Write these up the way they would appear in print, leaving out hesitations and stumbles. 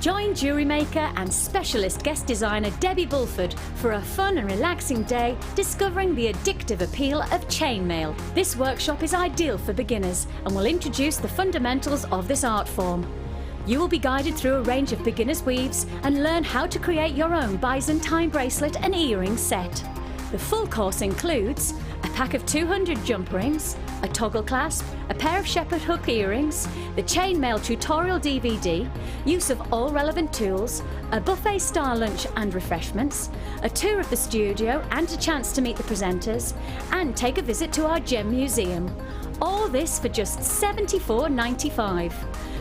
Join jewellery maker and specialist guest designer Debbie Bulford for a fun and relaxing day discovering the addictive appeal of chainmail. This workshop is ideal for beginners and will introduce the fundamentals of this art form. You will be guided through a range of beginner's weaves and learn how to create your own Byzantine bracelet and earring set. The full course includes a pack of 200 jump rings, a toggle clasp, a pair of shepherd hook earrings, the chainmail tutorial DVD, use of all relevant tools, a buffet style lunch and refreshments, a tour of the studio and a chance to meet the presenters, and take a visit to our gem museum. All this for just $74.95.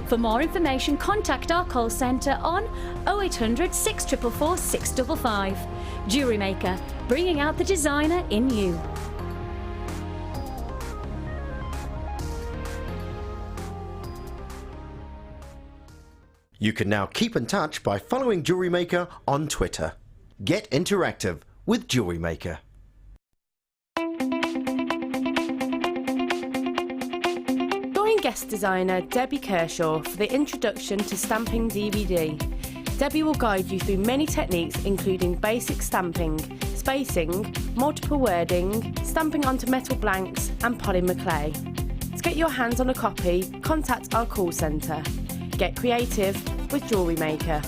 For more information, contact our call centre on 0800 644 655. Jewellery Maker, bringing out the designer in you. You can now keep in touch by following Jewellery Maker on Twitter. Get interactive with Jewellery Maker. Join guest designer Debbie Kershaw for the Introduction to Stamping DVD. Debbie will guide you through many techniques including basic stamping, spacing, multiple wording, stamping onto metal blanks and polymer clay. To get your hands on a copy, contact our call centre. Get creative with Jewellery Maker.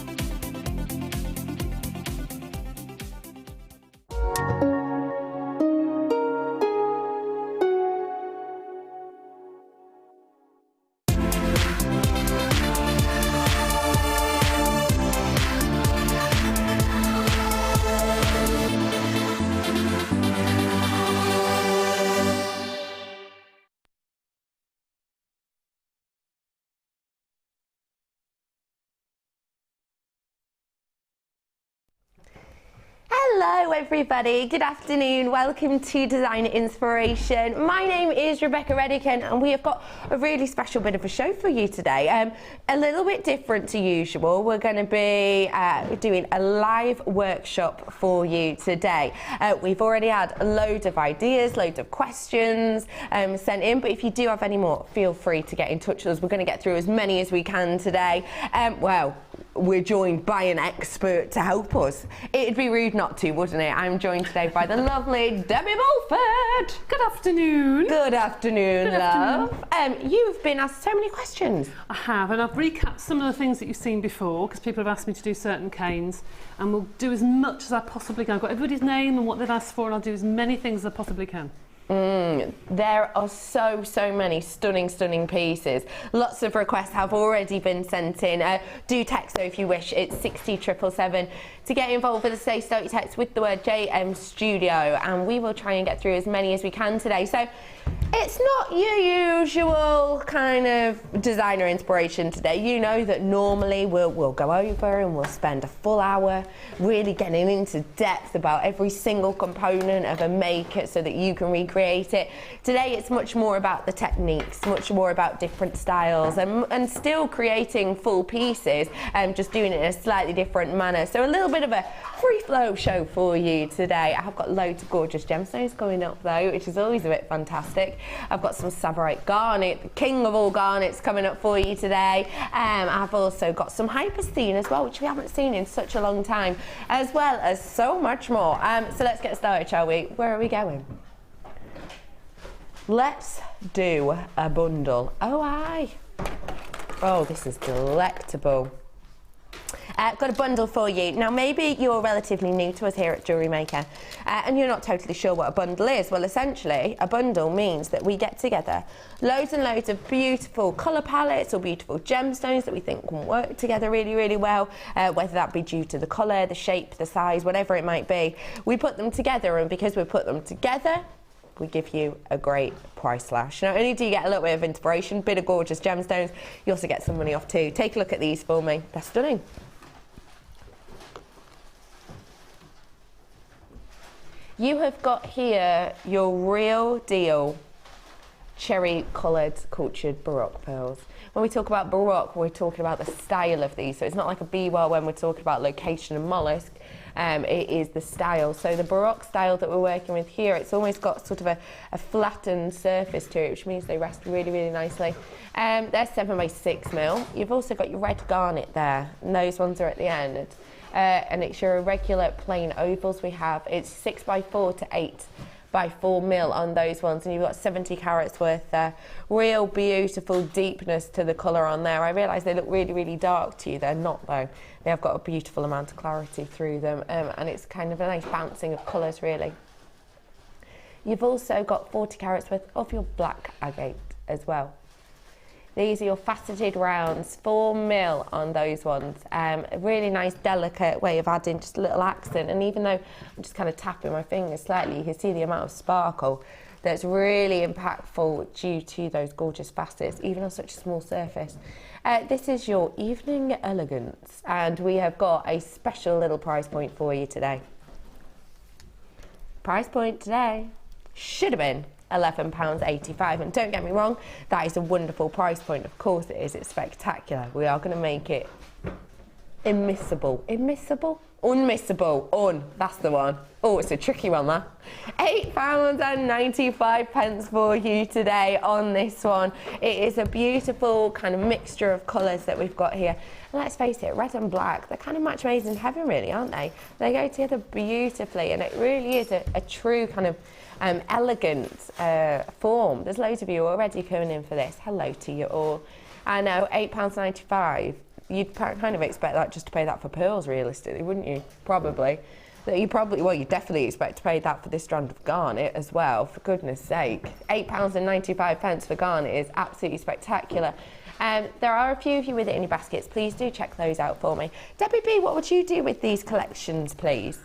Hello everybody, good afternoon, welcome to Design Inspiration. My name is Rebecca Redican and we have got a really special bit of a show for you today. A little bit different to usual. We're going to be doing a live workshop for you today. We've already had a load of ideas, loads of questions sent in, but if you do have any more, feel free to get in touch with us. We're going to get through as many as we can today. Well, we're joined by an expert to help us. It'd be rude not to, wouldn't it? I'm joined today by the lovely Debbie Bulford. Good afternoon. Good afternoon, love. You've been asked so many questions. I have, and I've recapped some of the things that you've seen before because people have asked me to do certain canes, and we'll do as much as I possibly can. I've got everybody's name and what they've asked for, and I'll do as many things as I possibly can. There are so many stunning pieces. Lots of requests have already been sent in. Do text though if you wish. It's 60777 to get involved with the Stay Stoked text with the word JM Studio, and we will try and get through as many as we can today. So it's not your usual kind of designer inspiration today. You know that normally we'll go over and we'll spend a full hour really getting into depth about every single component of a maker so that you can recreate it. Today it's much more about the techniques, much more about different styles and still creating full pieces and just doing it in a slightly different manner. So a little bit of a free flow show for you today. I have got loads of gorgeous gemstones coming up though, which is always a bit fantastic. I've got some Savorite garnet, the king of all garnets, coming up for you today. I've also got some Hypersthene as well, which we haven't seen in such a long time, as well as so much more. So let's get started, shall we? Where are we going? Let's do a bundle. Oh, aye. Oh, this is delectable. I've got a bundle for you. Now, maybe you're relatively new to us here at Jewellery Maker and you're not totally sure what a bundle is. Well, essentially, a bundle means that we get together loads and loads of beautiful colour palettes or beautiful gemstones that we think can work together really well, whether that be due to the colour, the shape, the size, whatever it might be. We put them together, and because we put them together, we give you a great price slash. Not only do you get a little bit of inspiration, bit of gorgeous gemstones, you also get some money off too. Take a look at these for me. They're stunning. You have got here your real deal cherry coloured cultured Baroque pearls. When we talk about Baroque, we're talking about the style of these. So it's not like a Biwa when we're talking about location and mollusk. it is the style. So the Baroque style that we're working with here, it's almost got sort of a flattened surface to it, which means they rest really, really nicely. They're 7x6mm. You've also got your red garnet there, and those ones are at the end. And it's your irregular plain ovals we have. It's 6x4 to 8x4mm on those ones, and you've got 70 carats worth there. Real beautiful deepness to the colour on there. I realise they look really, really dark to you. They're not though. They have got a beautiful amount of clarity through them, and it's kind of a nice bouncing of colours really. You've also got 40 carats worth of your black agate as well. These are your faceted rounds, 4mm on those ones. A really nice, delicate way of adding just a little accent. And even though I'm just kind of tapping my fingers slightly, you can see the amount of sparkle that's really impactful due to those gorgeous facets, even on such a small surface. This is your Evening Elegance, and we have got a special little price point for you today. Price point today should have been £11.85, and don't get me wrong, that is a wonderful price point. Of course it is. It's spectacular. We are going to make it unmissable. That's the one. Oh, it's a tricky one, that. £8.95 for you today on this one. It is a beautiful kind of mixture of colours that we've got here. And let's face it, red and black, they're kind of match made in heaven really, aren't they? They go together beautifully, and it really is a true kind of elegant form. There's loads of you already coming in for this. Hello to you all. I know, £8.95. You'd kind of expect that just to pay that for pearls, realistically, wouldn't you? Probably. You definitely expect to pay that for this strand of garnet as well, for goodness sake. £8.95 for garnet is absolutely spectacular. There are a few of you with it in your baskets. Please do check those out for me. Debbie B, what would you do with these collections, please?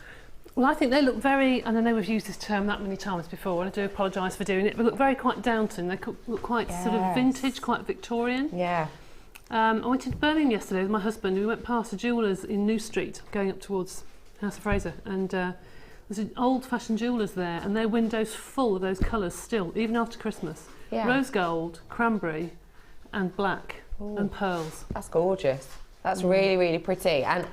Well, I think they look very, and I know we've used this term that many times before, and I do apologise for doing it, but look very quite Downton. They look quite sort of vintage, quite Victorian. Yeah. I went into Birmingham yesterday with my husband. We went past a jeweller's in New Street, going up towards House of Fraser, and there's an old-fashioned jeweller's there, and their windows full of those colours still, even after Christmas. Yeah. Rose gold, cranberry, and black, and pearls. That's gorgeous. That's really, really pretty. And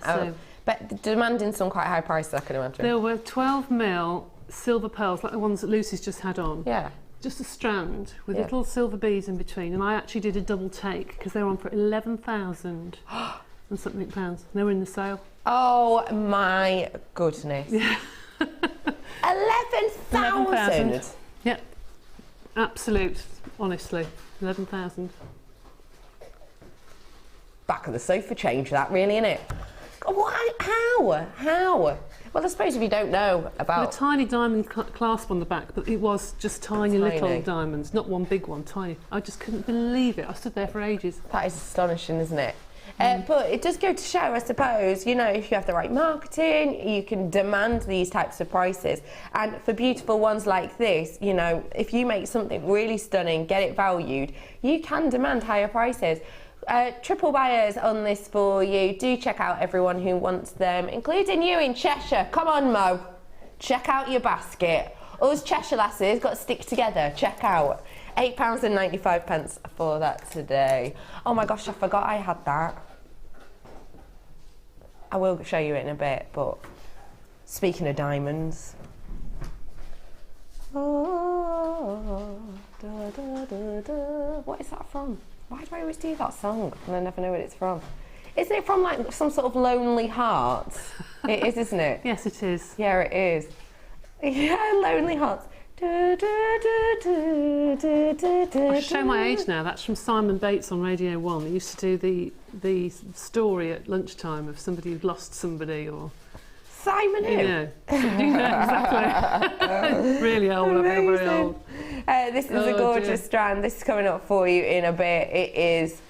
but demanding some quite high prices, I can imagine. There were 12mm silver pearls, like the ones that Lucy's just had on. Yeah. Just a strand with little silver beads in between, and I actually did a double take because they were on for 11,000 and something pounds. They were in the sale. Oh my goodness! Yeah. 11,000. Yep, absolute. Honestly, 11,000. Back of the sofa change, that really, innit? Why? How? Well, I suppose if you don't know about... A tiny diamond clasp on the back, but it was just tiny little diamonds, not one big one, tiny. I just couldn't believe it. I stood there for ages. That is astonishing, isn't it? But it does go to show, I suppose, you know, if you have the right marketing, you can demand these types of prices. And for beautiful ones like this, you know, if you make something really stunning, get it valued, you can demand higher prices. Triple buyers on this for you. Do check out everyone who wants them, including you in Cheshire. Come on, Mo. Check out your basket. Us Cheshire lasses got to stick together. Check out. £8.95 for that today. Oh my gosh, I forgot I had that. I will show you it in a bit, but speaking of diamonds. Oh, da, da, da, da. What is that from? Why do I always do that song and I never know what it's from? Is it from like some sort of Lonely Hearts? It is, isn't it? Yes, it is. Yeah, it is. Yeah, Lonely Hearts. I show my age now. That's from Simon Bates on Radio 1. They used to do the story at lunchtime of somebody who'd lost somebody or... Simon who? You know exactly. Really old, I feel very old. This is a gorgeous strand. This is coming up for you in a bit. It is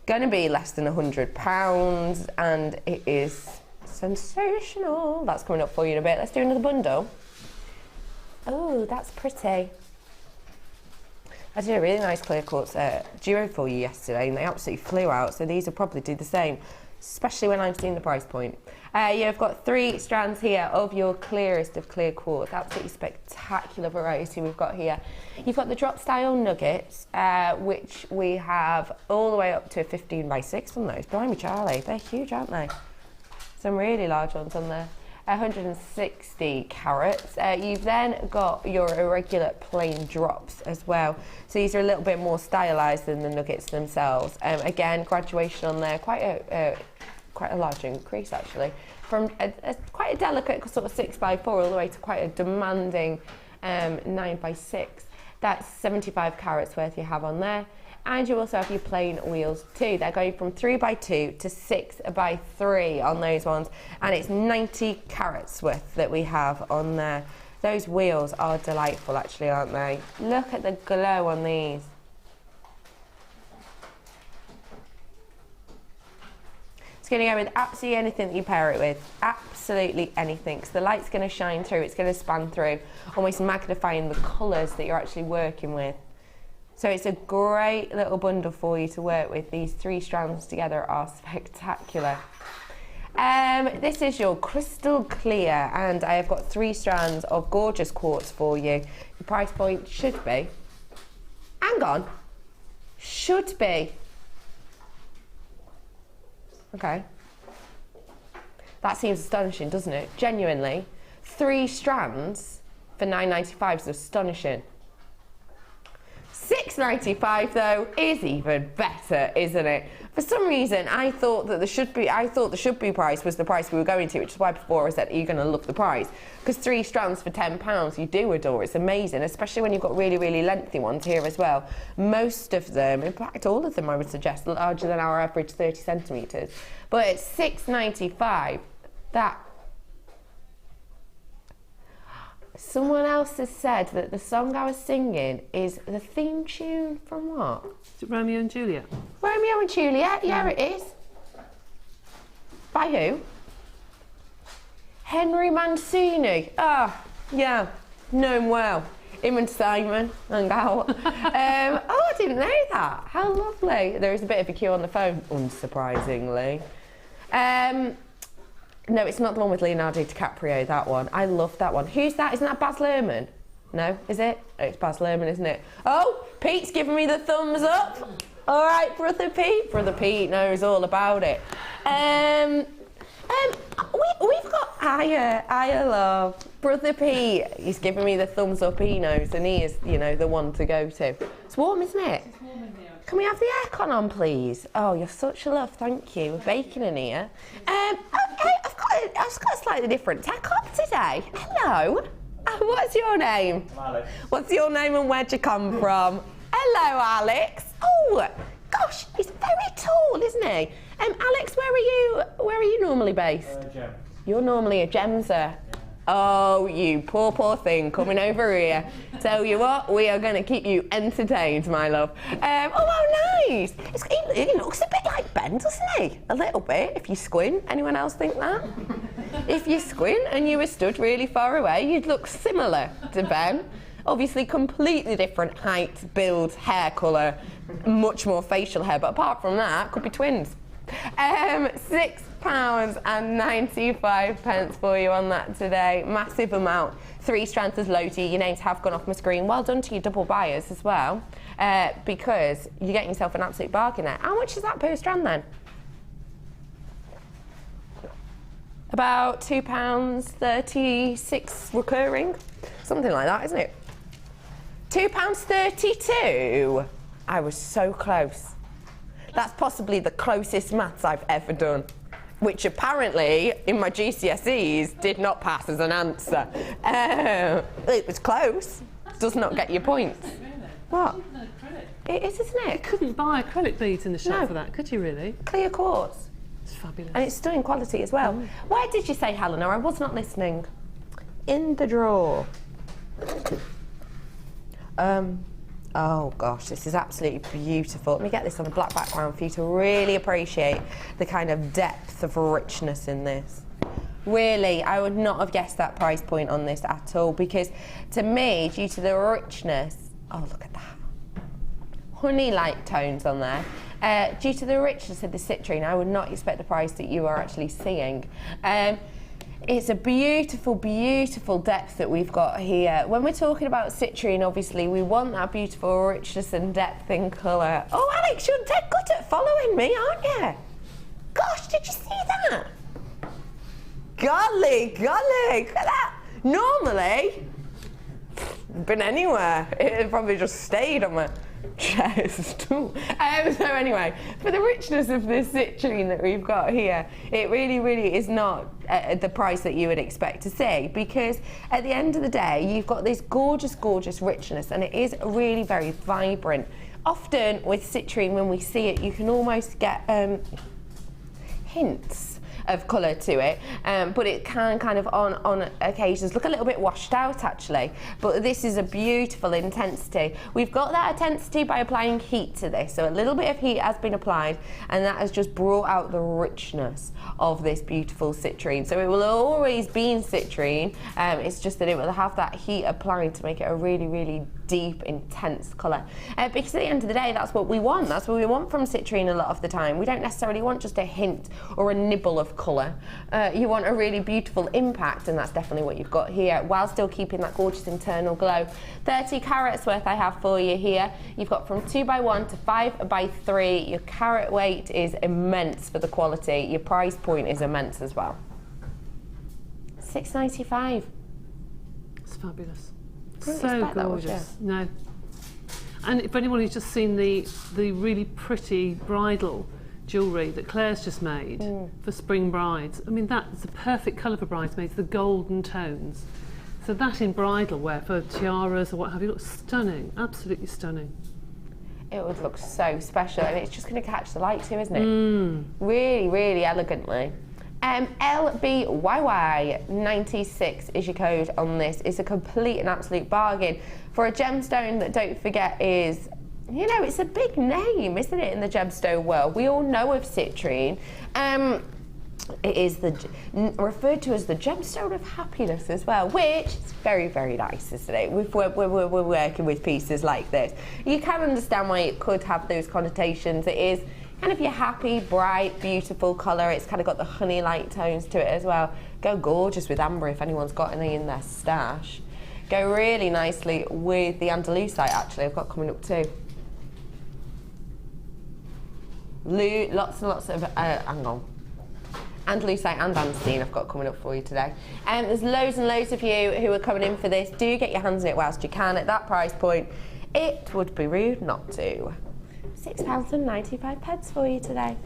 going to be less than £100 and it is sensational. That's coming up for you in a bit. Let's do another bundle. Oh, that's pretty. I did a really nice clear quartz duo for you yesterday and they absolutely flew out, so these will probably do the same, especially when I'm seeing the price point. You've got 3 strands here of your clearest of clear quartz. Absolutely spectacular variety we've got here. You've got the drop style nuggets, which we have all the way up to 15 by 6 on those. Blimey Charlie, they're huge, aren't they? Some really large ones on there. 160 carats. You've then got your irregular plain drops as well. So these are a little bit more stylised than the nuggets themselves. Again, graduation on there, quite a large increase actually. From quite a delicate sort of 6x4 all the way to quite a demanding 9x6. That's 75 carats worth you have on there. And you also have your plain wheels too. They're going from 3x2 to 6x3 on those ones. And it's 90 carats worth that we have on there. Those wheels are delightful actually, aren't they? Look at the glow on these. It's going to go with absolutely anything that you pair it with. Absolutely anything. Because the light's going to shine through, it's going to span through, almost magnifying the colours that you're actually working with. So it's a great little bundle for you to work with. These 3 strands together are spectacular. This is your crystal clear, and I have got 3 strands of gorgeous quartz for you. The price point should be, hang on, should be, okay. That seems astonishing, doesn't it? Genuinely, 3 strands for £9.95 is astonishing. £6.95 though is even better, isn't it? For some reason, I thought the should be price was the price we were going to, which is why before I said, are you going to love the price? Because 3 strands for £10, you do adore. It's amazing, especially when you've got really, really lengthy ones here as well. Most of them, in fact, all of them, I would suggest, larger than our average 30 centimetres. But it's £6.95. That. Someone else has said that the song I was singing is the theme tune from what? Is it Romeo and Juliet? Romeo and Juliet, yeah, it is. By who? Henry Mancini. Ah, yeah, know him well. Him and Simon hung out. Oh, I didn't know that. How lovely. There is a bit of a queue on the phone, unsurprisingly. No, it's not the one with Leonardo DiCaprio, that one. I love that one. Who's that? Isn't that Baz Luhrmann? No, is it? Oh, it's Baz Luhrmann, isn't it? Oh, Pete's giving me the thumbs up. All right, Brother Pete. Brother Pete knows all about it. We've got I love Brother Pete. He's giving me the thumbs up, he knows, and he is, you know, the one to go to. It's warm, isn't it? It's warm in here. Can we have the aircon on, please? Oh, you're such a love, thank you. We're baking in here. Okay, I've got a slightly different tech up today. Hello. What's your name? I'm Alex. What's your name and where'd you come from? Hello, Alex. Oh, gosh, he's very tall, isn't he? Alex, where are you normally based? Gem. You're normally a Gemser. Yeah. Oh, you poor thing coming over here. Tell you what, we are going to keep you entertained, my love. Oh, nice. He looks a bit like Ben, doesn't he? A little bit, if you squint. Anyone else think that? If you squint and you were stood really far away, you'd look similar to Ben. Obviously, completely different height, build, hair colour, much more facial hair, but apart from that, could be twins. £6.95 for you on that today. Massive amount. 3 strands as Lodi. Your names have gone off my screen. Well done to your double buyers as well, because you're getting yourself an absolute bargain there. How much is that per strand then? About £2.36 recurring. Something like that, isn't it? £2.32. I was so close. That's possibly the closest maths I've ever done, which apparently in my GCSEs did not pass as an answer. It was close. Does not get your points. What? It is, isn't it? You couldn't buy acrylic beads in the shop for that, could you really? Clear quartz. It's fabulous. And it's stunning quality as well. Where did you say, Helena? I was not listening. In the drawer. Oh gosh, this is absolutely beautiful. Let me get this on a black background for you to really appreciate the kind of depth of richness in this. Really, I would not have guessed that price point on this at all, because to me, due to the richness, oh look at that, honey-like tones on there, due to the richness of the citrine, I would not expect the price that you are actually seeing. It's a beautiful, beautiful depth that we've got here. When we're talking about citrine, obviously, we want that beautiful richness and depth in colour. Oh, Alex, you're dead good at following me, aren't you? Gosh, did you see that? golly, golly, look at that. Normally, been anywhere. It had probably just stayed on my chest. So anyway, for the richness of this citrine that we've got here, it really is not at the price that you would expect to see, because at the end of the day, you've got this gorgeous richness, and it is really very vibrant. Often with citrine, when we see it, you can almost get hints of colour to it, but it can kind of on occasions look a little bit washed out actually, but this is a beautiful intensity. We've got that intensity by applying heat to this, so a little bit of heat has been applied, and that has just brought out the richness of this beautiful citrine. So it will always be in citrine, it's just that it will have that heat applied to make it a really deep, intense colour. Because at the end of the day, that's what we want. That's what we want from citrine a lot of the time. We don't necessarily want just a hint or a nibble of colour. You want a really beautiful impact, and that's definitely what you've got here, while still keeping that gorgeous internal glow. 30 carats worth I have for you here. You've got from 2x1 to 5x3. Your carat weight is immense for the quality. Your price point is immense as well. £6.95. It's fabulous. So gorgeous. No. And if anyone who's just seen the really pretty bridal jewellery that Claire's just made for spring brides, I mean, that's the perfect colour for bridesmaids, the golden tones. So that in bridal wear for tiaras or what have you, looks stunning, absolutely stunning. It would look so special, and it's just going to catch the light too, isn't it? Really elegantly. LBYY 96 is your code on this. It's a complete and absolute bargain for a gemstone that, don't forget, is, you know, it's a big name, isn't it, in the gemstone world? We all know of citrine. It is referred to as the gemstone of happiness as well, which is very nice, isn't it? We're working with pieces like this. You can understand why it could have those connotations. It is kind of your happy, bright, beautiful colour. It's kind of got the honey light tones to it as well. Go gorgeous with amber if anyone's got any in their stash. Go really nicely with the Andalusite, actually, I've got coming up too. Lots and lots of, hang on. Andalusite and Andesine I've got coming up for you today. There's loads and loads of you who are coming in for this. Do get your hands on it whilst you can. At that price point, it would be rude not to. £6.95 for you today.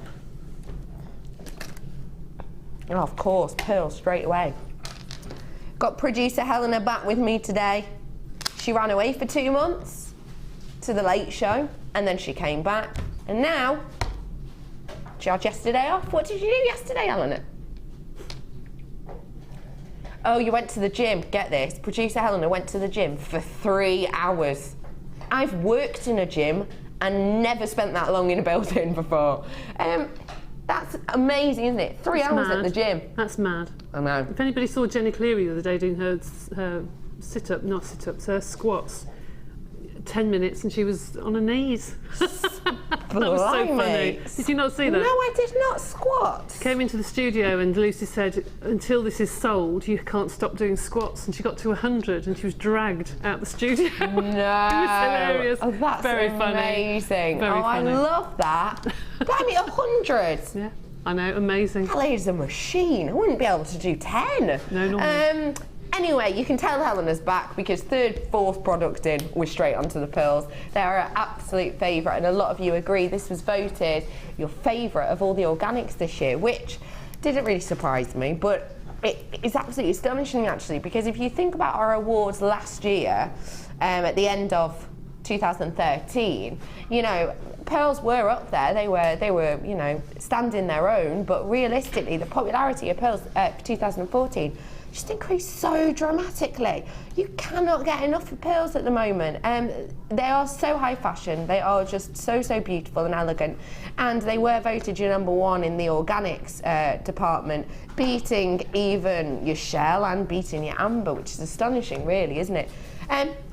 Oh, of course, pearl straight away. Got producer Helena back with me today. She ran away for 2 months to the Late Show, and then she came back, and now she had yesterday off. What did you do yesterday, Helena? Oh, you went to the gym. Get this, producer Helena went to the gym for 3 hours. I've worked in a gym and never spent that long in a building before. That's amazing, isn't it? 3 hours at the gym. That's mad. I know. If anybody saw Jenny Cleary the other day doing her her squats, 10 minutes and she was on her knees. That was so funny. Did you not see that? No, I did not squat. Came into the studio and Lucy said, until this is sold, you can't stop doing squats. And she got to 100 and she was dragged out the studio. No. It was hilarious. Oh, that's very amazing. Funny. Very funny. I love that. Blimey, 100. Yeah, I know, amazing. That lady's a machine. I wouldn't be able to do 10. No, normally. Anyway, you can tell Helena's back because fourth product in, we're straight onto the pearls. They are an absolute favourite, and a lot of you agree this was voted your favourite of all the organics this year, which didn't really surprise me, but it is absolutely astonishing actually, because if you think about our awards last year, at the end of 2013, you know, pearls were up there. They were, you know, standing their own, but realistically, the popularity of pearls for 2014 just increased so dramatically. You cannot get enough of pearls at the moment. They are so high fashion. They are just so beautiful and elegant, and they were voted your #1 in the organics department, beating even your shell and beating your amber, which is astonishing, really, isn't it?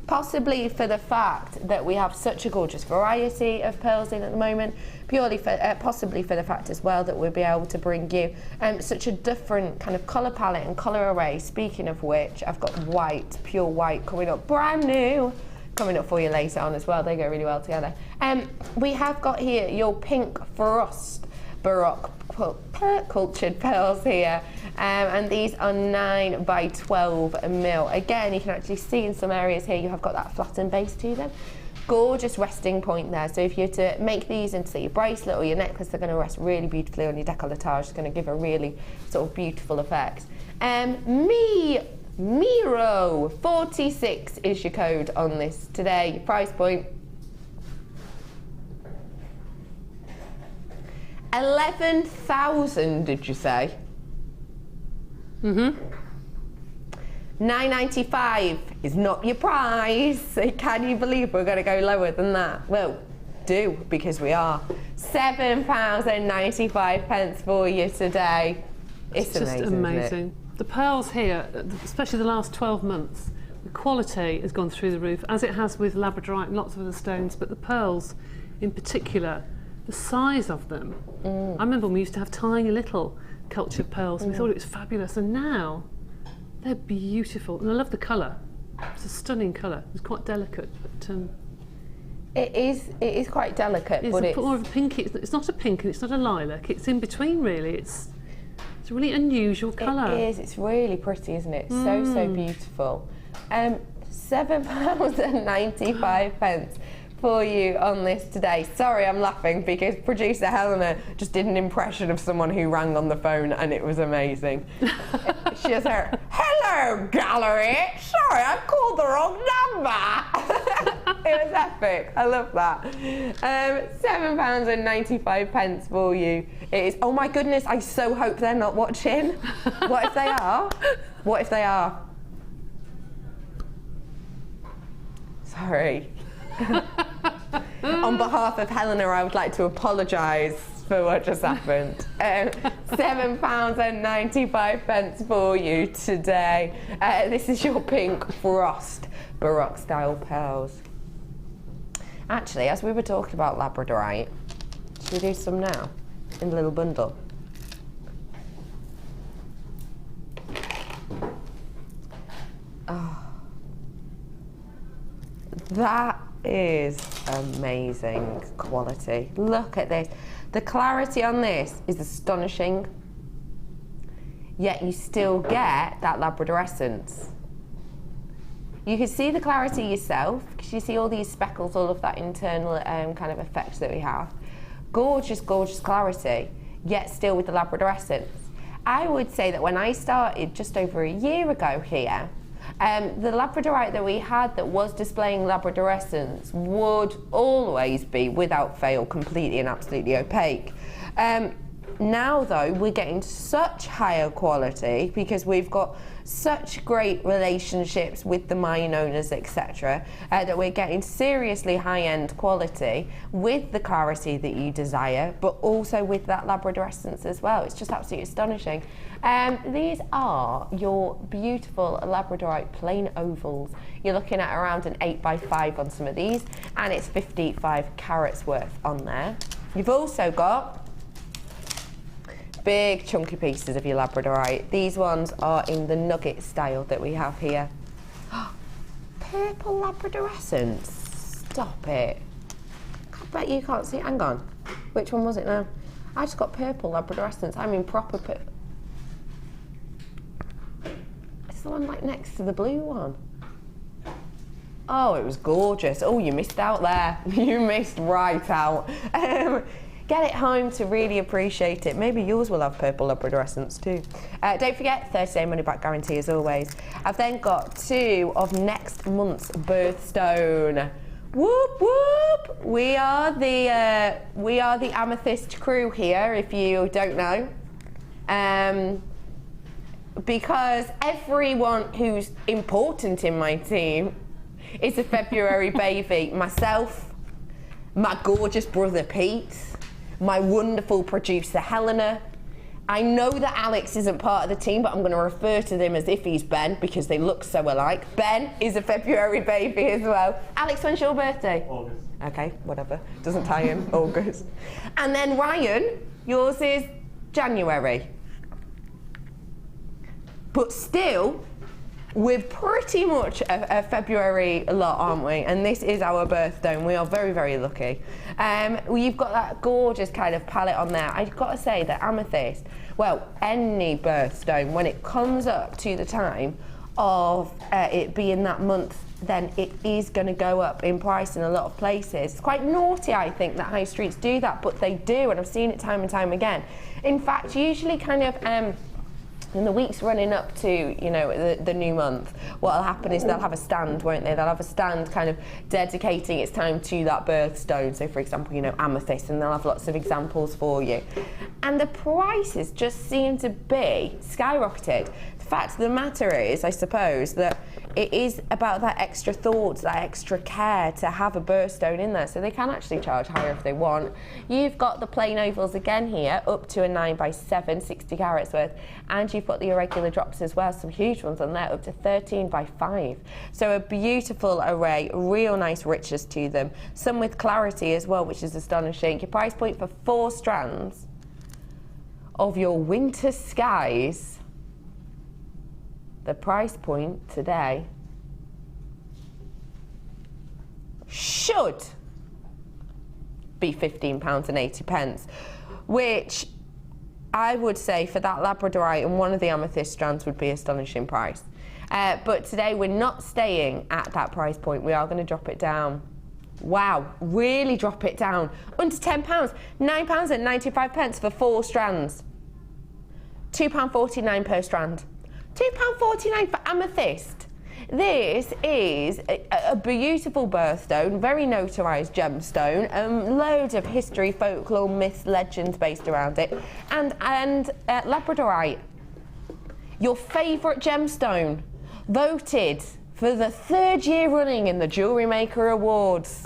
Possibly for the fact that we have such a gorgeous variety of pearls in at the moment, purely for, possibly for the fact as well that we'll be able to bring you such a different kind of colour palette and colour array. Speaking of which, I've got white, pure white coming up, brand new, coming up for you later on as well. They go really well together. We have got here your Pink Frost Baroque cultured pearls here. And these are 9 by 12 mil. Again, you can actually see in some areas here you have got that flattened base to them. Gorgeous resting point there. So if you're to make these into your bracelet or your necklace, they're going to rest really beautifully on your décolletage. It's going to give a really sort of beautiful effect. Miro 46 is your code on this today. Your price point 11,000, did you say? $9.95 is not your price. Can you believe we're going to go lower than that? Well, do, because we are. £7.95 for you today. It's amazing, just amazing. The pearls here, especially the last 12 months, the quality has gone through the roof, as it has with labradorite and lots of other stones, but the pearls in particular, the size of them. I remember when we used to have tiny little cultured pearls, and we thought it was fabulous, and now they're beautiful, and I love the colour. It's a stunning colour. It's quite delicate, but it is quite delicate, but it's more of a pink. It's not a pink and it's not a lilac. It's in between, really. It's a really unusual colour. It is. It's really pretty, isn't it? So beautiful. £7.95 for you on this today. Sorry, I'm laughing because producer Helena just did an impression of someone who rang on the phone, and it was amazing. She just heard, "Hello, gallery. Sorry, I called the wrong number." It was epic. I love that. £7.95 for you. It is. Oh my goodness! I so hope they're not watching. What if they are? What if they are? Sorry. On behalf of Helena, I would like to apologise for what just happened. £7.95 for you today. This is your pink frost Baroque style pearls. Actually, as we were talking about labradorite, should we do some now in a little bundle? Oh, that is amazing quality. Look at this. The clarity on this is astonishing, yet you still get that labradorescence. You can see the clarity yourself because you see all these speckles, all of that internal kind of effect that we have. Gorgeous, gorgeous clarity, yet still with the labradorescence. I would say that when I started just over a year ago here, the labradorite that we had that was displaying labradorescence would always be, without fail, completely and absolutely opaque. Now though, we're getting such higher quality because we've got such great relationships with the mine owners, etc., that we're getting seriously high-end quality with the clarity that you desire, but also with that labradorescence as well. It's just absolutely astonishing. These are your beautiful labradorite plain ovals. You're looking at around an 8x5 on some of these, and it's 55 carats worth on there. You've also got big chunky pieces of your labradorite. These ones are in the nugget style that we have here. Purple labradorescence. Stop it. I bet you can't see it. Hang on. Which one was it now? I just got purple labradorescence. I mean proper purple. It's the one like next to the blue one. Oh, it was gorgeous. Oh, you missed out there. You missed right out. Get it home to really appreciate it. Maybe yours will have purple labradorescence too. Don't forget, 30-day money-back guarantee as always. I've then got 2 of next month's birthstone. Whoop whoop! We are the amethyst crew here. If you don't know, because everyone who's important in my team is a February baby. Myself, my gorgeous brother Pete, my wonderful producer Helena. I know that Alex isn't part of the team, but I'm going to refer to them as if he's Ben because they look so alike. Ben is a February baby as well. Alex, when's your birthday? August. Okay, whatever. Doesn't tie in. August. And then Ryan, yours is January. But still, We're pretty much a February lot, aren't we? And this is our birthstone. We are very, very lucky. You've got that gorgeous kind of palette on there. I've got to say that amethyst, well, any birthstone, when it comes up to the time of it being that month, then it is going to go up in price in a lot of places. It's quite naughty, I think, that high streets do that, but they do, and I've seen it time and time again. In fact, usually kind of in the weeks running up to, you know, the new month, what'll happen is they'll have a stand, won't they? They'll have a stand kind of dedicating its time to that birthstone. So, for example, you know, amethyst, and they'll have lots of examples for you. And the prices just seem to be skyrocketed. The fact of the matter is, I suppose, that it is about that extra thought, that extra care to have a birthstone in there, so they can actually charge higher if they want. You've got the plain ovals again here, up to a 9x7, 60 carats worth, and you've got the irregular drops as well, some huge ones on there, up to 13x5. So a beautiful array, real nice richness to them, some with clarity as well, which is astonishing. Your price point for 4 strands of your winter skies, the price point today should be £15.80, which I would say for that labradorite and one of the amethyst strands would be an astonishing price. But today we're not staying at that price point. We are going to drop it down. Wow, really drop it down. Under £10, £9.95 for 4 strands. £2.49 per strand. £2.49 for amethyst. This is a beautiful birthstone, very notarized gemstone, loads of history, folklore, myths, legends based around it, and labradorite, your favourite gemstone, voted for the 3rd year running in the JewelleryMaker Awards.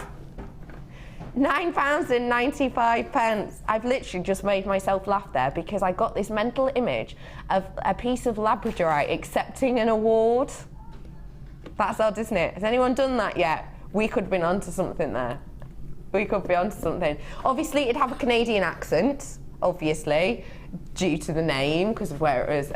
£9.95. I've literally just made myself laugh there because I got this mental image of a piece of labradorite accepting an award. That's odd, isn't it? Has anyone done that yet? We could have been onto something there. We could be onto something. Obviously, it'd have a Canadian accent, obviously, due to the name, because of where it was,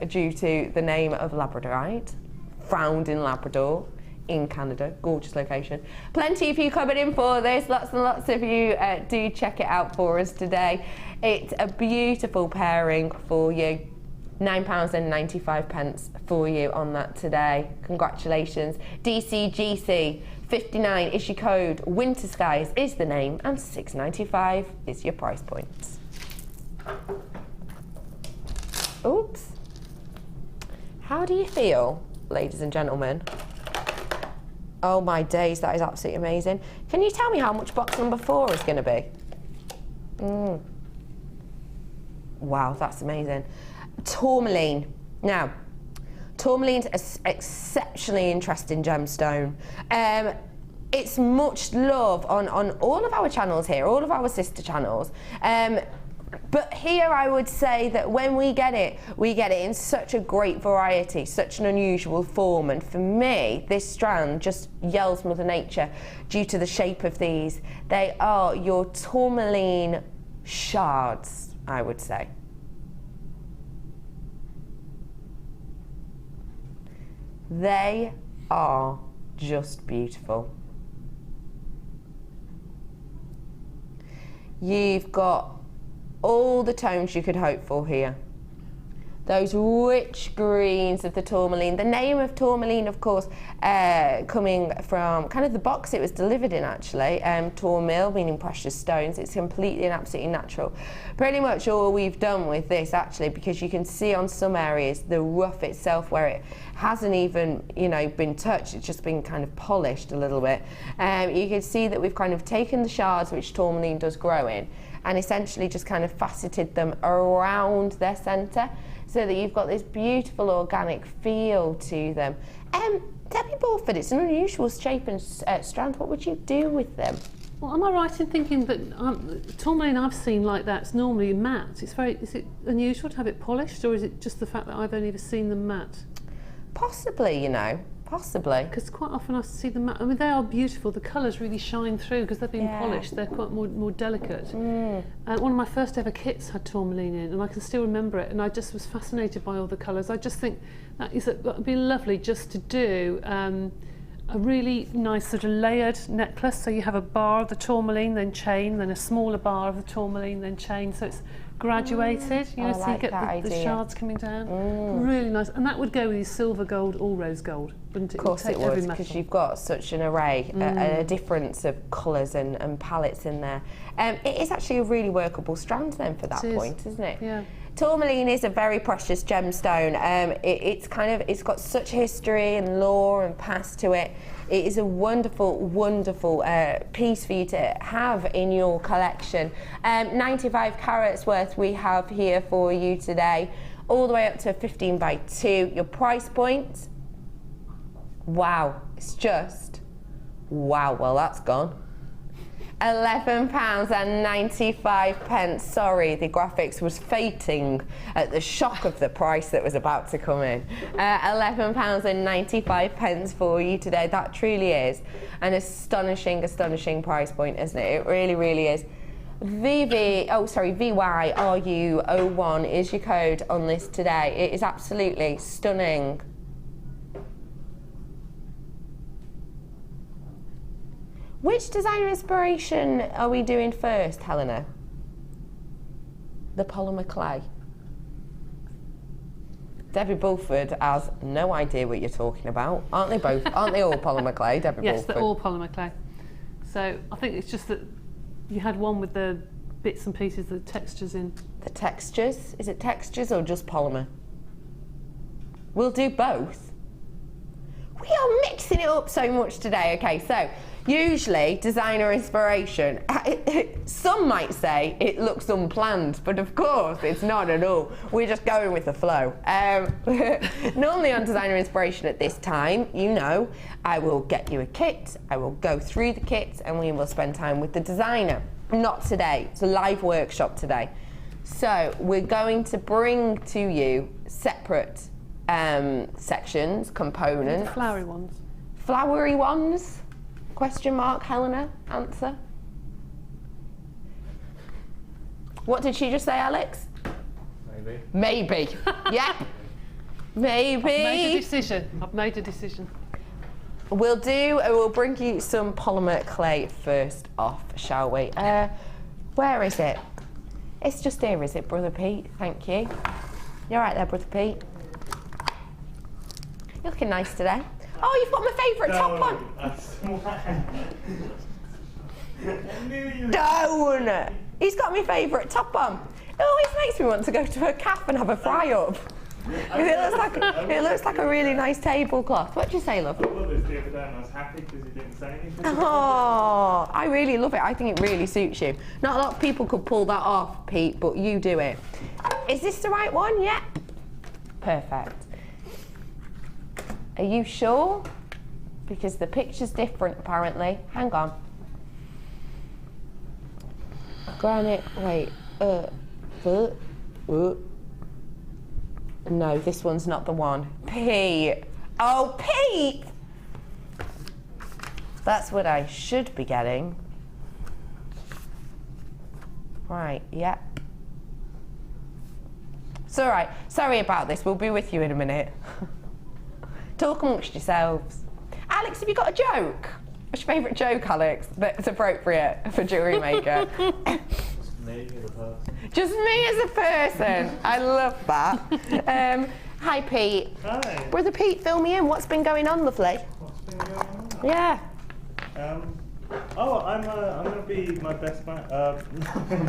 due to the name of labradorite, found in Labrador, in Canada. Gorgeous location. Plenty of you coming in for this. Lots and lots of you do check it out for us today. It's a beautiful pairing for you. £9.95 for you on that today. Congratulations. DCGC 59 issue code. Winter Skies is the name, and £6.95 is your price point. Oops. How do you feel, ladies and gentlemen? Oh my days, that is absolutely amazing. Can you tell me how much box number 4 is going to be? Wow, that's amazing. Tourmaline. Now, tourmaline's an exceptionally interesting gemstone. It's much love on all of our channels here, all of our sister channels. But here I would say that when we get it in such a great variety, such an unusual form, and for me, this strand just yells Mother Nature due to the shape of these. They are your tourmaline shards, I would say. They are just beautiful. You've got all the tones you could hope for here. Those rich greens of the tourmaline. The name of tourmaline, of course, coming from kind of the box it was delivered in, actually. Tourmaline, meaning precious stones. It's completely and absolutely natural. Pretty much all we've done with this, actually, because you can see on some areas the rough itself where it hasn't even, you know, been touched. It's just been kind of polished a little bit. You can see that we've kind of taken the shards which tourmaline does grow in, and essentially just kind of faceted them around their centre, so that you've got this beautiful organic feel to them. Debbie Bulford, it's an unusual shape and strand. What would you do with them? Well, am I right in thinking that tourmaline I've seen like that's normally matte? Is it unusual to have it polished, or is it just the fact that I've only ever seen them matte? Possibly, you know. Possibly. Because quite often I see them, I mean, they are beautiful. The colours really shine through because they've been polished. They're quite more delicate. One of my first ever kits had tourmaline in, and I can still remember it. And I just was fascinated by all the colours. I just think that would be lovely just to do a really nice sort of layered necklace. So you have a bar of the tourmaline, then chain, then a smaller bar of the tourmaline, then chain. So it's graduated, you know, so you get the shards coming down. Really nice. And that would go with your silver, gold, or rose gold, wouldn't it? Of course it would, because you've got such an array, a difference of colours and palettes in there. It is actually a really workable strand then for that point, isn't it? Yeah. Tourmaline is a very precious gemstone. It's got such history and lore and past to it. It is a wonderful, wonderful piece for you to have in your collection. 95 carats worth we have here for you today, all the way up to 15 by 2. Your price point, wow, it's just, wow, well that's gone. £11.95. Sorry, the graphics was fainting at the shock of the price that was about to come in. £11.95 for you today. That truly is an astonishing, astonishing price point, isn't it? It really, really is. VYRU01 is your code on this today. It is absolutely stunning. Which designer inspiration are we doing first, Helena? The Polymer Clay. Debbie Bulford has no idea what you're talking about. Aren't they both? Aren't they all Polymer Clay, Debbie Yes, Bulford? they're all Polymer Clay. So I think it's just that you had one with the bits and pieces, the textures in. The textures? Is it textures or just polymer? We'll do both. We are mixing it up so much today. Okay, so usually designer inspiration, some might say it looks unplanned, but of course it's not at all. We're just going with the flow. Normally on designer inspiration at this time, you know, I will get you a kit, I will go through the kit, and we will spend time with the designer. Not today, it's a live workshop today. So we're going to bring to you separate sections, components. The flowery ones. Flowery ones? Question mark, Helena? Answer? What did she just say, Alex? Maybe. Maybe. Yeah. Maybe. I've made a decision. I've made a decision. We'll bring you some polymer clay first off, shall we? Where is it? It's just here, is it, Brother Pete? Thank you. You're right there, Brother Pete. You're looking nice today. Oh, you've got my favourite top on. Don't! He's got my favourite top on. It always makes me want to go to a cafe and have a fry up. It looks like a really nice tablecloth. What do you say, love? I love this the other day and I was happy because you didn't say anything. Oh, I really love it. I think it really suits you. Not a lot of people could pull that off, Pete, but you do it. Is this the right one? Yep. Perfect. Are you sure? Because the picture's different, apparently. Hang on. Granite, wait. No, this one's not the one. Pete. Oh, Pete! That's what I should be getting. Right, yep. It's all right. Sorry about this. We'll be with you in a minute. Talk amongst yourselves. Alex, have you got a joke? What's your favourite joke, Alex, that's appropriate for JewelleryMaker? Just me as a person. Just me as a person. I love that. Hi, Pete. Hi. Brother Pete, fill me in. What's been going on, lovely? What's been going on? Yeah. I'm going to be my best man.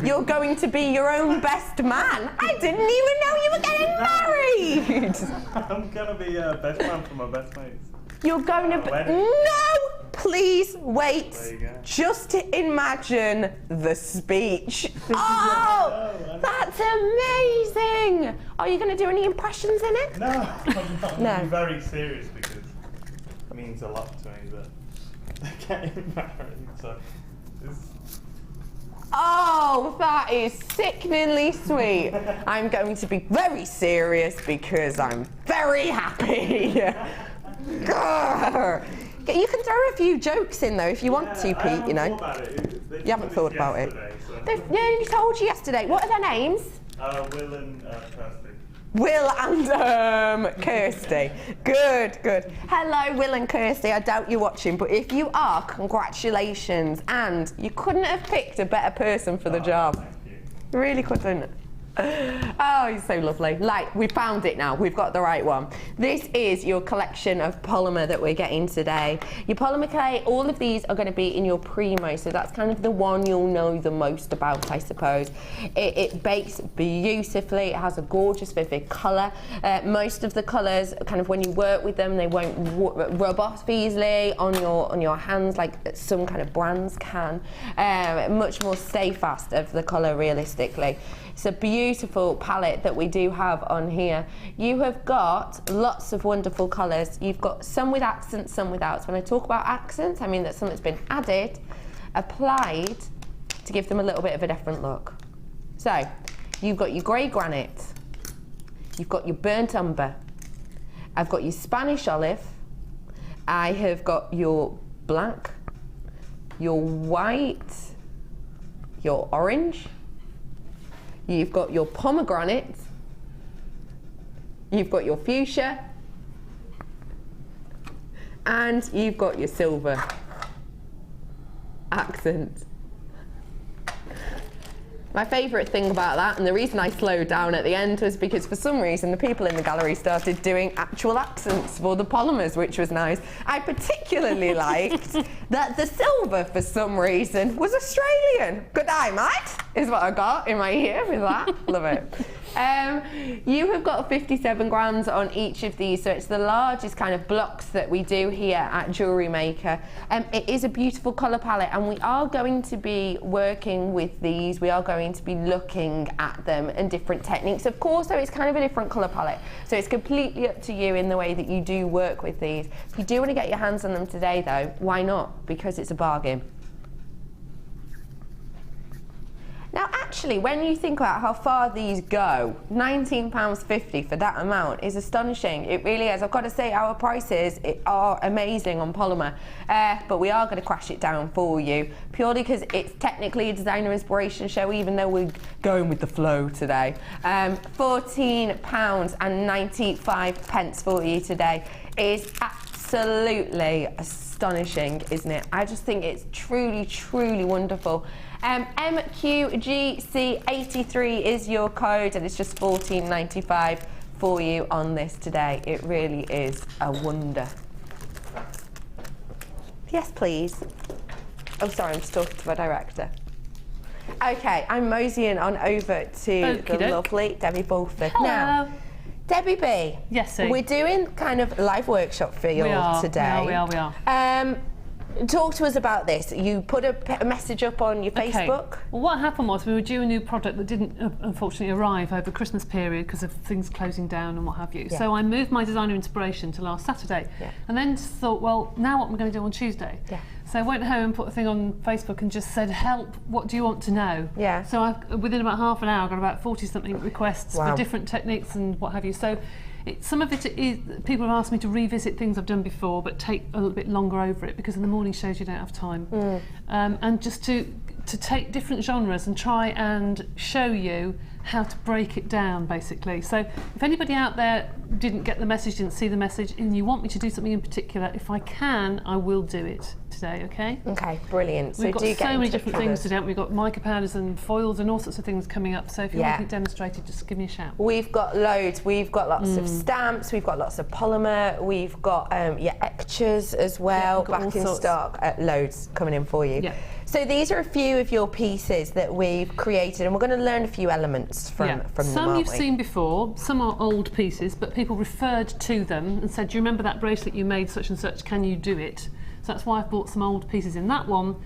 You're going to be your own best man. I didn't even know you were getting married. I'm going to be best man for my best mates. You're going to be... Wedding. No! Please wait. There you go. Just to imagine the speech. Oh! That's amazing! Are you going to do any impressions in it? No, I'm not. No. I'm very serious because it means a lot to me that they're getting married. So it's... Oh, that is sickeningly sweet. I'm going to be very serious because I'm very happy. Grrr. You can throw a few jokes in though if you want to, Pete, you know. You haven't thought about it. Yeah, you told you yesterday. What are their names? Will and Kirsty. Will and Kirsty. Good, good. Hello, Will and Kirsty. I doubt you're watching, but if you are, congratulations. And you couldn't have picked a better person for the job. Thank you. You really couldn't. Oh, you're so lovely. Like, we found it now. We've got the right one. This is your collection of polymer that we're getting today. Your polymer clay, all of these are going to be in your primo, so that's kind of the one you'll know the most about, I suppose. It bakes beautifully. It has a gorgeous, vivid colour. Most of the colours, kind of when you work with them, they won't rub off easily on your hands like some kind of brands can. Much more stay fast of the colour realistically. It's a beautiful palette that we do have on here. You have got lots of wonderful colours. You've got some with accents, some without. When I talk about accents, I mean that something's been added, applied, to give them a little bit of a different look. So, you've got your grey granite, you've got your burnt umber, I've got your Spanish olive, I have got your black, your white, your orange, you've got your pomegranate, you've got your fuchsia, and you've got your silver accent. My favourite thing about that, and the reason I slowed down at the end, was because for some reason the people in the gallery started doing actual accents for the polymers, which was nice. I particularly liked that the silver, for some reason, was Australian. Good day, mate, is what I got in my ear with that. Love it. You have got 57 grams on each of these, so it's the largest kind of blocks that we do here at JewelleryMaker. It is a beautiful colour palette, and we are going to be working with these. We are going to be looking at them and different techniques. Of course, though, it's kind of a different colour palette, so it's completely up to you in the way that you do work with these. If you do want to get your hands on them today, though, why not? Because it's a bargain. Now, actually, when you think about how far these go, £19.50 for that amount is astonishing. It really is. I've got to say, our prices are amazing on polymer, but we are going to crash it down for you, purely because it's technically a designer inspiration show, even though we're going with the flow today. £14.95 for you today is absolutely astonishing, isn't it? I just think it's truly, truly wonderful. MQGC83 is your code, and it's just $14.95 for you on this today. It really is a wonder. Yes, please. Oh, sorry, I'm just talking to my director. Okay, I'm moseying on over to the lovely Debbie Bulford. Hello. Now, Debbie B. Yes, sir. We're doing kind of a live workshop for you all today. We are. Talk to us about this. You put a message up on your Facebook. Well, what happened was we were due a new product that didn't unfortunately arrive over the Christmas period because of things closing down and what have you. Yeah. So I moved my designer inspiration to last Saturday, and then thought, well, now what am I going to do on Tuesday? Yeah. So I went home and put a thing on Facebook and just said, help, what do you want to know? Yeah. So within about half an hour, I got about 40-something requests for different techniques and what have you. So some of it is, people have asked me to revisit things I've done before, but take a little bit longer over it, because in the morning shows you don't have time. And just to take different genres and try and show you how to break it down, basically. So if anybody out there didn't get the message, didn't see the message, and you want me to do something in particular, if I can, I will do it today, okay? Okay, brilliant. We've got so many different things today. We've got mica powders and foils and all sorts of things coming up, so if you want it demonstrated, just give me a shout. We've got loads. We've got lots of stamps, we've got lots of polymer, we've got your etchers as well, back in stock, loads coming in for you. Yeah. So these are a few of your pieces that we've created, and we're going to learn a few elements from them, Some you've seen before, some are old pieces, but people referred to them and said, do you remember that bracelet you made such and such, can you do it? So that's why I've brought some old pieces in. That one,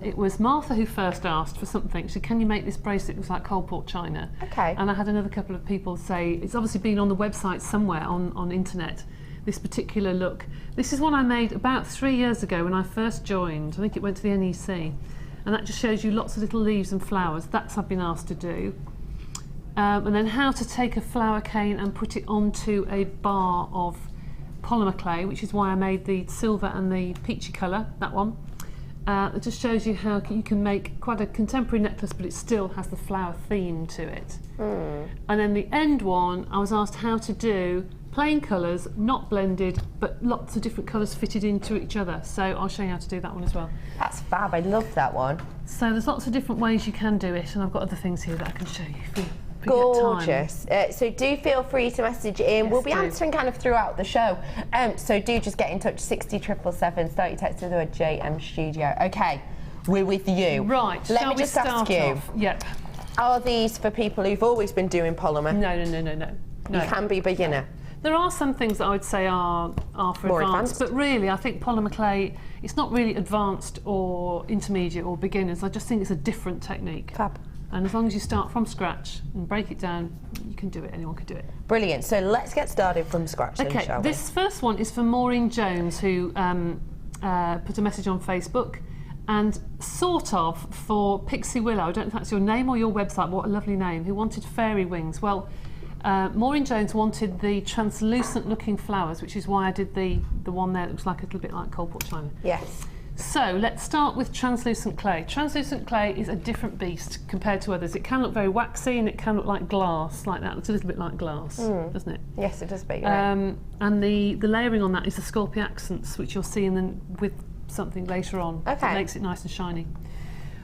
it was Martha who first asked for something. She said, can you make this bracelet? It was like Coalport china. Okay. And I had another couple of people say, it's obviously been on the website somewhere on internet, this particular look. This is one I made about 3 years ago when I first joined. I think it went to the NEC. And that just shows you lots of little leaves and flowers. That's I've been asked to do. And then how to take a flower cane and put it onto a bar of Polymer Clay, which is why I made the silver and the peachy colour, that one. It just shows you how you can make quite a contemporary necklace, but it still has the flower theme to it. And then the end one, I was asked how to do plain colours, not blended, but lots of different colours fitted into each other. So I'll show you how to do that one as well. That's fab, I love that one. So there's lots of different ways you can do it, and I've got other things here that I can show you if we get time. Gorgeous. So do feel free to message in. Yes, we'll be do. answering kind of throughout the show. So do just get in touch, 60777, start your text with the word JM Studio. Okay, we're with you. Right, Let shall me we just start ask you, off? Yep. are these for people who've always been doing polymer? No. You can be beginner. There are some things that I would say are for More advanced, advanced. but really I think polymer clay, it's not really advanced or intermediate or beginners. I just think it's a different technique. Fab. And as long as you start from scratch and break it down, you can do it, anyone can do it. Brilliant. So let's get started from scratch then, Okay, shall we? this first one is for Maureen Jones, who put a message on Facebook, and sort of for Pixie Willow, I don't know if that's your name or your website, what a lovely name, who wanted fairy wings. Well, Maureen Jones wanted the translucent looking flowers, which is why I did the one there that looks like a little bit like cold pot china. Yes. So let's start with translucent clay. Translucent clay is a different beast compared to others. It can look very waxy and it can look like glass, like that. It looks a little bit like glass, doesn't it? Yes, it does be. Right. And the layering on that is the Sculpey accents, which you'll see with something later on. Okay. That makes it nice and shiny.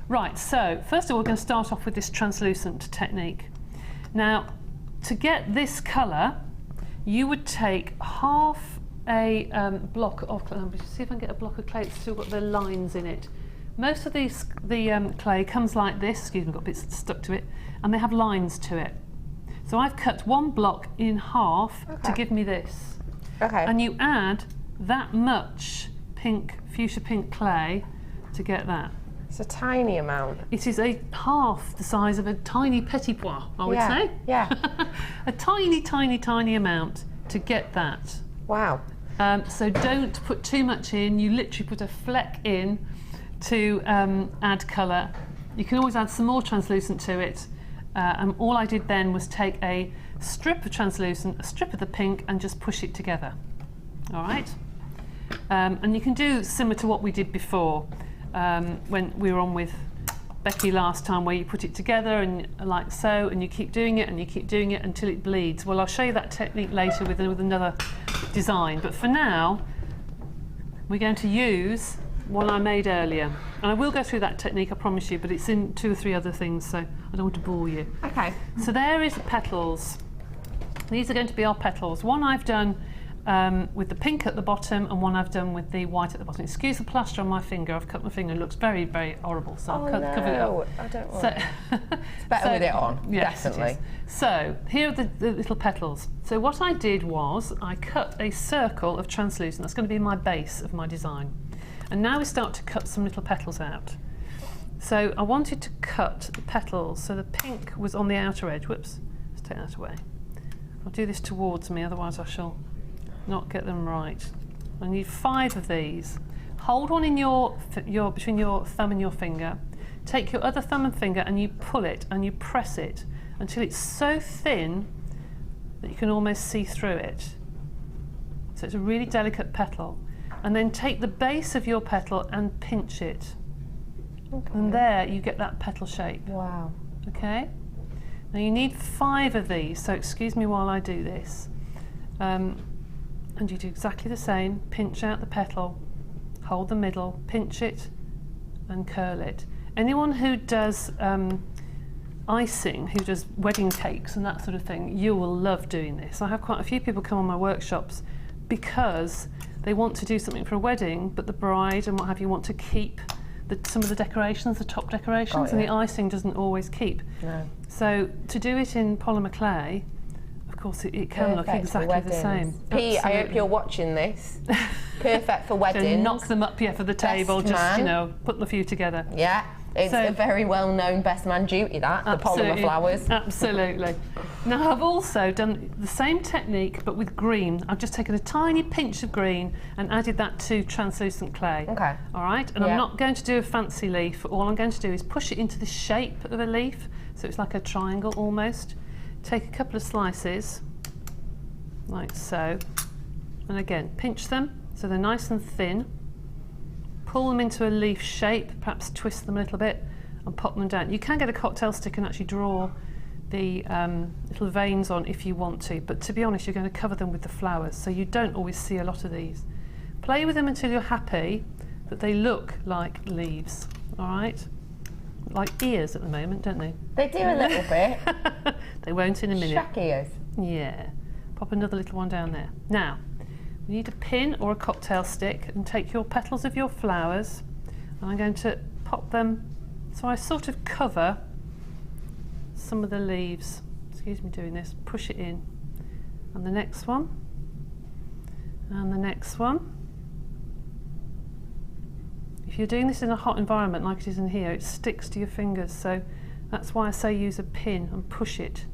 Right, so first of all we're going to start off with this translucent technique. Now, to get this colour, you would take half a block of clay. See if I can get a block of clay that's still got the lines in it. Most of the clay comes like this, excuse me, got bits stuck to it, and they have lines to it. So I've cut one block in half to give me this. Okay. And you add that much pink, fuchsia pink clay to get that. It's a tiny amount. It is half the size of a tiny petit pois, I would say. Yeah. A tiny, tiny, tiny amount to get that. Wow. So don't put too much in. You literally put a fleck in to add colour. You can always add some more translucent to it. And all I did then was take a strip of translucent, a strip of the pink, and just push it together. All right? And you can do similar to what we did before when we were on with Becky last time, where you put it together and like so, and you keep doing it and you keep doing it until it bleeds. Well, I'll show you that technique later with another design, but for now we're going to use one I made earlier, and I will go through that technique, I promise you, but it's in 2 or 3 other things, so I don't want to bore you. Okay. So there is the petals. These are going to be our petals. One I've done with the pink at the bottom, and one I've done with the white at the bottom. Excuse the plaster on my finger, I've cut my finger, it looks very, very horrible, so I'll cover it up. I don't want So, It's better with it on, yes, definitely. it is. So here are the little petals. So what I did was I cut a circle of translucent. That's going to be my base of my design. And now we start to cut some little petals out. So I wanted to cut the petals so the pink was on the outer edge. Whoops, let's take that away. I'll do this towards me, otherwise I shall not get them right. I need 5 of these. Hold one in between your thumb and your finger. Take your other thumb and finger and you pull it and you press it until it's so thin that you can almost see through it. So it's a really delicate petal. And then take the base of your petal and pinch it. Okay. And there you get that petal shape. Wow. Okay? Now you need 5 of these, so excuse me while I do this. And you do exactly the same. Pinch out the petal, hold the middle, pinch it and curl it. Anyone who does icing, who does wedding cakes and that sort of thing, you will love doing this. I have quite a few people come on my workshops because they want to do something for a wedding, but the bride and what have you want to keep some of the decorations, the top decorations, and the icing doesn't always keep. No. So to do it in polymer clay, of course it can look Perfect for exactly the weddings. same. Pete, I hope Absolutely. you're watching this. Perfect for So weddings. knock them up for the table, Best just, you man. know, put the few together. Yeah, it's So- a very well-known best man duty, that, the polymer flowers. Absolutely. Now I've also done the same technique but with green. I've just taken a tiny pinch of green and added that to translucent clay. Okay. All right, and Yeah. I'm not going to do a fancy leaf. All I'm going to do is push it into the shape of a leaf, so it's like a triangle almost. Take a couple of slices, like so, And again, pinch them so they're nice and thin. Pull them into a leaf shape, perhaps twist them a little bit and pop them down. You can get a cocktail stick and actually draw the little veins on if you want to, but to be honest, you're going to cover them with the flowers, so you don't always see a lot of these. Play with them until you're happy that they look like leaves, all right? Like ears at the moment, don't they? They do a little bit. They won't in a minute. Shrek ears. Yeah. Pop another little one down there. Now, you need a pin or a cocktail stick and take your petals of your flowers, and I'm going to pop them so I sort of cover some of the leaves. Excuse me doing this. Push it in. And the next one. And the next one. If you're doing this in a hot environment like it is in here, it sticks to your fingers, so that's why I say use a pin and push it.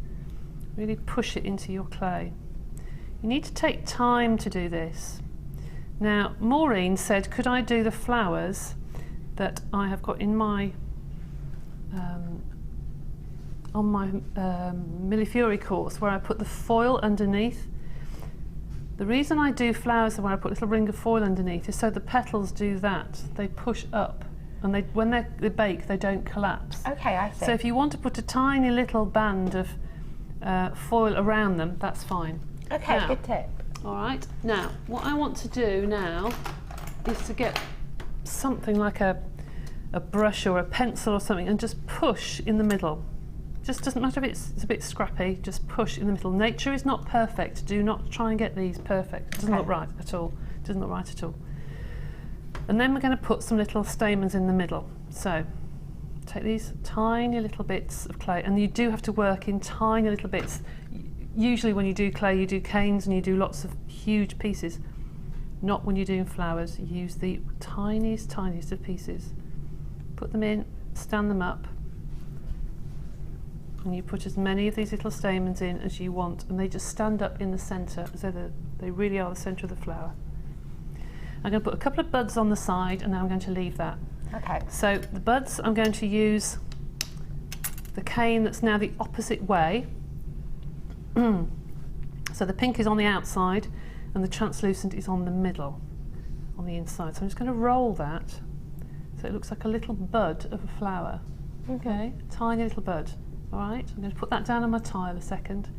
Really push it into your clay. You need to take time to do this. Now, Maureen said, could I do the flowers that I have got in my on my Millefiori course, where I put the foil underneath. The reason I do flowers where I put a little ring of foil underneath is so the petals do that. They push up, and when they bake, they don't collapse. Okay, I see. So if you want to put a tiny little band of foil around them, that's fine. Okay, now, good tip. All right. Now, what I want to do now is to get something like a brush or a pencil or something and just push in the middle. Just doesn't matter if it's a bit scrappy, just push in the middle. Nature is not perfect. Do not try and get these perfect. It doesn't look right at all. It doesn't look right at all. And then we're going to put some little stamens in the middle. So take these tiny little bits of clay, and you do have to work in tiny little bits. Usually when you do clay, you do canes and you do lots of huge pieces. Not when you're doing flowers. You use the tiniest of pieces. Put them in, stand them up, and you put as many of these little stamens in as you want, and they just stand up in the centre, as though they really are the centre of the flower. I'm going to put a couple of buds on the side, and then I'm going to leave that. Okay. So the buds, I'm going to use the cane that's now the opposite way. So the pink is on the outside, and the translucent is on the middle, on the inside. So I'm just going to roll that so it looks like a little bud of a flower. Okay, tiny little bud. All right, I'm going to put that down on my tile a second,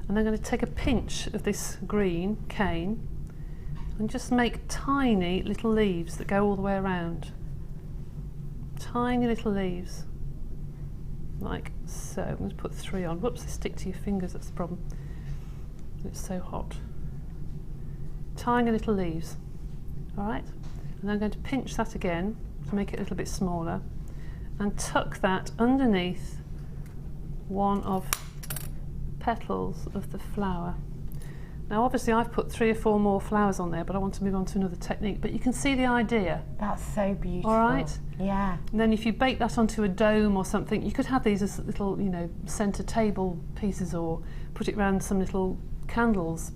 and I'm going to take a pinch of this green cane and just make tiny little leaves that go all the way around. Tiny little leaves, like so. I'm going to put 3 on. Whoops, they stick to your fingers, that's the problem. It's so hot. Tiny little leaves, all right? And I'm going to pinch that again to make it a little bit smaller and tuck that underneath one of petals of the flower. Now obviously I've put 3 or 4 more flowers on there, but I want to move on to another technique, but you can see the idea. That's so beautiful. All right? Yeah. And then if you bake that onto a dome or something, you could have these as little, you know, centre table pieces, or put it around some little candles,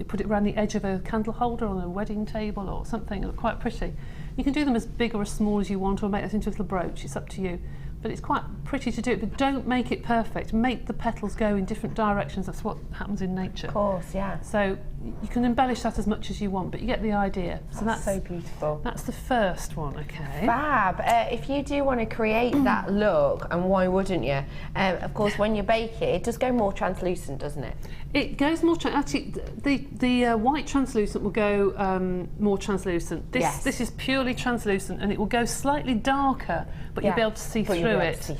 put it around the edge of a candle holder on a wedding table or something. It'll look quite pretty. You can do them as big or as small as you want, or make that into a little brooch. It's up to you. But it's quite pretty to do it, but don't make it perfect. Make the petals go in different directions. That's what happens in nature. Of course, yeah. So you can embellish that as much as you want, but you get the idea. So that's so beautiful. That's the first one, okay. Fab. If you do want to create that look, and why wouldn't you? Of course, when you bake it, it does go more translucent, doesn't it? It goes more, actually, the white translucent will go more translucent. This is purely translucent, and it will go slightly darker, but you'll be able to see through it.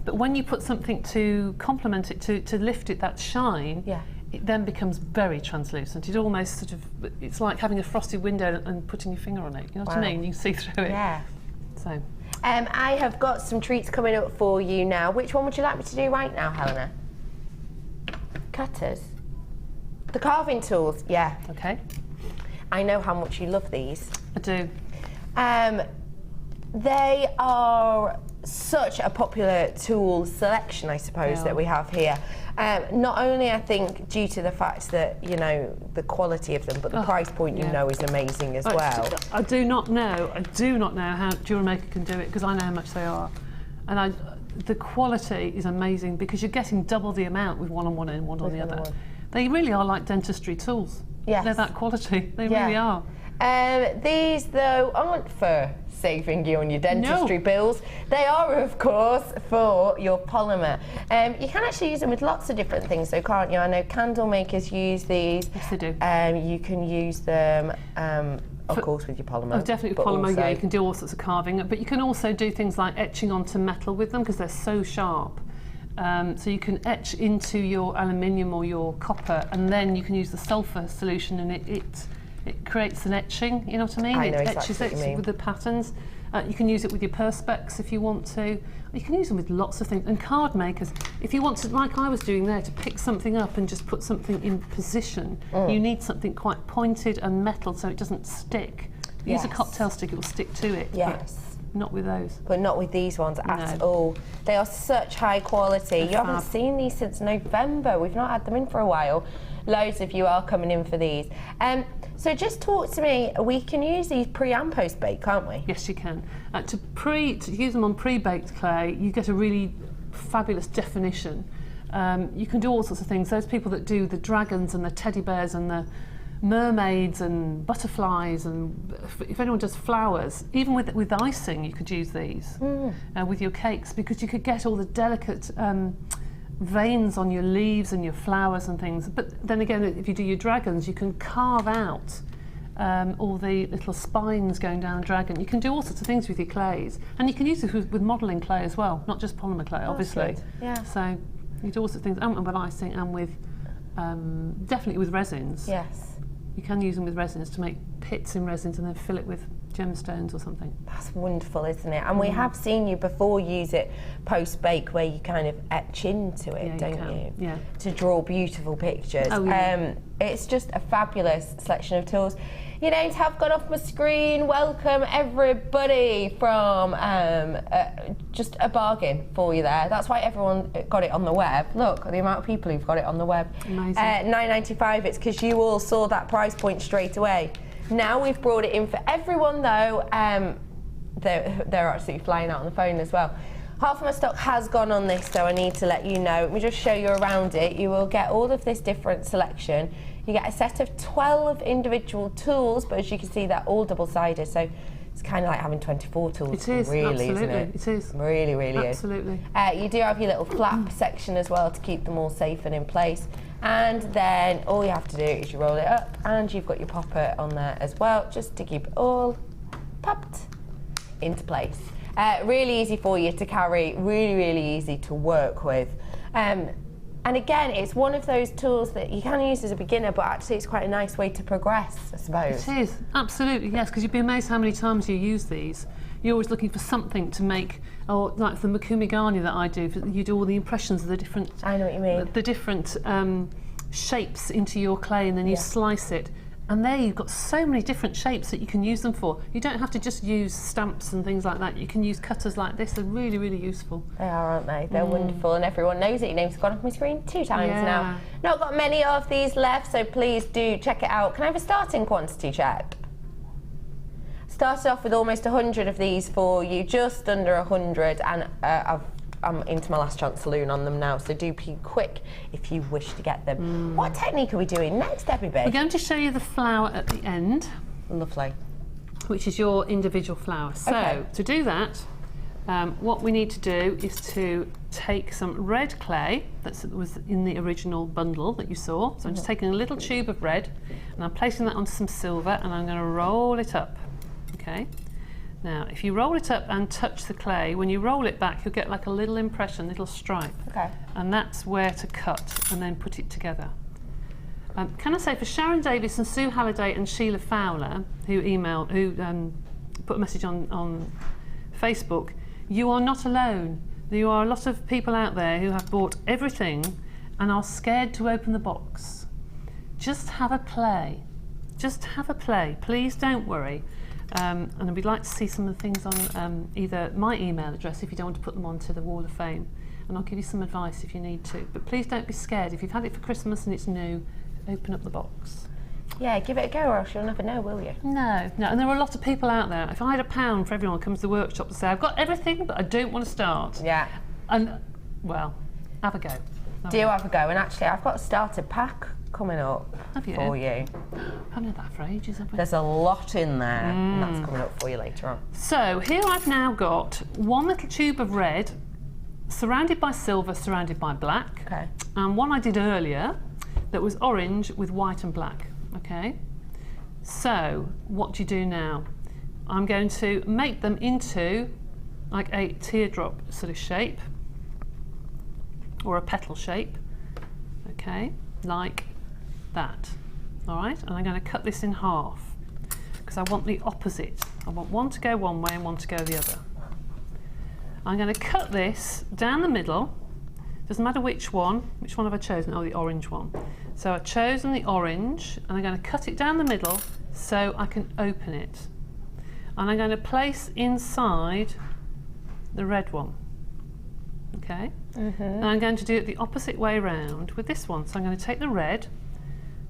But when you put something to complement it, to lift it, that shine, it then becomes very translucent. It almost sort of, it's like having a frosted window and putting your finger on it. You know what I mean? You can see through it. Yeah. So. I have got some treats coming up for you now. Which one would you like me to do right now, Helena? Cutters. The carving tools, yeah. Okay. I know how much you love these. I do. They are such a popular tool selection, I suppose, that we have here. Not only, I think, due to the fact that, you know, the quality of them, but the price point, you know, is amazing as well. I do not know how JewelleryMaker can do it, because I know how much they are. And the quality is amazing, because you're getting double the amount with one on one end and one on the other. They really are like dentistry tools. Yes. They're that quality. They Yeah. really are. These, though, aren't for saving you on your dentistry bills. They are, of course, for your polymer. You can actually use them with lots of different things, though, can't you? I know candle makers use these. Yes, they do. You can use them, of course, with your polymer. Oh, definitely with polymer, yeah, you can do all sorts of carving. But you can also do things like etching onto metal with them because they're so sharp. So you can etch into your aluminium or your copper, and then you can use the sulphur solution, and it creates an etching, you know what I mean? I know it exactly etches what you mean. with the patterns. You can use it with your perspex if you want to. You can use them with lots of things. And card makers, if you want to, like I was doing there, to pick something up and just put something in position, you need something quite pointed and metal so it doesn't stick. Use a cocktail stick, it will stick to it. Yes. But not with those. But not with these ones at No. all. They are such high quality. You haven't fab. seen these since November. We've not had them in for a while. Loads of you are coming in for these. So just talk to me. We can use these pre and post bake, can't we? Yes, you can. To use them on pre-baked clay, you get a really fabulous definition. You can do all sorts of things. Those people that do the dragons and the teddy bears and the mermaids and butterflies, and if anyone does flowers, even with icing, you could use these with your cakes, because you could get all the delicate veins on your leaves and your flowers and things. But then again, if you do your dragons, you can carve out all the little spines going down a dragon. You can do all sorts of things with your clays, and you can use this with modelling clay as well, not just polymer clay, obviously. Good. Yeah. So you do all sorts of things, and with icing, and with definitely with resins. Yes. You can use them with resins to make pits in resins and then fill it with gemstones or something. That's wonderful, isn't it? And we have seen you before use it post-bake, where you kind of etch into it, Yeah, you don't can. you? Yeah. To draw beautiful pictures. Oh, yeah. It's just a fabulous selection of tools. Your names have gone off my screen. Welcome everybody from just a bargain for you there. That's why everyone got it on the web. Look at the amount of people who've got it on the web. Amazing. £9.95. It's because you all saw that price point straight away. Now we've brought it in for everyone, though. They're absolutely flying out on the phone as well. Half of my stock has gone on this, so I need to let you know. Let me just show you around it. You will get all of this different selection. You get a set of 12 individual tools, but as you can see, they're all double-sided, so it's kind of like having 24 tools. It is, really, absolutely. isn't it? It is. Really, really Absolutely. is. You do have your little flap section as well to keep them all safe and in place. And then all you have to do is you roll it up, and you've got your popper on there as well, just to keep it all popped into place. Really easy for you to carry, really, really easy to work with. And again, it's one of those tools that you can use as a beginner, but actually it's quite a nice way to progress, I suppose. It is, absolutely, yes, because you'd be amazed how many times you use these. You're always looking for something to make, or like the Makumigani that I do, you do all the impressions of the different... I know what you mean. The different shapes into your clay, and then you slice it. And there you've got so many different shapes that you can use them for. You don't have to just use stamps and things like that. You can use cutters like this. They're really, really useful. They are, aren't they? They're wonderful, and everyone knows it. Your name's gone off my screen 2 times now. Not got many of these left, so please do check it out. Can I have a starting quantity check? Started off with almost 100 of these for you, just under 100, and I'm into my last chance saloon on them now, so do be quick if you wish to get them. What technique are we doing next, Debbie B? We're going to show you the flower at the end, Lovely. which is your individual flower. So to do that, what we need to do is to take some red clay that was in the original bundle that you saw. So I'm just taking a little tube of red, and I'm placing that onto some silver, and I'm going to roll it up. Okay. Now, if you roll it up and touch the clay, when you roll it back, you'll get like a little impression, little stripe. Okay. And that's where to cut and then put it together. Can I say, for Sharon Davis and Sue Halliday and Sheila Fowler, who put a message on Facebook, you are not alone. There are a lot of people out there who have bought everything and are scared to open the box. Just have a play. Just have a play. Please don't worry. And we'd like to see some of the things on either my email address if you don't want to put them onto the Wall of Fame, and I'll give you some advice if you need to. But please don't be scared. If you've had it for Christmas and it's new, open up the box. Yeah, give it a go, or else you'll never know, will you? No, and there are a lot of people out there. If I had £1 for everyone who comes to the workshop to say, I've got everything, but I don't want to start. Yeah. And, well, have a go. Have a go. And actually, I've got a starter pack coming up Have you? for you. I haven't had that for ages, have we? There's a lot in there, and that's coming up for you later on. So here I've now got one little tube of red, surrounded by silver, surrounded by black. Okay. And one I did earlier that was orange with white and black. Okay. So what do you do now? I'm going to make them into like a teardrop sort of shape, or a petal shape. Okay, like that. All right, and I'm going to cut this in half because I want the opposite. I want one to go one way and one to go the other. I'm going to cut this down the middle. Doesn't matter which one. Which one have I chosen? Oh, the orange one. So I've chosen the orange, and I'm going to cut it down the middle so I can open it. And I'm going to place inside the red one. Okay? And I'm going to do it the opposite way round with this one. So I'm going to take the red,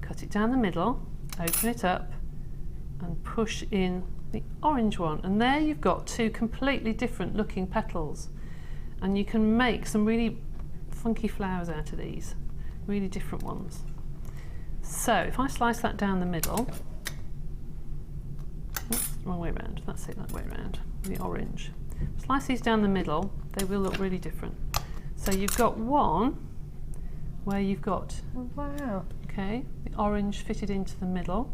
cut it down the middle, open it up, and push in the orange one. And there you've got two completely different looking petals. And you can make some really funky flowers out of these, really different ones. So if I slice that down the middle, oops, wrong way round, that's it, that way round, the orange. Slice these down the middle, they will look really different. So you've got one where you've got, Oh, wow. okay, the orange fitted into the middle.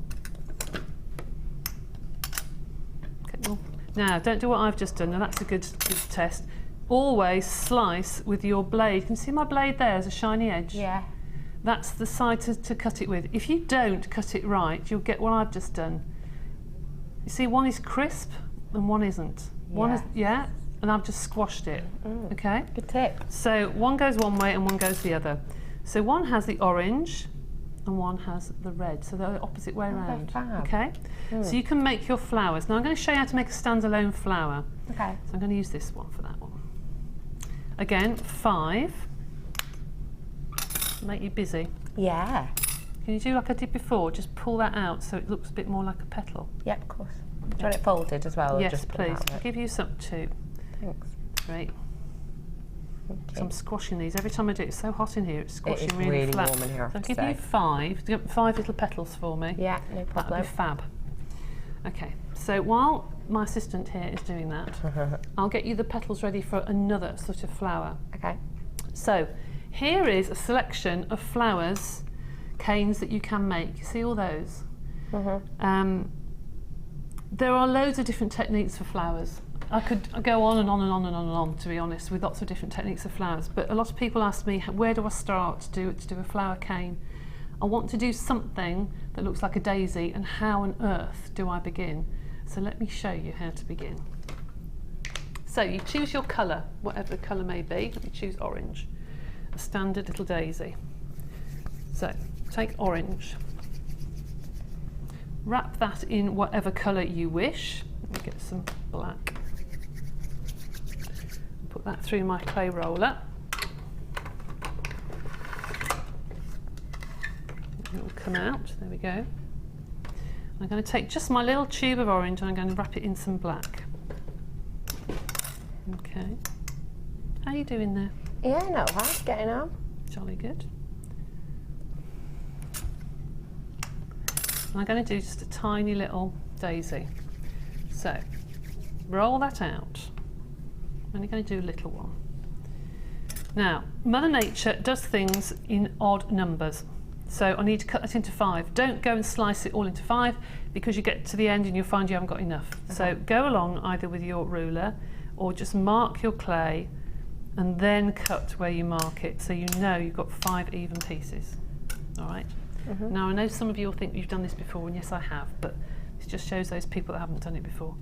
Okay, well, now don't do what I've just done, now that's a good test. Always slice with your blade. Can you see my blade there as a shiny edge? Yeah. That's the side to cut it with. If you don't cut it right, you'll get what I've just done. You see, one is crisp and one isn't. One is, yeah, and I've just squashed it. Okay? Good tip. So one goes one way and one goes the other. So one has the orange and one has the red. So they're the opposite way around. fab. Okay? So you can make your flowers. Now I'm going to show you how to make a standalone flower. Okay. So I'm going to use this one for that one. Again, 5. Make you busy. Yeah. Can you do like I did before? Just pull that out so it looks a bit more like a petal. Yep, of course. Do you want it folded as well? Or Yes, just put it please. out I'll of it? give you some 2, Thanks. 3. Thank So you. I'm squashing these. Every time I do it, it's so hot in here, it's squashing is really, really flat. warm in here, I So I'll have give to you say. 5. Do you want 5 little petals for me? Yeah, no That'll problem. be fab. Okay, so while my assistant here is doing that, I'll get you the petals ready for another sort of flower. Okay. So here is a selection of flowers, canes that you can make. You see all those? There are loads of different techniques for flowers. I could go on and on and on and on and on, to be honest, with lots of different techniques of flowers. But a lot of people ask me, where do I start to do a flower cane? I want to do something that looks like a daisy, and how on earth do I begin? So let me show you how to begin. So you choose your colour, whatever the colour may be. Let me choose orange, a standard little daisy. So take orange, wrap that in whatever colour you wish. Let me get some black. Put that through my clay roller. It will come out, there we go. I'm going to take just my little tube of orange and I'm going to wrap it in some black. Okay. How are you doing there? Yeah, not bad. Getting on. Jolly good. And I'm going to do just a tiny little daisy. So, roll that out. I'm only going to do a little one. Now, Mother Nature does things in odd numbers. So I need to cut that into 5. Don't go and slice it all into 5 because you get to the end and you'll find you haven't got enough. So go along either with your ruler or just mark your clay and then cut where you mark it so you know you've got 5 even pieces. All right? Now I know some of you will think you've done this before, and yes I have, but it just shows those people that haven't done it before.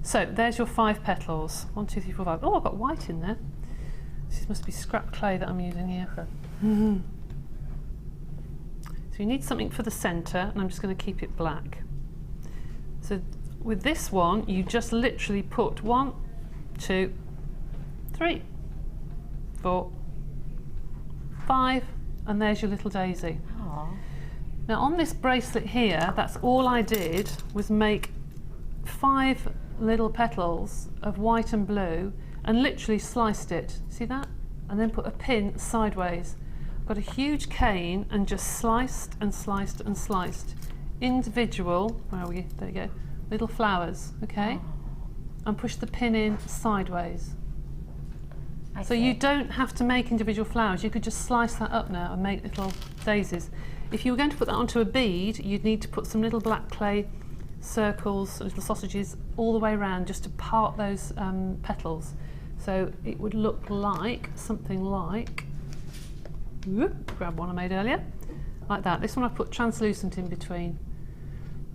So there's your 5 petals. 1, 2, 3, 4, 5. Oh, I've got white in there. This must be scrap clay that I'm using here. So you need something for the centre, and I'm just going to keep it black. So with this one, you just literally put 1, 2, 3, 4, 5, and there's your little daisy. Aww. Now on this bracelet here, that's all I did was make 5 little petals of white and blue and literally sliced it. See that? And then put a pin sideways. got a huge cane and just sliced and sliced and sliced individual, where are we? There you go, little flowers, okay? And push the pin in sideways. So you don't have to make individual flowers, you could just slice that up now and make little daisies. If you were going to put that onto a bead, you'd need to put some little black clay circles, little sausages, all the way around just to part those petals. So it would look like something like, whoop, grab one I made earlier, like that. This one I put translucent in between,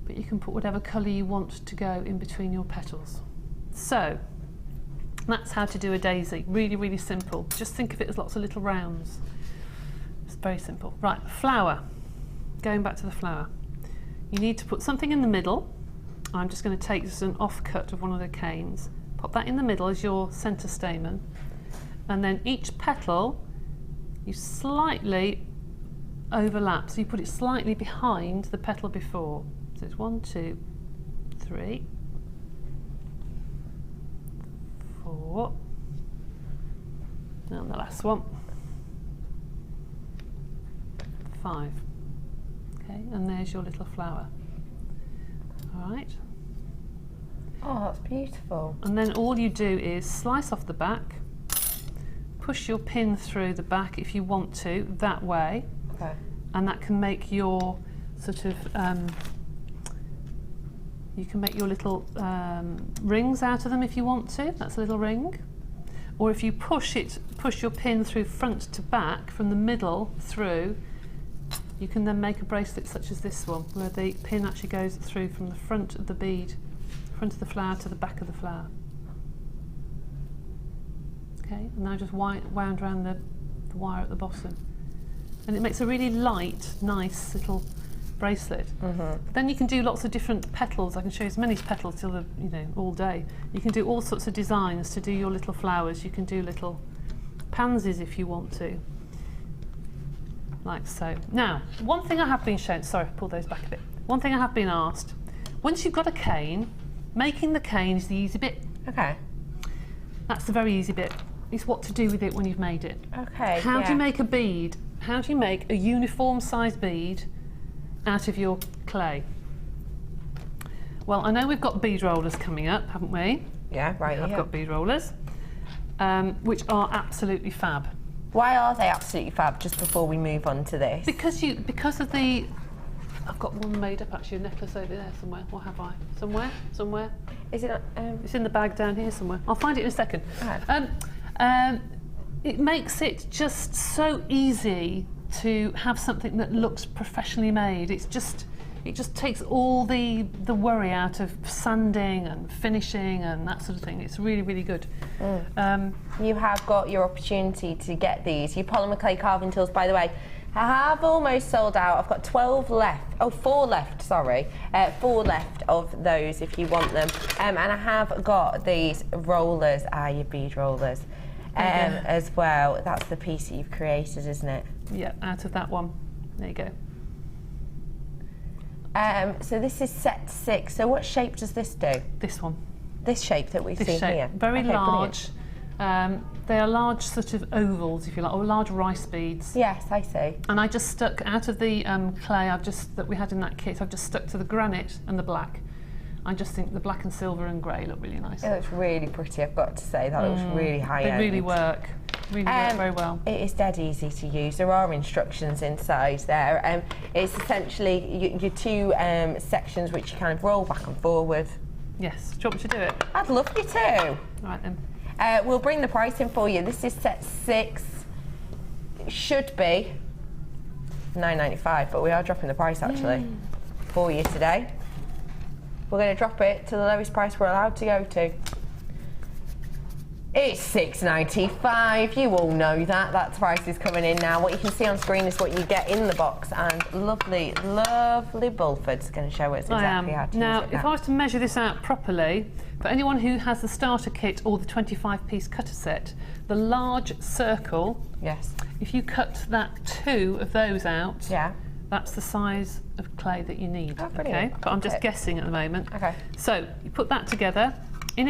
but you can put whatever colour you want to go in between your petals. So that's how to do a daisy. Really, really simple. Just think of it as lots of little rounds. It's very simple. Right, flower. Going back to the flower. You need to put something in the middle. I'm just going to take just an offcut of one of the canes. Pop that in the middle as your centre stamen. And then each petal, you slightly overlap. So you put it slightly behind the petal before. So it's 1, 2, 3, 4, and the last one, 5. Okay, and there's your little flower. All right. Oh, that's beautiful. And then all you do is slice off the back, push your pin through the back if you want to, that way. Okay. And that can make your sort of, you can make your little rings out of them if you want to. That's a little ring. Or if you push your pin through front to back, from the middle through, you can then make a bracelet such as this one, where the pin actually goes through from the front of the bead, front of the flower to the back of the flower. Okay, and now just wound around the wire at the bottom. And it makes a really light, nice little bracelet. Then you can do lots of different petals. I can show you as many petals till the, all day. You can do all sorts of designs to do your little flowers. You can do little pansies if you want to, like so. Now, one thing I have been shown, sorry, pull those back a bit. One thing I have been asked, once you've got a cane, making the cane is the easy bit. Okay. That's the very easy bit. It's what to do with it when you've made it. Okay. How do you make a bead? How do you make a uniform sized bead out of your clay? Well, I know we've got bead rollers coming up, haven't we? Yeah, right. I've got bead rollers, which are absolutely fab. Why are they absolutely fab? Just before we move on to this. Because of the, I've got one made up actually, a necklace over there somewhere. What have I? Somewhere. Is it? It's in the bag down here somewhere. I'll find it in a second. It makes it just so easy to have something that looks professionally made. It just takes all the worry out of sanding and finishing and that sort of thing. It's really, really good. You have got your opportunity to get these. Your Polymer Clay carving tools, by the way, have almost sold out. I've got 12 left. Oh, 4 left, sorry. 4 left of those if you want them. And I have got these rollers, your bead rollers, as well. That's the piece that you've created, isn't it? Yeah, out of that one. There you go. So this is set 6. So what shape does this do? This one. This shape that we've seen here? Very large. They are large sort of ovals, if you like, or large rice beads. Yes, I see. And I just stuck out of the clay that we had in that kit, I've just stuck to the granite and the black. I just think the black and silver and grey look really nice. It looks really pretty, I've got to say. That looks really high-end. They really work. Really work very well. It is dead easy to use. There are instructions inside there. It's essentially your 2 sections which you kind of roll back and forward. Yes. Do you want me to do it? I'd love you to. All right then. We'll bring the price in for you. This is set 6. It should be £9.95, but we are dropping the price actually for you today. We're going to drop it to the lowest price we're allowed to go to. It's £6.95. You all know that. That price is coming in now. What you can see on screen is what you get in the box, and lovely, lovely Bulford's going to show us exactly how to use it. Now, if I was to measure this out properly, for anyone who has the starter kit or the 25-piece cutter set, the large circle, yes, if you cut that 2 of those out, yeah, that's the size of clay that you need. Oh, okay, but I'm just guessing at the moment. Okay. So you put that together. In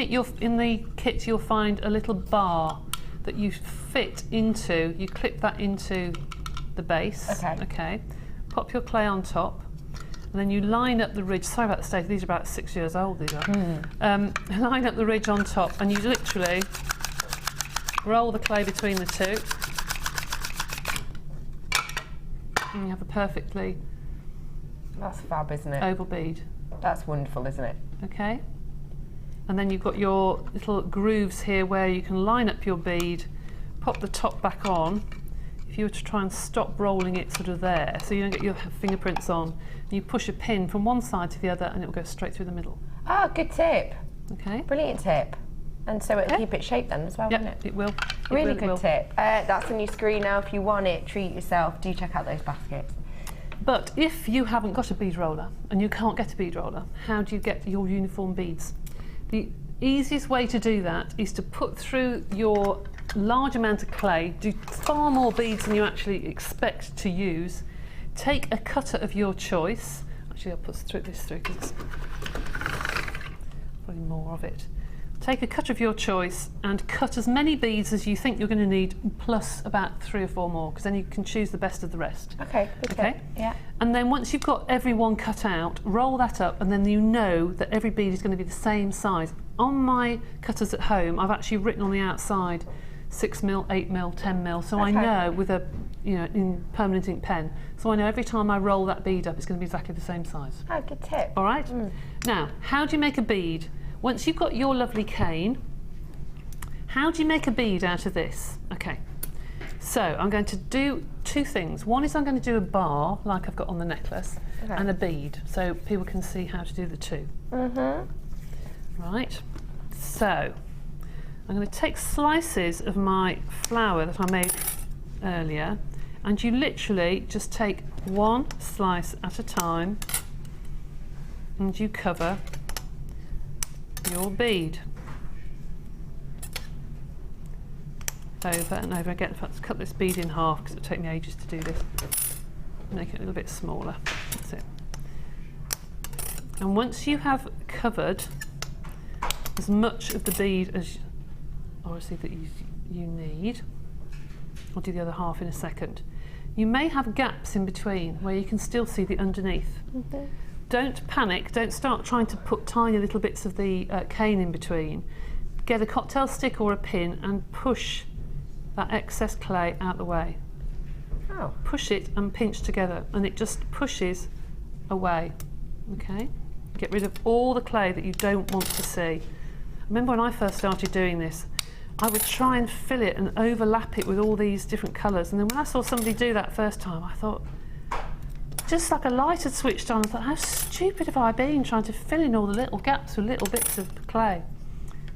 the kit you'll find a little bar that you fit into. You clip that into the base. Okay. Okay. Pop your clay on top, and then you line up the ridge. Sorry about the stage, these are about 6 years old, these are. Line up the ridge on top, and you literally roll the clay between the two. And you have a perfectly That's fab, isn't it? oval bead. That's wonderful, isn't it? Okay. And then you've got your little grooves here where you can line up your bead, pop the top back on. If you were to try and stop rolling it sort of there, so you don't get your fingerprints on, you push a pin from one side to the other and it will go straight through the middle. Ah, good tip. Okay. Brilliant tip. And so it'll keep it shaped then as well, won't Yeah, it? it will. Really good tip. That's on your screen now. If you want it, treat yourself. Do check out those baskets. But if you haven't got a bead roller and you can't get a bead roller, how do you get your uniform beads? The easiest way to do that is to put through your large amount of clay, do far more beads than you actually expect to use. Take a cutter of your choice. Actually, I'll put this through because it's probably more of it. Take a cutter of your choice and cut as many beads as you think you're going to need, plus about 3 or 4 more, because then you can choose the best of the rest. Okay, good tip. Yeah. And then once you've got every one cut out, roll that up, and then you know that every bead is going to be the same size. On my cutters at home, I've actually written on the outside 6mm, 8mm, 10mm, so I know with a, in permanent ink pen, so I know every time I roll that bead up, it's going to be exactly the same size. Oh, good tip. All right. Now, how do you make a bead? Once you've got your lovely cane, how do you make a bead out of this? Okay, so I'm going to do 2 things. One is I'm going to do a bar, like I've got on the necklace, and a bead, so people can see how to do the 2. Right, so I'm going to take slices of my flour that I made earlier, and you literally just take 1 slice at a time, and you cover your bead over and over again. Let's cut this bead in half because it'll take me ages to do this. Make it a little bit smaller. That's it. And once you have covered as much of the bead as obviously that you need, I'll do the other half in a second. You may have gaps in between where you can still see the underneath. Don't panic, don't start trying to put tiny little bits of the cane in between. Get a cocktail stick or a pin and push that excess clay out the way. Push it and pinch together, and it just pushes away. Okay? Get rid of all the clay that you don't want to see. Remember when I first started doing this, I would try and fill it and overlap it with all these different colours, and then when I saw somebody do that first time, I thought, just like a light had switched on, I thought, how stupid have I been trying to fill in all the little gaps with little bits of clay.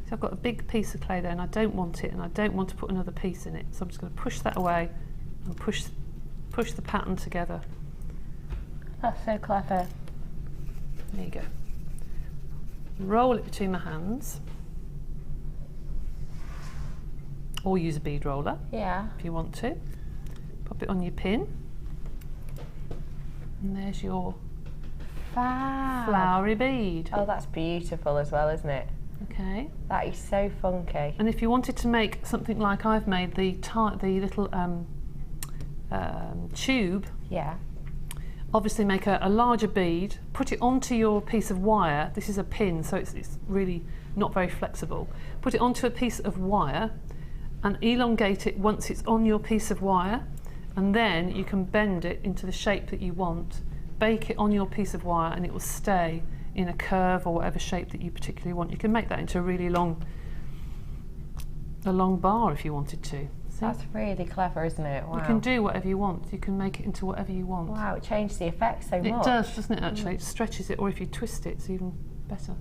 So I've got a big piece of clay there and I don't want it, and I don't want to put another piece in it. So I'm just going to push that away and push the pattern together. That's so clever. There you go. Roll it between my hands. Or use a bead roller if you want to. Pop it on your pin. And there's your flowery bead. Oh, that's beautiful as well, isn't it? Okay. That is so funky. And if you wanted to make something like I've made, the little tube, obviously make a larger bead, put it onto your piece of wire. This is a pin, so it's really not very flexible. Put it onto a piece of wire and elongate it once it's on your piece of wire, and then you can bend it into the shape that you want. Bake it on your piece of wire and it will stay in a curve or whatever shape that you particularly want. You can make that into a really long bar if you wanted to. See? That's really clever, isn't it? Wow. You can do whatever you want. You can make it into whatever you want. Wow, it changes the effect so much. It does, doesn't it, actually? It stretches it, or if you twist it, it's even better.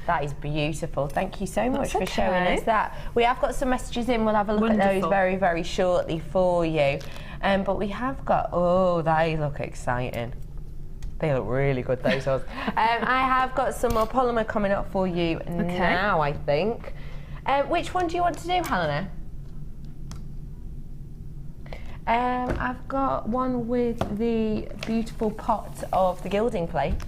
That is beautiful. Thank you so much for showing us that. We have got some messages in. We'll have a look at those very, very shortly for you. But we have got, they look exciting. They look really good, those ones. I have got some more polymer coming up for you now, I think. Which one do you want to do, Helena? I've got one with the beautiful pot of the gilding plates.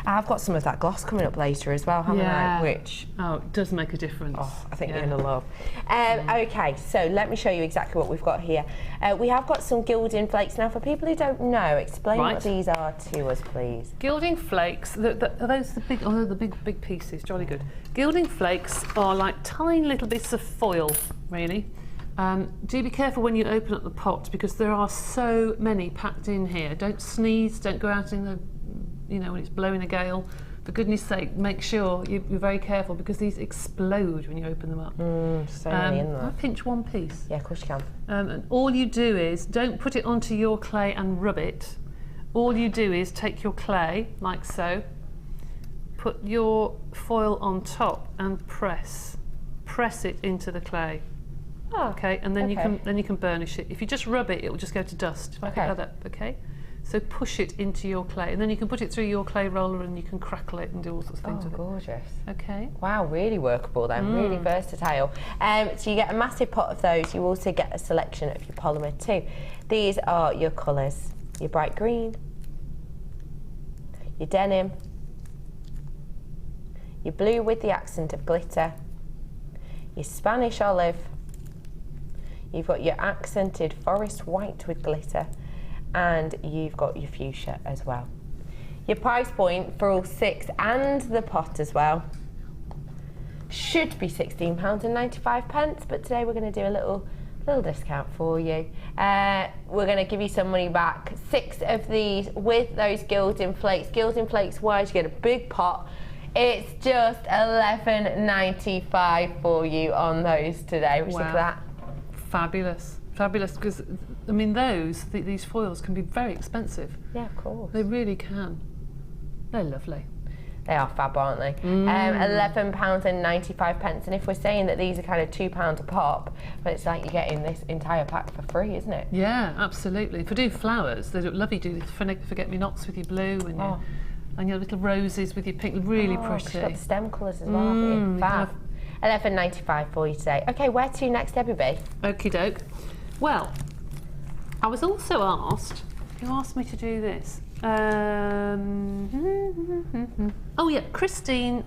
I've got some of that gloss coming up later as well, haven't I? Which it does make a difference. I think you're going to love. Okay, so let me show you exactly what we've got here. We have got some gilding flakes. Now, for people who don't know, explain what these are to us, please. Gilding flakes, are those the big, oh, the big pieces, jolly good. Gilding flakes are like tiny little bits of foil, really. Do be careful when you open up the pot because there are so many packed in here. Don't sneeze, don't go out in the, when it's blowing a gale. For goodness sake, make sure you're very careful because these explode when you open them up. So many in there. I pinch one piece. Yeah, of course you can. And all you do is, don't put it onto your clay and rub it. All you do is take your clay, like so, put your foil on top and press it into the clay. Okay, and then you can burnish it. If you just rub it, it will just go to dust. If I pick that up, okay? So push it into your clay, and then you can put it through your clay roller, and you can crackle it and do all sorts of things with it. Gorgeous. Okay. Wow, really workable then, really versatile. So you get a massive pot of those. You also get a selection of your polymer too. These are your colours: your bright green, your denim, your blue with the accent of glitter, your Spanish olive. You've got your accented forest white with glitter, and you've got your fuchsia as well. Your price point for all 6 and the pot as well should be £16.95, but today we're going to do a little discount for you. We're going to give you some money back. 6 of these with those gilding flakes. Gilding flakes wise, you get a big pot. It's just £11.95 for you on those today. What do you think of that? Fabulous, because I mean these foils can be very expensive. Yeah, of course. They really can. They're lovely. They are fab, aren't they? £11.95, and if we're saying that these are kind of £2 a pop, but it's like you're getting this entire pack for free, isn't it? Yeah, absolutely. If we do flowers, they look lovely. Do forget-me-nots with your blue and your little roses with your pink. Really pretty. You've got the stem colours as well, haven't you? Fab. £11.95 for you today. Okay, where to next, Debbie B? Okie doke. Well, I was also asked, who asked me to do this? Oh yeah, Christine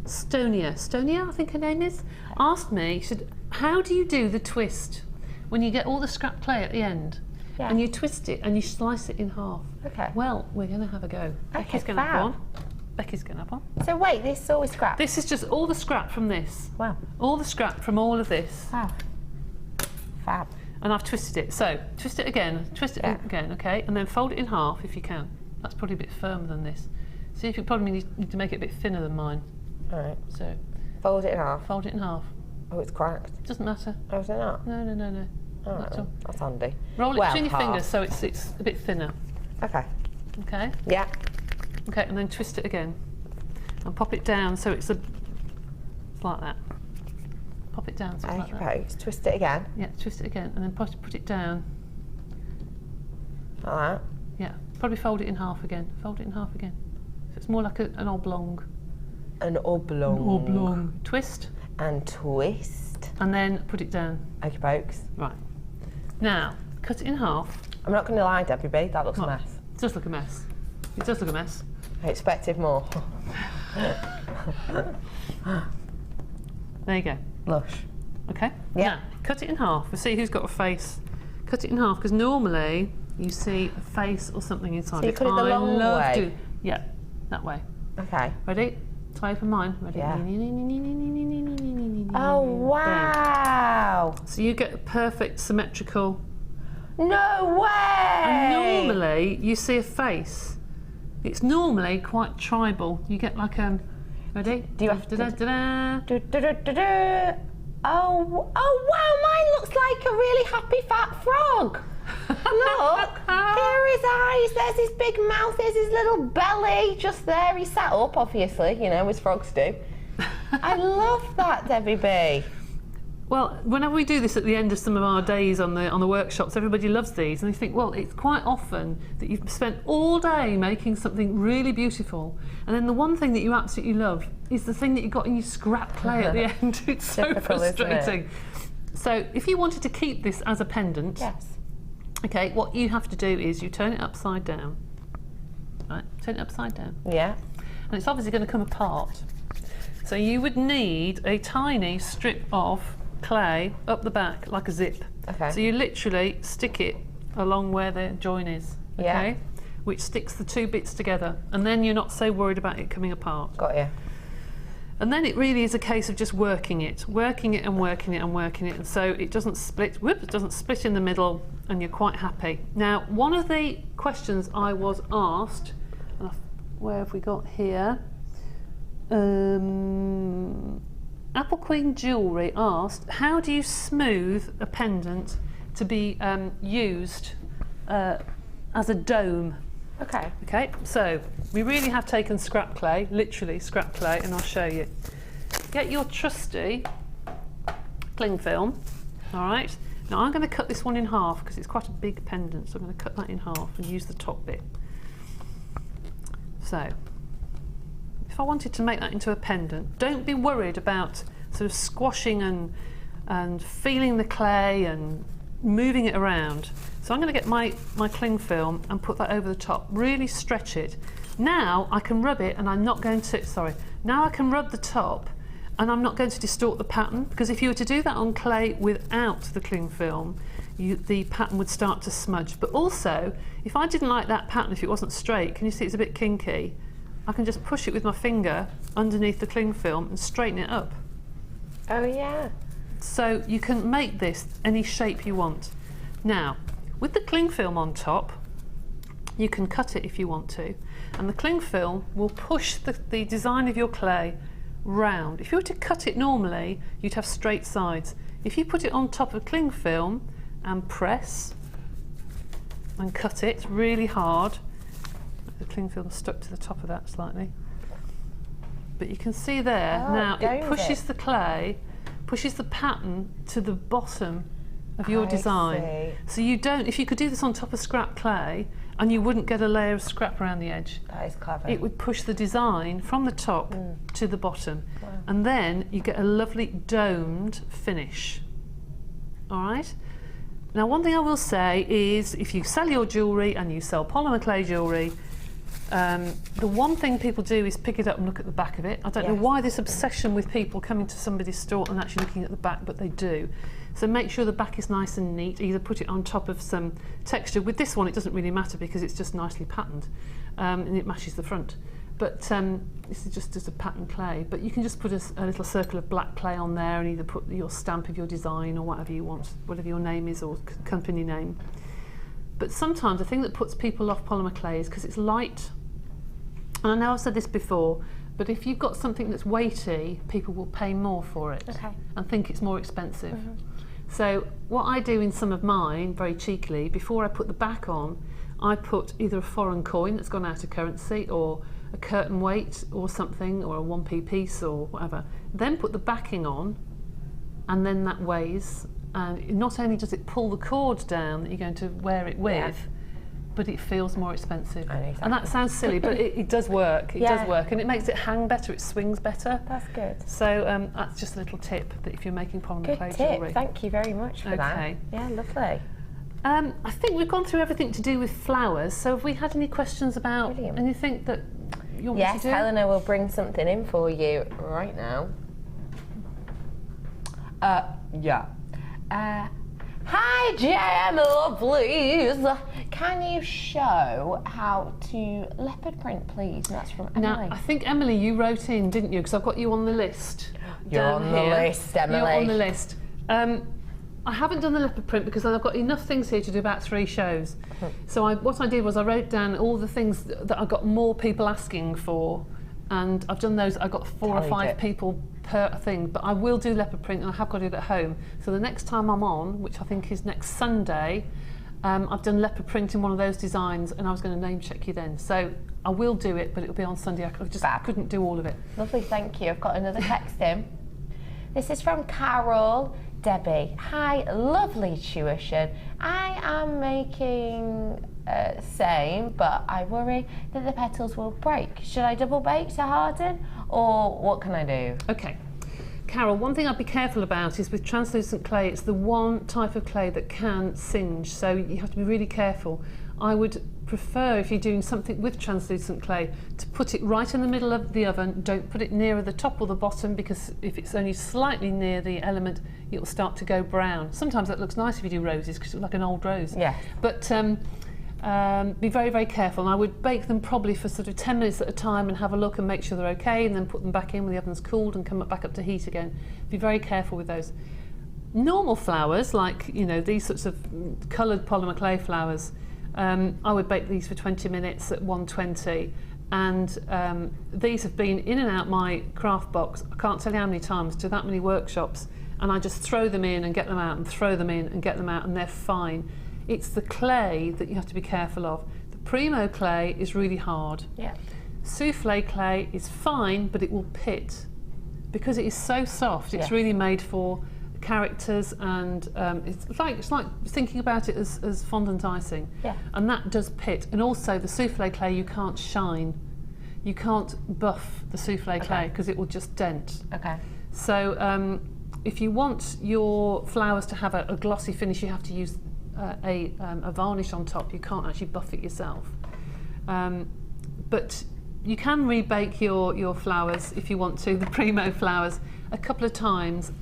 Stonia, I think her name is, asked me, she said, how do you do the twist when you get all the scrap clay at the end? Yeah. And you twist it and you slice it in half. Okay. Well, we're going to have a go. Becky's going to have one. Becky's going to have one. So wait, this is always scrap? This is just all the scrap from this. Wow. All the scrap from all of this. Wow. Fab. And I've twisted it. So, twist it again, again, okay? And then fold it in half if you can. That's probably a bit firmer than this. See if you probably need to make it a bit thinner than mine. All right. So. Fold it in half? Fold it in half. Oh, it's cracked? Doesn't matter. Oh, is it not? No. All right, that's handy. Roll it between your fingers so it's a bit thinner. Okay. Okay? Yeah. Okay, and then twist it again. And pop it down so it's like that. Pop it down so it's like that. Twist it again. Yeah, twist it again and then put it down. Like that? Yeah, probably fold it in half again. Fold it in half again. So it's more like an oblong. An oblong. An oblong. Twist. And twist. And then put it down. Okey pokes. Right. Now, cut it in half. I'm not going to lie, Debbie B, that looks a mess. It does look a mess. It does look a mess. I expected more. There you go. Lush. Okay? Yeah. Now, cut it in half. We'll see who's got a face. Cut it in half, because normally you see a face or something inside so you it. cut it the long way? Yeah, that way. Okay. Ready? Try open mine. Ready? Yeah. Oh, wow. So you get a perfect symmetrical. No way! And normally you see a face. It's normally quite tribal. You get like ready? Do you have to? Oh wow! Mine looks like a really happy fat frog. Look, here are his eyes. There's his big mouth. There's his little belly. Just there, he sat up. Obviously, as frogs do. I love that, Debbie B. Well, whenever we do this at the end of some of our days on the workshops, everybody loves these, and they think, well, it's quite often that you've spent all day making something really beautiful, and then the one thing that you absolutely love is the thing that you got in your scrap clay at the end. It's so frustrating. So, if you wanted to keep this as a pendant, yes. Okay, what you have to do is you turn it upside down. Right, turn it upside down. Yeah. And it's obviously going to come apart. So you would need a tiny strip of clay up the back, like a zip. Okay. So you literally stick it along where the join is, okay? Yeah. Which sticks the two bits together, and then you're not so worried about it coming apart. Got you. And then it really is a case of just working it and working it and working it, and so it doesn't split. Whoop! It doesn't split in the middle, and you're quite happy. Now, one of the questions I was asked, where have we got here? Apple Queen Jewellery asked, how do you smooth a pendant to be used as a dome? Okay. Okay, so we really have taken scrap clay, literally scrap clay, and I'll show you. Get your trusty cling film, all right? Now I'm going to cut this one in half because it's quite a big pendant, so I'm going to cut that in half and use the top bit. So, if I wanted to make that into a pendant, don't be worried about sort of squashing and feeling the clay and moving it around. So I'm going to get my cling film and put that over the top, really stretch it. Now I can rub it and I'm not going to, now I can rub the top and I'm not going to distort the pattern, because if you were to do that on clay without the cling film, the pattern would start to smudge. But also, if I didn't like that pattern, if it wasn't straight, can you see it's a bit kinky? I can just push it with my finger underneath the cling film and straighten it up. Oh yeah. So you can make this any shape you want. Now, with the cling film on top, you can cut it if you want to, and the cling film will push the design of your clay round. If you were to cut it normally, you'd have straight sides. If you put it on top of cling film and press and cut it really hard, the cling film stuck to the top of that slightly, but you can see there, now it pushes the clay, pushes the pattern to the bottom of your design. See. So you don't, if you could do this on top of scrap clay and you wouldn't get a layer of scrap around the edge. That is clever. It would push the design from the top to the bottom. Wow. And then you get a lovely domed finish. All right? Now, one thing I will say is if you sell your jewellery and you sell polymer clay jewellery, the one thing people do is pick it up and look at the back of it. I don't know why this obsession with people coming to somebody's store and actually looking at the back, but they do. So make sure the back is nice and neat. Either put it on top of some texture. With this one, it doesn't really matter because it's just nicely patterned and it matches the front. But this is just a patterned clay. But you can just put a little circle of black clay on there and either put your stamp of your design or whatever you want, whatever your name is or company name. But sometimes the thing that puts people off polymer clay is because it's light. And I know I've said this before, but if you've got something that's weighty, people will pay more for it and think it's more expensive. So what I do in some of mine, very cheekily, before I put the back on, I put either a foreign coin that's gone out of currency or a curtain weight or something, or a 1p piece or whatever. Then put the backing on, and then that weighs. And not only does it pull the cord down that you're going to wear it with, but it feels more expensive. And that sounds silly, but it does work. It does work, and it makes it hang better. It swings better. That's good. So that's just a little tip that if you're making polymer clay jewellery. Thank you very much for that. Yeah, lovely. I think we've gone through everything to do with flowers. So have we had any questions about anything that you want me to do? Yes, Helena will bring something in for you right now. Hi, Jem, lovelies. Can you show how to leopard print, please? And that's from Emily. Now, I think, Emily, you wrote in, didn't you? Because I've got you on the list. You're on the list, Emily. You're on the list. I haven't done the leopard print because I've got enough things here to do about 3 shows. So what I did was I wrote down all the things that I got more people asking for, and I've done those. I got 4 or 5 people per thing, but I will do leopard print, and I have got it at home. So the next time I'm on, which I think is next Sunday, I've done leopard print in one of those designs, and I was going to name check you then. So I will do it, but it'll be on Sunday. I just couldn't do all of it. Lovely, thank you. I've got another text in. This is from Carol. Debbie, hi, lovely tuition. I am making same, but I worry that the petals will break. Should I double bake to harden, or what can I do? Okay, Carol, one thing I'd be careful about is with translucent clay, it's the one type of clay that can singe, so you have to be really careful. I would prefer, if you're doing something with translucent clay, to put it right in the middle of the oven. Don't put it nearer the top or the bottom, because if it's only slightly near the element, it will start to go brown. Sometimes that looks nice if you do roses, because it looks like an old rose. Yeah. But be very, very careful. And I would bake them probably for sort of 10 minutes at a time and have a look and make sure they're okay, and then put them back in when the oven's cooled and come back up to heat again. Be very careful with those. Normal flowers, like, you know, these sorts of coloured polymer clay flowers, I would bake these for 20 minutes at 120, and these have been in and out my craft box, I can't tell you how many times, to that many workshops, and I just throw them in and get them out and throw them in and get them out, and they're fine. It's the clay that you have to be careful of. The Primo clay is really hard. Yeah. Souffle clay is fine, but it will pit. Because it is so soft, it's really made for characters, and it's like thinking about it as fondant icing. Yeah. And that does pit. And also the souffle clay, you can't shine. You can't buff the souffle clay because it will just dent. Okay. So if you want your flowers to have a glossy finish, you have to use a varnish on top. You can't actually buff it yourself. But you can rebake your flowers if you want to, the Primo flowers, a couple of times.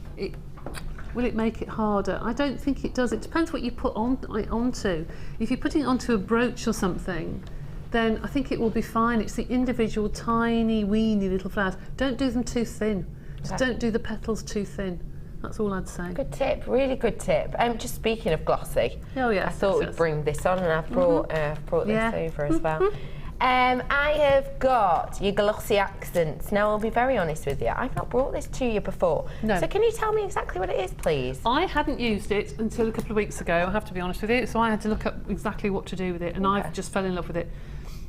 Will it make it harder? I don't think it does. It depends what you put onto. If you're putting it onto a brooch or something, then I think it will be fine. It's the individual tiny, weeny little flowers. Don't do them too thin. Just don't do the petals too thin. That's all I'd say. Good tip, really good tip. Just speaking of glossy, I thought we'd bring this on, and I've brought this over as well. I have got your glossy accents. Now, I'll be very honest with you, I've not brought this to you before. No. So can you tell me exactly what it is, please? I hadn't used it until a couple of weeks ago, I have to be honest with you, so I had to look up exactly what to do with it, and I've just fell in love with it.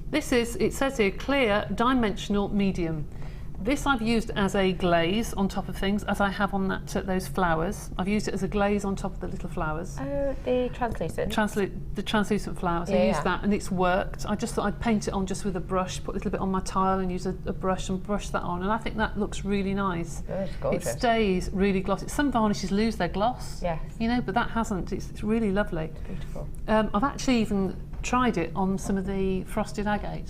This is, it says here, clear dimensional medium. This I've used as a glaze on top of things, as I have on those flowers. I've used it as a glaze on top of the little flowers. Oh, the translucent? The translucent flowers. I used that and it's worked. I just thought I'd paint it on just with a brush, put a little bit on my tile and use a brush and brush that on, and I think that looks really nice. It's gorgeous. It stays really glossy. Some varnishes lose their gloss, yes, you know, but that hasn't. It's really lovely. It's beautiful. I've actually even tried it on some of the frosted agate.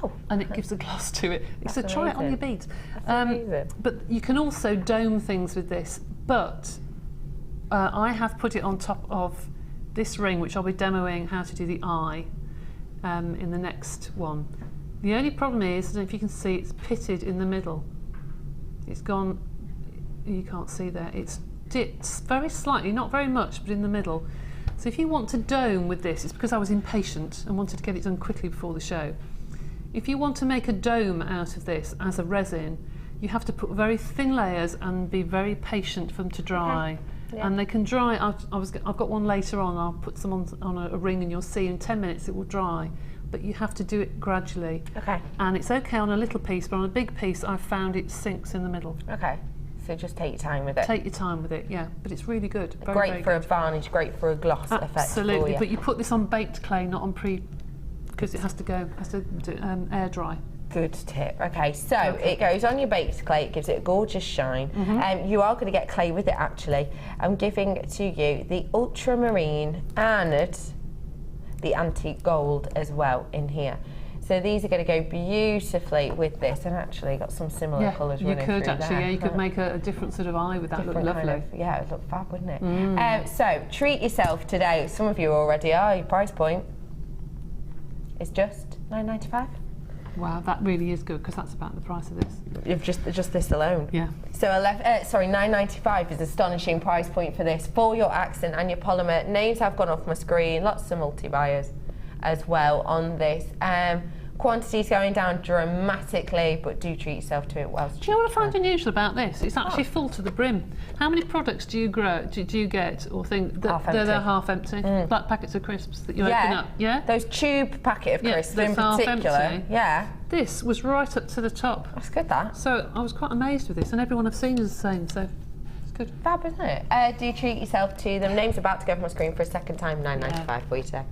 Oh. And it gives a gloss to it. So try it on your beads. Amazing. But you can also dome things with this. But I have put it on top of this ring, which I'll be demoing how to do the eye in the next one. The only problem is, I don't know if you can see, it's pitted in the middle. It's gone, you can't see there. It's dipped very slightly, not very much, but in the middle. So if you want to dome with this, it's because I was impatient and wanted to get it done quickly before the show. If you want to make a dome out of this as a resin, you have to put very thin layers and be very patient for them to dry. Okay. Yeah. And they can dry. I've got one later on. I'll put some on a ring, and you'll see in 10 minutes it will dry. But you have to do it gradually. Okay. And it's okay on a little piece, but on a big piece, I've found it sinks in the middle. Okay. So just take your time with it. Take your time with it, yeah. But it's really good. Very, great very for good. a varnish, great for a gloss effect. Absolutely. But you put this on baked clay, not on because it has to air dry. Good tip. Okay, so it goes on your baked clay, it gives it a gorgeous shine. You are going to get clay with it, actually. I'm giving to you the ultramarine and the antique gold as well in here. So these are going to go beautifully with this, and actually got some similar colours running through there. You could actually, yeah, you could make a different sort of eye with that. Look lovely. Yeah, it would look fab, wouldn't it? So treat yourself today. Some of you already are. Your price point is just £9.95. Wow, that really is good, because that's about the price of this. You've just this alone. Yeah. So £9.95 is an astonishing price point for this, for your accent and your polymer. Names have gone off my screen. Lots of multi-buyers as well on this. Quantities going down dramatically, but do treat yourself to it whilst. Do you know what I find unusual about this? It's actually full to the brim. How many products do you get or think that they're half empty? Like packets of crisps that you open up? Yeah. Those tube packet of crisps in particular. Half empty. Yeah. This was right up to the top. That's good, that. So I was quite amazed with this, and everyone I've seen is the same. So it's good. Fab, isn't it? Do treat yourself to them. Name's about to go off my screen for a second time. £9.95 for you today.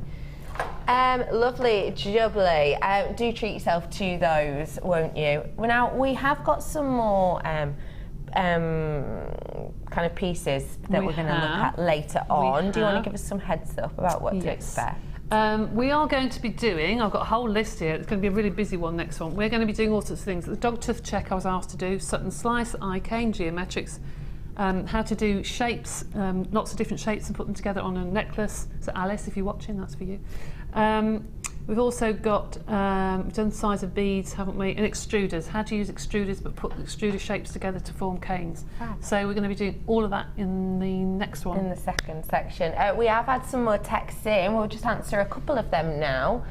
Lovely jubbly. Do treat yourself to those, won't you? Well, now we have got some more kind of pieces that we're going to look at later on. Do you want to give us some heads up about what to expect? We are going to be doing, I've got a whole list here, it's going to be a really busy one next one. We're going to be doing all sorts of things. The dog tooth check I was asked to do, Sutton slice, eye cane, geometrics, how to do shapes, lots of different shapes and put them together on a necklace. So Alice, if you're watching, that's for you. We've also got, we've done size of beads, haven't we? And extruders, how to use extruders but put extruder shapes together to form canes. So we're going to be doing all of that in the next one. In the second section. We have had some more texts in, we'll just answer a couple of them now.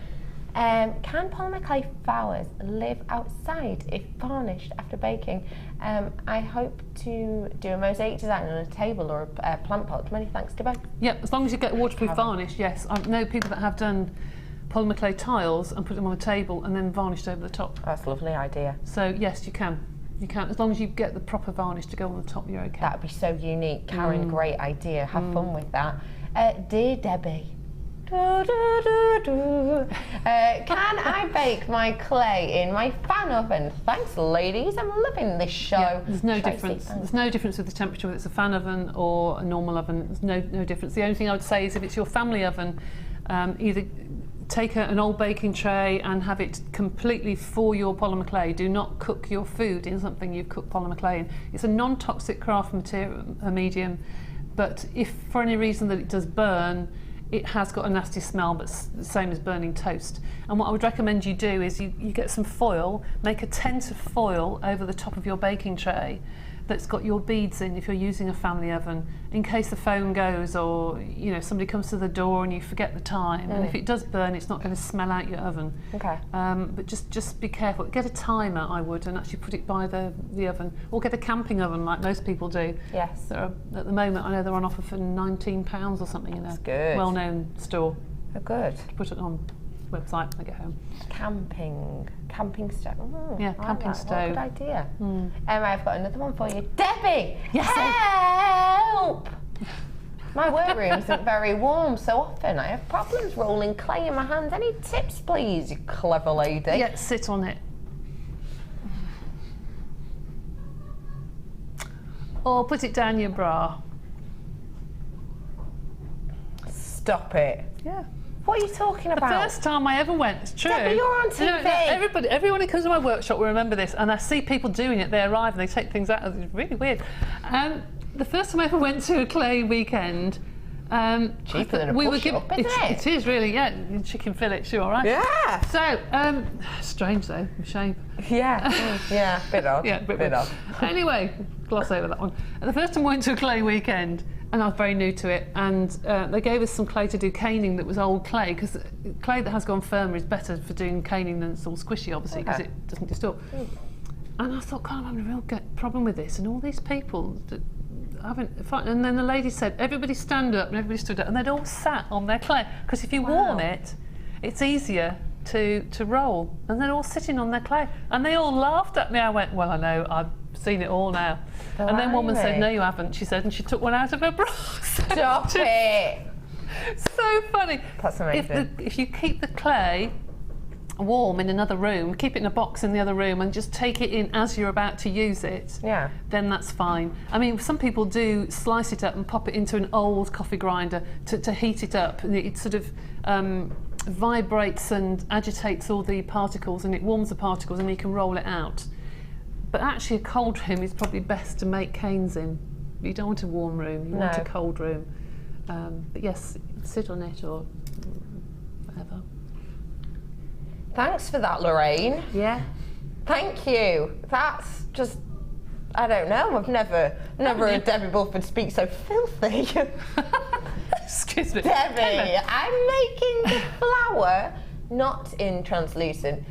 Can polymer clay flowers live outside if varnished after baking? I hope to do a mosaic design on a table or a plant pot. Many thanks to both. Yeah, as long as you get waterproof varnish, yes. I know people that have done polymer clay tiles and put them on a table and then varnished over the top. That's a lovely idea. So yes, you can. You can, as long as you get the proper varnish to go on the top, you're okay. That'd be so unique. Karen, great idea. Have fun with that. Dear Debbie, can I bake my clay in my fan oven? Thanks, ladies. I'm loving this show. Yeah, there's no Tracy, difference. thanks. There's no difference with the temperature, whether it's a fan oven or a normal oven. There's no difference. The only thing I would say is if it's your family oven, either take an old baking tray and have it completely for your polymer clay. Do not cook your food in something you've cooked polymer clay in. It's a non-toxic craft material, medium, but if for any reason that it does burn, it has got a nasty smell, but the same as burning toast. And what I would recommend you do is you get some foil, make a tent of foil over the top of your baking tray that's got your beads in if you're using a family oven, in case the phone goes or somebody comes to the door and you forget the time. And if it does burn, it's not going to smell out your oven. Okay. But just be careful. Get a timer, I would, and actually put it by the oven, or get a camping oven like most people do. Yes. At the moment, I know they're on offer for £19 or something in a well-known store. Oh, good. Put it on the website when I get home. Camping stove. Yeah, camping stove. What a good idea. I've got another one for you. Debbie, Yes, help! My workroom isn't very warm, so often I have problems rolling clay in my hands. Any tips, please, you clever lady? Yeah, sit on it. Or put it down your bra. Stop it. Yeah. What are you talking The about? first time I ever went, it's true. Debbie, you're on TV. No, everyone who comes to my workshop will remember this, and I see people doing it. They arrive and they take things out. It's really weird. The first time I ever went to a clay weekend, cheaper than a push-up, isn't it? It is really, yeah. Chicken fillets, you're all right. Yeah. So, strange though, shape. Yeah. Yeah, bit odd. Yeah, bit odd. Anyway, gloss over that one. The first time I went to a clay weekend, and I was very new to it, and they gave us some clay to do caning that was old clay, because clay that has gone firmer is better for doing caning than it's all squishy, obviously, because it doesn't distort. And I thought, God, I'm having a real problem with this, and all these people that haven't. And then the lady said, everybody stand up, and everybody stood up, and they'd all sat on their clay, because if you warm it, it's easier to roll, and they're all sitting on their clay, and they all laughed at me. I went, well, I know, I've seen it all now. And then woman said, no, you haven't, she said, and she took one out of her bra. Stop it. So funny. That's amazing. If you keep the clay warm in another room, keep it in a box in the other room and just take it in as you're about to use it, then that's fine. I mean, some people do slice it up and pop it into an old coffee grinder to heat it up, and it sort of vibrates and agitates all the particles, and it warms the particles, and you can roll it out. But actually a cold room is probably best to make canes in. You don't want a warm room, you want a cold room. But yes, sit on it or whatever. Thanks for that, Lorraine. Yeah. Thank you. That's just, I don't know, I've never heard Debbie Bulford speak so filthy. Excuse me. Debbie, I'm making the flower, not in translucent,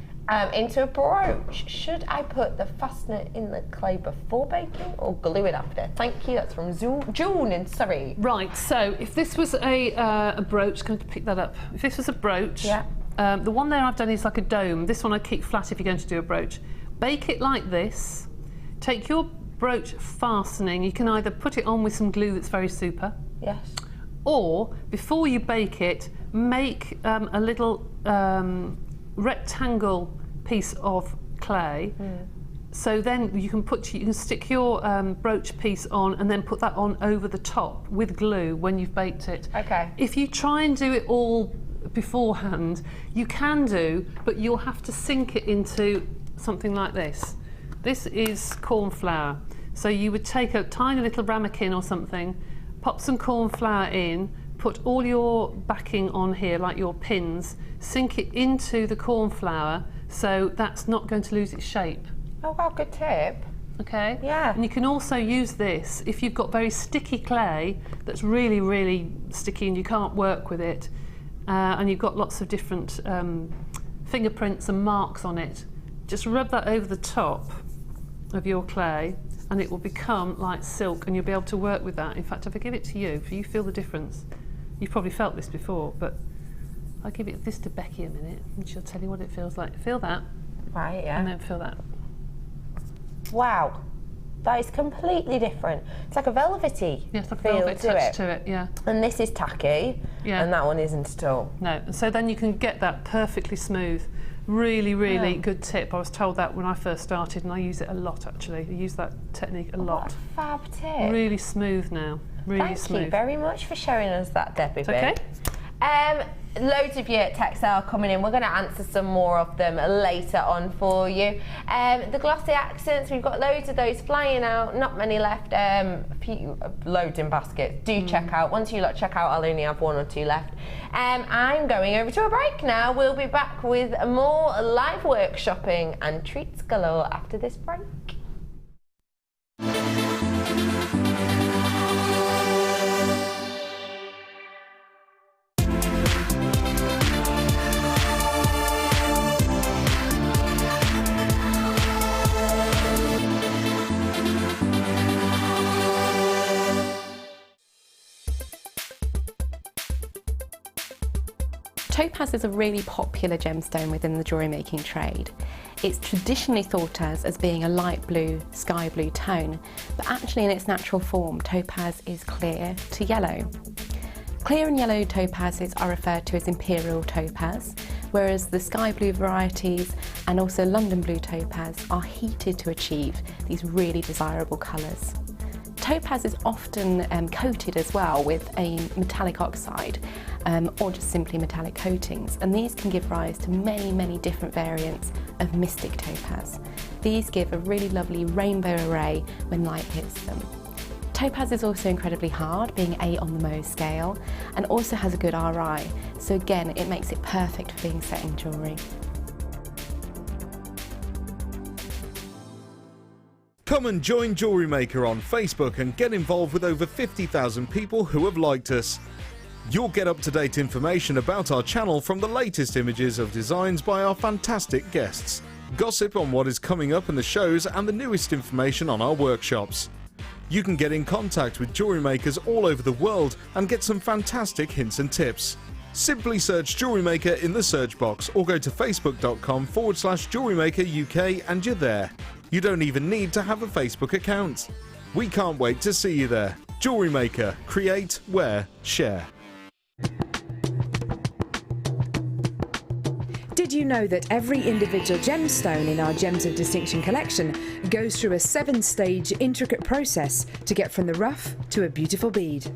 into a brooch. Should I put the fastener in the clay before baking or glue it after? Thank you. That's from June in Surrey. Right, so if this was a brooch, going to pick that up. If this was a brooch, the one there I've done is like a dome. This one I keep flat if you're going to do a brooch. Bake it like this. Take your brooch fastening. You can either put it on with some glue that's very super. Yes. Or before you bake it, make a little rectangle piece of clay, So then you can stick your brooch piece on and then put that on over the top with glue when you've baked it. Okay. If you try and do it all beforehand, you can do, but you'll have to sink it into something like this. This is corn flour. So you would take a tiny little ramekin or something, pop some corn flour in, put all your backing on here, like your pins, sink it into the corn flour so that's not going to lose its shape. Oh wow, good tip. Okay? Yeah. And you can also use this if you've got very sticky clay that's really, really sticky and you can't work with it, and you've got lots of different fingerprints and marks on it. Just rub that over the top of your clay and it will become like silk and you'll be able to work with that. In fact, if I give it to you, you feel the difference. You've probably felt this before, but I'll give this to Becky a minute and she'll tell you what it feels like. Feel that. Right, yeah. And then feel that. Wow, that is completely different. It's like a velvety Yes, like a feel velvet touch to it, yeah. And this is tacky, Yeah. and that one isn't at all. No, so then you can get that perfectly smooth. Really, really good tip. I was told that when I first started and I use it a lot actually. I use that technique a lot. What a fab tip. Really smooth now, really smooth. Thank you very much for showing us that, Debbie. It's okay. Loads of your texts are coming in. We're going to answer some more of them later on for you. The glossy accents, we've got loads of those flying out. Not many left. Loads in baskets. Do check out. Once you check out, I'll only have 1 or 2 left. I'm going over to a break now. We'll be back with more live workshopping and treats galore after this break. Topaz is a really popular gemstone within the jewellery making trade. It's traditionally thought as being a light blue, sky blue tone, but actually in its natural form, topaz is clear to yellow. Clear and yellow topazes are referred to as imperial topaz, whereas the sky blue varieties and also London blue topaz are heated to achieve these really desirable colours. Topaz is often coated as well with a metallic oxide or just simply metallic coatings, and these can give rise to many, many different variants of mystic topaz. These give a really lovely rainbow array when light hits them. Topaz is also incredibly hard, being 8 on the Mohs scale, and also has a good RI, so again it makes it perfect for being set in jewellery. Come and join JewelleryMaker on Facebook and get involved with over 50,000 people who have liked us. You'll get up-to-date information about our channel from the latest images of designs by our fantastic guests, gossip on what is coming up in the shows and the newest information on our workshops. You can get in contact with jewellery makers all over the world and get some fantastic hints and tips. Simply search JewelleryMaker in the search box or go to facebook.com/JewelleryMaker UK and you're there. You don't even need to have a Facebook account. We can't wait to see you there. JewelleryMaker. Create, wear, share. Did you know that every individual gemstone in our Gems of Distinction collection goes through a 7-stage intricate process to get from the rough to a beautiful bead?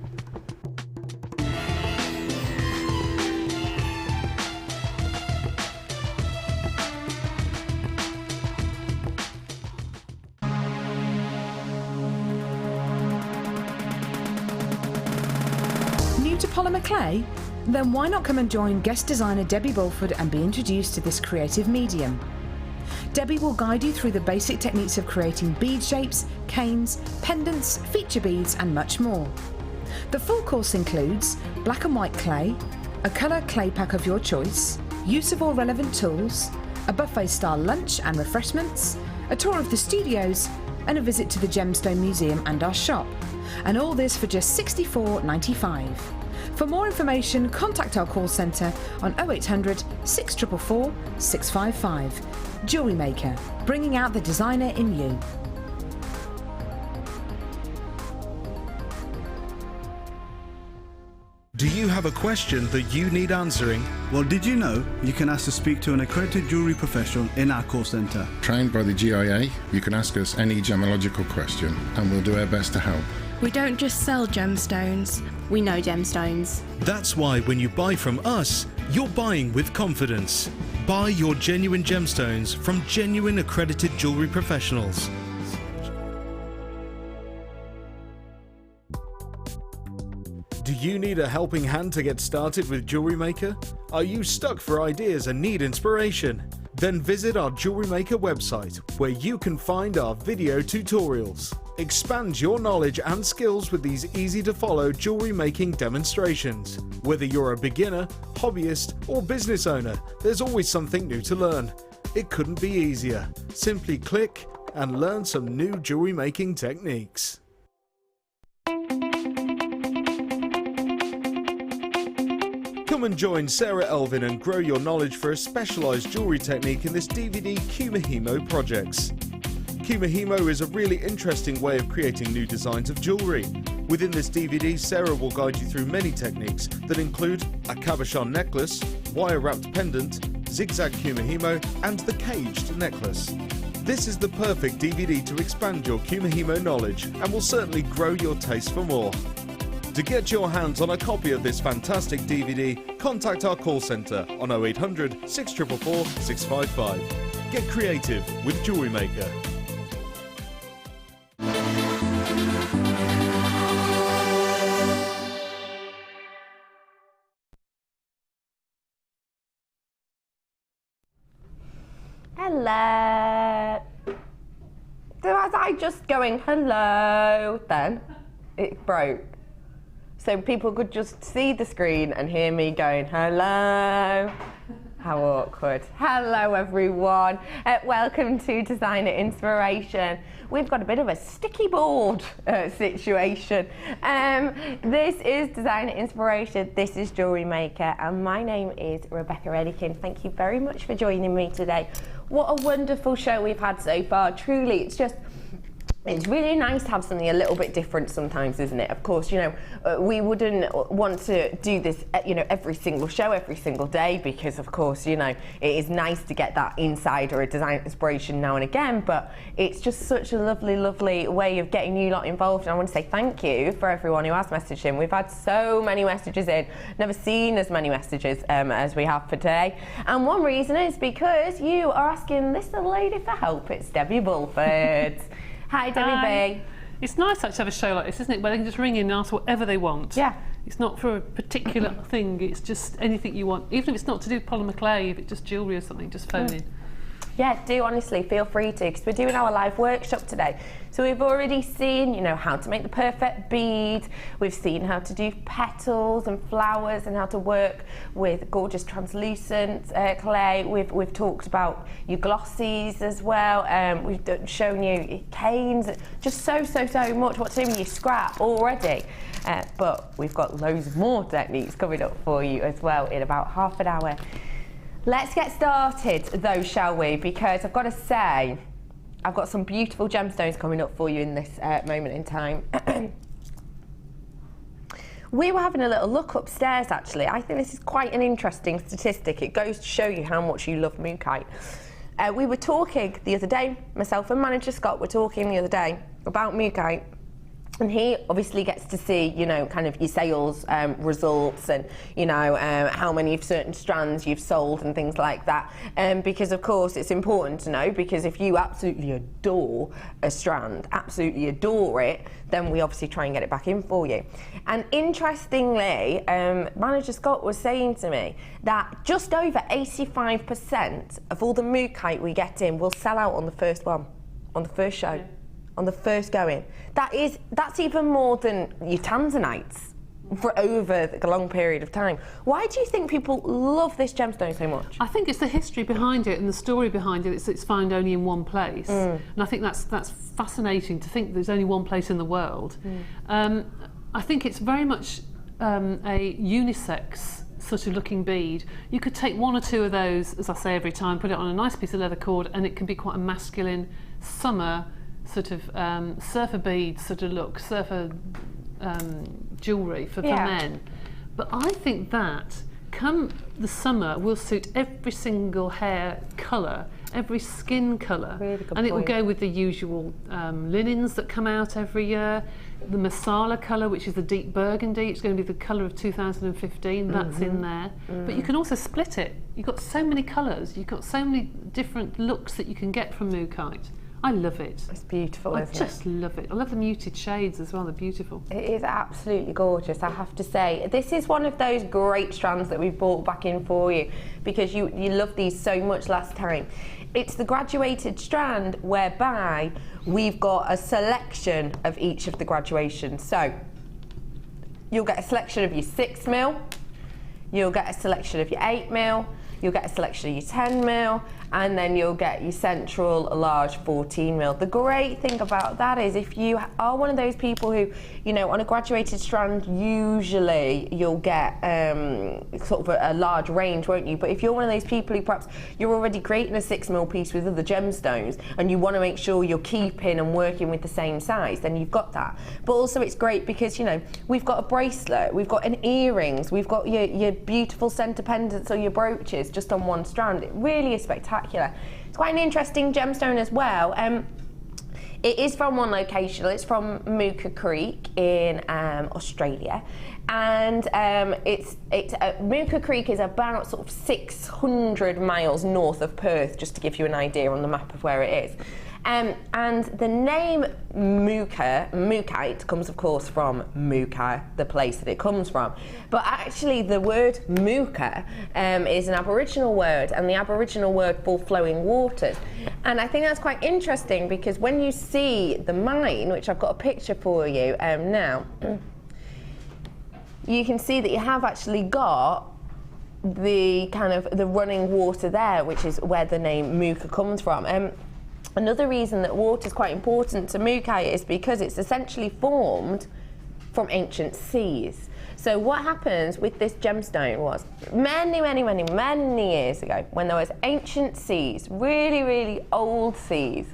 New to Polymer Clay? Then why not come and join guest designer Debbie Bulford and be introduced to this creative medium? Debbie will guide you through the basic techniques of creating bead shapes, canes, pendants, feature beads and much more. The full course includes black and white clay, a colour clay pack of your choice, use of all relevant tools, a buffet style lunch and refreshments, a tour of the studios and a visit to the Gemstone Museum and our shop. And all this for just $64.95. For more information, contact our call centre on 0800 644 655. JewelleryMaker, bringing out the designer in you. Do you you have a question that you need answering? Well, did you know you can ask to speak to an accredited jewellery professional in our call centre? Trained by the GIA, you can ask us any gemological question and we'll do our best to help. We don't just sell gemstones, we know gemstones. That's why when you buy from us, you're buying with confidence. Buy your genuine gemstones from genuine accredited jewellery professionals. Do you need a helping hand to get started with JewelleryMaker? Are you stuck for ideas and need inspiration? Then visit our JewelleryMaker website, where you can find our video tutorials. Expand your knowledge and skills with these easy-to-follow jewellery making demonstrations. Whether you're a beginner, hobbyist, or business owner, there's always something new to learn. It couldn't be easier. Simply click and learn some new jewellery making techniques. Come and join Sarah Elvin and grow your knowledge for a specialised jewellery technique in this DVD Kumihimo projects. Kumihimo is a really interesting way of creating new designs of jewellery. Within this DVD, Sarah will guide you through many techniques that include a cabochon necklace, wire-wrapped pendant, zigzag Kumihimo, and the caged necklace. This is the perfect DVD to expand your Kumihimo knowledge and will certainly grow your taste for more. To get your hands on a copy of this fantastic DVD, contact our call centre on 0800 644 655. Get creative with JewelleryMaker. Hello. So as I just going hello, then it broke. So people could just see the screen and hear me going hello. How awkward. Hello everyone. Welcome to Designer Inspiration. We've got a bit of a sticky board situation. This is Designer Inspiration. This is JewelleryMaker, and my name is Rebecca Redican. Thank you very much for joining me today. What a wonderful show we've had so far. Truly, it's really nice to have something a little bit different sometimes, isn't it? Of course, you know, we wouldn't want to do this, you know, every single show, every single day, because of course, you know, it is nice to get that inside or a design inspiration now and again, but it's just such a lovely, lovely way of getting you lot involved. And I want to say thank you for everyone who has messaged in. We've had so many messages in, never seen as many messages as we have for today. And one reason is because you are asking this little lady for help. It's Debbie Bulford. Hi, Debbie B. It's nice actually to have a show like this, isn't it? Where they can just ring in and ask whatever they want. Yeah. It's not for a particular thing, it's just anything you want. Even if it's not to do with Polymer Clay, if it's just jewellery or something, just phone in. Yeah, do honestly, feel free to, because we're doing our live workshop today. So we've already seen, you know, how to make the perfect bead. We've seen how to do petals and flowers and how to work with gorgeous translucent clay. We've talked about your glossies as well. We've shown you canes, just so much what to do with your scrap already. But we've got loads more techniques coming up for you as well in about half an hour. Let's get started though, shall we? Because I've got to say, I've got some beautiful gemstones coming up for you in this moment in time. We were having a little look upstairs actually. I think this is quite an interesting statistic. It goes to show you how much you love mookaite. We were talking the other day, myself and manager Scott were talking the other day about mookaite. And he obviously gets to see, you know, kind of your sales results and, you know, how many of certain strands you've sold and things like that. Because, of course, it's important to know, because if you absolutely adore a strand, absolutely adore it, then we obviously try and get it back in for you. And interestingly, Manager Scott was saying to me that just over 85% of all the mookaite we get in will sell out on the first one, on the first show. Yeah. On the first going. That's even more than your tanzanites for over a long period of time. Why do you think people love this gemstone so much? I think it's the history behind it and the story behind it. It's found only in one place, and I think that's fascinating to think there's only one place in the world. I think it's very much a unisex sort of looking bead. You could take one or two of those, as I say every time, put it on a nice piece of leather cord, and it can be quite a masculine summer sort of surfer bead sort of look, surfer jewellery for men. But I think that come the summer will suit every single hair colour, every skin colour, Really good and it will point. go with the usual linens that come out every year. The Masala colour, which is the deep burgundy, it's going to be the colour of 2015, that's in there. But you can also split it. You've got so many colours, you've got so many different looks that you can get from Mookaite. I love it. It's beautiful, I isn't just love it. I love the muted shades as well, they're beautiful. it? It is absolutely gorgeous, I have to say. This is one of those great strands that we brought back in for you because you loved these so much last time. It's the graduated strand whereby we've got a selection of each of the graduations. So you'll get a selection of your 6mm, you'll get a selection of your 8mm, you'll get a selection of your 10mm, and then you'll get your central large 14mm. The great thing about that is if you are one of those people who, you know, on a graduated strand, usually you'll get sort of a large range, won't you? But if you're one of those people who perhaps you're already creating a 6mm piece with other gemstones and you want to make sure you're keeping and working with the same size, then you've got that. But also it's great because, you know, we've got a bracelet, we've got an earrings, we've got your beautiful centre pendants or your brooches just on one strand. It really is spectacular. It's quite an interesting gemstone as well. It is from one location. It's from Mooka Creek in Australia, and Mooka Creek is about sort of 600 miles north of Perth, just to give you an idea on the map of where it is. And the name Mookaite comes, of course, from Mooka, the place that it comes from. But actually, the word Mooka is an Aboriginal word, and the Aboriginal word for flowing waters. And I think that's quite interesting because when you see the mine, which I've got a picture for you now, you can see that you have actually got the kind of the running water there, which is where the name Mooka comes from. Another reason that water is quite important to Mookaite is because it's essentially formed from ancient seas. So what happens with this gemstone was many years ago, when there was ancient seas, really old seas,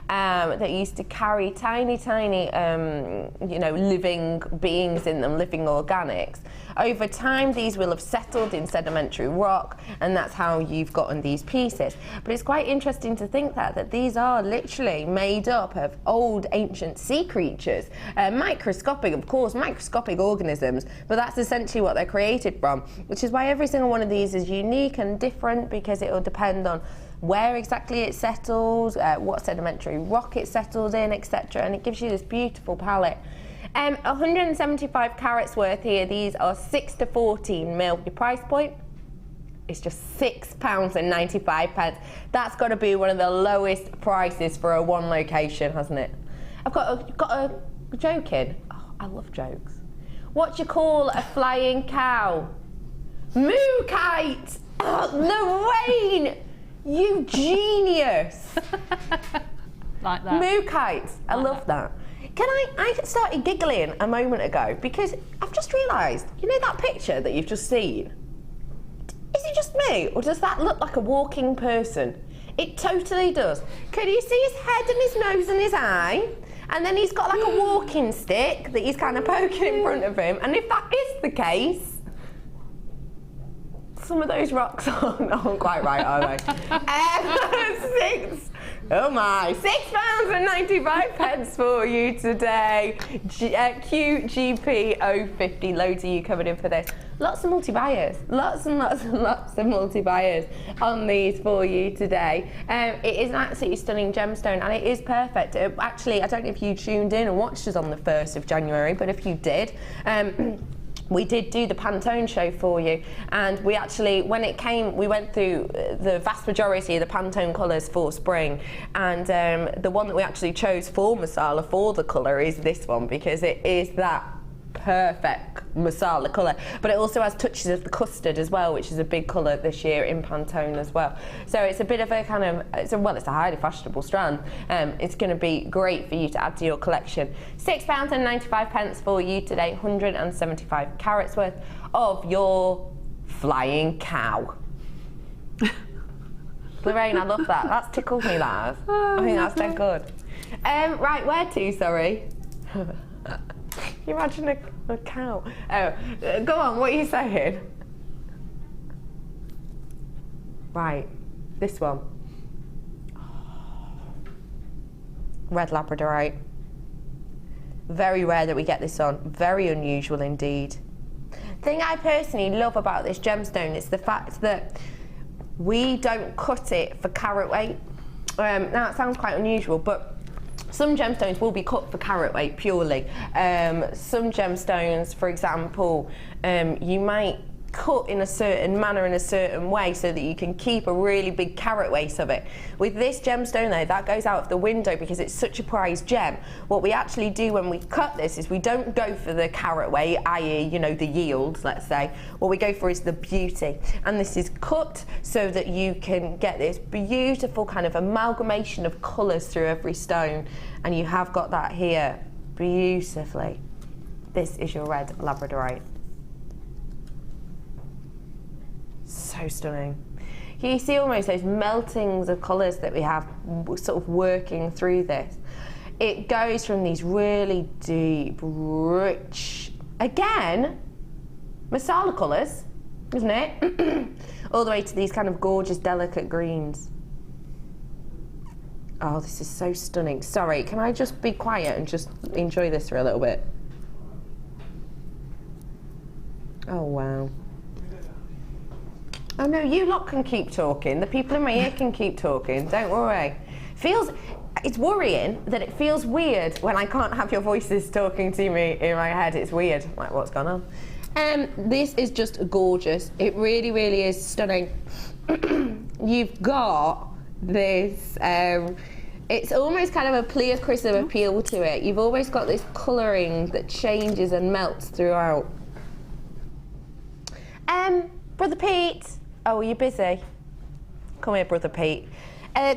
that used to carry tiny, you know, living beings in them, living organics. Over time, these will have settled in sedimentary rock, and that's how you've gotten these pieces. But it's quite interesting to think that these are literally made up of old ancient sea creatures, microscopic, of course, microscopic organisms, but that's essentially what they're created from, which is why every single one of these is unique and different, because it will depend on where exactly it settled, what sedimentary rock it settled in, etc. And it gives you this beautiful palette. 175 carats worth here. These are 6 to 14 mil. Your price point is just £6.95. That's got to be one of the lowest prices for a one location, hasn't it? I've got a joke in. Oh, I love jokes. What do you call a flying cow? Mookaite! Oh, Lorraine! You genius! Like that. Mookaite. I love that. I started giggling a moment ago because I've just realised, you know that picture that you've just seen? Is it just me, or does that look like a walking person? It totally does. Can you see his head and his nose and his eye? And then he's got like a walking stick that he's kind of poking in front of him. And if that is the case, some of those rocks aren't quite right, are they? £6.95 for you today. QGP 050, loads of you coming in for this. Lots of multi-buyers, lots of multi-buyers on these for you today. It is an absolutely stunning gemstone, and it is perfect. Actually, I don't know if you tuned in and watched us on the 1st of January, but if you did, we did do the Pantone show for you, and we actually, when it came, we went through the vast majority of the Pantone colours for spring, and the one that we actually chose for Masala for the colour is this one, because it is that perfect Masala colour, but it also has touches of the custard as well, which is a big colour this year in Pantone as well. So it's a bit of a kind of, it's a highly fashionable strand. It's going to be great for you to add to your collection. £6.95 for you today, 175 carats worth of your flying cow. Lorraine, I love that. That's tickled me, that has. I think that's dead good. Right, where to, sorry? Can you imagine a cow? Oh, go on, what are you saying? Right, this one. Red Labradorite. Very rare that we get this on, very unusual indeed. The thing I personally love about this gemstone is the fact that we don't cut it for carat weight. Now it sounds quite unusual, but some gemstones will be cut for carat weight purely. Some gemstones, for example, you might cut in a certain manner, in a certain way, so that you can keep a really big carat weight of it. With this gemstone though, that goes out of the window because it's such a prized gem. What we actually do when we cut this is we don't go for the carat weight, i.e., you know, the yield, let's say. What we go for is the beauty. And this is cut so that you can get this beautiful kind of amalgamation of colours through every stone. And you have got that here beautifully. This is your red Labradorite. So stunning. You see almost those meltings of colours that we have sort of working through this. It goes from these really deep, rich, again, masala colours, isn't it? All the way to these kind of gorgeous, delicate greens. Oh, this is so stunning. Sorry, can I just be quiet and just enjoy this for a little bit? Oh, wow. Oh no, you lot can keep talking. The people in my ear can keep talking, don't worry. It's worrying that it feels weird when I can't have your voices talking to me in my head. It's weird, like what's going on? This is just gorgeous. It really, really is stunning. You've got this, it's almost kind of a pleochroism appeal to it. You've always got this colouring that changes and melts throughout. Brother Pete. Oh, are you busy? Come here, Brother Pete.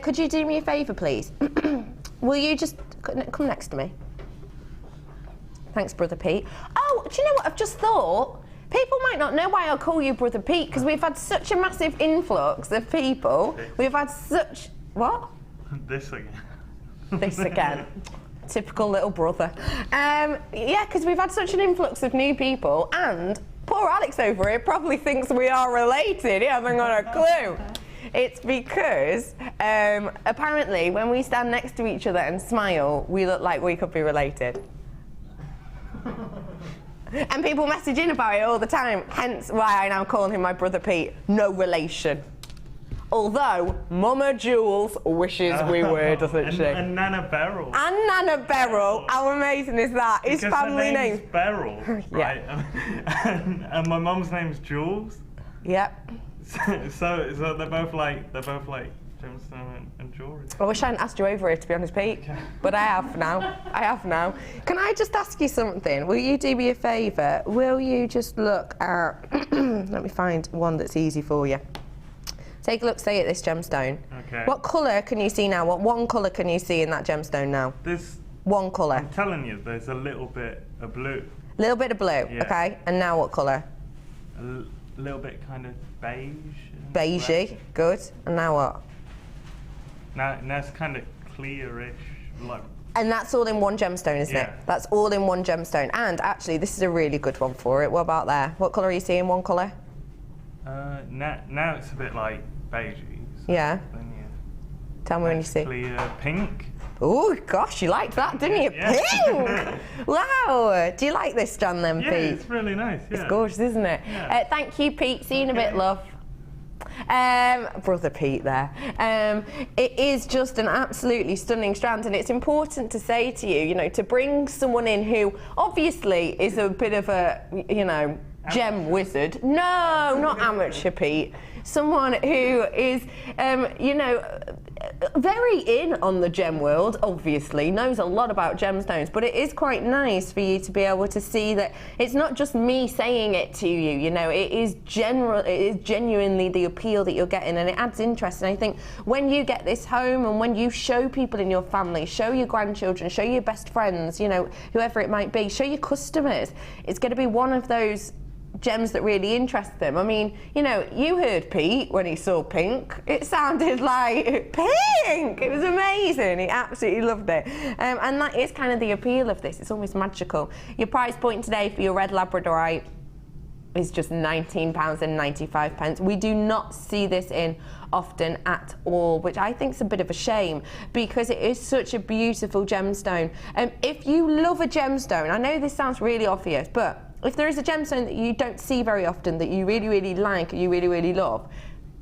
Could you do me a favour, please? Will you just come next to me? Thanks, Brother Pete. Oh, do you know what I've just thought? People might not know why I call you Brother Pete, because we've had such a massive influx of people. We've had such... What? This again. This again. Typical little brother. Yeah, because we've had such an influx of new people, and poor Alex over here probably thinks we are related. He hasn't got a clue. It's because apparently when we stand next to each other and smile, we look like we could be related. And people message in about it all the time, hence why I now call him my Brother Pete. No relation. Although Mama Jules wishes we were, doesn't she? And Nana Beryl. And Nana Beryl. How amazing is that? His because family her name's name. Beryl, right? Yeah. And my mum's name's Jules. Yep. So they're both like gemstone and jewellery. I wish I hadn't asked you over here, to be honest, Pete. Okay. But I have now. I have now. Can I just ask you something? Will you do me a favour? Will you just look at... Let me find one that's easy for you. Take a look, say, at this gemstone. Okay. What colour can you see now? What one colour can you see in that gemstone now? There's... One colour. I'm telling you, there's a little bit of blue. Little bit of blue, yeah. Okay. And now what colour? A little bit kind of beige. Beigey, good. And now what? Now it's kind of clearish, like. And that's all in one gemstone, isn't it? That's all in one gemstone. And actually, this is a really good one for it. What about there? What colour are you seeing? One colour? Now it's a bit like beigey. So yeah. Then, yeah. Tell me when you see. Clear pink. Oh gosh, you liked that, didn't you? Yeah. Pink! Wow! Do you like this, John, then, yeah, Pete? Yeah, it's really nice, yeah. It's gorgeous, isn't it? Yeah. Thank you, Pete. See you in a bit, love. Brother Pete there. It is just an absolutely stunning strand, and it's important to say to you, you know, to bring someone in who obviously is a bit of a, you know, gem wizard. No, not amateur, Pete. Someone who is, you know, very in on the gem world, obviously, knows a lot about gemstones, but it is quite nice for you to be able to see that it's not just me saying it to you, you know, it is genuinely the appeal that you're getting, and it adds interest. And I think when you get this home and when you show people in your family, show your grandchildren, show your best friends, you know, whoever it might be, show your customers, it's going to be one of those gems that really interest them. I mean, you know, you heard Pete when he saw pink. It sounded like pink. It was amazing. He absolutely loved it. And that is kind of the appeal of this. It's almost magical. Your price point today for your red Labradorite is just £19.95. We do not see this in often at all, which I think is a bit of a shame because it is such a beautiful gemstone. If you love a gemstone, I know this sounds really obvious, but if there is a gemstone that you don't see very often that you really, really like, you really, really love,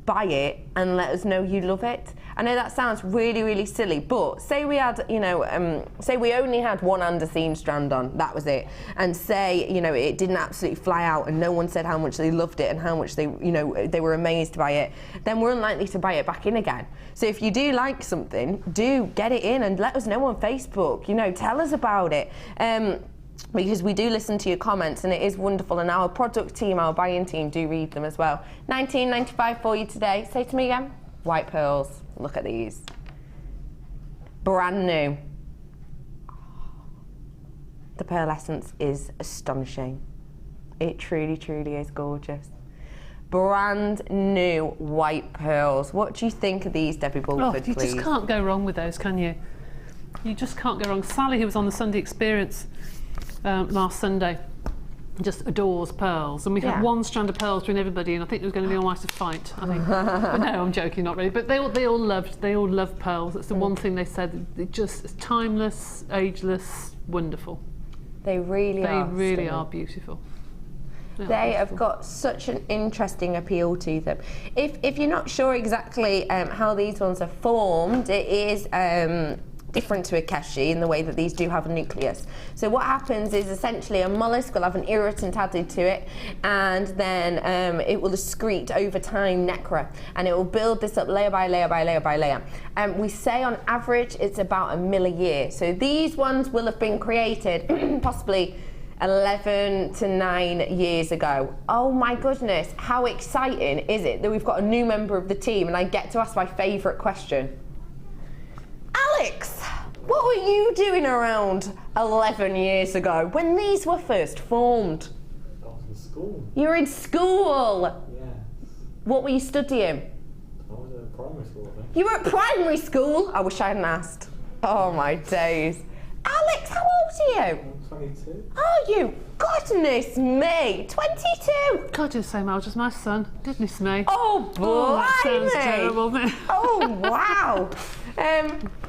buy it and let us know you love it. I know that sounds really, really silly, but say we had, you know, say we only had one Andesine strand on, that was it, and say, you know, it didn't absolutely fly out and no one said how much they loved it and how much they, you know, they were amazed by it, then we're unlikely to buy it back in again. So if you do like something, do get it in and let us know on Facebook, you know, tell us about it. Because we do listen to your comments and it is wonderful, and our product team, our buying team, do read them as well. £19.95 for you today. Say to me again. White pearls. Look at these. Brand new. The pearlescence is astonishing. It truly, truly is gorgeous. Brand new white pearls. What do you think of these, Debbie Bulford, please? You just can't go wrong with those, can you? You just can't go wrong. Sally, who was on the Sunday Experience last Sunday, just adores pearls, and we had one strand of pearls between everybody, and I think there was going to be almost a fight, I think. But no, I'm joking, not really. But they all love pearls. That's the one thing they said. It just, it's timeless, ageless, wonderful. They really are. They really are beautiful. They have got such an interesting appeal to them. If you're not sure exactly how these ones are formed, it is different to a keshi in the way that these do have a nucleus. So what happens is essentially a mollusk will have an irritant added to it, and then it will excrete over time necra, and it will build this up layer by layer by layer by layer. We say on average it's about 1 mil a year. So these ones will have been created possibly 11 to 9 years ago. Oh my goodness, how exciting is it that we've got a new member of the team and I get to ask my favourite question. Alex, what were you doing around 11 years ago when these were first formed? I was in school. You were in school? Yes. What were you studying? I was at primary school, I think. You were at primary school? I wish I hadn't asked. Oh my days. Alex, how old are you? I'm 22. Are you? Goodness me, 22. God, you're the same age as my son. Goodness me. Oh, that sounds blimey. terrible, doesn't it? Oh, wow.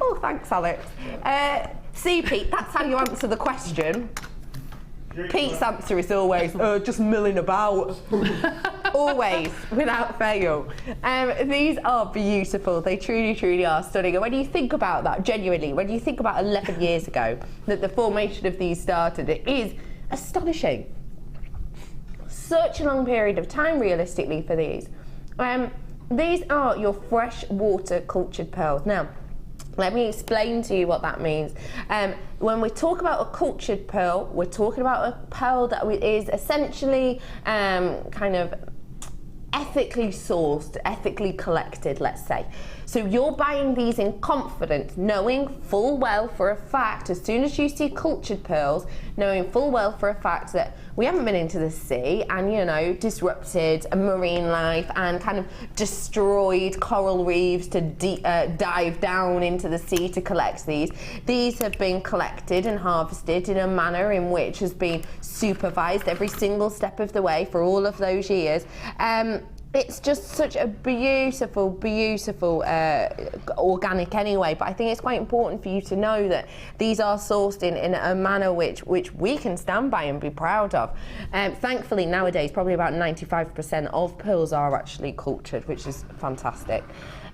Oh, thanks, Alex. See, Pete, that's how you answer the question. Pete's answer is always, just milling about. Always, without fail. These are beautiful. They truly, truly are stunning. And when you think about that, genuinely, when you think about 11 years ago that the formation of these started, it is astonishing. Such a long period of time, realistically, for these. These are your freshwater cultured pearls. Now, let me explain to you what that means. When we talk about a cultured pearl, we're talking about a pearl that is essentially kind of ethically sourced, ethically collected, let's say. So you're buying these in confidence, knowing full well for a fact, as soon as you see cultured pearls, knowing full well for a fact that we haven't been into the sea and, you know, disrupted marine life and kind of destroyed coral reefs to dive down into the sea to collect these. These have been collected and harvested in a manner in which has been supervised every single step of the way for all of those years. It's just such a beautiful, beautiful organic anyway, but I think it's quite important for you to know that these are sourced in a manner which we can stand by and be proud of. Thankfully nowadays probably about 95% of pearls are actually cultured, which is fantastic.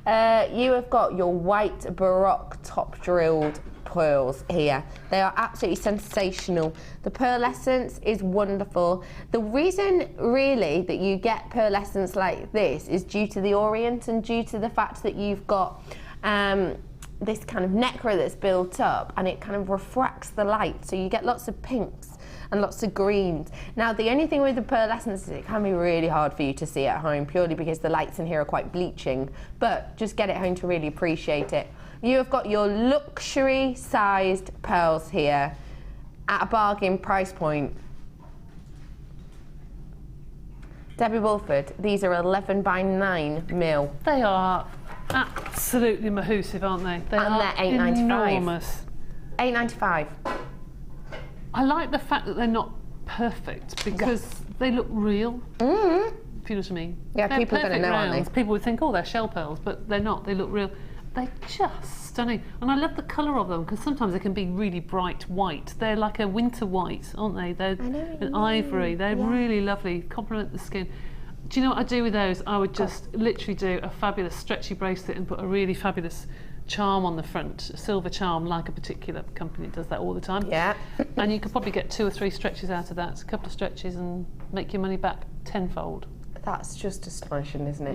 You have got your white Baroque top drilled pearls here. They are absolutely sensational. The pearlescence is wonderful. The reason really that you get pearlescence like this is due to the orient and due to the fact that you've got this kind of nectar that's built up and it kind of refracts the light, so you get lots of pinks and lots of greens. Now the only thing with the pearlescence is it can be really hard for you to see at home purely because the lights in here are quite bleaching, but just get it home to really appreciate it. You have got your luxury sized pearls here at a bargain price point. Debbie Bulford, these are 11 by 9 mil. They are absolutely mahoosive, aren't they? They and are they're £8.95. enormous. £8.95. I like the fact that they're not perfect because they look real. Mm-hmm. If you know what I mean. Yeah, they're people are going to know, aren't they? People would think, oh, they're shell pearls, but they're not. They look real. They're just stunning. And I love the colour of them because sometimes they can be really bright white. They're like a winter white, aren't they? They're an ivory. They're really lovely, complement the skin. Do you know what I'd do with those? I would just literally do a fabulous stretchy bracelet and put a really fabulous charm on the front, a silver charm, like a particular company does that all the time. Yeah. And you could probably get 2 or 3 stretches out of that, a couple of stretches, and make your money back tenfold. That's just astonishing, isn't it?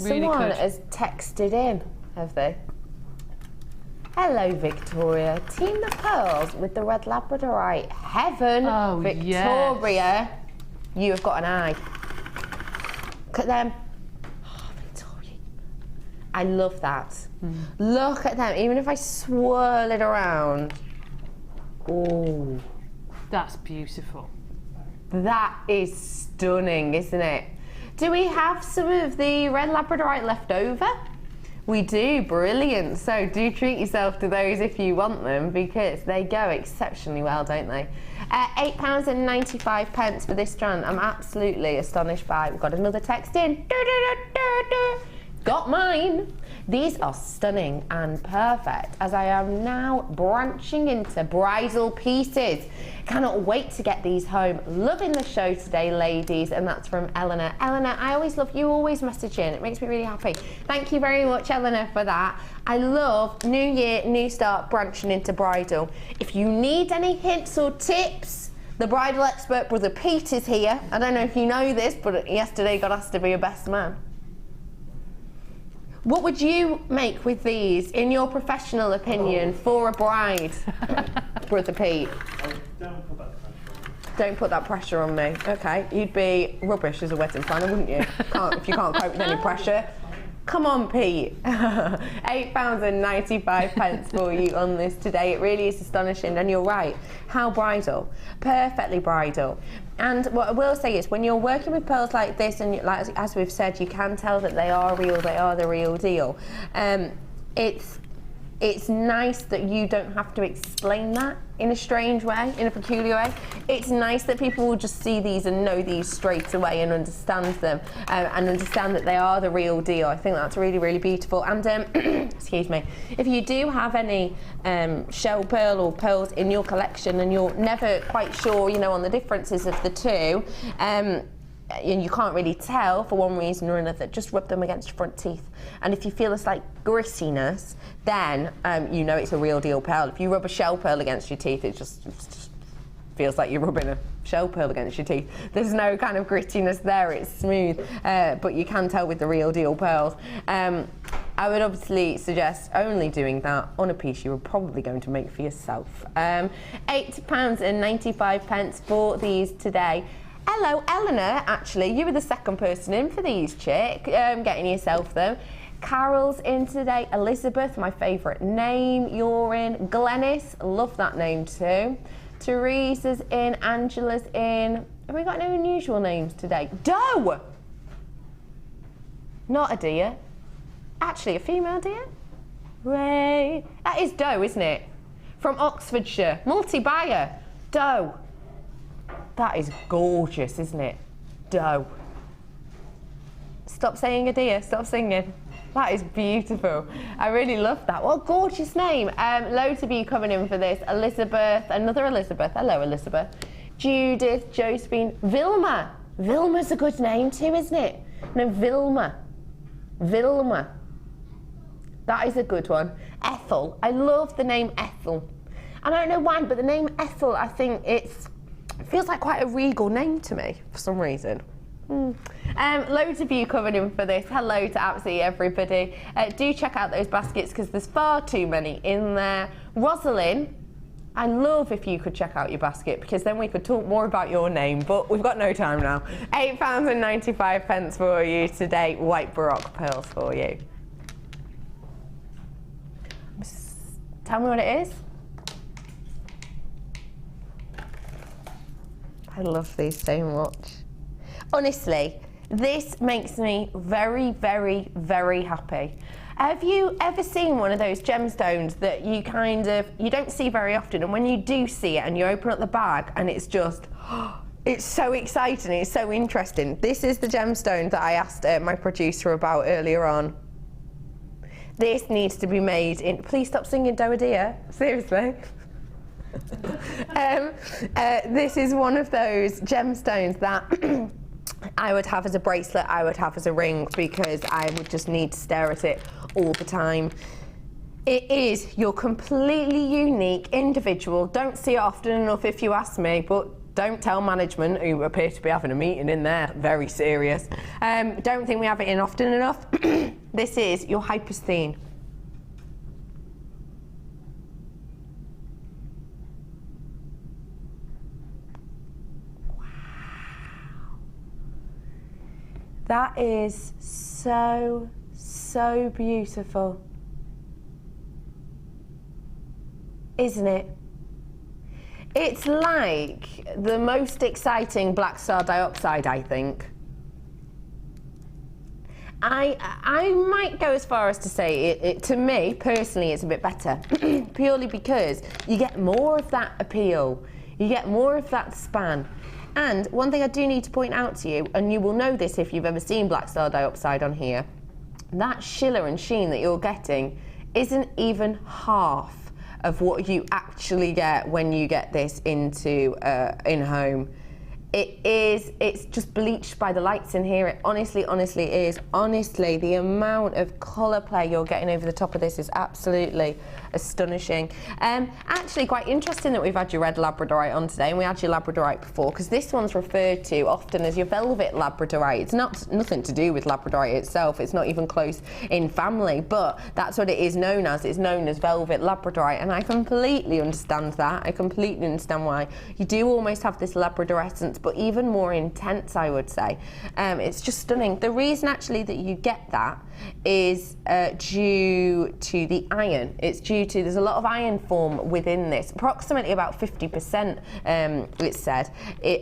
Really Someone could. has texted in, have they? Hello, Victoria. Team the pearls with the red Labradorite. Heaven, Oh, Victoria. You have got an eye. Look at them. Oh, Victoria. I love that. Look at them. Even if I swirl it around. Oh. That's beautiful. That is stunning, isn't it? Do we have some of the red Labradorite left over? We do, brilliant. So do treat yourself to those if you want them because they go exceptionally well, don't they? £8.95 for this strand. I'm absolutely astonished by it. We've got another text in. Got mine. These are stunning and perfect as I am now branching into bridal pieces. Cannot wait to get these home. Loving the show today, ladies, and that's from Eleanor. Eleanor, I always love you, always message in. It makes me really happy. Thank you very much, Eleanor, for that. I love new year, new start, branching into bridal. If you need any hints or tips, the bridal expert, Brother Pete, is here. I don't know if you know this, but yesterday got asked to be a best man. What would you make with these, in your professional opinion, for a bride, Brother Pete? Don't put that pressure on me. Okay, you'd be rubbish as a wedding planner, wouldn't you? If you can't cope with any pressure. Come on, Pete. £8.95 for you on this today. It really is astonishing, and you're right. How bridal? Perfectly bridal. And what I will say is, when you're working with pearls like this, and like as we've said, you can tell that they are real. They are the real deal. It's nice that you don't have to explain that in a strange way, in a peculiar way. It's nice that people will just see these and know these straight away and understand them and understand that they are the real deal. I think that's really, really beautiful. And excuse me, if you do have any shell pearl or pearls in your collection and you're never quite sure, you know, on the differences of the two, and you can't really tell for one reason or another, just rub them against your front teeth. And if you feel a slight grittiness, then you know it's a real deal pearl. If you rub a shell pearl against your teeth, it just feels like you're rubbing a shell pearl against your teeth. There's no kind of grittiness there, it's smooth, but you can tell with the real deal pearls. I would obviously suggest only doing that on a piece you were probably going to make for yourself. £8.95 for these today. Hello, Eleanor, actually, you were the second person in for these, chick, getting yourself them. Carol's in today, Elizabeth, my favourite name, you're in. Glenys, love that name too. Teresa's in, Angela's in. Have we got no unusual names today? Doe! Not a deer. Actually, a female deer? Ray. That is Doe, isn't it? From Oxfordshire, multi-buyer. Doe. That is gorgeous, isn't it? Doe. Stop saying a deer, stop singing. That is beautiful. I really love that. What a gorgeous name. Loads of you coming in for this. Elizabeth, another Elizabeth. Hello, Elizabeth. Judith, Josephine, Vilma. Vilma's a good name too, isn't it? No, Vilma. Vilma. That is a good one. Ethel. I love the name Ethel. I don't know why, but the name Ethel, I think it feels like quite a regal name to me for some reason. Loads of you coming in for this. Hello to absolutely everybody. Do check out those baskets because there's far too many in there. Rosalind, I love if you could check out your basket because then we could talk more about your name, but we've got no time now. £8.95 for you today. White Baroque pearls for you. Tell me what it is. I love these so much. Honestly, this makes me very, very, very happy. Have you ever seen one of those gemstones that you you don't see very often, and when you do see it and you open up the bag and it's just, it's so exciting, it's so interesting. This is the gemstone that I asked my producer about earlier on. This needs to be made in, please stop singing Doadia, seriously. This is one of those gemstones that I would have as a bracelet, I would have as a ring, because I would just need to stare at it all the time. It is your completely unique individual. Don't see it often enough if you ask me, but don't tell management, who appear to be having a meeting in there, very serious. Don't think we have it in often enough. This is your hyposthene. That is so, so beautiful, isn't it? It's like the most exciting black star dioxide, I think. I might go as far as to say it to me personally it's a bit better, purely because you get more of that appeal, you get more of that span. And one thing I do need to point out to you, and you will know this if you've ever seen black star dioxide on here, that shimmer and sheen that you're getting isn't even half of what you actually get when you get this into in-home. It's just bleached by the lights in here. It honestly is. Honestly, the amount of colour play you're getting over the top of this is absolutely astonishing. Actually, quite interesting that we've had your red labradorite on today, and we had your labradorite before, because this one's referred to often as your velvet labradorite. It's nothing to do with labradorite itself. It's not even close in family, but that's what it is known as. It's known as velvet labradorite, and I completely understand that. I completely understand why. You do almost have this labradorescence, but even more intense, I would say. It's just stunning. The reason actually that you get that is due to the iron. It's due to, there's a lot of iron form within this. Approximately about 50%, it's said,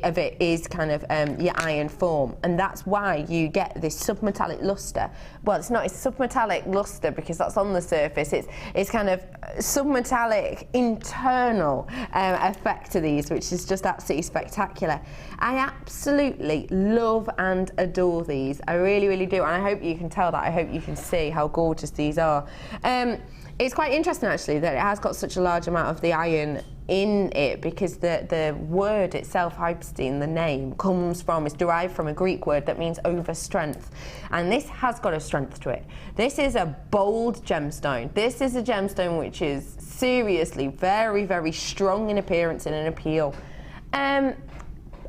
of it is kind of your iron form, and that's why you get this submetallic luster. Well, it's not a submetallic luster because that's on the surface. It's kind of submetallic internal effect to these, which is just absolutely spectacular. I absolutely love and adore these. I really, really do, and I hope you can tell that. I hope you can see how gorgeous these are. It's quite interesting actually that it has got such a large amount of the iron in it, because the word itself, hyposthene, the name, is derived from a Greek word that means over strength, and this has got a strength to it. This is a bold gemstone. This is a gemstone which is seriously very, very strong in appearance and in appeal.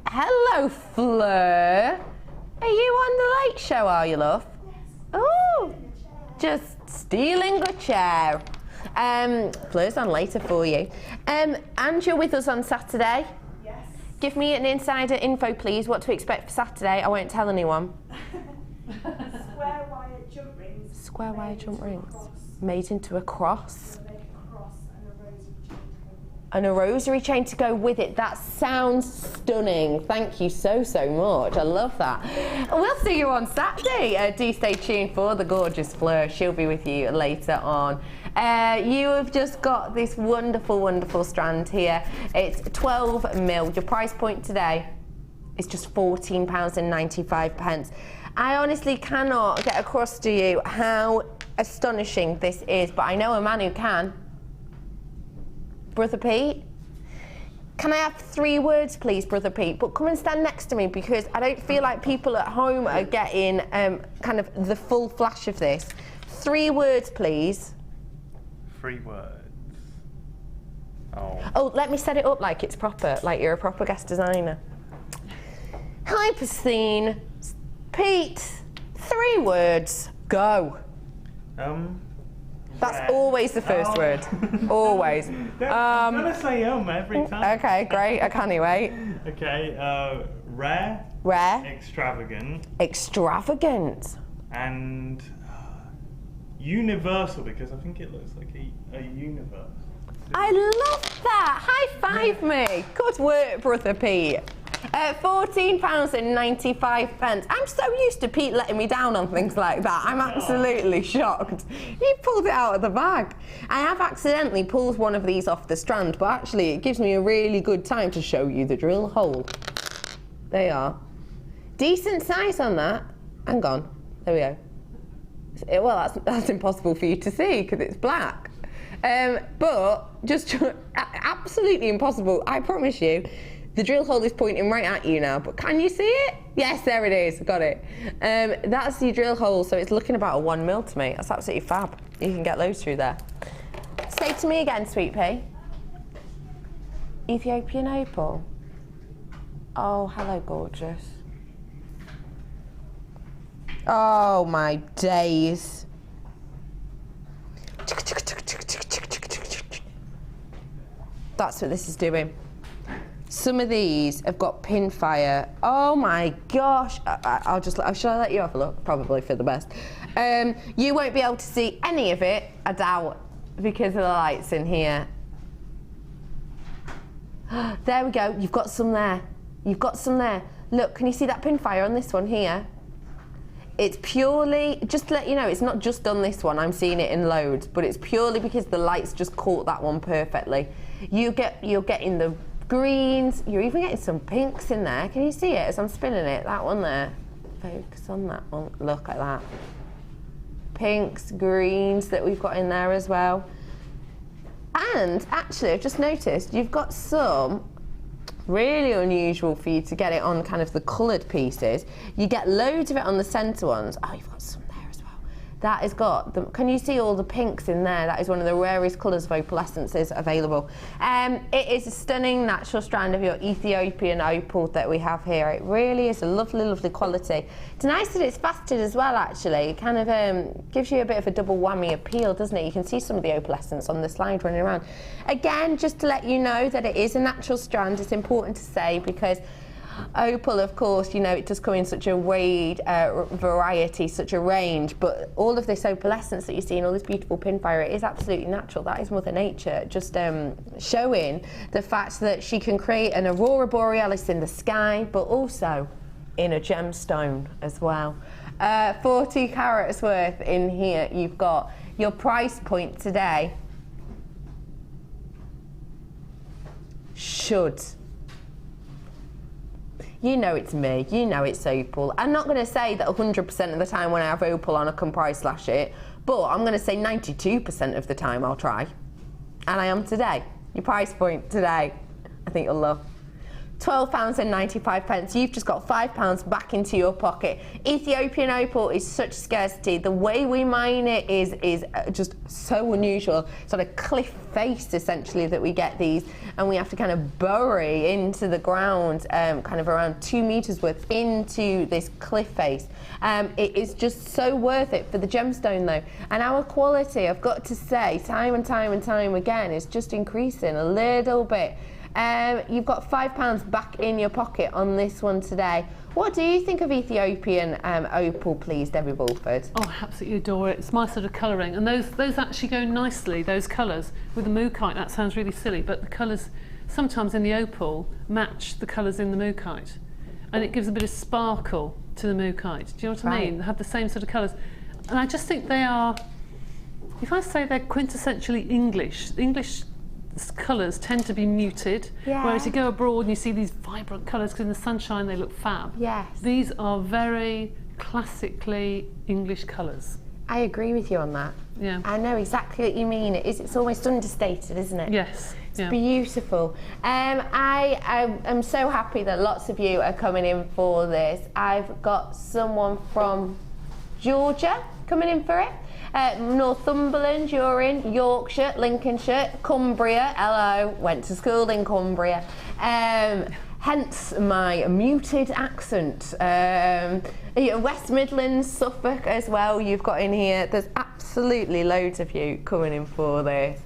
Hello, Fleur. Are you on the late show, are you, love? Yes. Oh, just stealing a chair. Fleur's on later for you. And you're with us on Saturday? Yes. Give me an insider info, please, what to expect for Saturday. I won't tell anyone. Square wire jump rings. Square wire jump rings. Made into a cross. And a rosary chain to go with it. That sounds stunning. Thank you so, so much. I love that. We'll see you on Saturday. Do stay tuned for the gorgeous Fleur. She'll be with you later on. You have just got this wonderful, wonderful strand here. It's 12 mil. Your price point today is just £14.95. I honestly cannot get across to you how astonishing this is, but I know a man who can. Brother Pete, can I have 3 words, please, Brother Pete? But come and stand next to me, because I don't feel like people at home are getting kind of the full flash of this. 3 words, please. 3 words. Oh, let me set it up like it's proper, like you're a proper guest designer. Hyposthene, Pete, 3 words, go. That's always the first word. Always. I'm gonna say every time. Okay, great. I can't wait. Okay, rare. Rare. Extravagant. Extravagant. And universal, because I think it looks like a universe. I love that. High five me. Good work, Brother Pete. £14.95. I'm so used to Pete letting me down on things like that. I'm absolutely shocked. He pulled it out of the bag. I have accidentally pulled one of these off the strand, but actually it gives me a really good time to show you the drill hole. They are. Decent size on that. Hang on. There we go. Well, that's impossible for you to see because it's black. But just absolutely impossible. I promise you. The drill hole is pointing right at you now, but can you see it? Yes, there it is, got it. That's the drill hole, so it's looking about a 1mm to me. That's absolutely fab. You can get loads through there. Say to me again, Sweet Pea. Ethiopian opal. Oh, hello, gorgeous. Oh, my days. That's what this is doing. Some of these have got pin fire. Oh my gosh. Shall I let you have a look? Probably for the best. You won't be able to see any of it, I doubt, because of the lights in here. There we go. You've got some there. You've got some there. Look, can you see that pin fire on this one here? It's purely, just to let you know, it's not just on this one. I'm seeing it in loads, but it's purely because the lights just caught that one perfectly. You're getting the greens, you're even getting some pinks in there. Can you see it as I'm spinning it? That one there. Focus on that one. Look at that. Pinks, greens that we've got in there as well. And actually, I've just noticed you've got some really unusual for you to get it on kind of the coloured pieces. You get loads of it on the centre ones. Oh, you've got some there as well. That has got, can you see all the pinks in there? That is one of the rarest colours of opalescences available. It is a stunning natural strand of your Ethiopian opal that we have here. It really is a lovely, lovely quality. It's nice that it's faceted as well, actually. It kind of gives you a bit of a double whammy appeal, doesn't it? You can see some of the opalescence on the slide running around. Again, just to let you know that it is a natural strand, it's important to say, because opal, of course, you know, it does come in such a wide variety, such a range, but all of this opalescence that you see and all this beautiful pin fire, it is absolutely natural. That is Mother Nature just showing the fact that she can create an aurora borealis in the sky, but also in a gemstone as well. 40 carats worth in here. You've got your price point today should, you know it's me, you know it's opal. I'm not going to say that 100% of the time when I have opal on I can price slash it, but I'm going to say 92% of the time I'll try. And I am today. Your price point today, I think you'll love. £12.95. You've just got £5 back into your pocket. Ethiopian opal is such scarcity. The way we mine it is just so unusual. Sort of cliff face, essentially, that we get these, and we have to kind of bury into the ground, kind of around 2 meters worth into this cliff face. It is just so worth it for the gemstone, though. And our quality, I've got to say, time and time and time again, is just increasing a little bit. You've got £5 back in your pocket on this one today. What do you think of Ethiopian opal, please, Debbie Bulford? Oh, I absolutely adore it. It's my sort of colouring, and those actually go nicely, those colours, with the mookaite. That sounds really silly, but the colours sometimes in the opal match the colours in the mookaite, and it gives a bit of sparkle to the mookaite. Do you know what I mean? They have the same sort of colours, and I just think they are, if I say they're quintessentially English colours tend to be muted, whereas you go abroad and you see these vibrant colours because in the sunshine they look fab. Yes. These are very classically English colours. I agree with you on that. Yeah. I know exactly what you mean. It's almost understated, isn't it? Yes. It's beautiful. I am so happy that lots of you are coming in for this. I've got someone from Georgia coming in for it. Northumberland, you're in, Yorkshire, Lincolnshire, Cumbria, hello, went to school in Cumbria, hence my muted accent. West Midlands, Suffolk as well, you've got in here. There's absolutely loads of you coming in for this.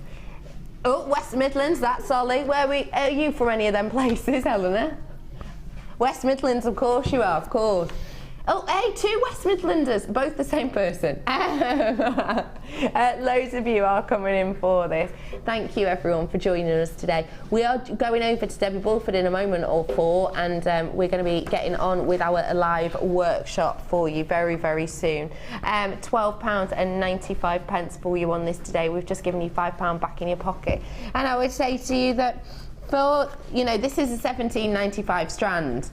Oh, West Midlands, that's Ollie. Are you from any of them places, Helena? West Midlands, of course you are, of course. Oh, hey, 2 West Midlanders, both the same person. Loads of you are coming in for this. Thank you everyone for joining us today. We are going over to Debbie Bulford in a moment or 4, and we're going to be getting on with our live workshop for you very, very soon. £12.95 for you on this today. We've just given you £5 back in your pocket. And I would say to you that for, you know, this is a £17.95 strand.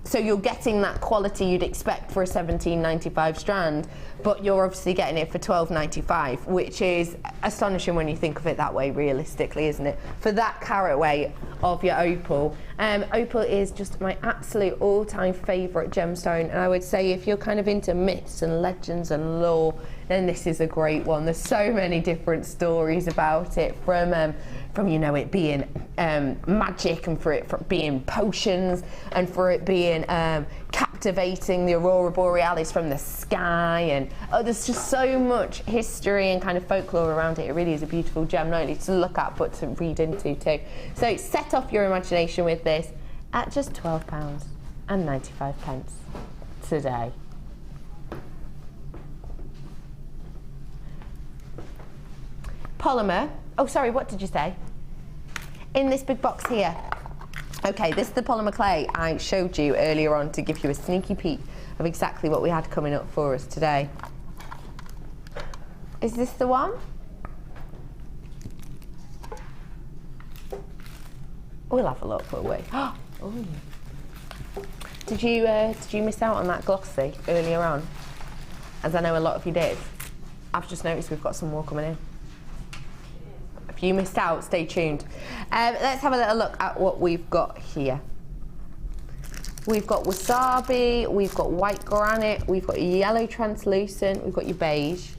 So you're getting that quality you'd expect for a £17.95 strand, but you're obviously getting it for £12.95, which is astonishing when you think of it that way, realistically, isn't it? For that carat weight of your opal. Opal is just my absolute all-time favourite gemstone, and I would say if you're kind of into myths and legends and lore, then this is a great one. There's so many different stories about it, from you know, it being magic, and for it being potions, and for it being captivating the aurora borealis from the sky, and there's just so much history and kind of folklore around it. It really is a beautiful gem, not only to look at but to read into too. So set off your imagination with this at just £12.95 today. Polymer, oh sorry, what did you say? In this big box here. Okay, this is the polymer clay I showed you earlier on to give you a sneaky peek of exactly what we had coming up for us today. Is this the one? We'll have a look, will we? Oh. Did you miss out on that glossy earlier on? As I know a lot of you did. I've just noticed we've got some more coming in. If you missed out, stay tuned. Let's have a little look at what we've got here. We've got wasabi, we've got white granite, we've got your yellow translucent, we've got your beige.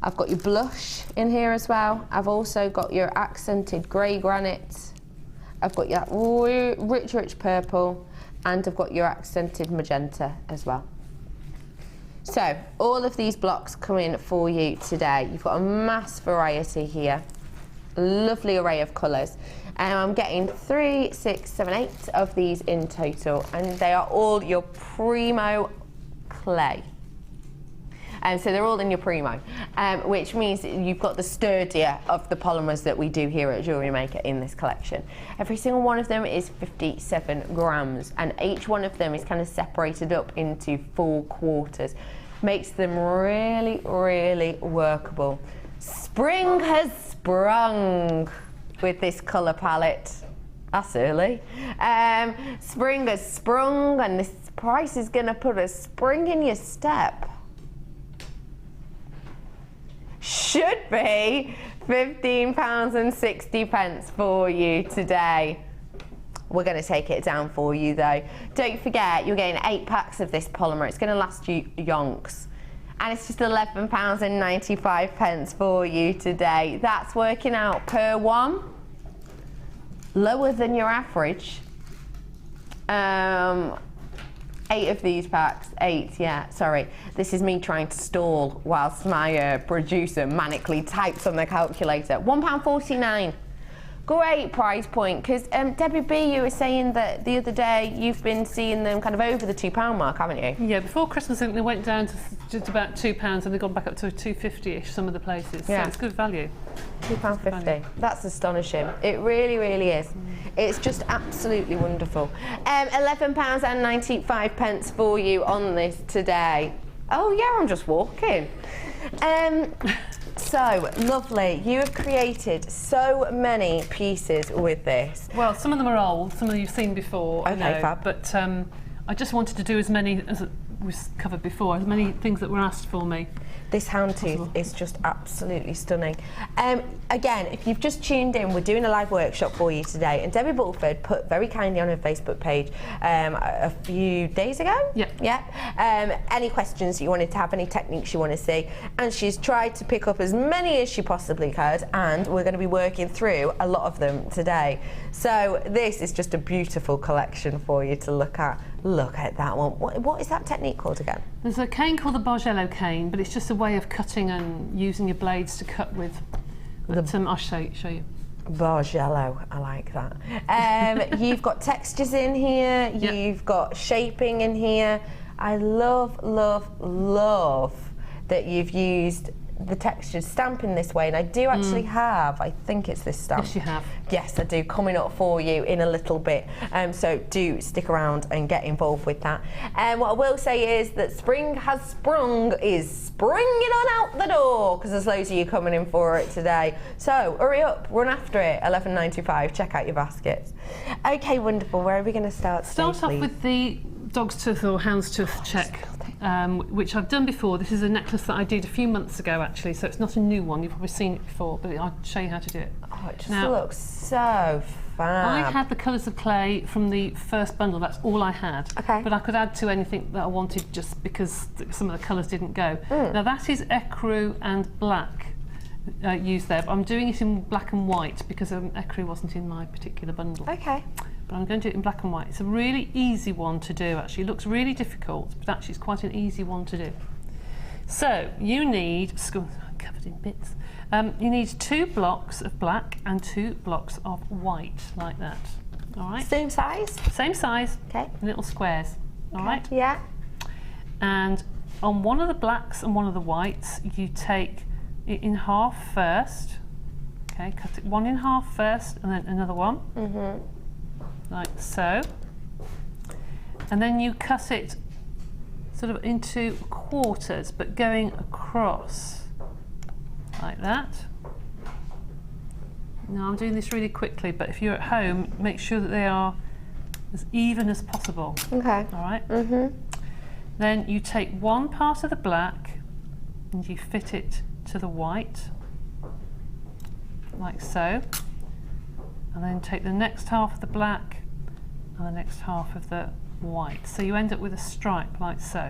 I've got your blush in here as well. I've also got your accented grey granite. I've got your rich purple, and I've got your accented magenta as well. So, all of these blocks come in for you today. You've got a mass variety here. A lovely array of colours. I'm getting 3, 6, 7, 8 of these in total, and they are all your primo clay. So they're all in your primo, which means you've got the sturdier of the polymers that we do here at JewelleryMaker in this collection. Every single one of them is 57 grams, and each one of them is kind of separated up into 4 quarters. Makes them really, really workable. Spring has sprung with this colour palette. That's early. Spring has sprung, and this price is going to put a spring in your step. Should be £15.60 for you today. We're going to take it down for you though. Don't forget, you're getting 8 packs of this polymer. It's going to last you yonks. And it's just £11.95 for you today. That's working out per one. Lower than your average. 8 of these packs, 8, yeah, sorry. This is me trying to stall whilst my producer manically types on the calculator. £1.49. Great price point, because Debbie B, you were saying that the other day you've been seeing them kind of over the £2 mark, haven't you? Yeah, before Christmas I think they went down to just about £2 and they've gone back up to £2.50-ish some of the places. Yeah. So it's good value. £2.50. That's astonishing. It really, really is. It's just absolutely wonderful. £11.95 for you on this today. Oh yeah, I'm just walking. So lovely. You have created so many pieces with this. Well, some of them are old, some of them you've seen before. Okay, fab. But I just wanted to do as many as was covered before, as many things that were asked for me. This houndtooth is just absolutely stunning. Again, if you've just tuned in, we're doing a live workshop for you today, and Debbie Bulford put very kindly on her Facebook page a few days ago. Yeah. Any questions you wanted to have, any techniques you want to see, and she's tried to pick up as many as she possibly could, and we're going to be working through a lot of them today. So this is just a beautiful collection for you to look at. Look at that one. What is that technique called again? There's a cane called the Bargello cane, but it's just a way of cutting and using your blades to cut with. But, I'll show you. Bargello, I like that. You've got textures in here, you've got shaping in here. I love, love, love that you've used the textured stamp in this way, and I do actually have, I think it's this stamp. Yes, you have. Yes, I do, coming up for you in a little bit. So do stick around and get involved with that. What I will say is that spring has sprung, is springing on out the door, because there's loads of you coming in for it today. So hurry up, run after it, £11.95, check out your baskets. Okay, wonderful, where are we going to start today, Start off please? with the dog's tooth or hound's tooth check, which I've done before. This is a necklace that I did a few months ago actually, so it's not a new one, you've probably seen it before, but I'll show you how to do it. Oh, it just looks so fab. I had the colours of clay from the first bundle, that's all I had. Okay. But I could add to anything that I wanted just because some of the colours didn't go. Now that is ecru and black used there, but I'm doing it in black and white because ecru wasn't in my particular bundle. Okay. But I'm going to do it in black and white. It's a really easy one to do actually. It looks really difficult, but actually it's quite an easy one to do. So you need, covered in bits, you need 2 blocks of black and 2 blocks of white, like that. All right? Same size? Same size, okay. Little squares, all right? Yeah. And on one of the blacks and one of the whites, you take it in half first, okay, cut it one in half first and then another one. Like so, and then you cut it sort of into quarters but going across like that. Now I'm doing this really quickly, but if you're at home, make sure that they are as even as possible. Okay. All right? Then you take one part of the black and you fit it to the white like so. And then take the next half of the black and the next half of the white. So you end up with a stripe like so.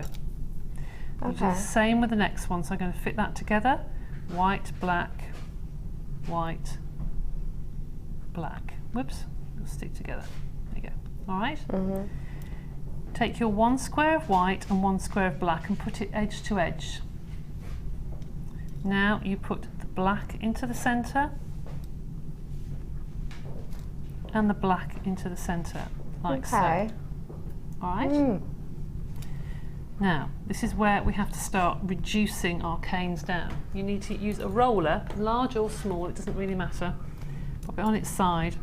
You do the same with the next one. So I'm going to fit that together. White, black, white, black. Whoops, it'll stick together. There you go. All right? Take your 1 square of white and 1 square of black and put it edge to edge. Now you put the black into the centre and the black into the centre, like so. All right? Now, this is where we have to start reducing our canes down. You need to use a roller, large or small, it doesn't really matter. Pop it on its side.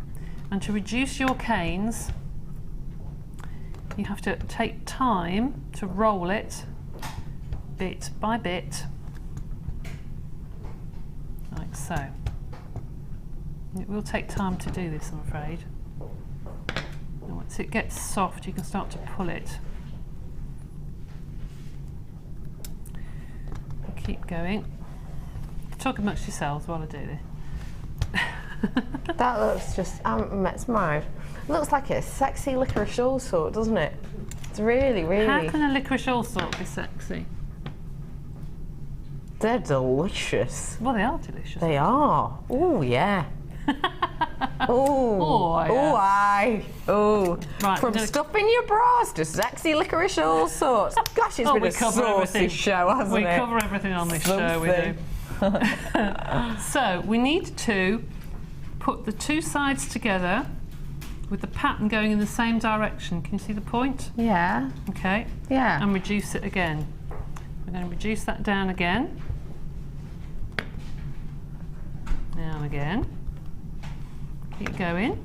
And to reduce your canes, you have to take time to roll it bit by bit, like so. It will take time to do this, I'm afraid. And once it gets soft, you can start to pull it. And keep going. Talk amongst yourselves while I do this. That looks just, I'm mesmerised. Looks like a sexy licorice all sort, doesn't it? It's really, really... How can a licorice all sort be sexy? They're delicious. Well, they are delicious. They are. Oh, yeah. Oh, yeah. Right, From stuffing your bras to sexy licorice all sorts. Gosh, it's been a saucy show, hasn't it? We cover everything on this show, we do. So, we need to put the 2 sides together with the pattern going in the same direction. Can you see the point? Yeah. Okay. Yeah. And reduce it again. We're going to reduce that down again. Now and again. Keep going.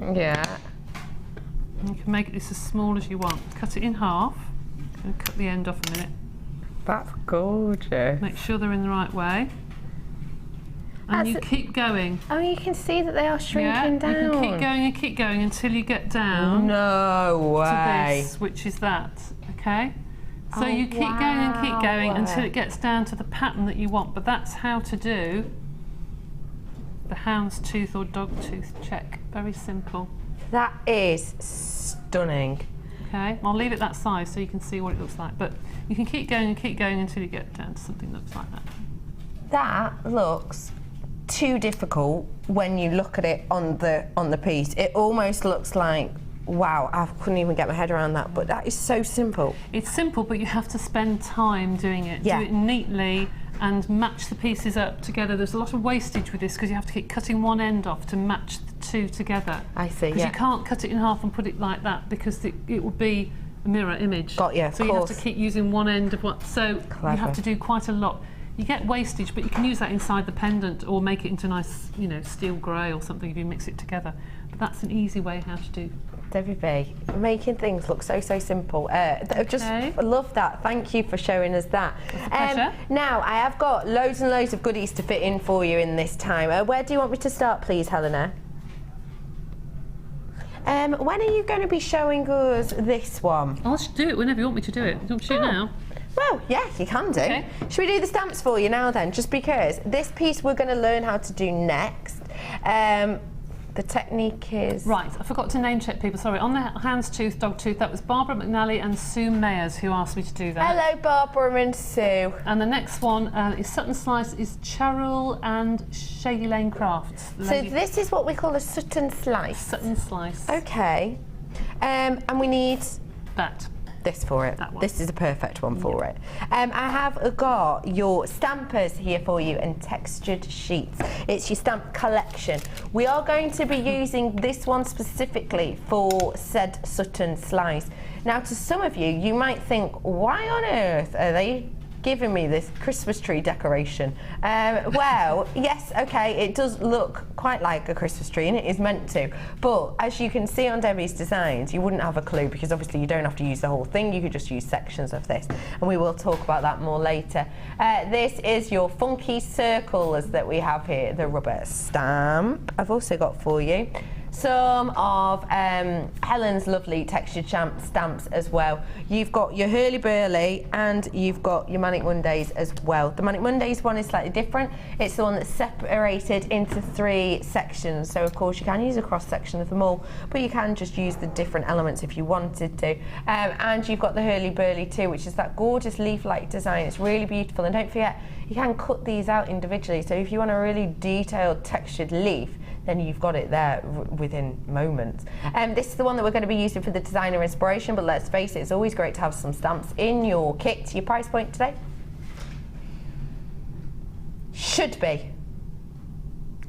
Yeah. And you can make this as small as you want. Cut it in half. I'm going to cut the end off a minute. That's gorgeous. Make sure they're in the right way. And you keep going. Oh, you can see that they are shrinking down. You can keep going and keep going until you get down. No way. To this, which is that. Okay? So you keep going and keep going until it gets down to the pattern that you want. But that's how to do the hound's tooth or dog tooth check. Very simple. That is stunning. Okay, I'll leave it that size so you can see what it looks like. But you can keep going and keep going until you get down to something that looks like that. That looks too difficult when you look at it on the piece. It almost looks like, wow, I couldn't even get my head around that, but that is so simple. It's simple, but you have to spend time doing it. Yeah. Do it neatly and match the pieces up together. There's a lot of wastage with this because you have to keep cutting one end off to match the two together. I see, Because you can't cut it in half and put it like that because it would be a mirror image. Got you, so you have to keep using one end of what. So Clever. you have to do quite a lot. You get wastage, but you can use that inside the pendant or make it into a nice, you know, steel grey or something if you mix it together. But that's an easy way how to do. Debbie B, making things look so simple. Just love that. Thank you for showing us that. Now, I have got loads and loads of goodies to fit in for you in this time. Where do you want me to start, please, Helena? When are you going to be showing us this one? I'll do it whenever you want me to do it. Do you want me to do it now? Well, yeah, you can do. Okay. Should we do the stamps for you now then? Just because this piece we're going to learn how to do next. The technique is... Right, I forgot to name check people, sorry. On the houndstooth, dogtooth, that was Barbara McNally and Sue Mayers who asked me to do that. Hello, Barbara and Sue. And the next one is Sutton Slice, is Cheryl and Shady Lane Crafts. So this is what we call a Sutton Slice. Sutton Slice. Okay. And we need... That. This for it. That one. This is a perfect one for it. I have got your stampers here for you and textured sheets. It's your stamp collection. We are going to be using this one specifically for said Sutton Slice. Now, to some of you, you might think, why on earth are they giving me this Christmas tree decoration? Well, yes, okay, it does look quite like a Christmas tree and it is meant to, but as you can see on Debbie's designs, you wouldn't have a clue because obviously you don't have to use the whole thing, you could just use sections of this, and we will talk about that more later. This is your funky circles that we have here, the rubber stamp. I've also got for you some of Helen's lovely textured stamps as well. You've got your Hurly Burly and you've got your Manic Mondays as well. The Manic Mondays one is slightly different. It's the one that's separated into 3 sections. So of course you can use a cross section of them all, but you can just use the different elements if you wanted to. And you've got the Hurly Burly too, which is that gorgeous leaf-like design. It's really beautiful. And don't forget, you can cut these out individually. So if you want a really detailed textured leaf, then you've got it there within moments. This is the one that we're going to be using for the designer inspiration, but let's face it, it's always great to have some stamps in your kit. Your price point today should be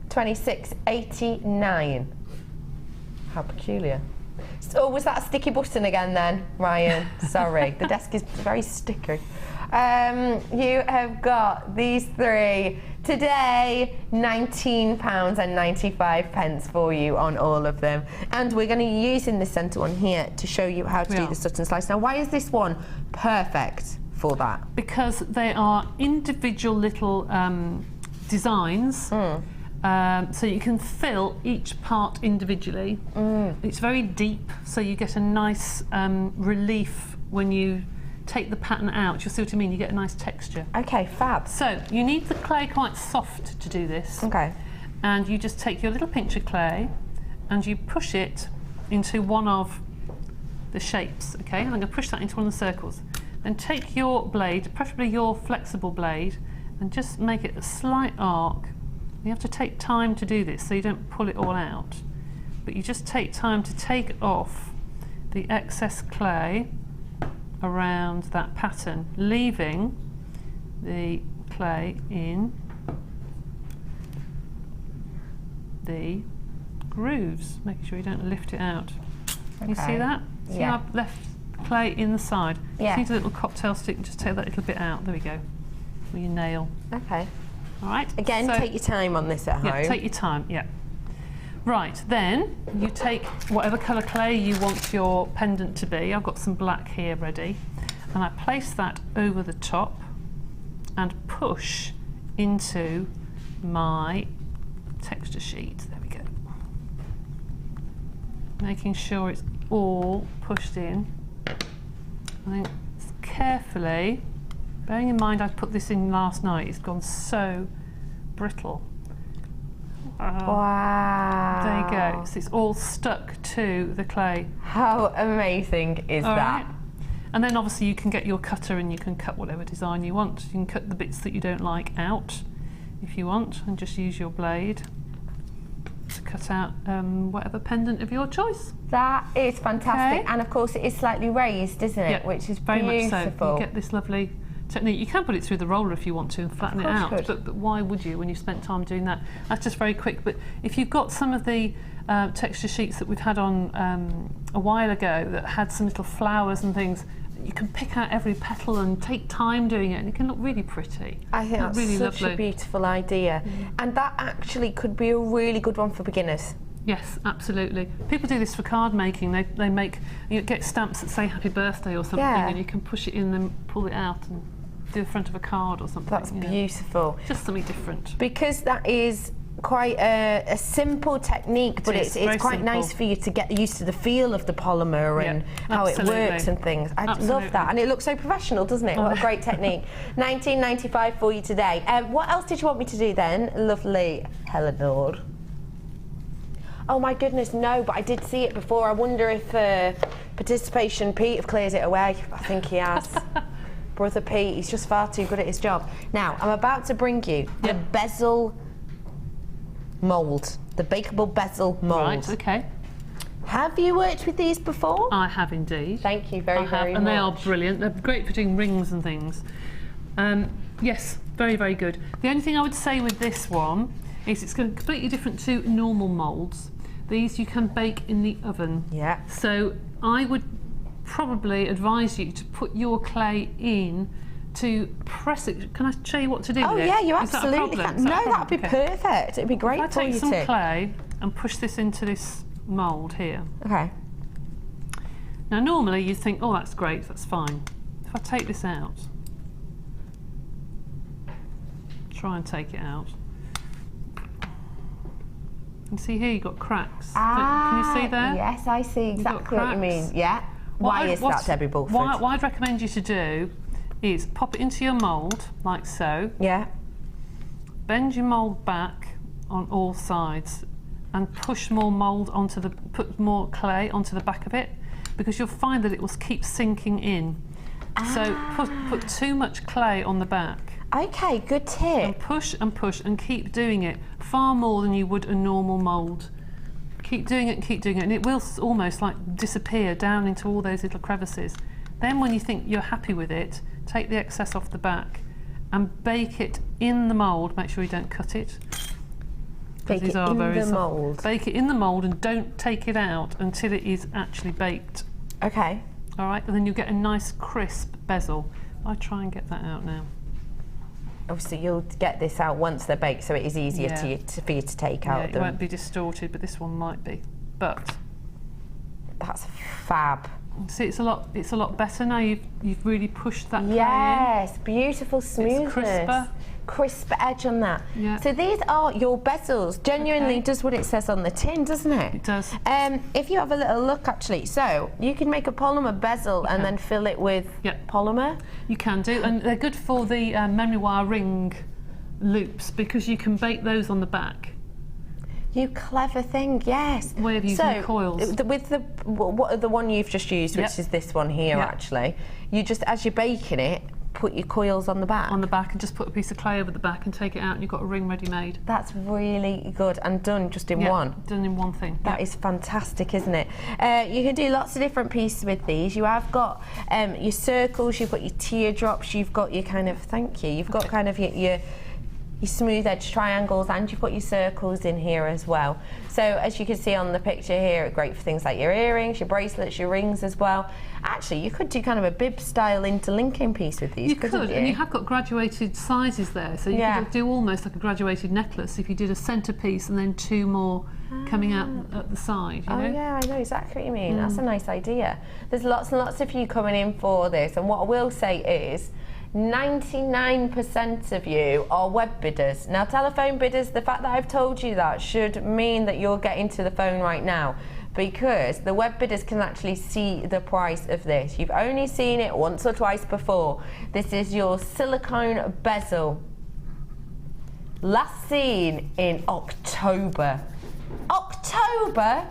$26.89. How peculiar. So was that a sticky button again then, Ryan? Sorry, the desk is very sticky. You have got these 3 today, £19.95 for you on all of them. And we're going to be using the centre one here to show you how to do the Sutton Slice. Now, why is this one perfect for that? Because they are individual little designs. So you can fill each part individually. It's very deep, so you get a nice relief when you take the pattern out. You'll see what I mean, you get a nice texture. Okay, fab. So you need the clay quite soft to do this. Okay. And you just take your little pinch of clay and you push it into one of the shapes, okay? And I'm going to push that into one of the circles. Then take your blade, preferably your flexible blade, and just make it a slight arc. You have to take time to do this so you don't pull it all out. But you just take time to take off the excess clay around that pattern, leaving the clay in the grooves, making sure you don't lift it out. Okay. You see that? See how I've left clay in the side? Yeah. Just need a little cocktail stick and just take that little bit out. There we go. With your nail. Okay. All right. Again, so, take your time on this at home. Yeah, take your time, yeah. Right, then you take whatever colour clay you want your pendant to be. I've got some black here ready. And I place that over the top and push into my texture sheet. There we go. Making sure it's all pushed in. I think carefully, bearing in mind I put this in last night, it's gone so brittle. Wow. There you go. So it's all stuck to the clay. How amazing is that? Right. And then obviously you can get your cutter and you can cut whatever design you want. You can cut the bits that you don't like out if you want, and just use your blade to cut out whatever pendant of your choice. That is fantastic. Okay. And of course it is slightly raised, isn't it? Yeah, which is very beautiful. much so. You get this lovely technique. You can put it through the roller if you want to and flatten it out, but why would you when you've spent time doing that? That's just very quick. But if you've got some of the texture sheets that we've had on a while ago that had some little flowers and things, you can pick out every petal and take time doing it, and it can look really pretty. I think that's really such lovely. a beautiful idea. And that actually could be a really good one for beginners. Yes, absolutely. People do this for card making. They make, get stamps that say happy birthday or something, and you can push it in and pull it out and do the front of a card or something. That's beautiful. Just something different. Because that is quite a simple technique, but it's quite nice for you to get used to the feel of the polymer and how it works and things. I love that, and it looks so professional, doesn't it? What a great technique. $19.95 for you today. What else did you want me to do then, lovely Eleanor? Oh my goodness, no, but I did see it before. I wonder if Participation Pete have cleared it away. I think he has. Brother Pete, he's just far too good at his job. Now, I'm about to bring you the bezel mould, the bakeable bezel mould. Right, okay. Have you worked with these before? I have indeed. Thank you very much. And they are brilliant. They're great for doing rings and things. Yes, very, very good. The only thing I would say with this one is it's completely different to normal moulds. These you can bake in the oven. Yeah. So I would probably advise you to put your clay in to press it. Can I show you what to do with it? Oh yeah, you absolutely can. No, that'd be perfect. It'd be great for you to. If I take some clay and push this into this mould here. Okay. Now normally you'd think, oh that's great, that's fine. If I take this out, try and take it out. And see here you've got cracks. Can you see there? Yes, I see exactly what you mean. Yeah. Why is that, Debbie Bulford? What I'd recommend you to do is pop it into your mould, like so. Yeah. Bend your mould back on all sides and push more mould onto the, put more clay onto the back of it, because you'll find that it will keep sinking in. So put too much clay on the back. Okay, good tip. And push and keep doing it far more than you would a normal mould. Keep doing it, and it will almost like disappear down into all those little crevices. Then when you think you're happy with it, take the excess off the back and bake it in the mould. Make sure you don't cut it. Bake it in the mould. Bake it in the mould and don't take it out until it is actually baked. Okay. All right, and then you'll get a nice crisp bezel. I try and get that out now. Obviously, you'll get this out once they're baked, so it is easier for you to take out. It won't be distorted, but this one might be. But that's fab. See, it's a lot better now. You've really pushed that. Yes, beautiful smoothness. It's crisper. Crisp edge on that. Yeah. So these are your bezels. Genuinely does what it says on the tin, doesn't it? It does. If you have a little look, actually, so you can make a polymer bezel and then fill it with polymer. You can do, and they're good for the memory wire ring loops because you can bake those on the back. You clever thing, yes. Way of using coils. With the one you've just used, which is this one here, actually, you just, as you're baking it, put your coils on the back. On the back, and just put a piece of clay over the back and take it out, and you've got a ring ready made. That's really good, and done just in one. Done in one thing. That is fantastic, isn't it? You can do lots of different pieces with these. You have got your circles, you've got your teardrops, you've got your kind of, you've got kind of your smooth edge triangles, and you've got your circles in here as well. So as you can see on the picture here, great for things like your earrings, your bracelets, your rings as well. Actually, you could do kind of a bib style interlinking piece with these, couldn't you? And you have got graduated sizes there, so you could do almost like a graduated necklace if you did a centerpiece and then two more coming out at the side, you know? Yeah, I know exactly what you mean. That's a nice idea. There's lots and lots of you coming in for this, and what I will say is 99% of you are web bidders. Now, telephone bidders, the fact that I've told you that should mean that you're getting to the phone right now, because the web bidders can actually see the price of this. You've only seen it once or twice before. This is your silicone bezel. Last seen in October. October?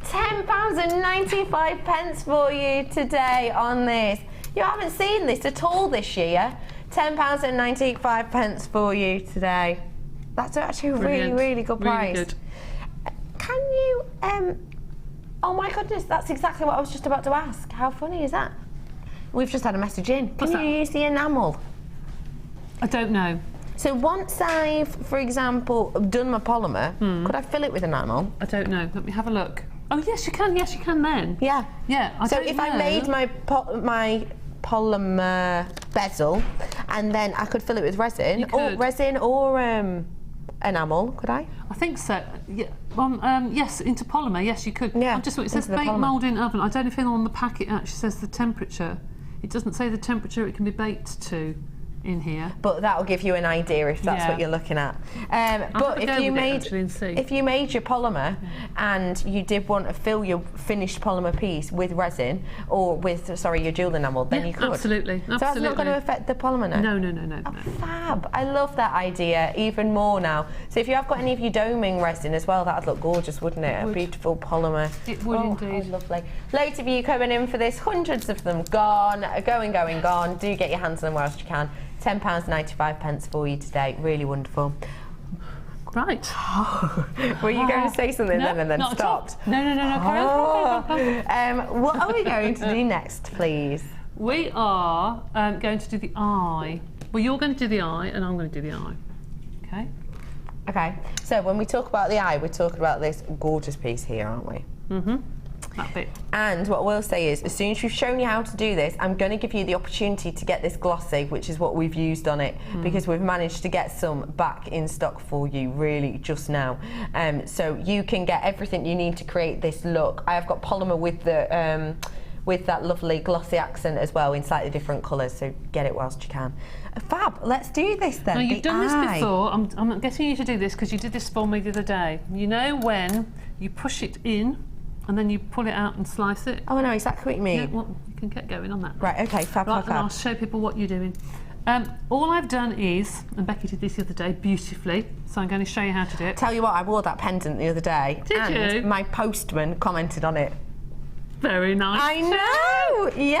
£10.95 for you today on this. You haven't seen this at all this year. £10.95 for you today. That's actually a really, really good price. Really good. Can you, oh my goodness, that's exactly what I was just about to ask. How funny is that? We've just had a message in. What's Can you that? use the enamel? I don't know. So once I've, for example, done my polymer, could I fill it with enamel? I don't know. Let me have a look. Oh, yes, you can. Yes, you can then. Yeah. Yeah, So if I made my polymer bezel, and then I could fill it with resin, or enamel, could I? I think so. Yeah. Yes, into polymer. Yes, you could. Yeah. It says bake mould in oven. I don't know if on the packet actually says the temperature. It doesn't say the temperature it can be baked to in here. But that'll give you an idea if that's what you're looking at. But if you made your polymer and you did want to fill your finished polymer piece with resin or with your jewel enamel, then you could. Absolutely. So that's not going to affect the polymer now? No. Oh, fab. I love that idea even more now. So if you have got any of your doming resin as well, that'd look gorgeous, wouldn't it? A beautiful polymer. It would indeed. Oh, lovely. Loads of you coming in for this, hundreds of them gone, gone. Do get your hands on them whilst you can. £10.95 for you today. Really wonderful. Right. Were you going to say something then and then stopped? No. Carry on. What are we going to do next, please? We are going to do the eye. Well, you're going to do the eye and I'm going to do the eye. Okay? Okay. So when we talk about the eye, we're talking about this gorgeous piece here, aren't we? Mm-hmm. That bit. And what we'll say is, as soon as we've shown you how to do this, I'm going to give you the opportunity to get this glossy, which is what we've used on it, because we've managed to get some back in stock for you really just now. So you can get everything you need to create this look. I have got polymer with the with that lovely glossy accent as well in slightly different colours, so get it whilst you can. Fab, let's do this then. Now you've done this before. I'm not getting you to do this because you did this for me the other day. You know when you push it in and then you pull it out and slice it? Oh, I know exactly what you mean. Yeah, well, you can get going on that. Right, okay, fab. And I'll show people what you're doing. All I've done is, and Becky did this the other day beautifully, so I'm going to show you how to do it. Tell you what, I wore that pendant the other day. Did you? My postman commented on it. Very nice. I know, yeah.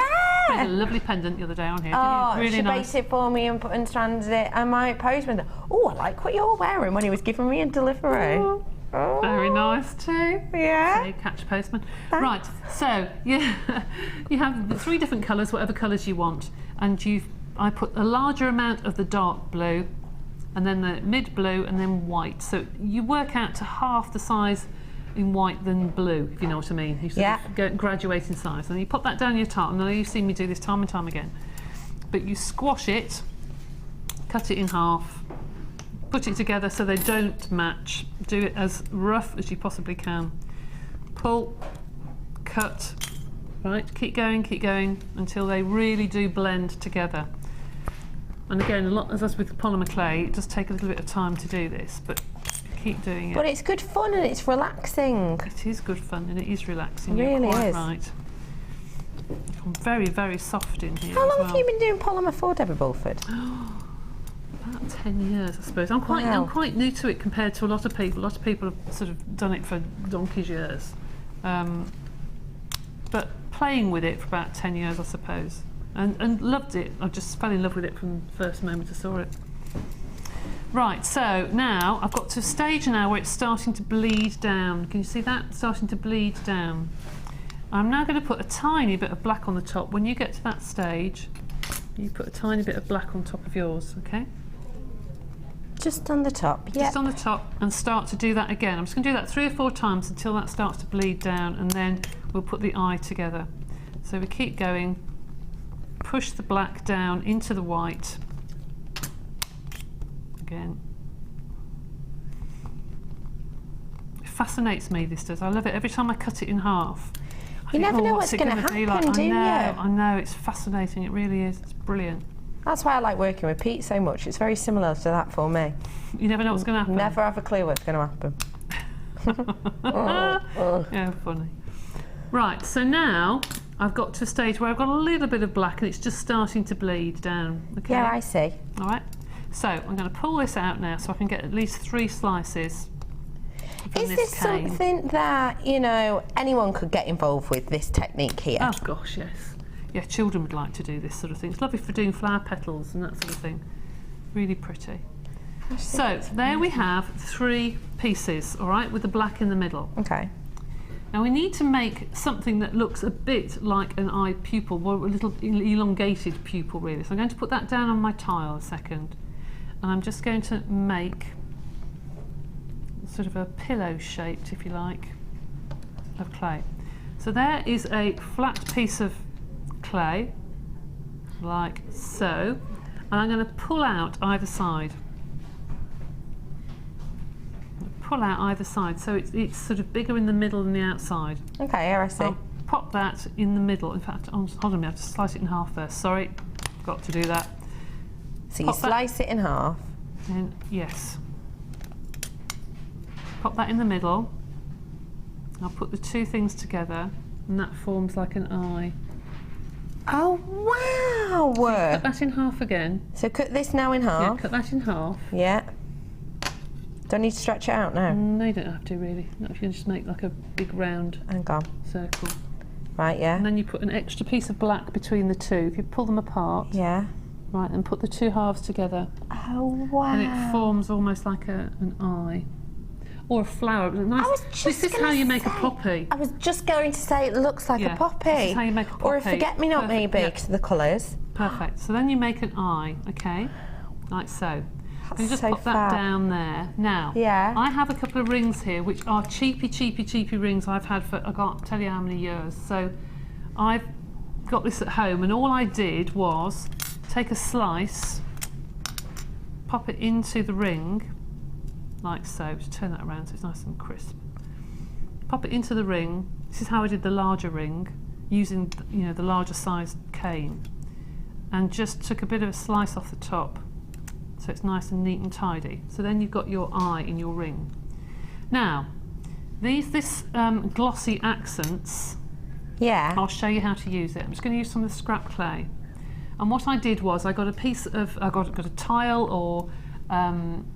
I had a lovely pendant the other day on here. Oh, really she nice. baked it for me and stranded it, and my postman said, oh, I like what you're wearing, when he was giving me a delivery. Oh, very nice too. Yeah. So catch postman. Right, so you have the 3 different colours, whatever colours you want, and I put a larger amount of the dark blue, and then the mid blue, and then white. So you work out to half the size in white than blue, if you know what I mean. You sort of go graduate in size, and you put that down your tart. And I know you've seen me do this time and time again, but you squash it, cut it in half. Put it together so they don't match. Do it as rough as you possibly can. Pull, cut, right? Keep going until they really do blend together. And again, as with polymer clay, it does take a little bit of time to do this, but keep doing it. But it's good fun and it's relaxing. It is good fun and it is relaxing. It really You're quite is. Right. I'm very, very soft in here. How long as well. have you been doing polymer for, Debbie Bulford? About 10 years, I suppose. I'm quite new to it compared to a lot of people. A lot of people have sort of done it for donkey's years. But playing with it for about 10 years, I suppose. And loved it. I just fell in love with it from the first moment I saw it. Right, so now I've got to a stage now where it's starting to bleed down. Can you see that? It's starting to bleed down. I'm now going to put a tiny bit of black on the top. When you get to that stage, you put a tiny bit of black on top of yours, okay? Just on the top, yeah. Just on the top, and start to do that again. I'm just going to do that 3 or 4 times until that starts to bleed down, and then we'll put the eye together. So we keep going, push the black down into the white. Again. It fascinates me, this does. I love it. Every time I cut it in half, You never know what's going to happen, do you? I know, it's fascinating. It really is. It's brilliant. That's why I like working with Pete so much. It's very similar to that for me. You never know what's going to happen. Never have a clue what's going to happen. Yeah, funny. Right, so now I've got to a stage where I've got a little bit of black and it's just starting to bleed down. Okay? Yeah, I see. All right. So I'm going to pull this out now so I can get at least 3 slices. Is this something that, you know, anyone could get involved with, this technique here? Oh gosh, yes. Yeah, children would like to do this sort of thing. It's lovely for doing flower petals and that sort of thing. Really pretty. So there we have 3 pieces, all right, with the black in the middle. Okay. Now we need to make something that looks a bit like an eye pupil, or a little elongated pupil really. So I'm going to put that down on my tile a second, and I'm just going to make sort of a pillow shaped, if you like, of clay. So there is a flat piece of clay, like so, and I'm going to pull out either side. Pull out either side, so it's sort of bigger in the middle than the outside. Okay, here I see. I'll pop that in the middle. In fact, hold on a minute, I have to slice it in half first. Sorry, forgot to do that. So you slice it in half? And yes. Pop that in the middle. I'll put the two things together, and that forms like an eye. Oh, wow! So cut that in half again. So cut this now in half? Yeah, cut that in half. Yeah. Do I need to stretch it out now? No, you don't have to really. Not if you can just make like a big round circle. Right, yeah. And then you put an extra piece of black between the two. If you pull them apart. Yeah. Right, and put the two halves together. Oh, wow. And it forms almost like an eye. Or a flower. Nice. This is how you make a poppy. I was just going to say it looks like a poppy. This is how you make a poppy. Or a forget-me-not maybe, because of the colours. Perfect. So then you make an eye, okay? Like so. And you just pop that down there. Now, I have a couple of rings here, which are cheapy rings I've had for, I can't tell you how many years. So I've got this at home, and all I did was take a slice, pop it into the ring, like so. Just turn that around so it's nice and crisp. Pop it into the ring. This is how I did the larger ring, using the larger sized cane, and just took a bit of a slice off the top. So it's nice and neat and tidy. So then you've got your eye in your ring. Now, this glossy accents, I'll show you how to use it. I'm just going to use some of the scrap clay. And what I did was I got a piece of, I got a tile or a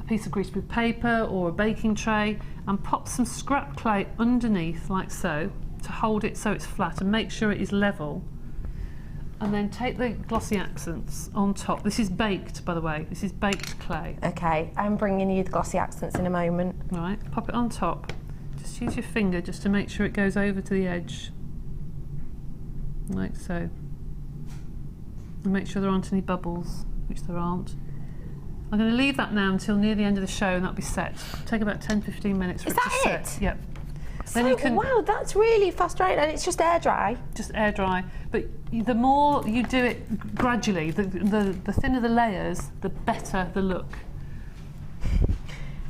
piece of greaseproof paper or a baking tray, and pop some scrap clay underneath like so to hold it so it's flat and make sure it is level. And then take the glossy accents on top. This is baked, by the way. This is baked clay. Okay, I'm bringing you the glossy accents in a moment. Right, pop it on top. Just use your finger just to make sure it goes over to the edge. Like so. And make sure there aren't any bubbles, which there aren't. I'm going to leave that now until near the end of the show, and that'll be set. Take about 10-15 minutes for it to set. Yep. So, then you can, wow, that's really fast drying, and it's just air dry. Just air dry, but the more you do it gradually, the thinner the layers, the better the look.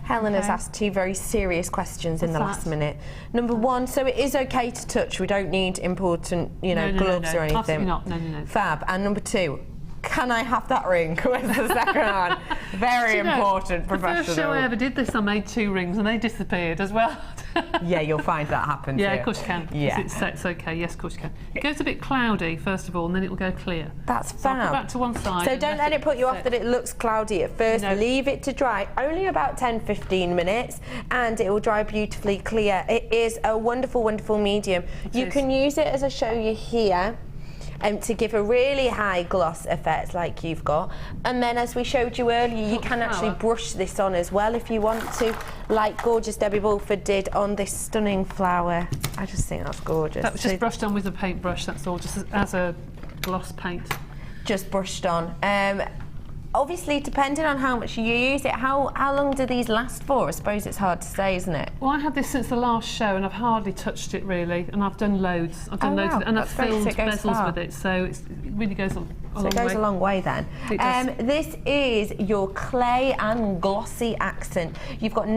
Helen has asked two very serious questions in the last minute. Number one, so it is okay to touch. We don't need important, gloves or anything. Absolutely not. No. Fab. And number two, can I have that ring? Where's the second one? Very important, professional. The first show I ever did this, I made 2 rings and they disappeared as well. Yeah, you'll find that happens. Yeah, of course you can. Yeah. It sets okay. Yes, of course you can. It goes a bit cloudy first of all, and then it will go clear. That's fab. So I'll put that to one side. So don't let it put you off that it looks cloudy at first. No. Leave it to dry only about 10-15 minutes, and it will dry beautifully clear. It is a wonderful, wonderful medium. You can use it as I show you here. To give a really high gloss effect like you've got, and then as we showed you earlier, you can actually brush this on as well if you want to, like gorgeous Debbie Bulford did on this stunning flower. I just think that's gorgeous. That was just brushed on with a paintbrush, that's all, just as a gloss paint. Just brushed on. Obviously, depending on how much you use it, how long do these last for? I suppose it's hard to say, isn't it? Well, I had this since the last show, and I've hardly touched it really, and I've done loads. I've done loads, and I've filled bezels with it, so it really goes a long way. So it goes a long way then. It does. This is your clay and glossy accent. You've got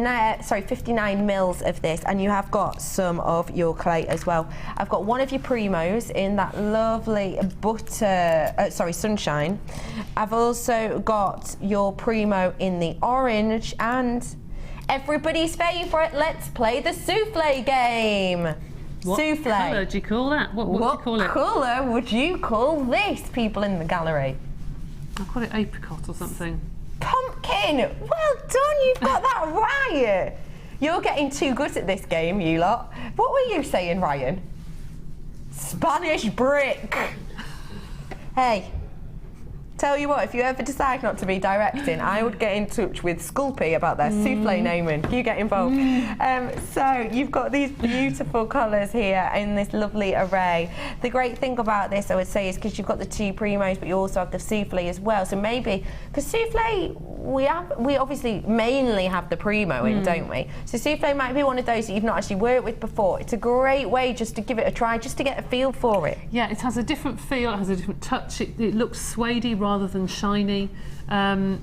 59 mils of this, and you have got some of your clay as well. I've got one of your primos in that lovely sunshine. I've also got your primo in the orange, and everybody's favourite, let's play the souffle game. What colour do you call that? What would you call it? What colour would you call this, people in the gallery? I'll call it apricot or something. Pumpkin! Well done, you've got that right. You're getting too good at this game, you lot. What were you saying, Ryan? Spanish brick. Hey, Tell you what, if you ever decide not to be directing, I would get in touch with Sculpey about their souffle naming. You get involved. So you've got these beautiful colours here in this lovely array. The great thing about this, I would say, is because you've got the 2 primos, but you also have the souffle as well. So maybe, because souffle, we obviously mainly have the primo in, don't we? So souffle might be one of those that you've not actually worked with before. It's a great way just to give it a try, just to get a feel for it. Yeah, it has a different feel, it has a different touch, it looks suede-y rather than shiny, and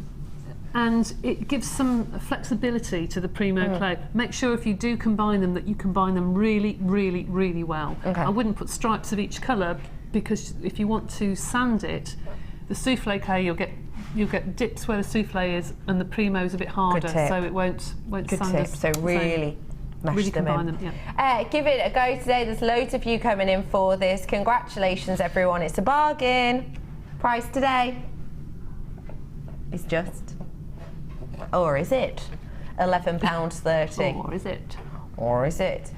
it gives some flexibility to the primo clay. Make sure if you do combine them that you combine them really, really, really well. I wouldn't put stripes of each colour, because if you want to sand it, the souffle clay you'll get dips where the souffle is, and the primo is a bit harder, so it won't sand us. So really mash them combine in. them, yeah. Give it a go today. There's loads of you coming in for this. Congratulations, everyone. It's a bargain. Price today is just, or is it, £11.30? Or is it? Or is it?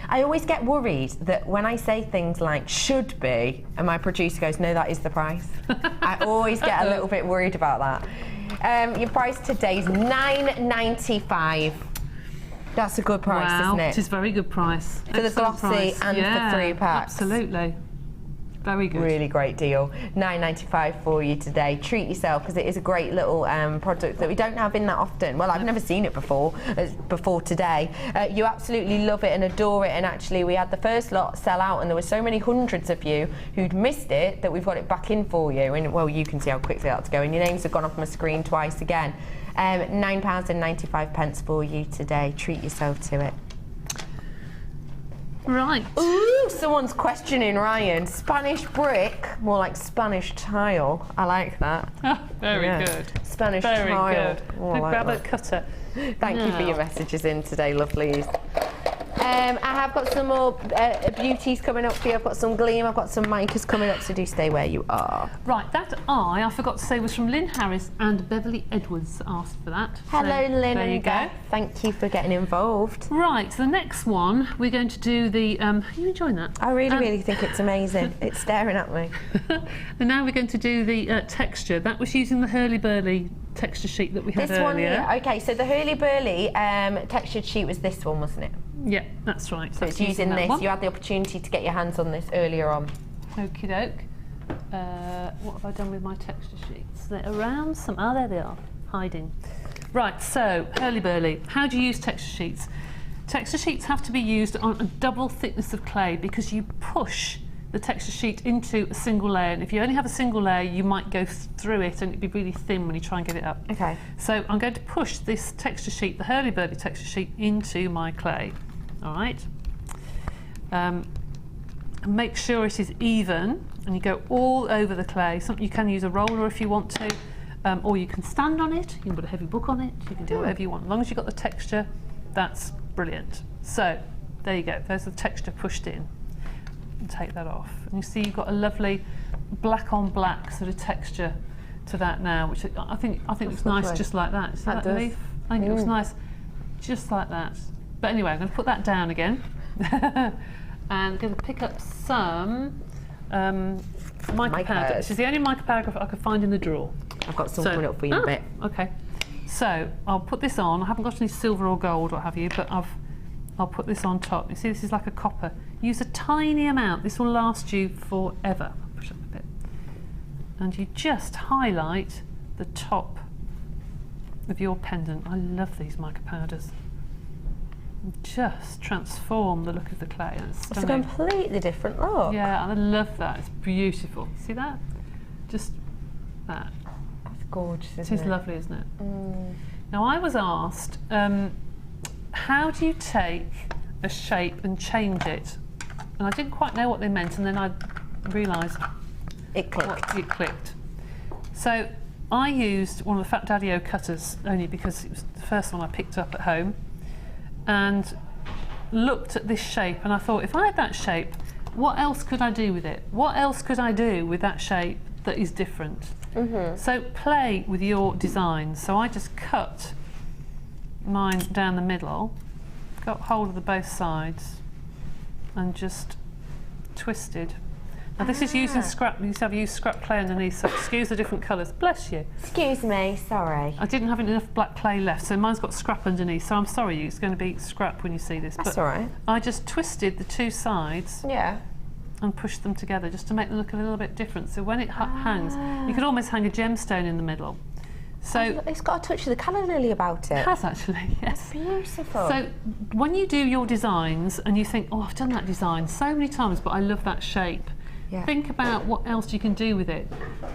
I always get worried that when I say things like should be, and my producer goes, no, that is the price. I always get a little bit worried about that. Your price today is £9.95. That's a good price, isn't it? It is a very good price. For the glossy and for 3 packs. Absolutely. Very good. Really great deal. £9.95 for you today. Treat yourself, because it is a great little product that we don't have in that often. Well, I've never seen it before today. You absolutely love it and adore it, and actually we had the first lot sell out, and there were so many hundreds of you who'd missed it that we've got it back in for you. And well, you can see how quickly that's going. Your names have gone off my screen twice again. £9.95 for you today. Treat yourself to it. Right. Ooh, someone's questioning Ryan. Spanish brick, more like Spanish tile. I like that. Very good. Spanish Very tile. good. Oh, I like Grab a that. cutter. Thank you for your messages in today, lovelies. I have got some more beauties coming up for you. I've got some gleam, I've got some micas coming up, so do stay where you are. Right, that I forgot to say was from Lynn Harris, and Beverly Edwards asked for that. Hello, so Lynn. There you go. Thank you for getting involved. Right, the next one, we're going to do the... are you enjoying that? I really think it's amazing. It's staring at me. And now we're going to do the texture. That was using the Hurly-Burly texture sheet that we had earlier. One here. Okay, so the Hurly-Burly textured sheet was this one, wasn't it? Yeah, that's right. So it's using this. You had the opportunity to get your hands on this earlier on. Okie doke. What have I done with my texture sheets? They're around some... Oh, there they are, hiding. Right, so Hurly-Burly. How do you use texture sheets? Texture sheets have to be used on a double thickness of clay, because you push the texture sheet into a single layer, and if you only have a single layer you might go through it and it'd be really thin when you try and get it up. Okay. So I'm going to push this texture sheet, the Hurly-Burly texture sheet, into my clay. All right. Make sure it is even, and you go all over the clay. You can use a roller if you want to, or you can stand on it, you can put a heavy book on it, you can do whatever you want. As long as you've got the texture, that's brilliant. So there you go, there's the texture pushed in. And take that off. And you see you've got a lovely black on black sort of texture to that now, which I think looks nice just like that. See that leaf? I think it looks nice just like that. But anyway, I'm going to put that down again. And I'm going to pick up some mica powder. This is the only mica powder I could find in the drawer. I've got some coming up for you in a bit. Okay. So I'll put this on. I haven't got any silver or gold, what have you, but I'll put this on top. You see, this is like a copper. Use a tiny amount. This will last you forever. I'll push up a bit. And you just highlight the top of your pendant. I love these mica powders. Just transform the look of the clay. It's a completely different look. Yeah, I love that. It's beautiful. See that? Just that. It's gorgeous, isn't it? It is lovely, isn't it? Now, I was asked, how do you take a shape and change it? And I didn't quite know what they meant, and then I realised it clicked. So I used one of the Fat Daddy-O cutters, only because it was the first one I picked up at home, and looked at this shape, and I thought, if I had that shape, what else could I do with it? What else could I do with that shape that is different? So play with your designs. So I just cut mine down the middle, got hold of both sides, and just twisted. Now this is using scrap, you have used scrap clay underneath, so excuse the different colours. Bless you. Excuse me, sorry. I didn't have enough black clay left, so mine's got scrap underneath, so I'm sorry, it's going to be scrap when you see this. That's all right. I just twisted the two sides and pushed them together just to make them look a little bit different. So when it hangs, you could almost hang a gemstone in the middle. So it's got a touch of the calla lily about it. It has actually, yes. It's beautiful. So when you do your designs and you think, oh, I've done that design so many times, but I love that shape. Yeah. Think about what else you can do with it.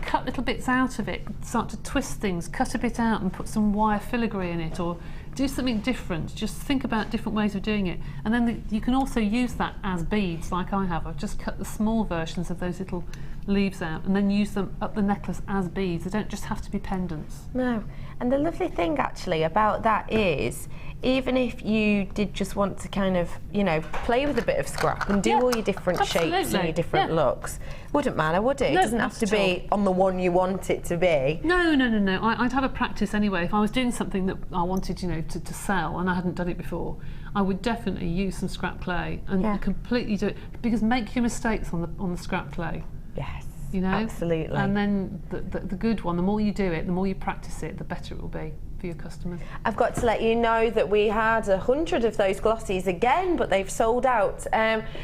Cut little bits out of it, start to twist things, cut a bit out and put some wire filigree in it, or do something different. Just think about different ways of doing it. And then you can also use that as beads, like I have. I've just cut the small versions of those little leaves out and then use them up the necklace as beads. They don't just have to be pendants. No. And the lovely thing actually about that is, even if you did just want to kind of, you know, play with a bit of scrap and do all your different shapes and your different looks, wouldn't matter, would it? No, it doesn't have to be on the one you want it to be. No. I'd have a practice anyway. If I was doing something that I wanted, you know, to sell and I hadn't done it before, I would definitely use some scrap clay and completely do it, because make your mistakes on the scrap clay. Yes. You know? Absolutely. And then the good one, the more you do it, the more you practice it, the better it will be for your customers. I've got to let you know that we had 100 of those glossies again, but they've sold out.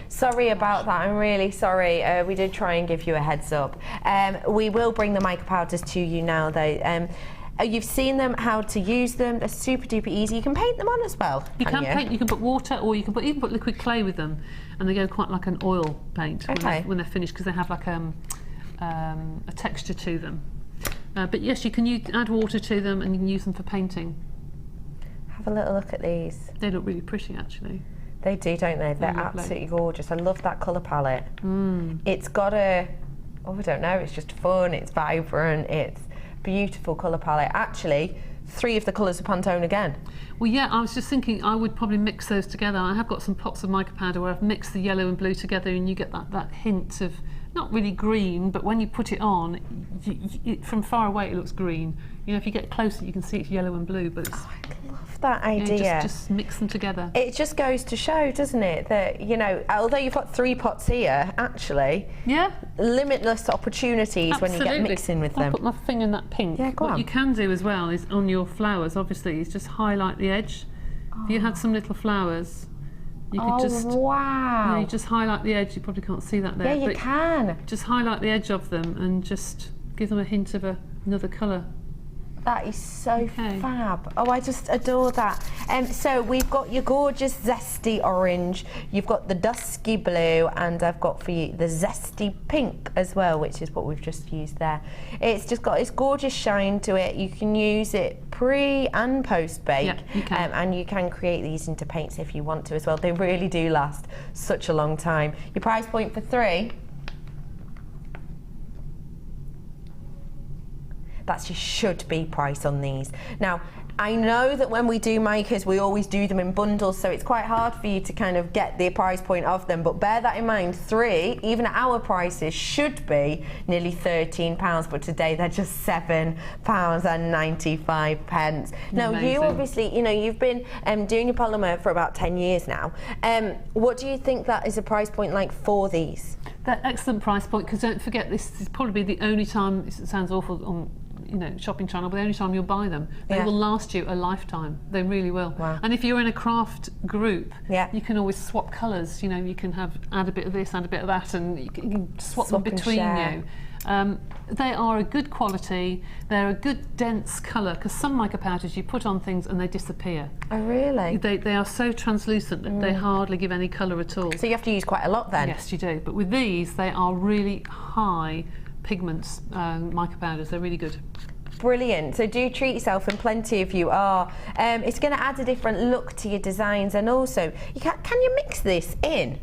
Sorry about that, I'm really sorry. We did try and give you a heads up. We will bring the mica powders to you now though. You've seen them, how to use them. They're super duper easy. You can paint them on as well. You can paint, you can put water, or you can even put liquid clay with them, and they go quite like an oil paint when they're finished, because they have like a texture to them. But yes, you can add water to them and you can use them for painting. Have a little look at these. They look really pretty actually. They do, don't they? They're absolutely gorgeous. I love that colour palette. It's got I don't know, it's just fun, it's vibrant, it's beautiful colour palette. Actually, 3 of the colours of Pantone again. Well, yeah, I was just thinking I would probably mix those together. I have got some pots of mica powder where I've mixed the yellow and blue together, and you get that hint of, not really green, but when you put it on, from far away it looks green. You know, if you get closer you can see it's yellow and blue, but it's... Oh, I love that idea. Yeah, just mix them together. It just goes to show, doesn't it, that, you know, although you've got 3 pots here, actually, limitless opportunities when you get mixing with them. I'll put my finger in that pink. Yeah, go on. What you can do as well is, on your flowers, obviously, is just highlight the edge. If you had some little flowers, you could just... wow. You just highlight the edge. You probably can't see that there. Yeah, you can. Just highlight the edge of them and just give them a hint of another colour. That is so fab. Oh, I just adore that. So we've got your gorgeous zesty orange, you've got the dusky blue, and I've got for you the zesty pink as well, which is what we've just used there. It's just got this gorgeous shine to it. You can use it pre and post bake, yeah, you can. And you can create these into paints if you want to as well. They really do last such a long time. Your price point for 3? That's your should be price on these. Now, I know that when we do micas, we always do them in bundles, so it's quite hard for you to kind of get the price point of them, but bear that in mind, 3, even at our prices, should be nearly £13, but today they're just £7.95. Now, you obviously, you know, you've been doing your polymer for about 10 years now. What do you think that is a price point like for these? That excellent price point, because don't forget, this is probably the only time, it sounds awful on, you know, shopping channel, but the only time you'll buy them. They will last you a lifetime. They really will. Wow. And if you're in a craft group, you can always swap colours. You know, you can add a bit of this, add a bit of that, and you can swap them between you. They are a good quality. They're a good dense colour, because some mica powders you put on things and they disappear. Oh, really? They are so translucent that they hardly give any colour at all. So you have to use quite a lot then? Yes, you do. But with these, they are really high pigments, mica powders. They're really good. Brilliant. So do treat yourself, and plenty of you are. It's going to add a different look to your designs, and also, can you mix this in?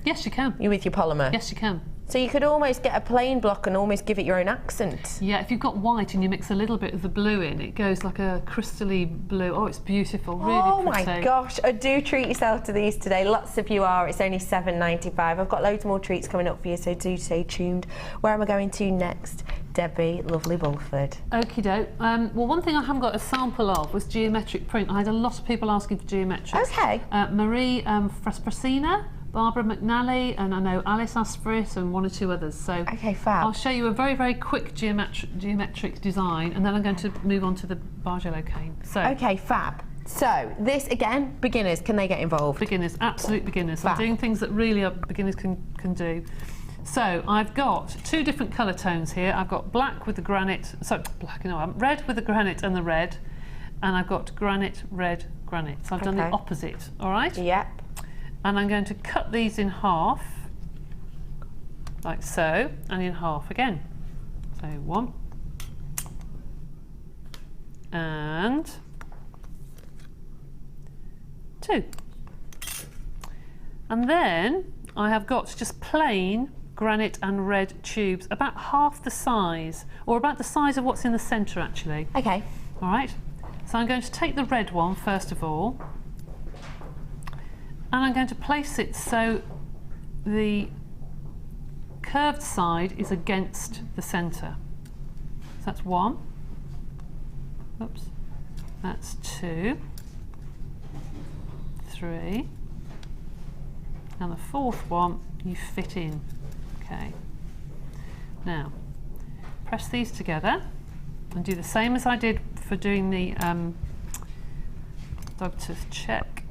Yes, you can. With your polymer? Yes, you can. So you could almost get a plain block and almost give it your own accent. Yeah, if you've got white and you mix a little bit of the blue in, it goes like a crystally blue. Oh, it's beautiful, really pretty. Oh my gosh, do treat yourself to these today. Lots of you are. It's only £7.95. I've got loads more treats coming up for you, so do stay tuned. Where am I going to next? Debbie, lovely Bulford. Okie doke. Well, one thing I haven't got a sample of was geometric print. I had a lot of people asking for geometric. Okay. Marie Frasprasina Barbara McNally, and I know Alice asked for it, and 1 or 2 others. So okay, fab. I'll show you a very, very quick geometric design, and then I'm going to move on to the Bargello cane. So okay, fab. So this again, beginners, can they get involved? Beginners, absolute beginners. Fab. I'm doing things that really beginners can do. So I've got 2 different colour tones here. I've got black with the granite, red with the granite and the red, and I've got granite, red, granite. So I've done the opposite, all right? Yep. And I'm going to cut these in half, like so, and in half again. So 1, and 2. And then I have got just plain granite and red tubes, about half the size, or about the size of what's in the centre actually. Okay. All right. So I'm going to take the red one first of all, and I'm going to place it so the curved side is against the centre. So that's 1. Oops. That's 2. 3. And the 4th one you fit in. Okay. Now, press these together and do the same as I did for doing the doctor's check.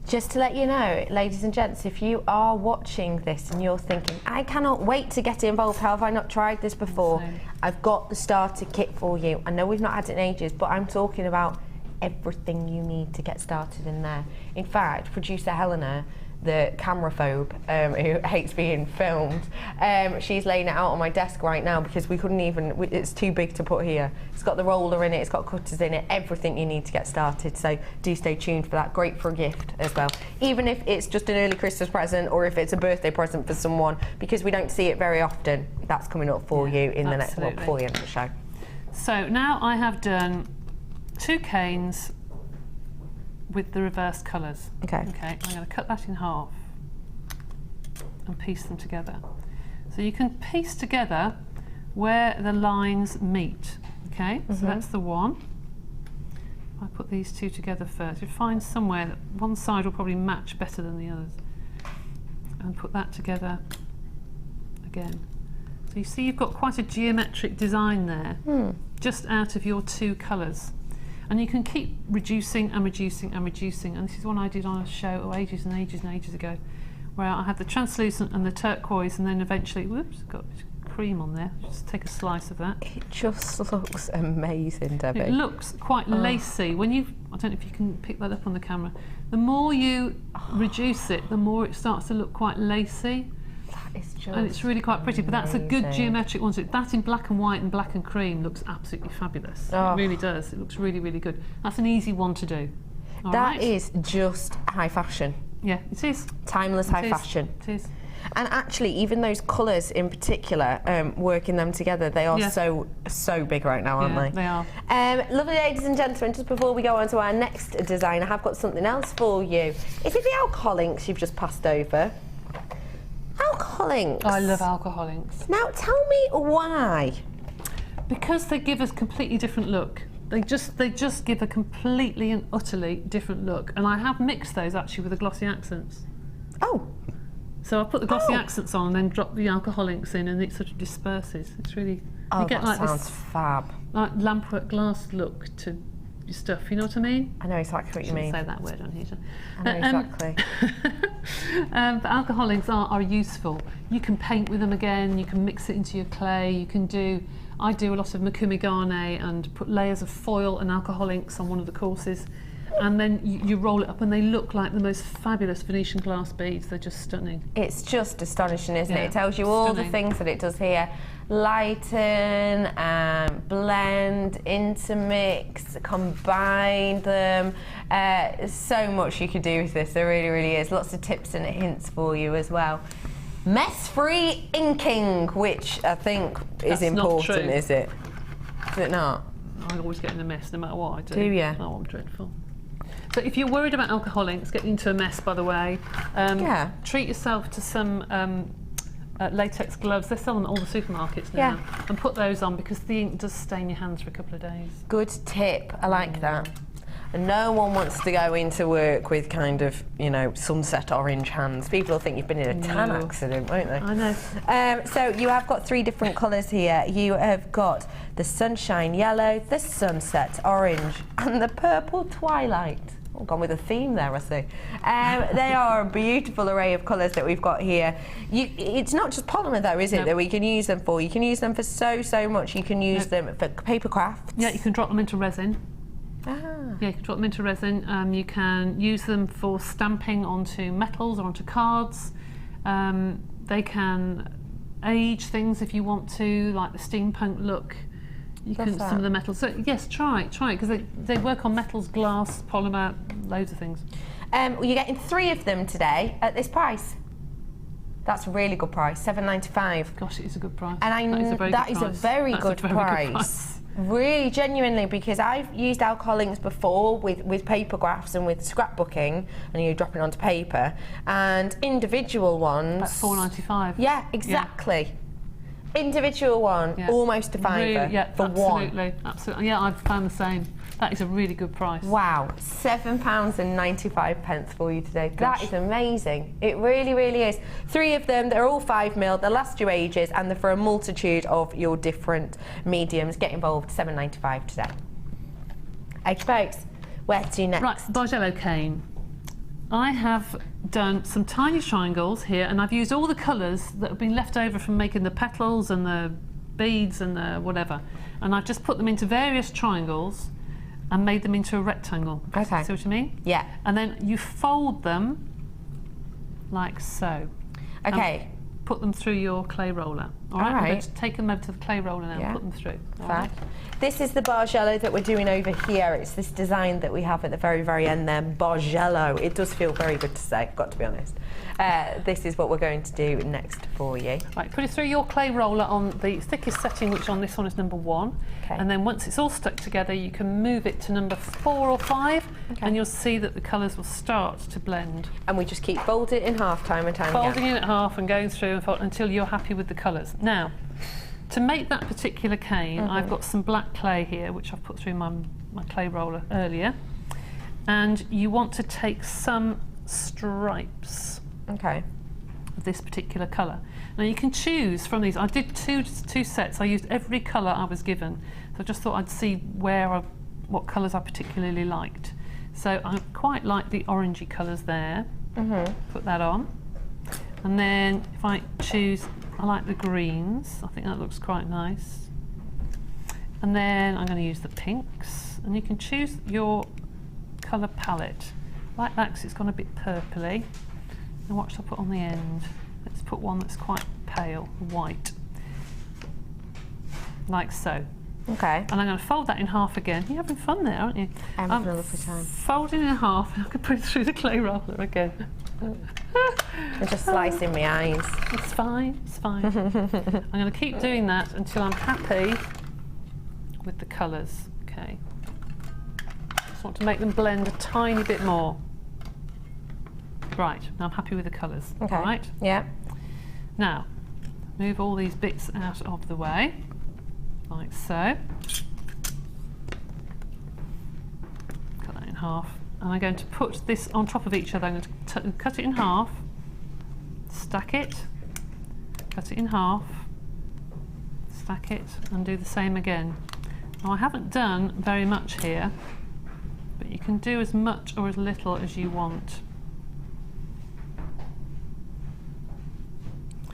Just to let you know, ladies and gents, if you are watching this and you're thinking, I cannot wait to get involved, how have I not tried this before? I've got the starter kit for you. I know we've not had it in ages, but I'm talking about everything you need to get started in there. In fact, producer Helena, the camera phobe who hates being filmed, she's laying it out on my desk right now because we couldn't even, it's too big to put here. It's got the roller in it, it's got cutters in it, everything you need to get started. So do stay tuned for that. Great for a gift as well. Even if it's just an early Christmas present or if it's a birthday present for someone, because we don't see it very often. That's coming up for you in the next, well, before the end of the show. So now I have done 2 canes with the reverse colours. Okay. Okay, I'm going to cut that in half and piece them together. So you can piece together where the lines meet. Okay, so that's the one. I put these 2 together first. You find somewhere that one side will probably match better than the others. And put that together again. So you see you've got quite a geometric design there, just out of your 2 colours. And you can keep reducing and reducing and reducing. And this is one I did on a show ages and ages and ages ago, where I had the translucent and the turquoise, and then eventually, whoops, got cream on there. Just take a slice of that. It just looks amazing, Debbie. It looks quite lacy. When you, I don't know if you can pick that up on the camera, the more you reduce it, the more it starts to look quite lacy. It's just and it's really quite pretty, but that's a good amazing. geometric one. So that in black and white and black and cream looks absolutely fabulous. Oh. It really does. It looks really, really good. That's an easy one to do. All That right? is just high fashion. Yeah, it is. Timeless high fashion. It is. And actually, even those colours in particular, working them together, they are so big right now, aren't they? They are. Lovely ladies and gentlemen, just before we go on to our next design, I have got something else for you. Is it the alcohol inks you've just passed over? Alcohol inks. I love alcohol inks. Now, tell me why. Because they give us a completely different look. They just give a completely and utterly different look. And I have mixed those actually with the glossy accents. Oh. So I put the glossy accents on and then drop the alcohol inks in, and it sort of disperses. It's really, you get like sounds this fab. like lampwork glass look to your stuff, you know what I mean? I know exactly what you mean. Say that word on here. I know exactly. But alcohol inks are useful. You can paint with them again, you can mix it into your clay, you can do, I do a lot of Makumi Garnet and put layers of foil and alcohol inks on one of the courses, and then you roll it up and they look like the most fabulous Venetian glass beads. They're just stunning. It's just astonishing, isn't it? Yeah, It tells you all the stunning. things that it does here. Lighten, blend, intermix, combine them. So much you could do with this, there really, really is. Lots of tips and hints for you as well. Mess-free inking, which I think is That's not important, true. is it? Is it not? I always get in a mess no matter what I do. Do you? Oh, I'm dreadful. So if you're worried about alcohol inks getting into a mess, by the way, treat yourself to some latex gloves. They sell them at all the supermarkets now. And put those on because the ink does stain your hands for a couple of days. Good tip, I like that. And no one wants to go into work with kind of, you know, sunset orange hands. People will think you've been in a tan accident, won't they? I know. So you have got 3 different colours here. You have got the sunshine yellow, the sunset orange, and the purple twilight. Oh, gone with a theme there, I see. They are a beautiful array of colours that we've got here. It's not just polymer though, is it, that we can use them for? You can use them for so much. You can use them for paper crafts. Yeah, you can drop them into resin. Yeah, you can drop them into resin. You can use them for stamping onto metals or onto cards. They can age things if you want to, like the steampunk look. You can some of the metals. So yes, try it, because they work on metals, glass, polymer, loads of things. Well, you're getting 3 of them today at this price. That's a really good price, $7.95. Gosh, it is a good price. And that is a very good price. Really, genuinely, because I've used alcohol inks before with paper graphs and with scrapbooking, and you're dropping onto paper, and individual ones. That's $4.95. Yeah, exactly. Yeah. Individual one, almost a £5 for one. Absolutely. Yeah, I've found the same. That is a really good price. Wow, £7.95 for you today. Gosh. That is amazing. It really, really is. 3 of them, they're all 5mm, they'll last you ages, and they're for a multitude of your different mediums. Get involved, $7.95 today. Okay, folks, where to next? Right, Bargello cane. I have done some tiny triangles here, and I've used all the colours that have been left over from making the petals and the beads and the whatever, and I've just put them into various triangles and made them into a rectangle. Okay. See what I mean? Yeah. And then you fold them like so. Okay. Put them through your clay roller. All right. I'm going to take them over to the clay roller now and put them through. Right. This is the Bargello that we're doing over here. It's this design that we have at the very, very end there, Bargello. It does feel very good to say, got to be honest. This is what we're going to do next for you. Right, put it through your clay roller on the thickest setting, which on this one is number 1. Okay. And then once it's all stuck together, you can move it to number 4 or 5, and you'll see that the colours will start to blend. And we just keep folding it in half time and time again. Folding it in half and going through and fold until you're happy with the colours. Now, to make that particular cane, I've got some black clay here, which I've put through my clay roller earlier. And you want to take some stripes of this particular colour. Now you can choose from these. I did two sets. I used every colour I was given. So I just thought I'd see what colours I particularly liked. So I quite like the orangey colours there. Put that on. And then if I choose, I like the greens. I think that looks quite nice. And then I'm going to use the pinks. And you can choose your colour palette. Like that, because it's gone a bit purpley. And what should I put on the end? Let's put one that's quite pale, white. Like so. Okay. And I'm going to fold that in half again. You're having fun there, aren't you? I'm having a lovely time. Folding in half, and I can put it through the clay roller again. I'm just slicing my eyes. It's fine, it's fine. I'm going to keep doing that until I'm happy with the colours. Okay. Just want to make them blend a tiny bit more. Right, now I'm happy with the colours. Okay. All right? Yeah. Now, move all these bits out of the way, like so. Cut that in half. And I'm going to put this on top of each other. I'm going to cut it in half, stack it, cut it in half, stack it, and do the same again. Now I haven't done very much here, but you can do as much or as little as you want.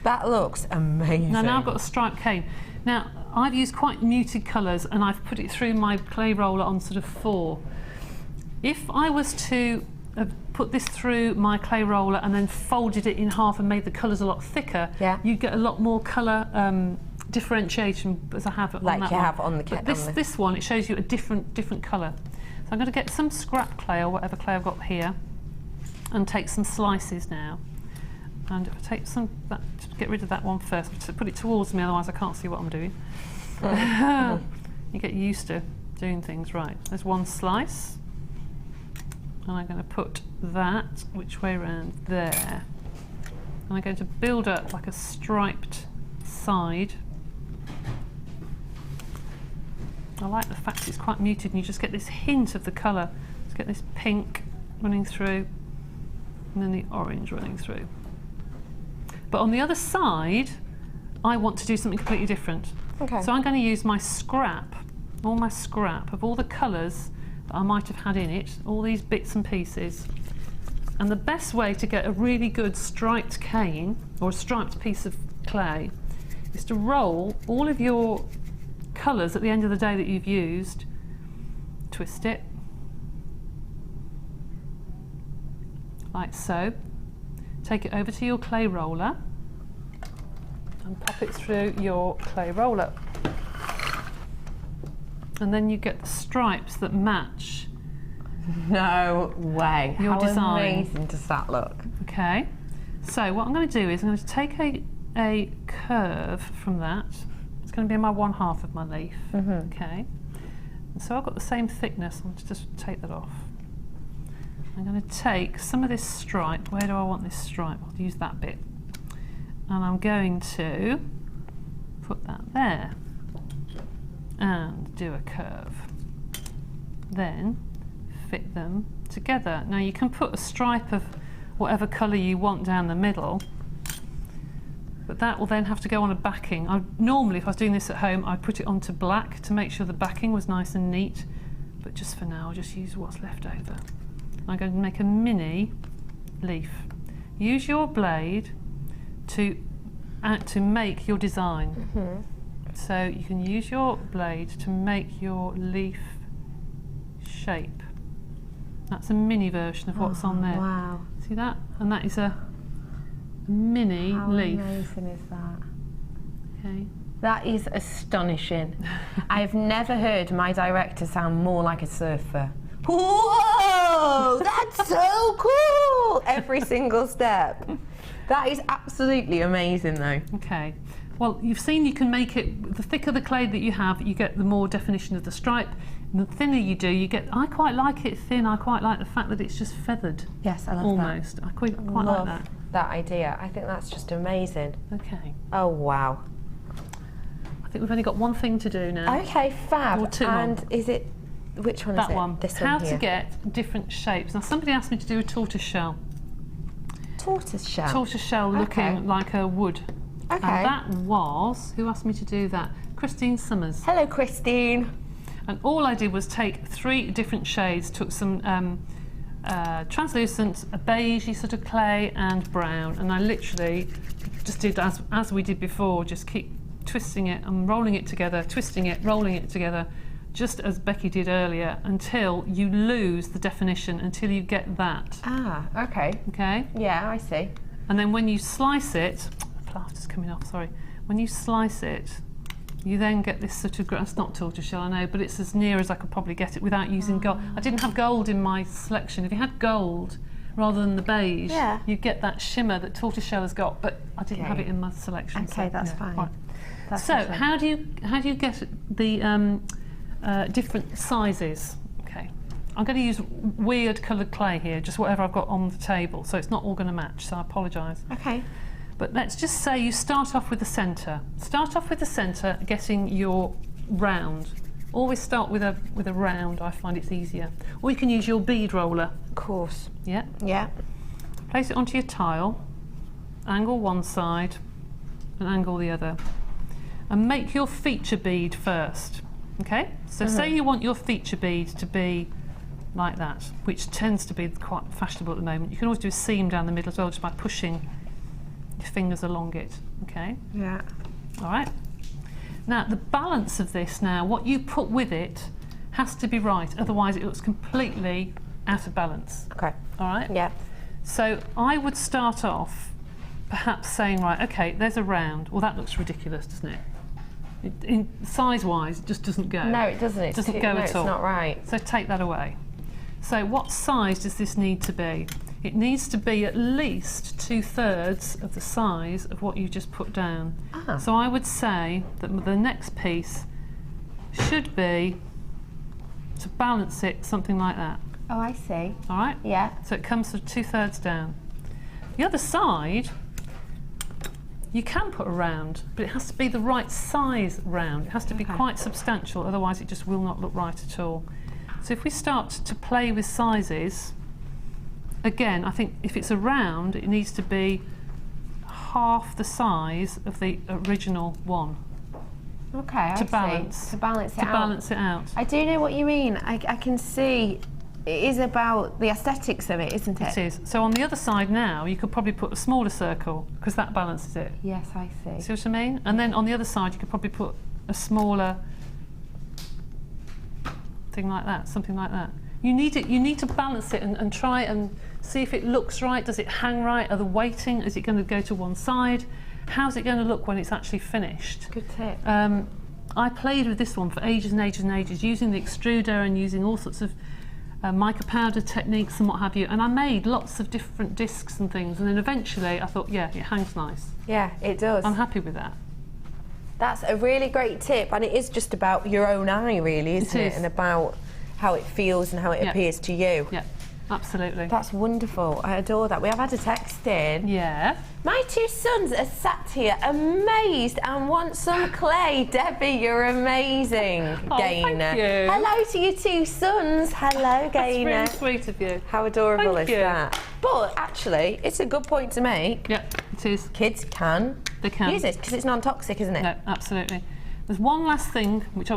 That looks amazing. Now I've got a striped cane. Now I've used quite muted colours, and I've put it through my clay roller on sort of 4. If I was to put this through my clay roller and then folded it in half and made the colours a lot thicker, you'd get a lot more colour differentiation, as I have on that one. Like you have on the kit. But this one, it shows you a different colour. So I'm going to get some scrap clay or whatever clay I've got here, and take some slices now. And if I take some, get rid of that one first, put it towards me, otherwise I can't see what I'm doing. You get used to doing things right. There's one slice, and I'm going to put that which way around there. And I'm going to build up like a striped side. I like the fact it's quite muted and you just get this hint of the colour Let's get this pink running through and then the orange running through. But on the other side, I want to do something completely different. Okay. So I'm going to use my scrap, all my scrap of all the colours that I might have had in it, all these bits and pieces. And the best way to get a really good striped cane or a striped piece of clay is to roll all of your colours at the end of the day that you've used, twist it, like so. Take it over to your clay roller and pop it through your clay roller. And then you get the stripes that match. No way. Your How design. amazing does that look? Okay. So what I'm going to do is I'm going to take a curve from that. It's going to be my 1/2 of my leaf. Okay. And so I've got the same thickness. I'm going to just take that off. I'm going to take some of this stripe. Where do I want this stripe? I'll use that bit. And I'm going to put that there and do a curve. Then fit them together. Now you can put a stripe of whatever colour you want down the middle, but that will then have to go on a backing. Normally, if I was doing this at home, I'd put it onto black to make sure the backing was nice and neat, but just for now, I'll just use what's left over. I'm going to make a mini leaf. Use your blade to make your design. So you can use your blade to make your leaf shape. That's a mini version of what's on there. Wow. See that? And that is a mini leaf. How amazing is that? Okay. That is astonishing. I've never heard my director sound more like a surfer. Whoa! That's so cool! Every single step. That is absolutely amazing, though. Okay. Well, you've seen you can make it, the thicker the clay that you have, you get the more definition of the stripe. And the thinner you do, you get, I quite like it thin, I quite like the fact that it's just feathered. Yes, I love almost. that. I quite love like that. that idea. I think that's just amazing. Okay. Oh, wow. I think we've only got one thing to do now. Okay, fab. Or two and more. is it, which one is it? That one. This How one here. to get different shapes. Now somebody asked me to do a tortoise shell. Tortoise shell? Tortoise shell looking like a wood. Okay. And that was, who asked me to do that? Christine Summers. Hello, Christine. And all I did was take 3 different shades, took some translucent, a beigey sort of clay and brown, and I literally just did as we did before, just keep twisting it and rolling it together, twisting it, rolling it together, just as Becky did earlier, until you lose the definition, until you get that. Ah, okay. Okay? Yeah, I see. And then when you slice it, plaster's coming off, sorry. When you slice it, you then get this sort of, it's not tortoiseshell, I know, but it's as near as I could probably get it without using gold. I didn't have gold in my selection. If you had gold rather than the beige, you get that shimmer that tortoiseshell has got, but I didn't have it in my selection. Okay, so, that's yeah, fine. Right. That's So awesome. how do you get the different sizes? Okay, I'm going to use weird coloured clay here, just whatever I've got on the table, so it's not all going to match, so I apologise. Okay. But let's just say you start off with the centre. Start off with the centre, getting your round. Always start with a round, I find it's easier. Or you can use your bead roller. Of course. Yeah? Yeah. Place it onto your tile, angle one side and angle the other. And make your feature bead first, okay? So say you want your feature bead to be like that, which tends to be quite fashionable at the moment. You can always do a seam down the middle as well, just by pushing your fingers along it, okay? Yeah. All right. Now, the balance of this now, what you put with it has to be right, otherwise it looks completely out of balance. Okay. All right? Yeah. So I would start off perhaps saying, right, okay, there's a round. Well, that looks ridiculous, doesn't it? In size-wise, it just doesn't go. No, it doesn't. It doesn't go at all. It's not right. So take that away. So what size does this need to be? It needs to be at least 2/3 of the size of what you just put down. Ah. So I would say that the next piece should be, to balance it, something like that. Oh, I see. All right? Yeah. So it comes sort of 2/3 down. The other side, you can put a round, but it has to be the right size round. It has to be quite substantial, otherwise it just will not look right at all. So if we start to play with sizes, again, I think if it's a round, it needs to be half the size of the original one. Okay, to balance it out. I do know what you mean. I can see it is about the aesthetics of it, isn't it? It is. So on the other side now, you could probably put a smaller circle because that balances it. Yes, I see. See what I mean? And then on the other side, you could probably put a smaller thing like that, something like that. You need to balance it and try and see if it looks right. Does it hang right? Are the weighting? Is it going to go to one side? How's it going to look when it's actually finished? Good tip. I played with this one for ages and ages and ages, using the extruder and using all sorts of mica powder techniques and what have you, and I made lots of different discs and things, and then eventually I thought, yeah, it hangs nice. Yeah, it does. I'm happy with that. That's a really great tip, and it is just about your own eye, really, isn't it? And about how it feels and how it appears to you. Yeah, absolutely. That's wonderful. I adore that. We have had a text in. Yeah. My 2 sons are sat here amazed and want some clay. Debbie, you're amazing. Oh, Gaynor. thank you. Hello to your 2 sons. Hello, Gaynor. That's really sweet of you. How adorable Thank is you. that? But actually, it's a good point to make. Yeah, it is. Kids can use this because it's non-toxic, isn't it? No, absolutely. There's one last thing, which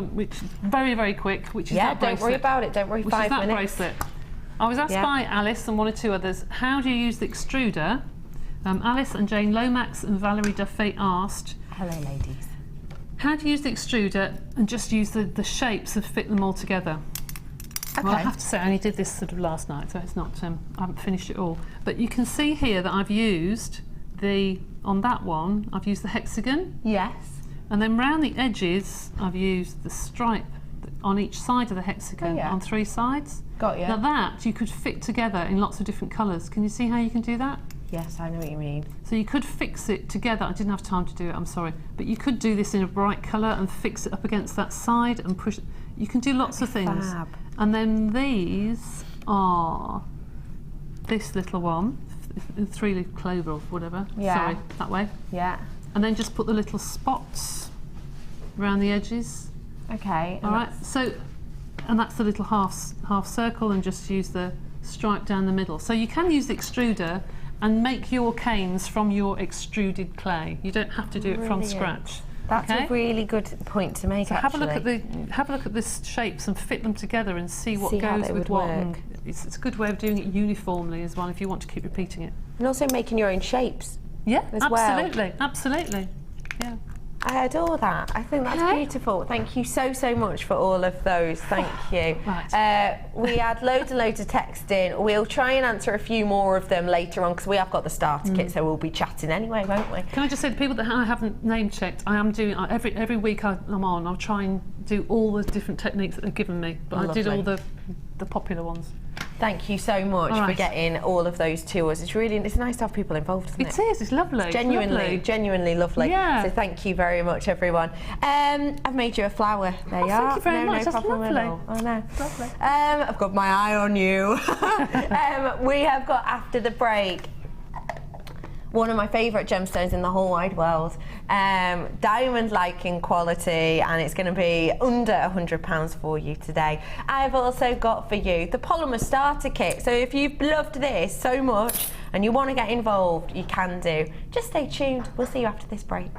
very, very quick, which is that bracelet. Don't worry about it. Don't worry, which 5 is that minutes. bracelet. I was asked by Alice and 1 or 2 others, how do you use the extruder? Alice and Jane Lomax and Valerie Duffy asked, hello ladies, how do you use the extruder and just use the shapes and fit them all together? Okay. Well, I have to say I only did this sort of last night, so it's not, I haven't finished it all. But you can see here that I've used on that one, I've used the hexagon. Yes. And then round the edges, I've used the stripe on each side of the hexagon on 3 sides. Got you. Now that you could fit together in lots of different colours. Can you see how you can do that? Yes, I know what you mean. So you could fix it together. I didn't have time to do it, I'm sorry. But you could do this in a bright colour and fix it up against that side and push it. You can do lots of things. Fab. And then these are this little one, 3-leaf clover or whatever. Yeah. Sorry, that way. Yeah. And then just put the little spots around the edges. Okay. All right. So, and that's the little half circle, and just use the stripe down the middle. So you can use the extruder and make your canes from your extruded clay. You don't have to do it from scratch. That's a really good point to make. So actually. have a look at the shapes and fit them together and see what goes with what. And it's a good way of doing it uniformly as well if you want to keep repeating it. And also making your own shapes. Yeah, absolutely, well. Absolutely. Yeah. I adore that. I think that's beautiful. Thank you so much for all of those. Thank you. Right. We had loads and loads of text in. We'll try and answer a few more of them later on because we have got the starter kit, so we'll be chatting anyway, won't we? Can I just say, the people that I haven't name checked, I am doing every week I'm on. I'll try and do all the different techniques that they've given me, but I did all the popular ones. Thank you so much for getting all of those to us. It's nice to have people involved, isn't it? It is, it's lovely. It's genuinely lovely. Yeah. So thank you very much, everyone. I've made you a flower. There you are. Thank you very much. That's lovely. I know. Lovely. I've got my eye on you. We have got, after the break, one of my favourite gemstones in the whole wide world, diamond-like in quality, and it's going to be under £100 for you today. I've also got for you the Polymer Starter Kit, so if you've loved this so much and you want to get involved, you can do. Just stay tuned, we'll see you after this break.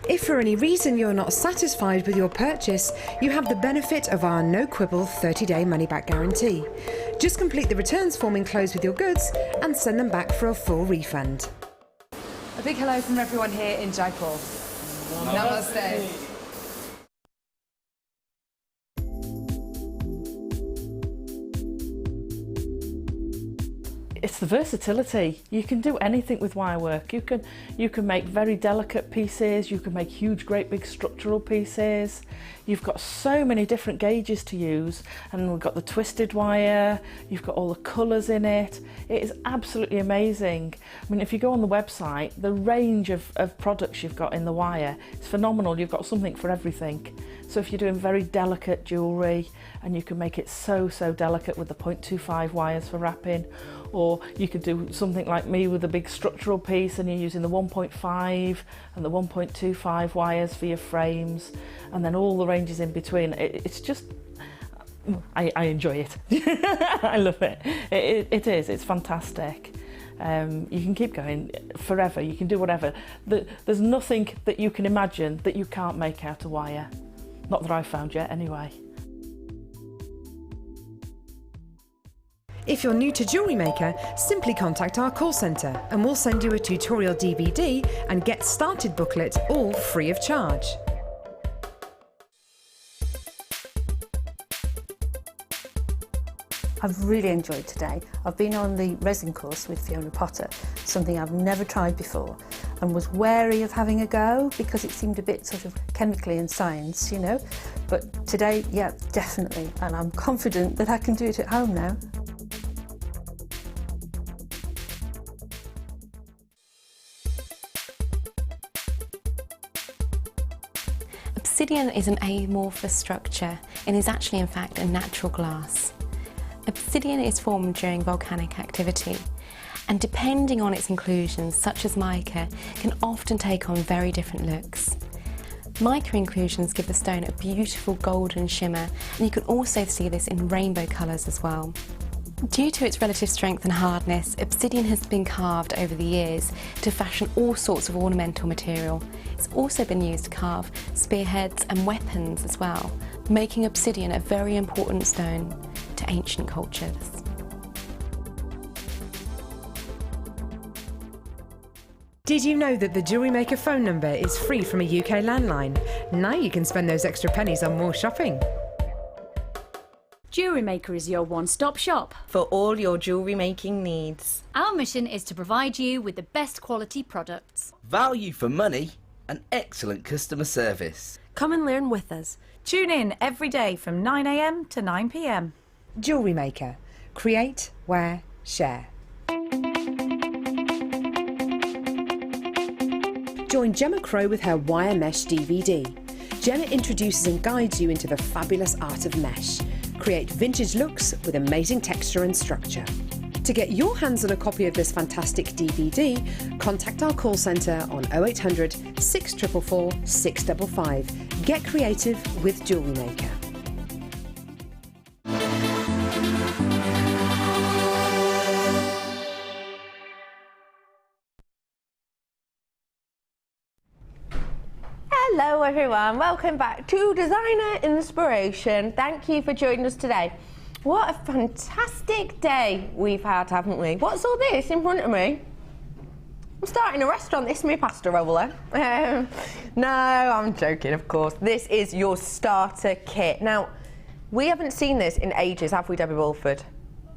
If for any reason you're not satisfied with your purchase, you have the benefit of our no quibble 30-day money-back guarantee. Just complete the returns form enclosed with your goods and send them back for a full refund. A big hello from everyone here in Jaipur. Namaste. It's the versatility. You can do anything with wire work. You can make very delicate pieces, you can make huge, great big structural pieces. You've got so many different gauges to use, and we've got the twisted wire, you've got all the colours in it. It is absolutely amazing. I mean, if you go on the website, the range of products you've got in the wire is phenomenal. You've got something for everything. So if you're doing very delicate jewellery, and you can make it so delicate with the 0.25 wires for wrapping, or you could do something like me with a big structural piece and you're using the 1.5 and the 1.25 wires for your frames, and then all the ranges in between. It's just, I enjoy it. I love it. It's fantastic. You can keep going forever, you can do whatever. There's nothing that you can imagine that you can't make out of wire. Not that I've found yet, anyway. If you're new to JewelleryMaker, simply contact our call centre and we'll send you a tutorial DVD and Get Started booklet, all free of charge. I've really enjoyed today. I've been on the resin course with Fiona Potter, something I've never tried before, and was wary of having a go because it seemed a bit sort of chemically in science, you know. But today, yeah, definitely, and I'm confident that I can do it at home now. Obsidian is an amorphous structure and is actually in fact a natural glass. Obsidian is formed during volcanic activity, and depending on its inclusions, such as mica, can often take on very different looks. Mica inclusions give the stone a beautiful golden shimmer, and you can also see this in rainbow colours as well. Due to its relative strength and hardness, obsidian has been carved over the years to fashion all sorts of ornamental material. It's also been used to carve spearheads and weapons as well, making obsidian a very important stone to ancient cultures. Did you know that the JewelleryMaker phone number is free from a UK landline? Now you can spend those extra pennies on more shopping. JewelleryMaker is your one-stop shop for all your jewellery making needs. Our mission is to provide you with the best quality products, value for money and excellent customer service. Come and learn with us. Tune in every day from 9 AM to 9 PM. JewelleryMaker. Create, wear, share. Join Gemma Crow with her Wire Mesh DVD. Gemma introduces and guides you into the fabulous art of mesh. Create vintage looks with amazing texture and structure. To get your hands on a copy of this fantastic DVD, contact our call centre on 0800 644 655. Get creative with JewelleryMaker. Hello everyone, welcome back to Designer Inspiration. Thank you for joining us today. What a fantastic day we've had, haven't we? What's all this in front of me? I'm starting a restaurant, this is my pasta roller. No, I'm joking, of course. This is your starter kit. Now, we haven't seen this in ages, have we, Debbie Bulford?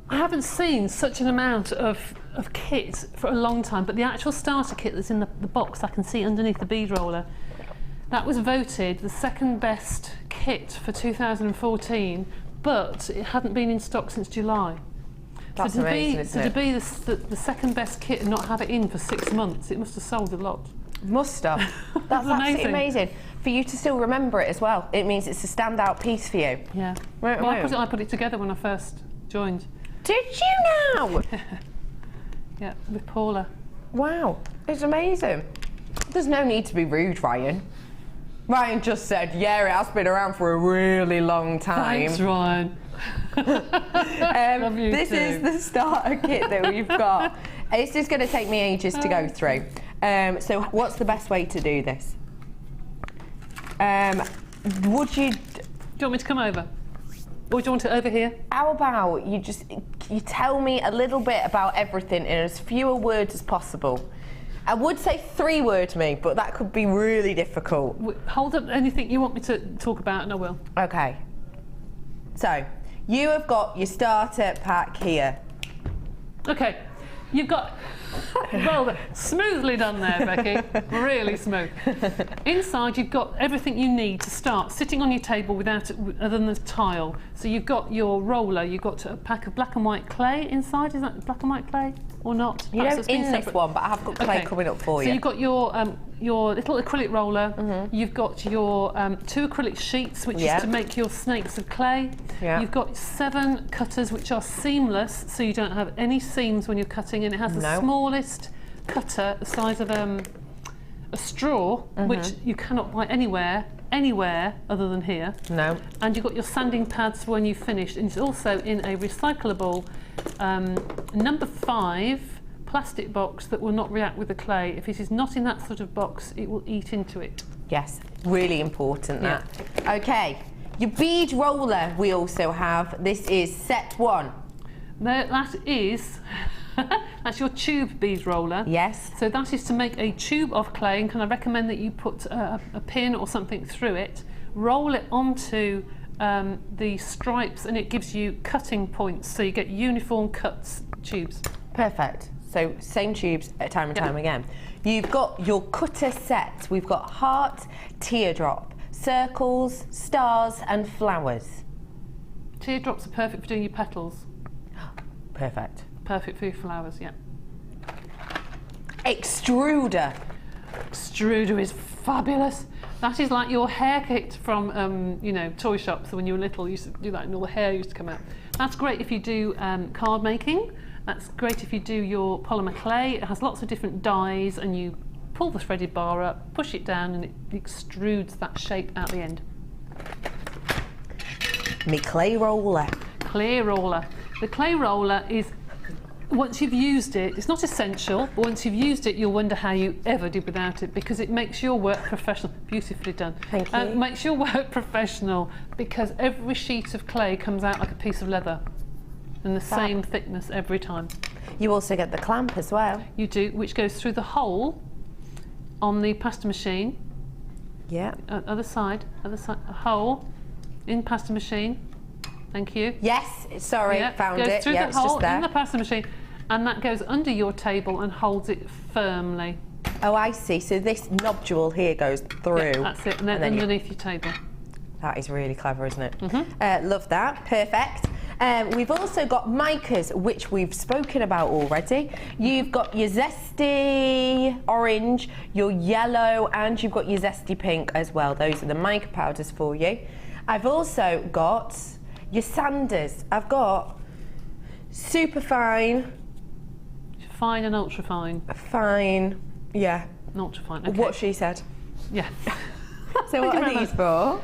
I haven't seen such an amount of kit for a long time, but the actual starter kit that's in the box I can see underneath the bead roller, that was voted the second best kit for 2014, but it hadn't been in stock since July. That's amazing, isn't it? So to be the second best kit and not have it in for 6 months, it must have sold a lot. Must have. That's absolutely amazing. For you to still remember it as well, it means it's a standout piece for you. Yeah. Well, I put it together when I first joined. Did you now? Yeah, with Paula. Wow, it's amazing. There's no need to be rude, Ryan. Ryan just said, yeah, it has been around for a really long time. Thanks, Ryan. This is the starter kit that we've got. This is going to take me ages to go through. So what's the best way to do this? Would you... Do you want me to come over? Or do you want it over here? How about you tell me a little bit about everything in as fewer words as possible. I would say 3-word me, but that could be really difficult. Hold up anything you want me to talk about and I will. Okay. So, you have got your starter pack here. Okay. You've got... well, smoothly done there, Becky. Really smooth. Inside, you've got everything you need to start sitting on your table without other than the tile. So you've got your roller, you've got a pack of black and white clay inside. Is that black and white clay? or not. You Perhaps know, it's been in this separate. one, but I have got clay coming up for you. So you've got your little acrylic roller, you've got your 2 acrylic sheets, which is to make your snakes of clay. You've got 7 cutters, which are seamless, so you don't have any seams when you're cutting, and it has the smallest cutter, the size of a straw, which you cannot buy anywhere other than here. No. And you've got your sanding pads when you've finished, and it's also in a recyclable number 5 plastic box that will not react with the clay. If it is not in that sort of box, it will eat into it. Yes, really important that. Okay, your bead roller we also have. This is set 1. That is that's your tube bead roller. Yes. So that is to make a tube of clay, and can I recommend that you put a pin or something through it, roll it onto the stripes, and it gives you cutting points, so you get uniform cuts tubes. Perfect. So same tubes time and time again. You've got your cutter set. We've got heart, teardrop, circles, stars and flowers. Teardrops are perfect for doing your petals. Perfect. Perfect for your flowers, yeah. Extruder. Extruder is fabulous. That is like your hair kit from, you know, toy shops. So when you were little, you used to do that and all the hair used to come out. That's great if you do card making. That's great if you do your polymer clay. It has lots of different dyes, and you pull the threaded bar up, push it down, and it extrudes that shape out the end. Me clay roller. Clay roller. The clay roller is, once you've used it, it's not essential, but once you've used it, you'll wonder how you ever did without it, because it makes your work professional. Beautifully done. Thank you. Makes your work professional, because every sheet of clay comes out like a piece of leather, and the same thickness every time. You also get the clamp as well. You do, which goes through the hole on the pasta machine. Yeah. Other side, a hole in pasta machine. Thank you. Yes, sorry, found goes it. Through Yeah, the it's hole just there. in the pasta machine, and that goes under your table and holds it firmly. Oh, I see. So this nodule here goes through. Yeah, that's it, and then underneath your table. That is really clever, isn't it? Love that. Perfect. We've also got micas, which we've spoken about already. You've got your zesty orange, your yellow, and you've got your zesty pink as well. Those are the mica powders for you. I've also got your sanders. I've got super fine. Fine and ultra fine. Fine, yeah. Ultra fine. Okay. What she said. Yeah. So what are these for?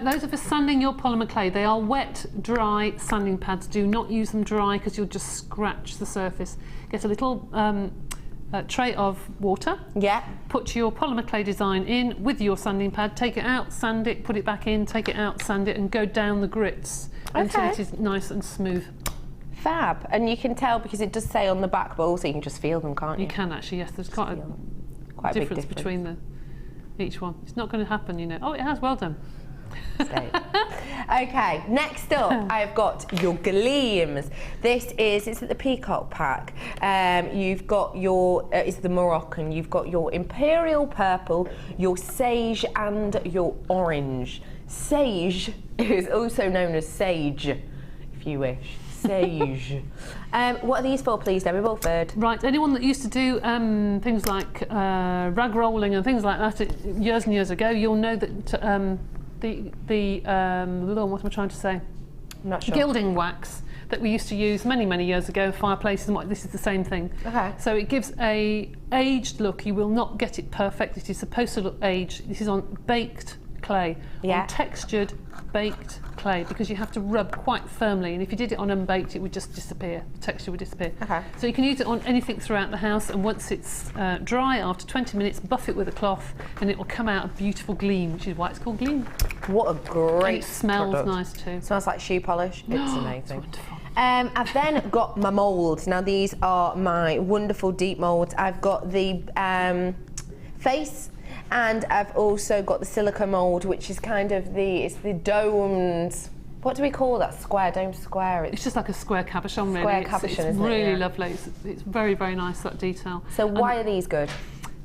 Those are for sanding your polymer clay. They are wet, dry sanding pads. Do not use them dry, because you'll just scratch the surface. Get a little tray of water. Yeah. Put your polymer clay design in with your sanding pad. Take it out, sand it, put it back in, take it out, sand it, and go down the grits until it is nice and smooth. Fab. And you can tell, because it does say on the back, but also you can just feel them, can't you? You can actually, yes. There's quite a big difference between each one. It's not going to happen, you know. Oh, it has. Well done. Okay, next up I've got your gleams. It's at the Peacock pack. You've got your, it's the Moroccan, you've got your Imperial Purple, your Sage and your Orange. Sage is also known as Sage, if you wish. Sage. What are these for, please, Debbie Bulford? Right, anyone that used to do things like rag rolling and things like that years and years ago, you'll know that what am I trying to say? I'm not sure. Gilding wax that we used to use many, many years ago, fireplaces and what. This is the same thing. Okay. So it gives a aged look. You will not get it perfect. It is supposed to look aged. This is on baked clay, on textured baked clay, because you have to rub quite firmly, and if you did it on unbaked, it would just disappear. The texture would disappear. Okay. So you can use it on anything throughout the house, and once it's dry, after 20 minutes, buff it with a cloth, and it will come out a beautiful gleam, which is why it's called gleam. What a great and it smells product. nice too. Smells like shoe polish. It's amazing. It's wonderful. I've then got my moulds. Now these are my wonderful deep moulds. I've got the face, and I've also got the silica mould, which is kind of the domed, what do we call that? Domed square? It's just like a square cabochon, really. Square cabochon, it's isn't it? really Yeah. lovely. It's very, very nice, that detail. So why are these good?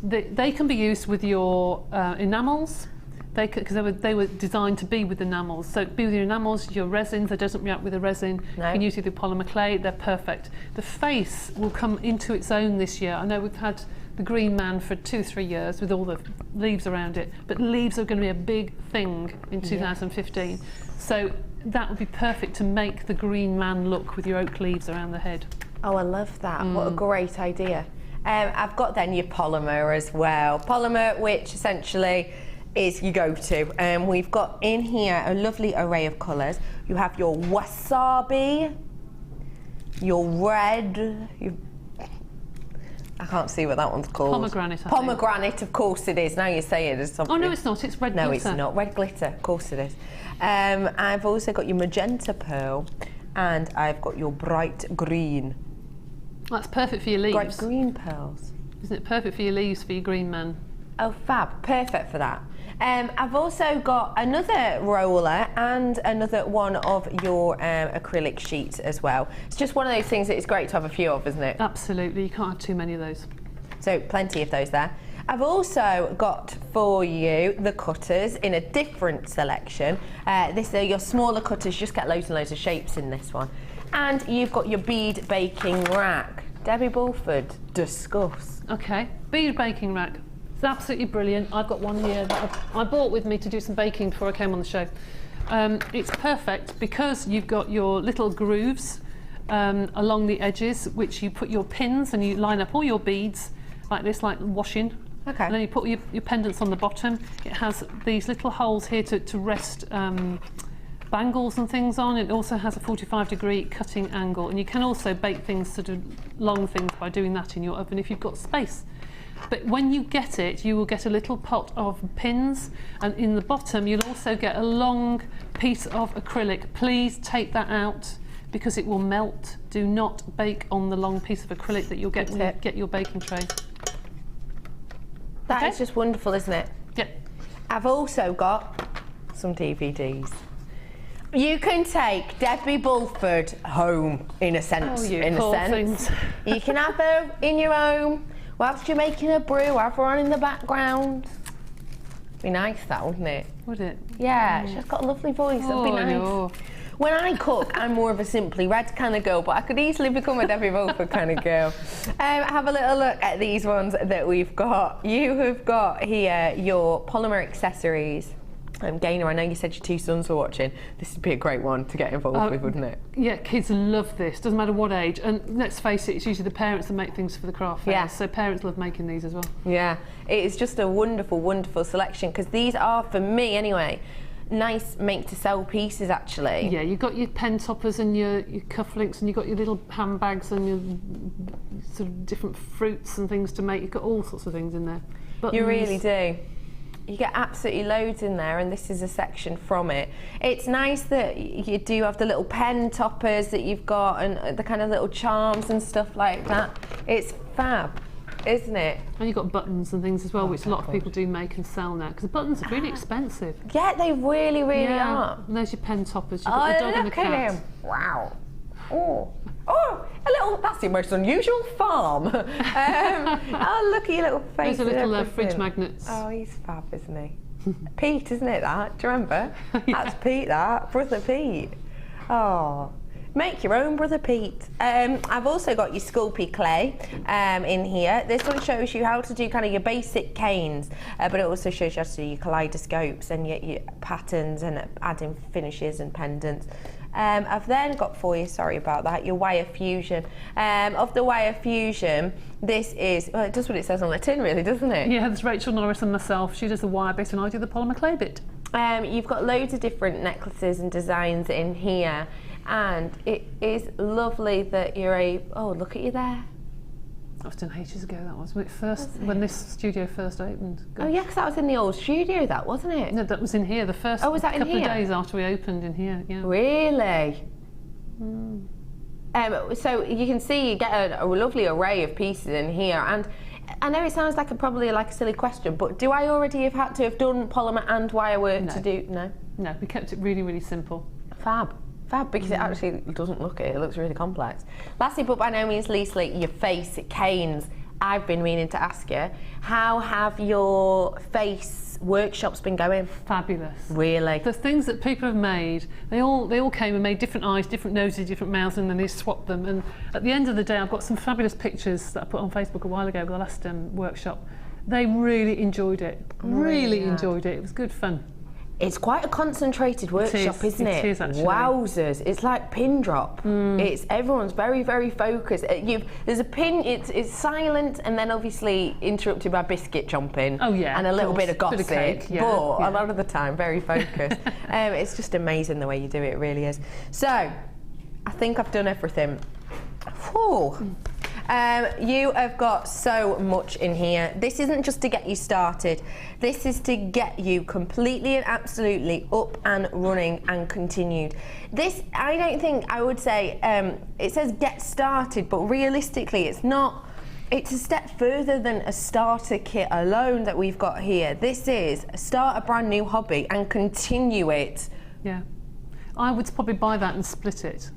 They can be used with your enamels. because they were designed to be with enamels. So be with your enamels, your resins, that doesn't react with the resin. No. You can use either polymer clay, they're perfect. The face will come into its own this year. I know we've had the green man for 2-3 years with all the leaves around it, but leaves are going to be a big thing in 2015. So that would be perfect to make the green man look with your oak leaves around the head. Oh, I love that. What a great idea. I've got then your polymer as well. Polymer, which essentially is your go-to. We've got in here a lovely array of colours. You have your wasabi, your red, I can't see what that one's called. Pomegranate, I think. Pomegranate, of course it is. Now you say it as something. Oh, no, it's not. It's red glitter. No, it's not. Red glitter, of course it is. I've also got your magenta pearl, and I've got your bright green. That's perfect for your leaves. Bright green pearls. Isn't it perfect for your leaves, for your green man? Oh, fab. Perfect for that. I've also got another roller and another one of your acrylic sheets as well. It's just one of those things that it's great to have a few of, isn't it? Absolutely. You can't have too many of those. So plenty of those there. I've also got for you the cutters in a different selection. This are your smaller cutters. You just get loads and loads of shapes in this one. And you've got your bead baking rack. Debbie Bulford, discuss. Okay, bead baking rack. It's absolutely brilliant. I've got one here that I bought with me to do some baking before I came on the show. It's perfect because you've got your little grooves along the edges, which you put your pins and you line up all your beads like this, like washing. Okay. And then you put your pendants on the bottom. It has these little holes here to rest bangles and things on. It also has a 45-degree cutting angle, and you can also bake things, sort of long things, by doing that in your oven if you've got space. But when you get it, you will get a little pot of pins, and in the bottom you'll also get a long piece of acrylic. Please take that out because it will melt. Do not bake on the long piece of acrylic that you'll get when you get your baking tray. That is just wonderful, isn't it? Yeah. I've also got some DVDs. You can take Debbie Bulford home, in a sense. Oh, you in poor a sense. things. You can have her in your home whilst you're making a brew. Have her on in the background. Be nice, that, wouldn't it? Would it? Yeah, she's got a lovely voice. That'd be nice. No. When I cook, I'm more of a Simply Red kind of girl, but I could easily become a Debbie Bulford kind of girl. Have a little look at these ones that we've got. You have got here your polymer accessories. Gaynor, I know you said your 2 sons were watching. This would be a great one to get involved with, wouldn't it? Yeah, kids love this, doesn't matter what age. And let's face it, it's usually the parents that make things for the craft fairs. Yeah. So parents love making these as well. Yeah, it is just a wonderful, wonderful selection, because these are, for me anyway, nice make-to-sell pieces, actually. Yeah, you've got your pen toppers and your cufflinks, and you've got your little handbags and your sort of different fruits and things to make. You've got all sorts of things in there. Buttons. You really do. You get absolutely loads in there, and this is a section from it. It's nice that you do have the little pen toppers that you've got, and the kind of little charms and stuff like that. It's fab, isn't it? And you've got buttons and things as well, which a lot of people do make and sell now, because the buttons are really expensive. Yeah, they really, really are. And there's your pen toppers. You've got the dog and the look cat. at him. Wow. Oh, a little, that's the most unusual farm. Oh, look at your little face. There's a little fridge magnets. Oh, he's fab, isn't he? Pete, isn't it, that? Do you remember? Yeah. That's Pete, that. Brother Pete. Oh, make your own Brother Pete. I've also got your Sculpey clay in here. This one shows you how to do kind of your basic canes, but it also shows you how to do your kaleidoscopes and your patterns and adding finishes and pendants. I've then got for you, sorry about that, your wire fusion. Of the wire fusion, this is, well, it does what it says on the tin, really, doesn't it? Yeah, there's Rachel Norris and myself. She does the wire bit and I do the polymer clay bit. You've got loads of different necklaces and designs in here, and it is lovely that you're oh, look at you there. That was done ages ago, that was when this studio first opened. Gosh. Oh yeah, because that was in the old studio, that, wasn't it? No, that was in here, the first was that couple in here? of days after we opened in here, yeah. Really? So you can see you get a lovely array of pieces in here, and I know it sounds like probably like a silly question, but do I already have had to have done polymer and wire work to do? No? No, we kept it really, really simple. Fab, because it actually doesn't look it looks really complex. Lastly, but by no means leastly, your face canes. I've been meaning to ask you, how have your face workshops been going? Fabulous. Really? The things that people have made, they all came and made different eyes, different noses, different mouths, and then they swapped them. And at the end of the day, I've got some fabulous pictures that I put on Facebook a while ago with the last workshop. They really enjoyed it. Really enjoyed it. It was good fun. It's quite a concentrated workshop, isn't it? It is, actually. Wowzers! It's like pin drop. It's everyone's very, very focused. There's a pin. It's silent, and then obviously interrupted by biscuit chomping. Oh yeah, and a little bit of gossip. Bit of cake, yeah, but a lot of the time, very focused. It's just amazing the way you do it. It really is. So, I think I've done everything. Whew. You have got so much in here. This isn't just to get you started. This is to get you completely and absolutely up and running and continued. This, I don't think I would say, it says get started, but realistically it's not. It's a step further than a starter kit alone that we've got here. This is start a brand new hobby and continue it. Yeah. I would probably buy that and split it.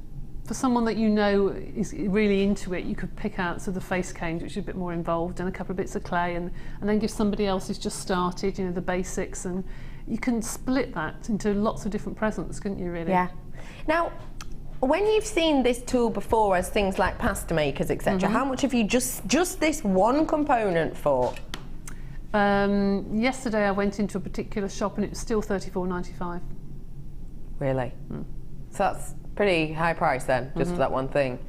For someone that you know is really into it, you could pick out the face canes, which are a bit more involved, and a couple of bits of clay, and then give somebody else who's just started, you know, the basics, and you can split that into lots of different presents, couldn't you, really? Yeah. Now, when you've seen this tool before as things like pasta makers, etc., how much have you just this one component for? Yesterday I went into a particular shop and it was still $34.95. Really? So that's pretty high price then, just for that one thing.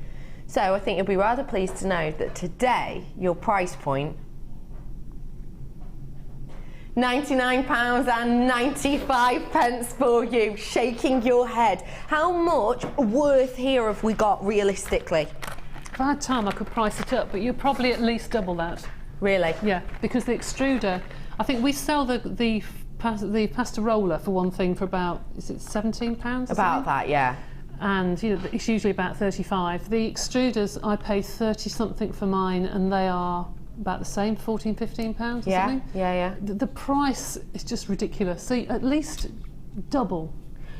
So I think you'll be rather pleased to know that today your price point £99.95 for you, shaking your head. How much worth here have we got realistically? If I had time I could price it up, but you're probably at least double that. Really? Yeah, because the extruder, I think we sell the pasta roller for one thing for about, is it £17? About that, yeah. And you know, it's usually about 35. The extruders, I pay 30 something for mine, and they are about the same, 14, 15 pounds or something. Yeah. The price is just ridiculous. So at least double.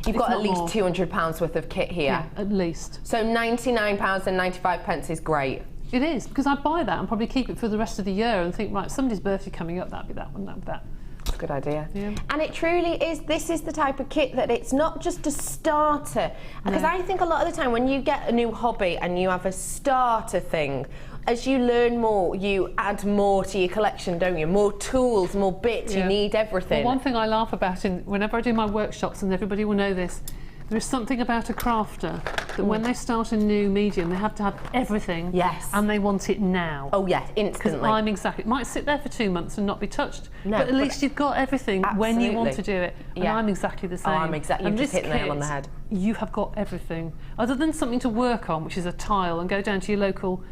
You've got at least £200 worth of kit here. Yeah, at least. So £99.95 is great. It is, because I'd buy that and probably keep it for the rest of the year and think, right, somebody's birthday coming up, that'd be that one, that'd be that. That's a good idea. Yeah. And it truly is, this is the type of kit that it's not just a starter. Because I think a lot of the time when you get a new hobby and you have a starter thing, as you learn more, you add more to your collection, don't you? More tools, more bits, you need everything. Well, one thing I laugh about, whenever I do my workshops, and everybody will know this, there is something about a crafter that when they start a new medium, they have to have everything. Yes. And they want it now. Oh yes, instantly. Because I'm exactly, it might sit there for 2 months and not be touched, no, but at least you've got everything when you want to do it. And I'm exactly the same. Oh, I'm exactly, you've just hit the nail on the head. You have got everything. Other than something to work on, which is a tile, and go down to your local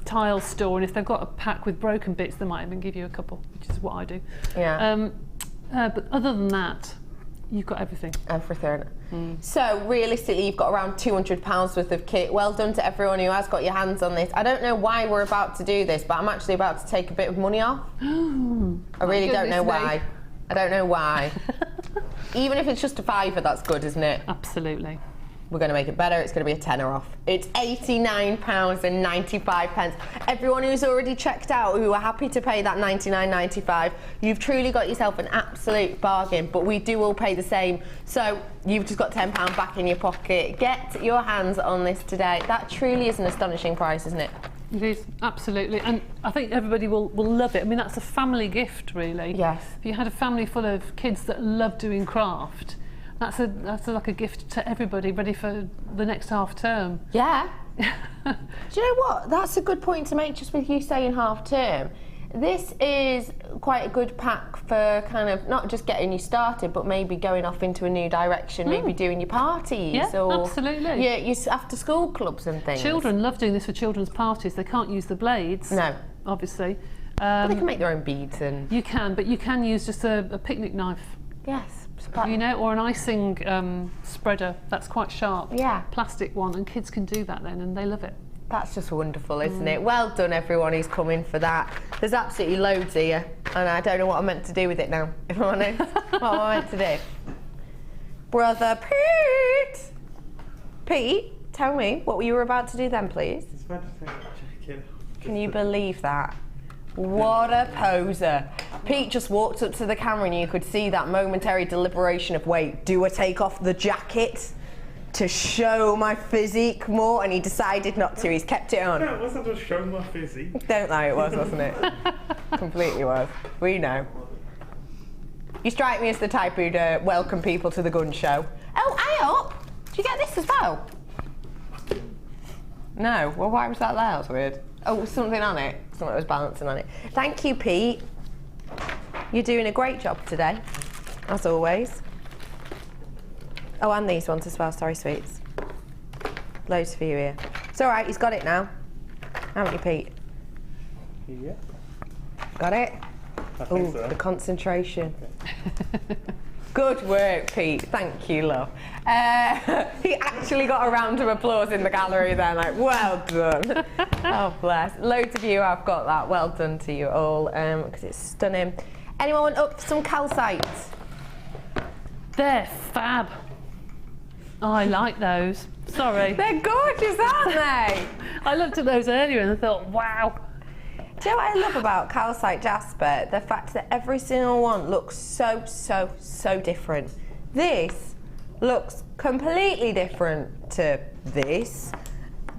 tile store, and if they've got a pack with broken bits, they might even give you a couple, which is what I do. Yeah. But other than that, you've got everything. Everything. So realistically, you've got around £200 worth of kit. Well done to everyone who has got your hands on this. I don't know why we're about to do this, but I'm actually about to take a bit of money off. I really don't know why. I don't know why. Even if it's just a £5, that's good, isn't it? Absolutely. We're going to make it better. It's going to be a tenner off. It's £89.95. Everyone who's already checked out, who are happy to pay that £99.95, you've truly got yourself an absolute bargain. But we do all pay the same, so you've just got £10 back in your pocket. Get your hands on this today. That truly is an astonishing price, isn't it? It is, absolutely, and I think everybody will love it. I mean, that's a family gift, really. Yes. If you had a family full of kids that love doing craft, that's like a gift to everybody, ready for the next half term. Yeah. Do you know what? That's a good point to make, just with you saying half term. This is quite a good pack for kind of not just getting you started, but maybe going off into a new direction, maybe doing your parties or absolutely. your after school clubs and things. Children love doing this for children's parties. They can't use the blades. No. Obviously. But they can make their own beads and... You can, but you can use just a picnic knife. Yes. You know, or an icing spreader that's quite sharp. Yeah. Plastic one, and kids can do that then, and they love it. That's just wonderful, isn't it? Well done, everyone who's come in for that. There's absolutely loads here, and I don't know what I'm meant to do with it now, if I'm honest. What am I meant to do? Brother Pete! Pete, tell me what you were about to do then, please. It's about to take a chicken. Can you believe that? What a poser. Pete just walked up to the camera and you could see that momentary deliberation of, wait, do I take off the jacket to show my physique more? And he decided not to. He's kept it on. No, it wasn't to show my physique. Don't lie, it was, wasn't it? Completely was. We know. You strike me as the type who'd welcome people to the gun show. Oh, hey up! Did you get this as well? No. Well, why was that there? That was weird. Oh, was something on it. Something was balancing on it. Thank you, Pete. You're doing a great job today, as always. Oh, and these ones as well. Sorry, sweets. Loads for you here. It's all right. He's got it now. Haven't you, Pete? Yeah. Got it? I think Oh, so. the concentration. Good work, Pete. Thank you, love. He actually got a round of applause in the gallery then, like, well done. Oh, bless. Loads of you have got that. Well done to you all, because it's stunning. Anyone want up some calcite? They're fab. Oh, I like those. Sorry. They're gorgeous, aren't they? I looked at those earlier and I thought, wow. Do you know what I love about calcite jasper? The fact that every single one looks so different. This looks completely different to this,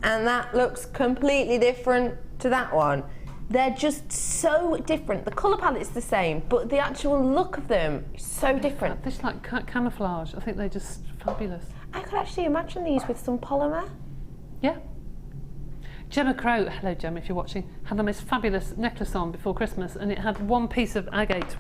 and that looks completely different to that one. They're just so different. The colour palette's the same, but the actual look of them is so different. They're just like camouflage. I think they're just fabulous. I could actually imagine these with some polymer. Yeah. Gemma Crow, hello Gemma if you're watching, had the most fabulous necklace on before Christmas, and it had one piece of agate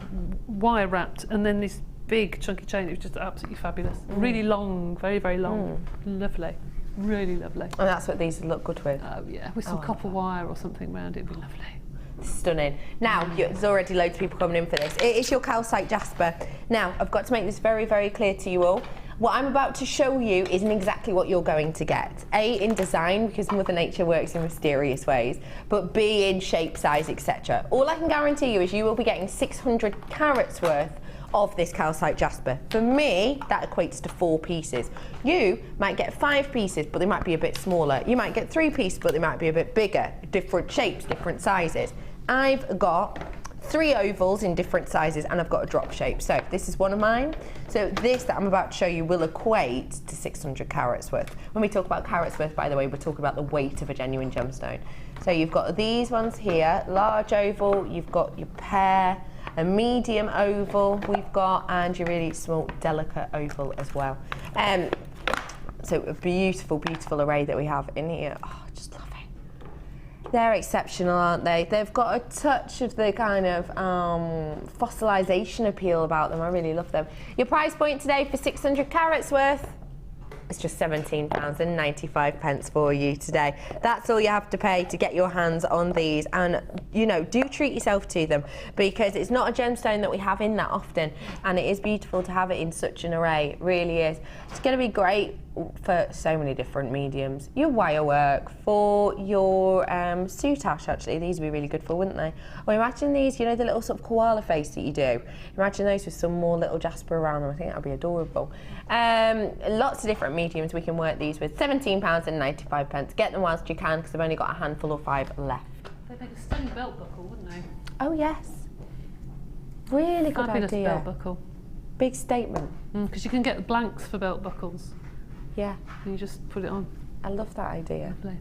wire wrapped and then this big chunky chain. It was just absolutely fabulous. Really long, very long. Lovely. Really lovely. And that's what these look good with. Oh yeah, with some copper wire or something around it would be lovely. Stunning. Now, there's already loads of people coming in for this. It is your calcite jasper. Now, I've got to make this very clear to you all. What I'm about to show you isn't exactly what you're going to get. A, in design, because Mother Nature works in mysterious ways, but B, in shape, size, etc. All I can guarantee you is you will be getting 600 carats worth of this calcite jasper. For me, that equates to 4 pieces. You might get 5 pieces, but they might be a bit smaller. You might get 3 pieces, but they might be a bit bigger. Different shapes, different sizes. I've got 3 ovals in different sizes, and I've got a drop shape. So this is one of mine. So this that I'm about to show you will equate to 600 carats worth. When we talk about carats worth, by the way, we're talking about the weight of a genuine gemstone. So you've got these ones here, large oval, you've got your pear, a medium oval we've got, and your really small, delicate oval as well. So a beautiful array that we have in here. Oh, just love it. They're exceptional, aren't they? They've got a touch of the kind of fossilization appeal about them. I really love them. Your price point today for 600 carats worth, it's just £17.95 for you today. That's all you have to pay to get your hands on these, and you know, do treat yourself to them, because it's not a gemstone that we have in that often, and it is beautiful to have it in such an array. It really is. It's going to be great for so many different mediums. Your wire work, for your soutache, actually, these would be really good for, wouldn't they? Or imagine these, you know, the little sort of koala face that you do. Imagine those with some more little jasper around them. I think that would be adorable. Lots of different mediums we can work these with. £17.95. Get them whilst you can, because I've only got a handful of 5 left. They'd make a stunning belt buckle, wouldn't they? Oh yes. Really good Fabulous idea. belt buckle. Big statement. Because you can get blanks for belt buckles. Yeah. And you just put it on. I love that idea. Lovely.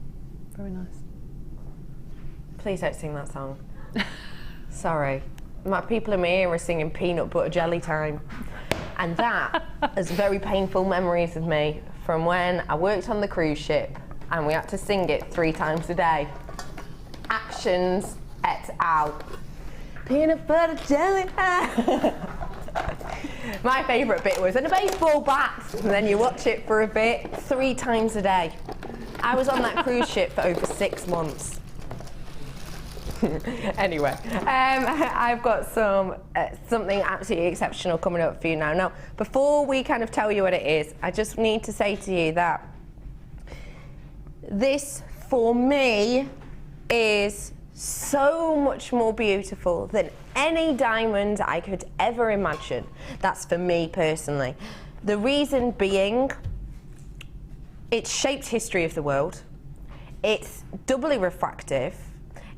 Very nice. Please don't sing that song. Sorry. My people in my ear are singing Peanut Butter Jelly Time. And that has very painful memories of me from when I worked on the cruise ship and we had to sing it 3 times a day. Actions et al. Peanut butter jelly time. My favourite bit was, and a baseball bat, and then you watch it for a bit, 3 times a day. I was on that cruise ship for over 6 months. Anyway, I've got something absolutely exceptional coming up for you now. Now, before we kind of tell you what it is, I just need to say to you that this, for me, is so much more beautiful than any diamond I could ever imagine. That's for me personally. The reason being, it's shaped history of the world, it's doubly refractive,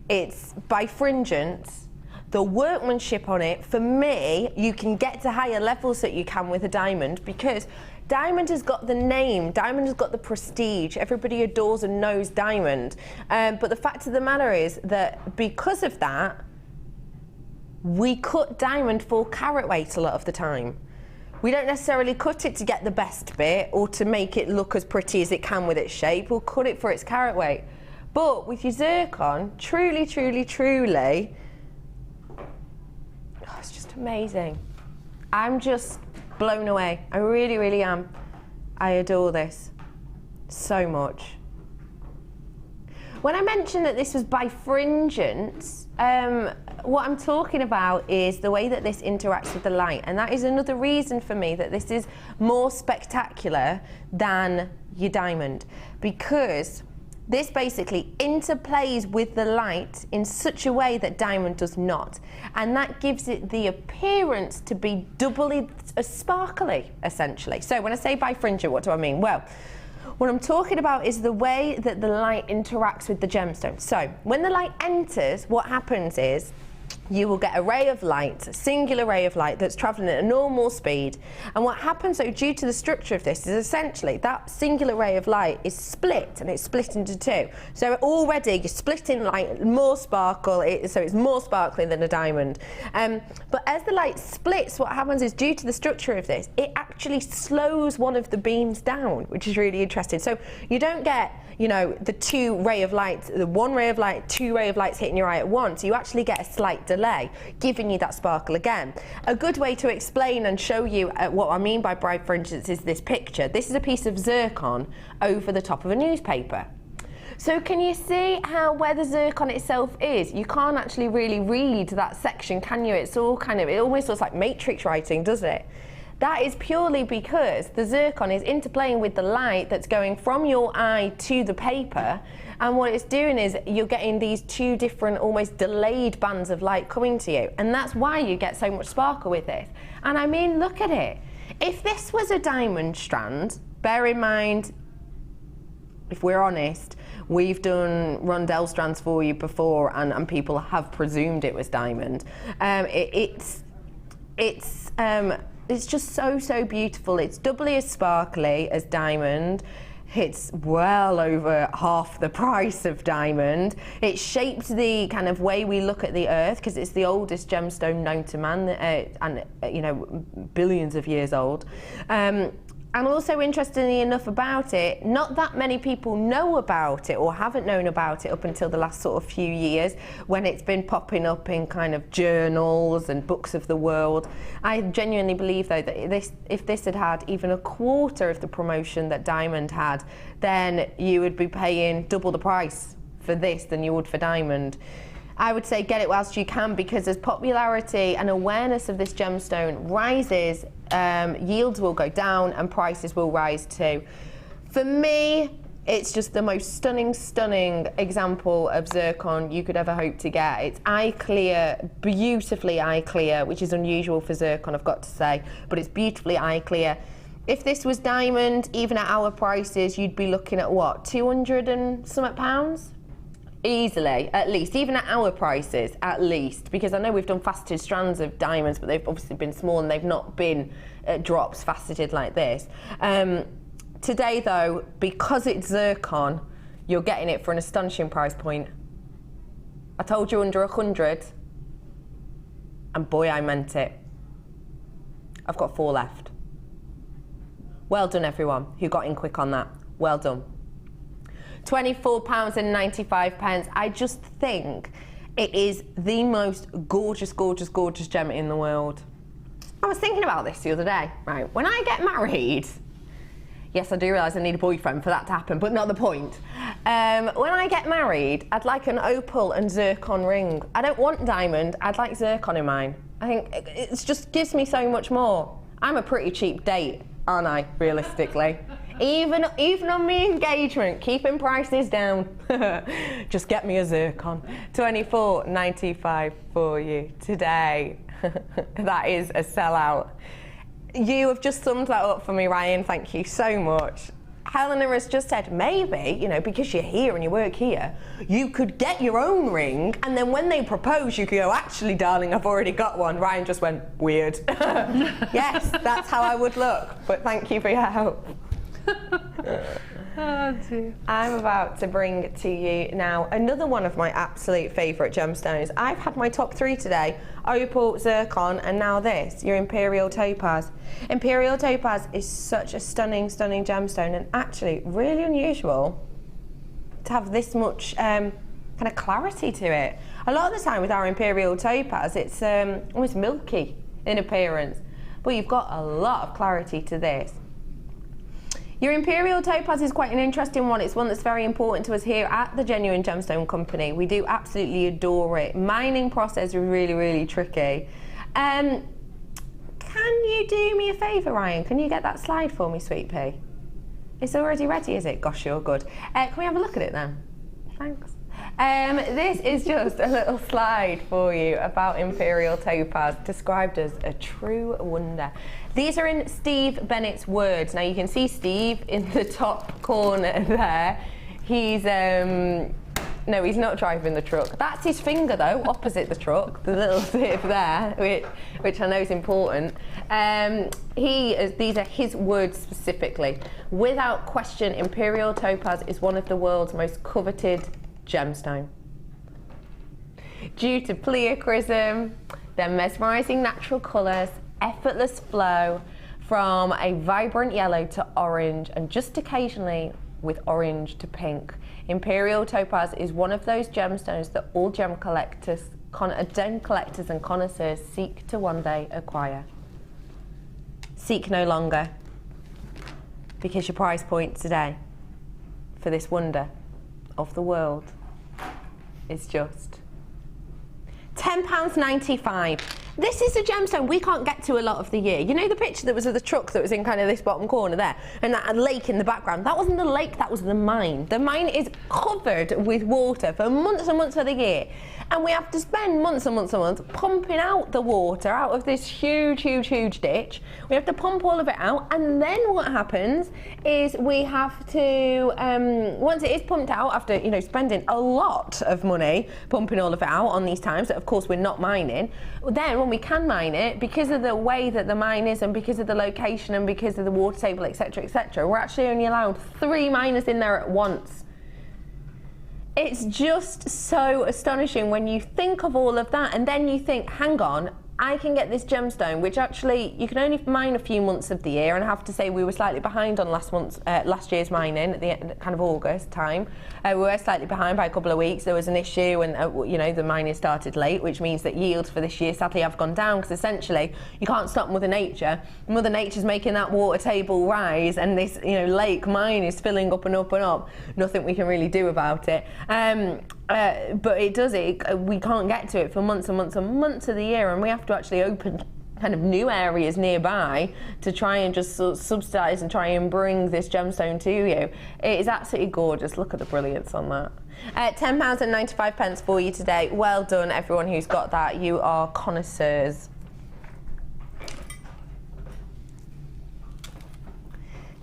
it's bifringent. The workmanship on it, for me, you can get to higher levels that you can with a diamond, because diamond has got the name, diamond has got the prestige, everybody adores and knows diamond. But the fact of the matter is that because of that, we cut diamond for carat weight a lot of the time. We don't necessarily cut it to get the best bit or to make it look as pretty as it can with its shape. We'll cut it for its carat weight. But with your zircon, truly, truly, truly, it's just amazing. I'm just blown away. I really, really am. I adore this so much. When I mentioned that this was bifringent, what I'm talking about is the way that this interacts with the light, and that is another reason for me that this is more spectacular than your diamond, because this basically interplays with the light in such a way that diamond does not, and that gives it the appearance to be doubly as sparkly, essentially. So when I say bifringent, what do I mean? Well, what I'm talking about is the way that the light interacts with the gemstone. So when the light enters, what happens is you will get a ray of light, a singular ray of light that's travelling at a normal speed. And what happens, so due to the structure of this, is essentially that singular ray of light is split, and it's split into two. So already you're splitting light, more sparkle, so it's more sparkly than a diamond. But as the light splits, what happens is, due to the structure of this, it actually slows one of the beams down, which is really interesting. So you don't get, you know, the two ray of light, the one ray of light, two ray of lights hitting your eye at once. You actually get a slight delay, giving you that sparkle again. A good way to explain and show you what I mean by bifringence is this picture. This is a piece of zircon over the top of a newspaper. So can you see how where the zircon itself is? You can't actually really read that section, can you? It's all kind of, it almost looks like matrix writing, does it? That is purely because the zircon is interplaying with the light that's going from your eye to the paper, and what it's doing is you're getting these two different, almost delayed bands of light coming to you, and that's why you get so much sparkle with this. And I mean, look at it. If this was a diamond strand, bear in mind, if we're honest, we've done rondelle strands for you before, and people have presumed it was diamond. It's just so beautiful. It's doubly as sparkly as diamond. It's well over half the price of diamond. It shaped the kind of way we look at the earth, because it's the oldest gemstone known to man, and you know, billions of years old. And also, interestingly enough about it, not that many people know about it or haven't known about it up until the last sort of few years, when it's been popping up in kind of journals and books of the world. I genuinely believe, though, that if this had had even a quarter of the promotion that diamond had, then you would be paying double the price for this than you would for diamond. I would say get it whilst you can, because as popularity and awareness of this gemstone rises, yields will go down and prices will rise too. For me, it's just the most stunning example of zircon you could ever hope to get. It's eye clear, beautifully eye clear, which is unusual for zircon, I've got to say, but it's beautifully eye clear. If this was diamond, even at our prices, you'd be looking at what, 200 and something pounds? Easily, at least, even at our prices, at least, because I know we've done faceted strands of diamonds, but they've obviously been small and they've not been drops faceted like this. Today, though, because it's zircon, you're getting it for an astonishing price point. I told you under 100, and boy, I meant it. I've got 4 left. Well done, everyone who got in quick on that. Well done. £24.95. I just think it is the most gorgeous gem in the world. I was thinking about this the other day, right? When I get married, yes, I do realise I need a boyfriend for that to happen, but not the point. When I get married, I'd like an opal and zircon ring. I don't want diamond, I'd like zircon in mine. I think it just gives me so much more. I'm a pretty cheap date, aren't I, realistically? Even on my engagement, keeping prices down. Just get me a zircon. £24.95 for you today. That is a sellout. You have just summed that up for me, Ryan. Thank you so much. Helena has just said, maybe, you know, because you're here and you work here, you could get your own ring, and then when they propose, you could go, actually, darling, I've already got one. Ryan just went, weird. Yes, that's how I would look, but thank you for your help. Oh, dear. I'm about to bring to you now another one of my absolute favourite gemstones. I've had my top 3 today: opal, zircon, and now this, your imperial topaz. Imperial topaz is such a stunning, stunning gemstone, and actually really unusual to have this much kind of clarity to it. A lot of the time with our imperial topaz, it's almost milky in appearance, but you've got a lot of clarity to this. Your imperial topaz is quite an interesting one. It's one that's very important to us here at the Genuine Gemstone Company. We do absolutely adore it. Mining process is really, really tricky. Can you do me a favour, Ryan? Can you get that slide for me, Sweet Pea? It's already ready, is it? Gosh, you're good. Can we have a look at it then? Thanks. This is just a little slide for you about imperial topaz, described as a true wonder. These are in Steve Bennett's words. Now you can see Steve in the top corner there. He's no, he's not driving the truck. That's his finger though, opposite the truck, the little tip there, which I know is important. These are his words specifically. Without question, imperial topaz is one of the world's most coveted gemstone. Due to pleochrism, their mesmerising natural colours, effortless flow from a vibrant yellow to orange, and just occasionally with orange to pink. Imperial topaz is one of those gemstones that all gem collectors and connoisseurs seek to one day acquire. Seek no longer, because your price point today for this wonder of the world is just £10.95. This is a gemstone we can't get to a lot of the year. You know the picture that was of the truck that was in kind of this bottom corner there, and that lake in the background? That wasn't the lake, that was the mine. The mine is covered with water for months and months of the year, and we have to spend months and months and months pumping out the water out of this huge, huge, huge ditch. We have to pump all of it out, and then what happens is we have to, once it is pumped out, after, you know, spending a lot of money pumping all of it out on these times that of course we're not mining, then when we can mine it, because of the way that the mine is and because of the location and because of the water table, etc., etc., we're actually only allowed 3 miners in there at once. It's just so astonishing when you think of all of that, and then you think, hang on, I can get this gemstone, which actually you can only mine a few months of the year, and I have to say we were slightly behind on last year's mining at the end, kind of August time. We were slightly behind by a couple of weeks. There was an issue, and you know, the mining started late, which means that yields for this year sadly have gone down, because essentially you can't stop Mother Nature. Mother Nature's making that water table rise, and this, you know, lake mine is filling up and up and up. Nothing we can really do about it. But it does it. We can't get to it for months and months and months of the year, and we have to actually open kind of new areas nearby to try and just sort of subsidise and try and bring this gemstone to you. It is absolutely gorgeous. Look at the brilliance on that. £10.95 for you today. Well done, everyone who's got that. You are connoisseurs.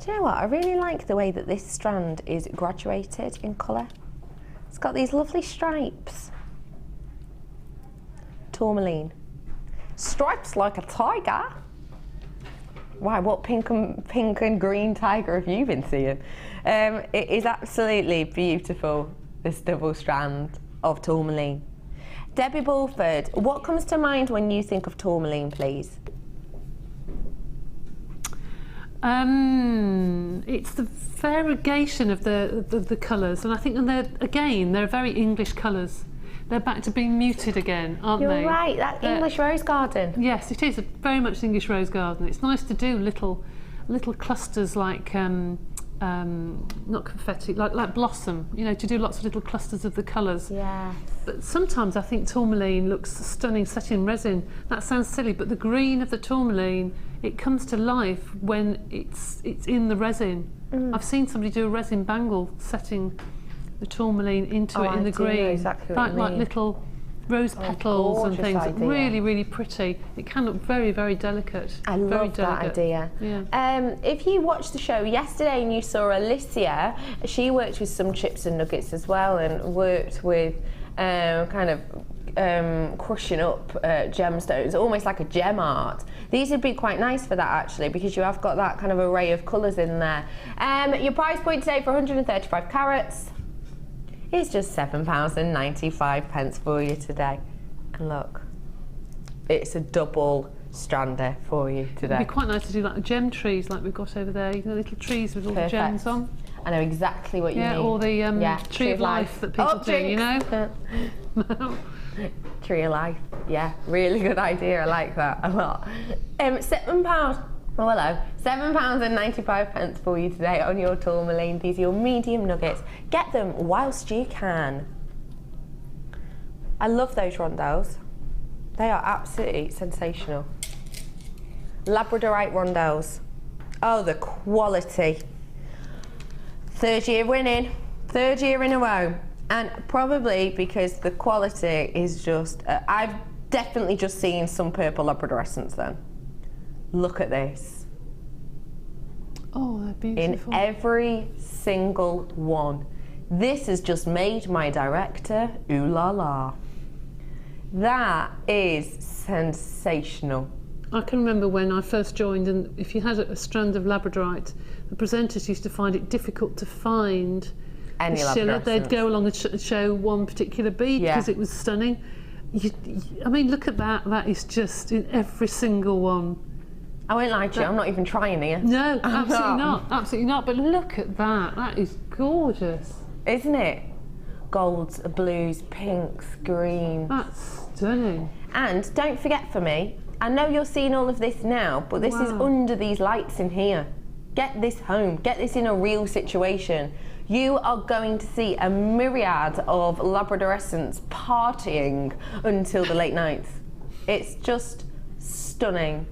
Do you know what? I really like the way that this strand is graduated in colour. It's got these lovely stripes. Tourmaline. Stripes like a tiger. Why, what pink and green tiger have you been seeing? It is absolutely beautiful, this double strand of tourmaline. Debbie Bulford, what comes to mind when you think of tourmaline, please? It's the variegation of the colours, and I think they're very English colours. They're back to being muted again, aren't they? You're right, that English rose garden. Yes, it is very much English rose garden. It's nice to do little clusters like not confetti, like blossom. You know, to do lots of little clusters of the colours. Yeah. But sometimes I think tourmaline looks stunning set in resin. That sounds silly, but the green of the tourmaline, it comes to life when it's in the resin. I've seen somebody do a resin bangle setting the tourmaline into it in the green. Know exactly like little rose petals and gorgeous things. idea. Really, really pretty. It can look very, very delicate. I very love that delicate. idea. Yeah. If you watched the show yesterday and you saw Alicia, she worked with some chips and nuggets as well, and worked with crushing up gemstones, almost like a gem art. These would be quite nice for that actually, because you have got that kind of array of colours in there. Your price point today for 135 carats is just £7.95 for you today. And look, it's a double strander for you today. It'd be quite nice to do like gem trees like we've got over there, you know, little trees with all the gems on. I know exactly what you mean. Yeah, or the tree of life that people do, you know? Tree of life, yeah, really good idea. I like that a lot. £7.95 for you today on your tourmaline. These are your medium nuggets. Get them whilst you can. I love those rondelles. They are absolutely sensational. Labradorite rondelles. Oh, the quality. Third year winning, third year in a row. And probably because the quality is just, I've definitely just seen some purple labradorescence then. Look at this. Oh, they're beautiful. In every single one. This has just made my director ooh la la. That is sensational. I can remember when I first joined, and if you had a strand of labradorite, the presenters used to find it difficult to find any labradorite. They'd go along and show one particular bead because it was stunning. I mean, look at that. That is just in every single one. I won't lie to you, I'm not even trying here. No, absolutely not. Absolutely not. But look at that. That is gorgeous. Isn't it? Golds, blues, pinks, greens. That's stunning. And don't forget for me, I know you're seeing all of this now, but this is under these lights in here. Get this home. Get this in a real situation. You are going to see a myriad of labradorescents partying until the late nights. It's just stunning.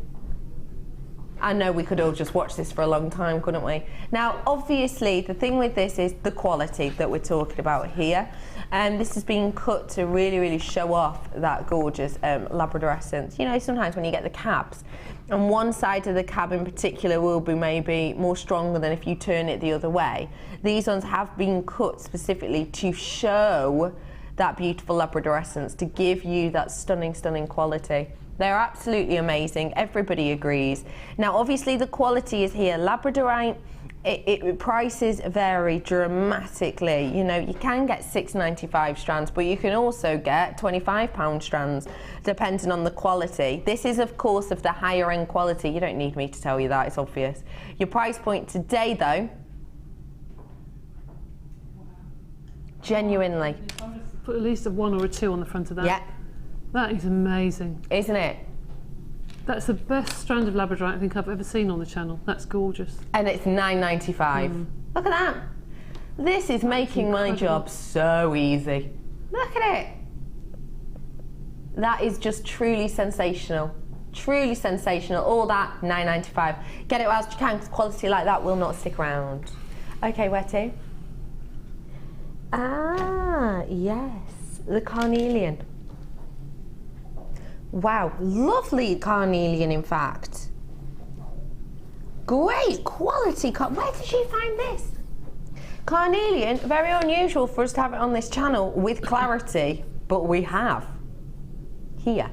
I know we could all just watch this for a long time, couldn't we? Now, obviously, the thing with this is the quality that we're talking about here. And this has been cut to really, really show off that gorgeous labradorescence. You know, sometimes when you get the cabs, and one side of the cab in particular will be maybe more stronger than if you turn it the other way. These ones have been cut specifically to show that beautiful labradorescence, to give you that stunning, stunning quality. They're absolutely amazing. Everybody agrees. Now, obviously, the quality is here. Labradorite, prices vary dramatically. You know, you can get £6.95 strands, but you can also get £25 strands, depending on the quality. This is, of course, of the higher end quality. You don't need me to tell you that, it's obvious. Your price point today, though, genuinely. Put at least a 1 or a 2 on the front of that. Yeah. That is amazing. Isn't it? That's the best strand of labradorite I think I've ever seen on the channel. That's gorgeous. And it's £9.95. Look at that. This is making my job so easy. Look at it. That is just truly sensational. Truly sensational. All that, £9.95. Get it whilst you can, because quality like that will not stick around. Okay, where to? Ah, yes. The carnelian. Wow, lovely carnelian, in fact. Great quality. Where did you find this? Carnelian, very unusual for us to have it on this channel with clarity, but we have. Here.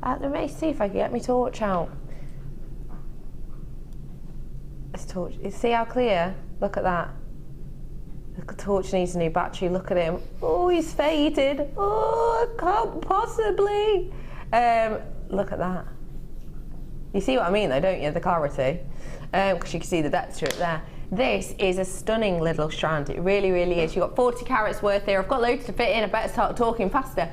Let me see if I can get my torch out. This torch, you see how clear? Look at that. The torch needs a new battery, look at him. Oh, he's faded. Oh, I can't possibly. Look at that. You see what I mean though, don't you, the clarity? Because you can see the depth to it there. This is a stunning little strand, it really, really is. You've got 40 carats worth here. I've got loads to fit in, I better start talking faster.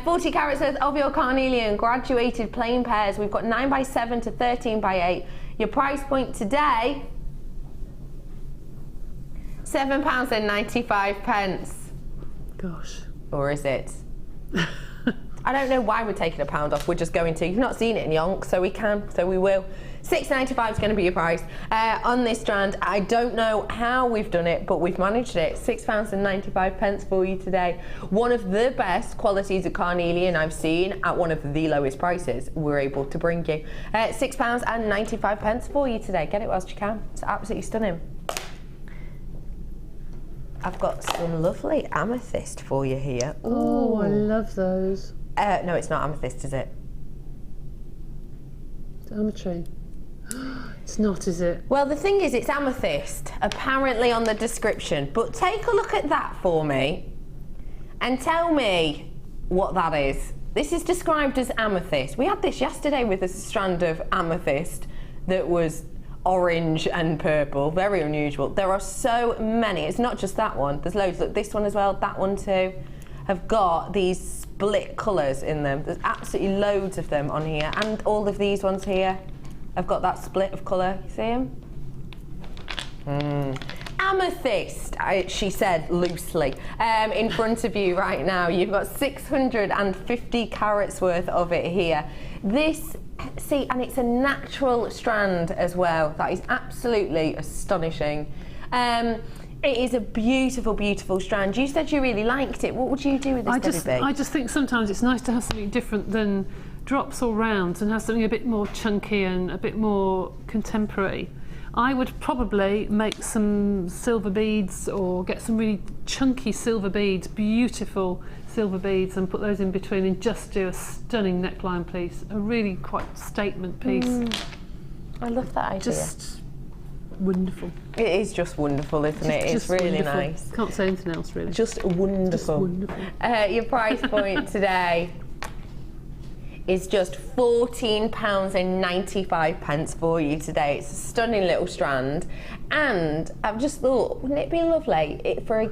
40 carats worth of your carnelian graduated plain pairs. We've got 9x7 to 13x8. Your price point today, £7.95. Gosh. Or is it? I don't know why we're taking £1 off. We're just going to. You've not seen it in yonks, so we can, so we will. £6.95 is going to be your price on this strand. I don't know how we've done it, but we've managed it. £6.95 for you today. One of the best qualities of carnelian I've seen at one of the lowest prices we're able to bring you. £6.95 for you today. Get it whilst you can. It's absolutely stunning. I've got some lovely amethyst for you here. Oh, I love those. No, it's not amethyst, is it? It's ametrine. It's not, is it? Well, the thing is, it's amethyst, apparently on the description. But take a look at that for me and tell me what that is. This is described as amethyst. We had this yesterday with a strand of amethyst that was orange and purple. Very unusual. There are so many. It's not just that one. There's loads. Look, this one as well, that one too, have got these split colours in them. There's absolutely loads of them on here. And all of these ones here have got that split of colour. You see them? Amethyst, she said loosely, in front of you right now. You've got 650 carats worth of it here. This, see, and it's a natural strand as well. That is absolutely astonishing. It is a beautiful, beautiful strand. You said you really liked it. What would you do with this, Debbie? I just think sometimes it's nice to have something different than drops or rounds and have something a bit more chunky and a bit more contemporary. I would probably make some silver beads or get some really chunky silver beads, beautiful silver beads, and put those in between and just do a stunning neckline piece, a really quite statement piece. I love that idea. Just wonderful. It is just wonderful, isn't it? It's really wonderful. nice. Can't say anything else really. Just wonderful. Just wonderful. Your price point today is just £14.95 for you today. It's a stunning little strand, and I've just thought, wouldn't it be lovely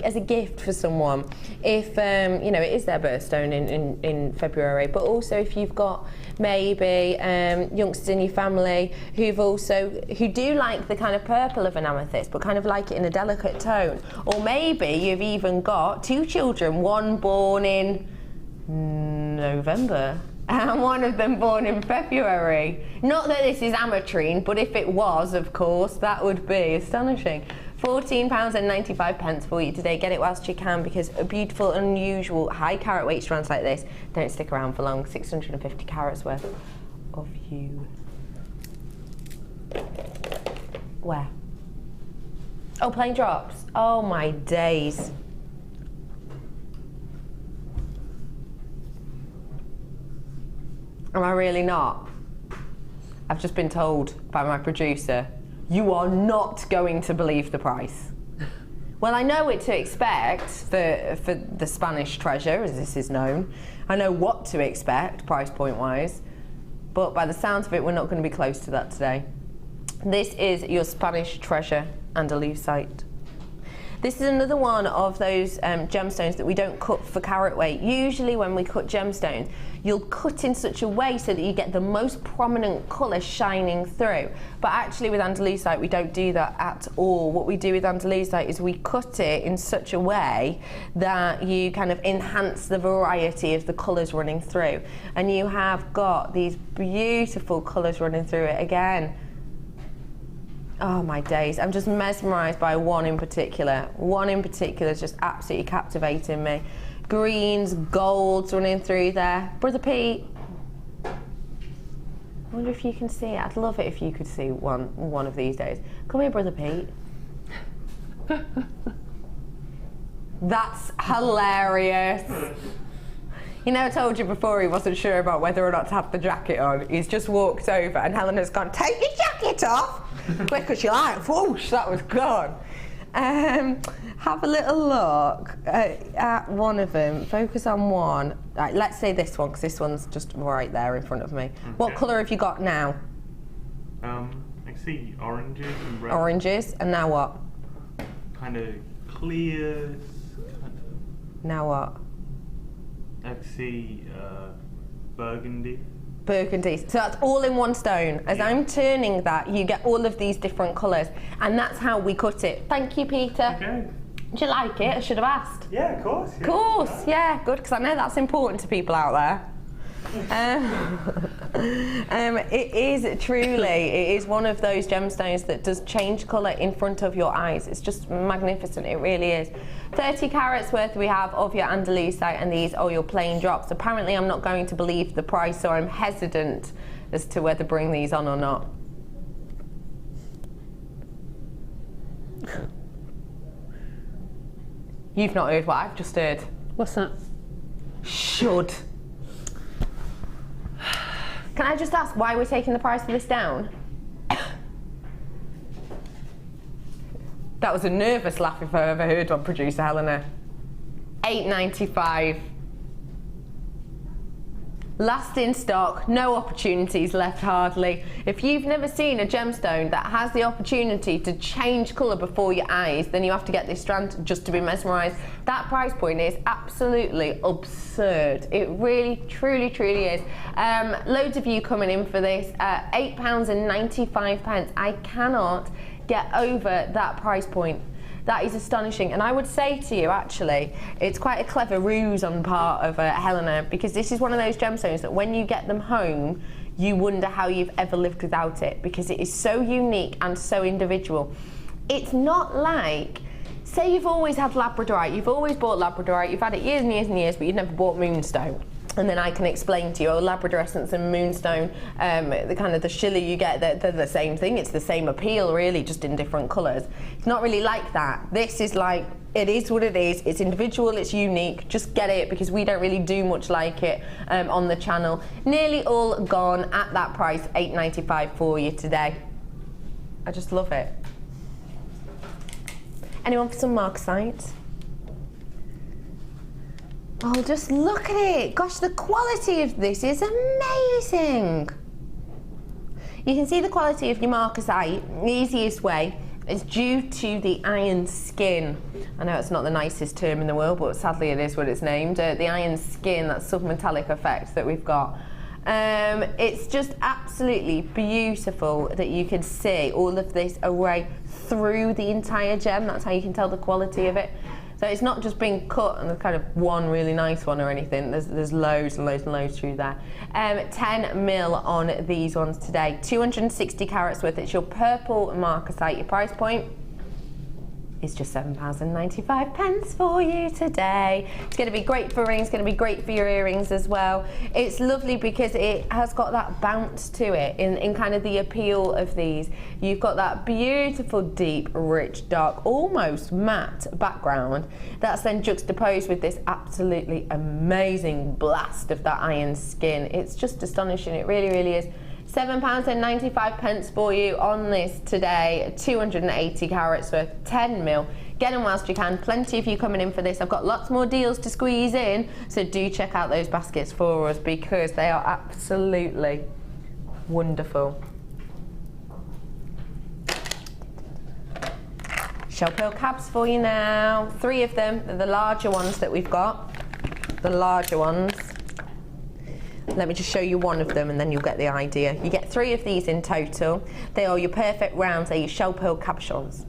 as a gift for someone if you know, it is their birthstone in February, but also if you've got maybe youngsters in your family who do like the kind of purple of an amethyst, but kind of like it in a delicate tone, or maybe you've even got two children, one born in November and one of them born in February. Not that this is ametrine, but if it was, of course, that would be astonishing. £14.95 for you today. Get it whilst you can, because a beautiful, unusual, high carat weight strands like this don't stick around for long. 650 carats worth of you. Where? Oh, plain drops. Oh my days. Am I really not? I've just been told by my producer, you are not going to believe the price. Well, I know what to expect for the Spanish treasure, as this is known. I know what to expect, price point wise, but by the sounds of it, we're not going to be close to that today. This is your Spanish treasure Andalusite. This is another one of those gemstones that we don't cut for carat weight. Usually when we cut gemstones, you'll cut in such a way so that you get the most prominent colour shining through. But actually with Andalusite, we don't do that at all. What we do with Andalusite is we cut it in such a way that you kind of enhance the variety of the colours running through. And you have got these beautiful colours running through it again. Oh my days, I'm just mesmerised by one in particular. One in particular is just absolutely captivating me. Greens, golds running through there. Brother Pete, I wonder if you can see it. I'd love it if you could see one of these days. Come here, Brother Pete. That's hilarious. You know, I told you before he wasn't sure about whether or not to have the jacket on. He's just walked over and Helena's gone, take your jacket off! Quick as you like, whoosh, that was gone. Have a little look at one of them. Focus on one. Right, let's say this one, because this one's just right there in front of me. Okay. What colour have you got now? I see oranges and red. Oranges, and now what? Kind of clear. Now what? I see burgundy. Burgundy. So that's all in one stone. As I'm turning that, you get all of these different colours, and that's how we cut it. Thank you, Peter. Okay. Do you like it? I should have asked. Yeah, of course. Of course, yeah, good, because I know that's important to people out there. It is one of those gemstones that does change colour in front of your eyes. It's just magnificent, it really is. 30 carats worth we have of your andesite, and these are your plain drops. Apparently I'm not going to believe the price, so I'm hesitant as to whether to bring these on or not. You've not heard what I've just heard. What's that? Should. Can I just ask why we're taking the price of this down? That was a nervous laugh if I ever heard one, producer Helena. £8.95. Last in stock, no opportunities left hardly. If you've never seen a gemstone that has the opportunity to change colour before your eyes, then you have to get this strand just to be mesmerised. That price point is absolutely absurd. It really, truly, truly is. Loads of you coming in for this. £8.95. I cannot get over that price point. That is astonishing, and I would say to you, actually, it's quite a clever ruse on part of Helena, because this is one of those gemstones that when you get them home, you wonder how you've ever lived without it, because it is so unique and so individual. It's not like, say you've always had labradorite, you've always bought labradorite, you've had it years and years and years, but you've never bought moonstone. And then I can explain to you, oh, labradorescence and moonstone, the kind of the shilly you get, they're the same thing. It's the same appeal, really, just in different colours. It's not really like that. This is like, it is what it is. It's individual, it's unique. Just get it, because we don't really do much like it on the channel. Nearly all gone at that price, £8.95 for you today. I just love it. Anyone for some marcasite? Oh, just look at it. Gosh, the quality of this is amazing. You can see the quality of your marcasite. The easiest way is due to the iron skin. I know it's not the nicest term in the world, but sadly it is what it's named. The iron skin, that submetallic effect that we've got. It's just absolutely beautiful that you can see all of this array through the entire gem. That's how you can tell the quality of it. So it's not just being cut and there's kind of one really nice one or anything. There's loads and loads and loads through there. 10 mil on these ones today. 260 carats worth. It's your purple marcasite. Your price point is just £7.95 for you today. It's going to be great for rings, going to be great for your earrings as well. It's lovely because it has got that bounce to it in kind of the appeal of these. You've got that beautiful, deep, rich, dark, almost matte background that's then juxtaposed with this absolutely amazing blast of that iron skin. It's just astonishing, it really, really is. £7.95 for you on this today, 280 carats worth, 10 mil. Get them whilst you can. Plenty of you coming in for this. I've got lots more deals to squeeze in, so do check out those baskets for us because they are absolutely wonderful. Shell pearl cabs for you now. 3 of them. They're the larger ones that we've got. The larger ones. Let me just show you one of them and then you'll get the idea. You get 3 of these in total. They are your perfect rounds. They're your shell pearl cabochons.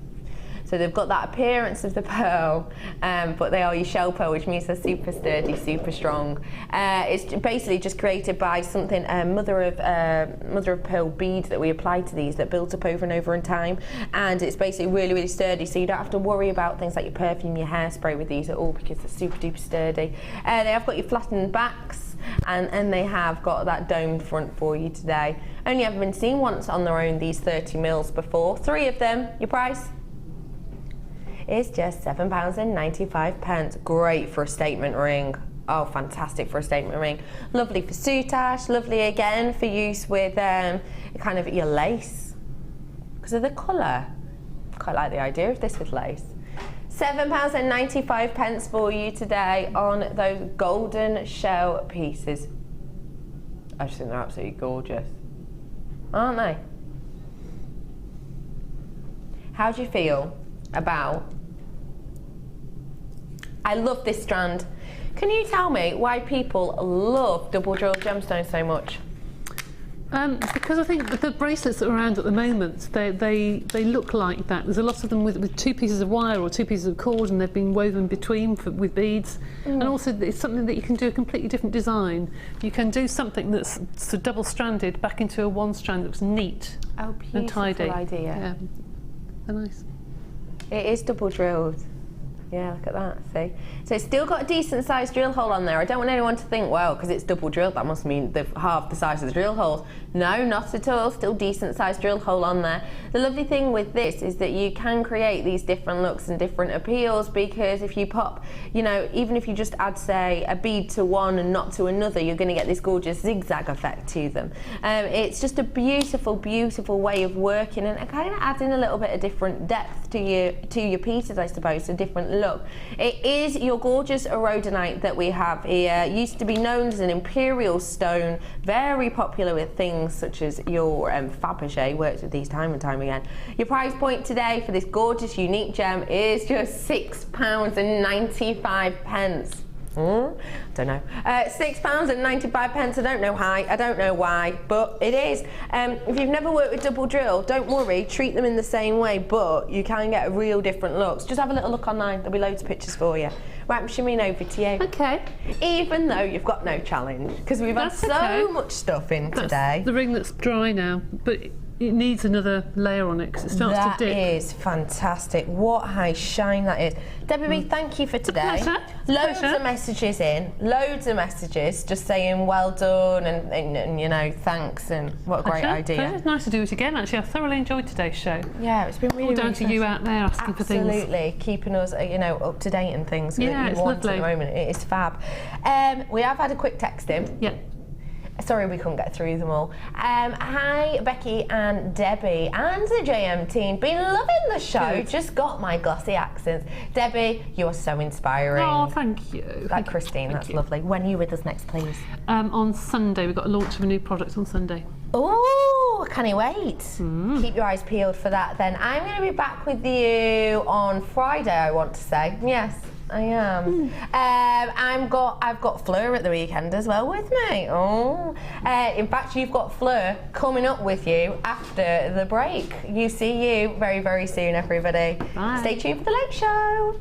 So they've got that appearance of the pearl, but they are your shell pearl, which means they're super sturdy, super strong. It's basically just created by something, mother of pearl bead that we applied to these that built up over and over in time. And it's basically really, really sturdy, so you don't have to worry about things like your perfume, your hairspray with these at all because they're super duper sturdy. They have got your flattened backs, and they have got that domed front for you today. Only ever been seen once on their own, these 30 mils before. 3 of them, your price is just £7.95. Great for a statement ring. Oh, fantastic for a statement ring. Lovely for soutache, lovely again for use with kind of your lace. Because of the colour. Quite like the idea of this with lace. £7.95 for you today on those golden shell pieces. I just think they're absolutely gorgeous. Aren't they? How do you feel about... I love this strand. Can you tell me why people love double jewelled gemstones so much? Because I think the bracelets that are around at the moment, they look like that. There's a lot of them with 2 pieces of wire or 2 pieces of cord, and they've been woven between with beads. And also it's something that you can do a completely different design. You can do something that's sort of double-stranded back into a one strand that looks neat and tidy. Idea. Yeah, they're nice. It is double drilled. Yeah, look at that, see? So it's still got a decent sized drill hole on there. I don't want anyone to think, well, because it's double drilled, that must mean they've halved the size of the drill holes. No, not at all, still decent sized drill hole on there. The lovely thing with this is that you can create these different looks and different appeals, because if you pop, you know, even if you just add, say, a bead to one and not to another, you're going to get this gorgeous zigzag effect to them. It's just a beautiful, beautiful way of working, and kind of adding a little bit of different depth to your pieces, I suppose, a different look. It is your gorgeous rhodonite that we have here. It used to be known as an imperial stone, very popular with things such as your Fabergé, works with these time and time again. Your price point today for this gorgeous unique gem is just £6.95. Don't know. £6.95. I don't know why. I don't know why, but it is. If you've never worked with double drill, don't worry. Treat them in the same way, but you can get real different looks. Just have a little look online. There'll be loads of pictures for you. Right, I'm shimmying over to you. Okay. Even though you've got no challenge, because we've had so much stuff in today. The ring that's dry now, but it needs another layer on it because it starts to dip. That is fantastic. What high shine that is. Debbie, thank you for today. Loads of messages in, loads of messages just saying well done and you know, thanks, and what a great idea. It's nice to do it again, actually. I thoroughly enjoyed today's show. Yeah, it's been really, all down to you out there asking for things. Absolutely, keeping us, you know, up to date and things. Yeah, that it's you want lovely. At the moment. It is fab. We have had a quick text in. Yeah. Sorry we couldn't get through them all. Hi, Becky and Debbie and the JM team. Been loving the show. Good. Just got my glossy accents. Debbie, you're so inspiring. Oh, thank you. Like Christine, that's lovely. When are you with us next, please? On Sunday. We've got a launch of a new product on Sunday. Oh, can't wait. Keep your eyes peeled for that then. I'm going to be back with you on Friday, I want to say. Yes, I am. I've got Fleur at the weekend as well with me. In fact, you've got Fleur coming up with you after the break. See you very, very soon, everybody. Bye. Stay tuned for the Late Show.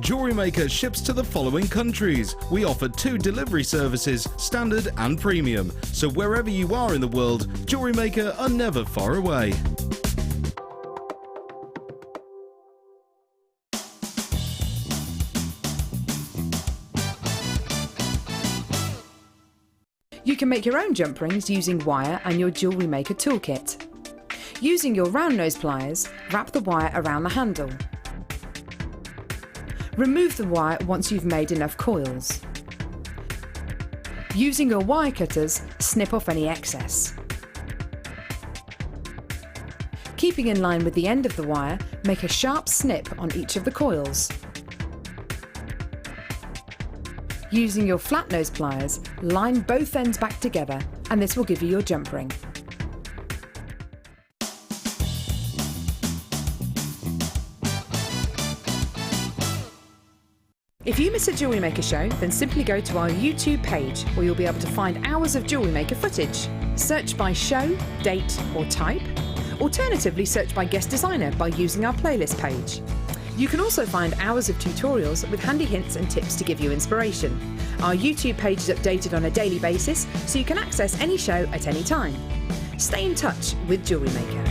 JewelleryMaker ships to the following countries. We offer 2 delivery services, standard and premium. So wherever you are in the world, JewelleryMaker are never far away. You can make your own jump rings using wire and your JewelleryMaker toolkit. Using your round nose pliers, wrap the wire around the handle. Remove the wire once you've made enough coils. Using your wire cutters, snip off any excess. Keeping in line with the end of the wire, make a sharp snip on each of the coils. Using your flat nose pliers, line both ends back together, and this will give you your jump ring. If you miss a JewelleryMaker show, then simply go to our YouTube page, where you'll be able to find hours of JewelleryMaker footage. Search by show, date or type. Alternatively, search by guest designer by using our playlist page. You can also find hours of tutorials with handy hints and tips to give you inspiration. Our YouTube page is updated on a daily basis, so you can access any show at any time. Stay in touch with JewelleryMaker.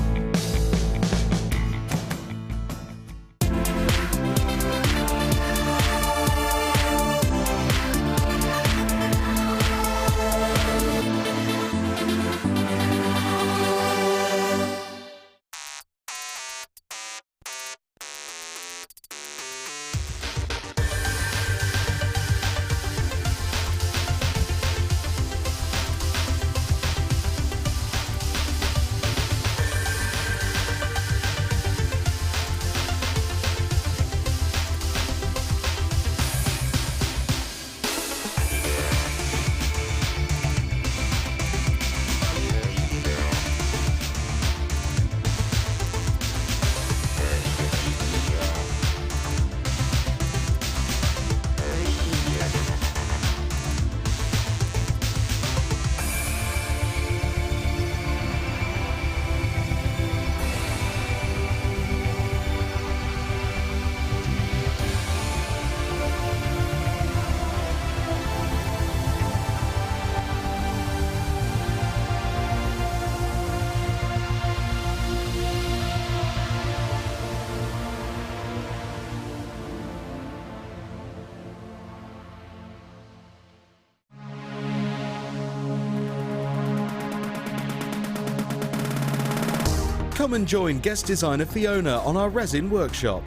Come and join guest designer Fiona on our resin workshop.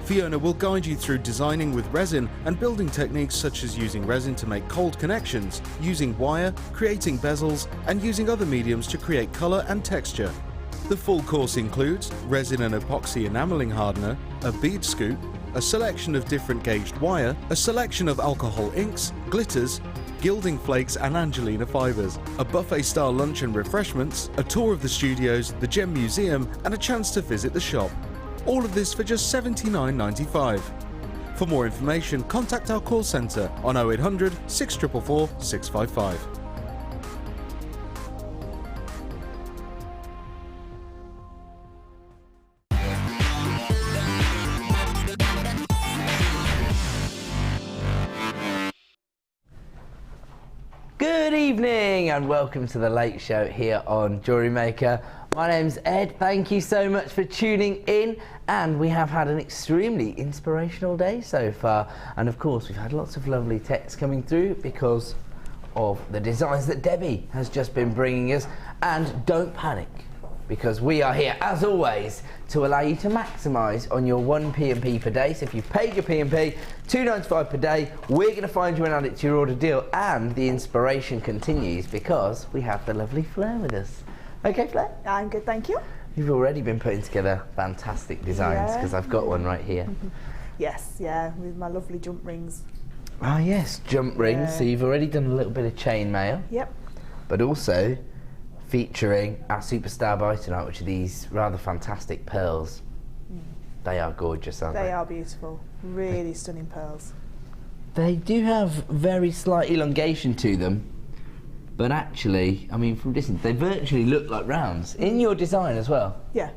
Fiona will guide you through designing with resin and building techniques such as using resin to make cold connections, using wire, creating bezels, and using other mediums to create colour and texture. The full course includes resin and epoxy enamelling hardener, a bead scoop, a selection of different gauged wire, a selection of alcohol inks, glitters, gilding flakes and Angelina fibres, a buffet-style lunch and refreshments, a tour of the studios, the Gem Museum, and a chance to visit the shop. All of this for just $79.95. For more information, contact our call centre on 0800 644 655. Good evening and welcome to the Late Show here on JewelleryMaker. My name's Ed, thank you so much for tuning in, and we have had an extremely inspirational day so far, and of course we've had lots of lovely texts coming through because of the designs that Debbie has just been bringing us. And don't panic, because we are here as always to allow you to maximise on your 1 P&P per day. So if you've paid your P&P, $2.95 per day, we're going to find you and add it to your order deal, and the inspiration continues because we have the lovely Fleur with us. Okay, Fleur? I'm good, thank you. You've already been putting together fantastic designs, because I've got one right here. Yes, yeah, with my lovely jump rings. Ah yes, jump rings. Yeah. So you've already done a little bit of chainmail. Yep. But also featuring our superstar buy tonight, which are these rather fantastic pearls. They are gorgeous, aren't they? They are beautiful. Really stunning pearls. They do have very slight elongation to them, but actually, I mean, from distance, they virtually look like rounds. In your design as well? Yeah.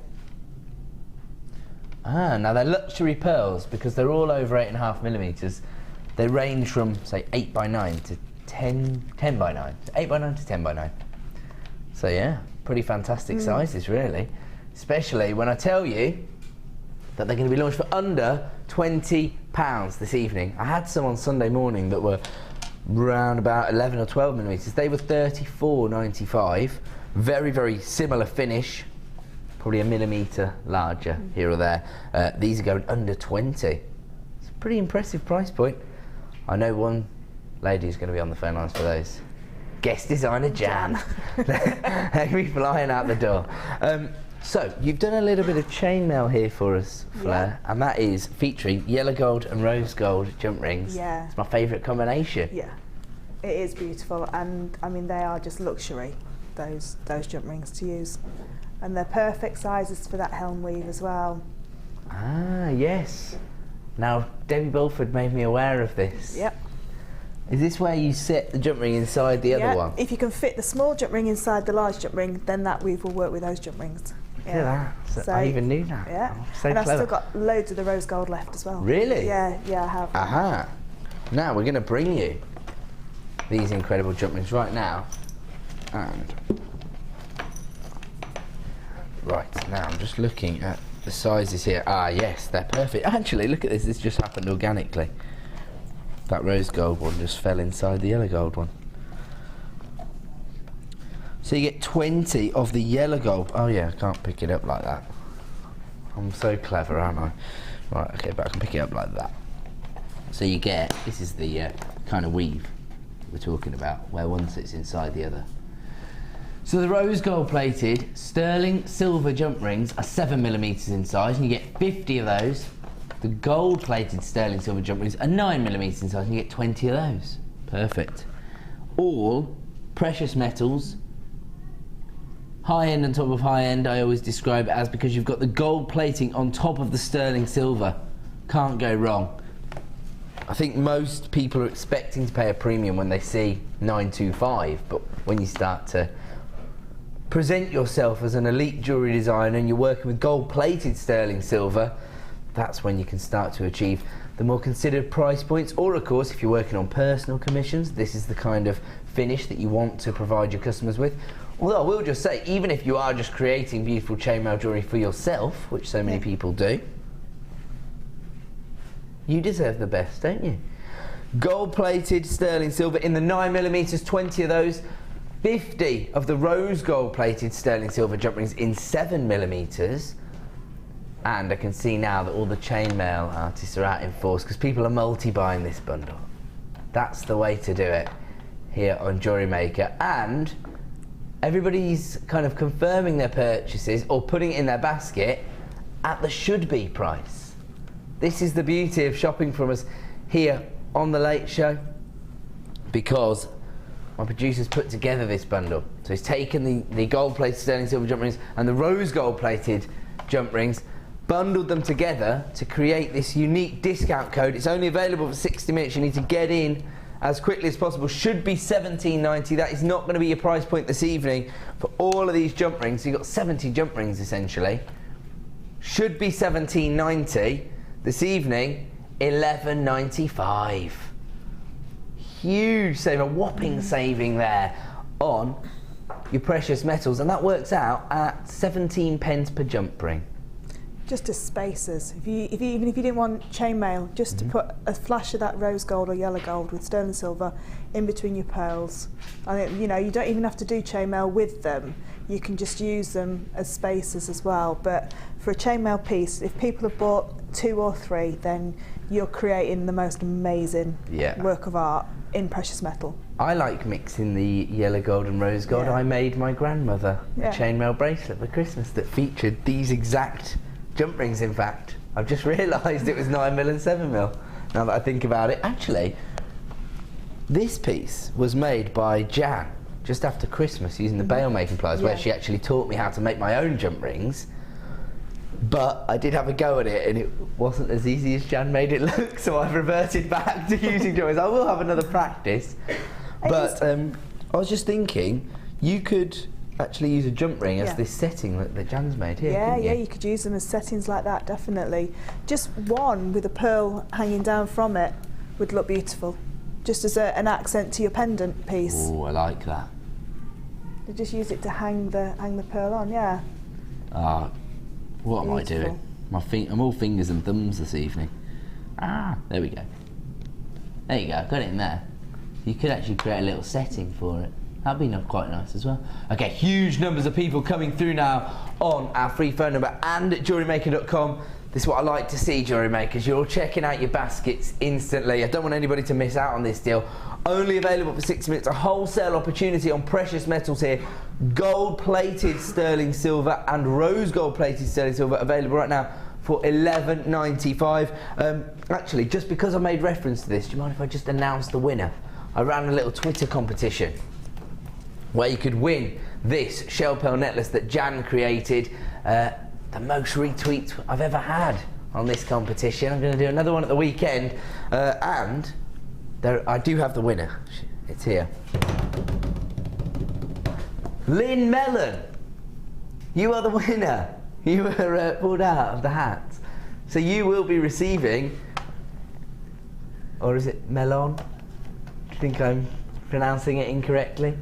Ah, now they're luxury pearls because they're all over 8.5 millimetres. They range from, say, 8 by 9 to 10 by 9. 8 by 9 to 10 by 9. So yeah, pretty fantastic sizes really. Especially when I tell you that they're going to be launched for under £20 this evening. I had some on Sunday morning that were round about 11 or 12 millimetres. They were $34.95. Very, very similar finish. Probably a millimetre larger here or there. These are going under 20. It's a pretty impressive price point. I know one lady is going to be on the phone lines for those. Guest designer Jan. They'll be flying out the door. So, you've done a little bit of chainmail here for us, Fleur, and that is featuring yellow gold and rose gold jump rings. Yeah. It's my favourite combination. Yeah, it is beautiful, and I mean they are just luxury, those jump rings to use. And they're perfect sizes for that helm weave as well. Ah, yes. Now, Debbie Bulford made me aware of this. Yep. Is this where you set the jump ring inside the other one? If you can fit the small jump ring inside the large jump ring, then that weave will work with those jump rings. Look at that. So I even knew that. Yeah. Oh, so and I've clever. still got loads of the rose gold left as well. Really? Yeah, I have. Aha. Now we're going to bring you these incredible jump rings right now. And right, now I'm just looking at the sizes here. Ah, yes, they're perfect. Actually, look at this. This just happened organically. That rose gold one just fell inside the yellow gold one. So you get 20 of the yellow gold. Oh yeah, I can't pick it up like that. I'm so clever, aren't I? Right, okay, but I can pick it up like that. So you get, this is the kind of weave we're talking about, where one sits inside the other. So the rose gold plated sterling silver jump rings are 7 millimetres in size, and you get 50 of those. The gold plated sterling silver jump rings are 9 millimetres in size, and you get 20 of those. Perfect. All precious metals, high end on top of high end, I always describe it as, because you've got the gold plating on top of the sterling silver. Can't go wrong. I think most people are expecting to pay a premium when they see 925, but when you start to present yourself as an elite jewellery designer and you're working with gold plated sterling silver, that's when you can start to achieve the more considered price points. Or of course, if you're working on personal commissions, this is the kind of finish that you want to provide your customers with. Although I will just say, even if you are just creating beautiful chainmail jewellery for yourself, which so many people do, you deserve the best, don't you? Gold plated sterling silver in the 9 millimetres, 20 of those. 50 of the rose gold plated sterling silver jump rings in 7mm. And I can see now that all the chainmail artists are out in force because people are multi-buying this bundle. That's the way to do it here on JewelleryMaker. And everybody's kind of confirming their purchases or putting it in their basket at the should-be price. This is the beauty of shopping from us here on The Late Show, because my producer's put together this bundle. So he's taken the gold-plated sterling silver jump rings and the rose gold-plated jump rings, bundled them together to create this unique discount code. It's only available for 60 minutes. You need to get in as quickly as possible. Should be $17.90. That is not going to be your price point this evening for all of these jump rings. So you've got 70 jump rings essentially. Should be $17.90. This evening, $11.95. Huge saving, a whopping saving there on your precious metals, and that works out at 17 pence per jump ring. Just as spacers. Even if you didn't want chainmail, just to put a flash of that rose gold or yellow gold with sterling silver in between your pearls. I think, you know, you don't even have to do chainmail with them. You can just use them as spacers as well. But for a chainmail piece, if people have bought 2 or 3, then you're creating the most amazing work of art in precious metal. I like mixing the yellow gold and rose gold. I made my grandmother a chainmail bracelet for Christmas that featured these exact jump rings. In fact, I've just realised it was 9mm and 7mm now that I think about it. Actually, this piece was made by Jan just after Christmas using the bail making pliers, where she actually taught me how to make my own jump rings. But I did have a go at it and it wasn't as easy as Jan made it look, so I've reverted back to using jump rings. I will have another practice. But I was just thinking, you could actually use a jump ring as this setting that Jan's made here. Yeah, you could use them as settings like that, definitely. Just one with a pearl hanging down from it would look beautiful, just as an accent to your pendant piece. Oh, I like that. You just use it to hang the pearl on, What am I doing? I'm all fingers and thumbs this evening. There we go. There you go, got it in there. You could actually create a little setting for it. That'd be quite nice as well. Okay, huge numbers of people coming through now on our free phone number and at jewellerymaker.com. This is what I like to see, Jewellery Makers. You're all checking out your baskets instantly. I don't want anybody to miss out on this deal. Only available for 6 minutes. A wholesale opportunity on precious metals here. Gold-plated sterling silver and rose gold-plated sterling silver available right now for $11.95. Actually, just because I made reference to this, do you mind if I just announce the winner? I ran a little Twitter competition where you could win this shell pearl necklace that Jan created. The most retweets I've ever had on this competition. I'm going to do another one at the weekend, and I do have the winner. It's here. Lynn Mellon, you are the winner. You were pulled out of the hat, so you will be receiving, or is it Melon? Do you think I'm pronouncing it incorrectly?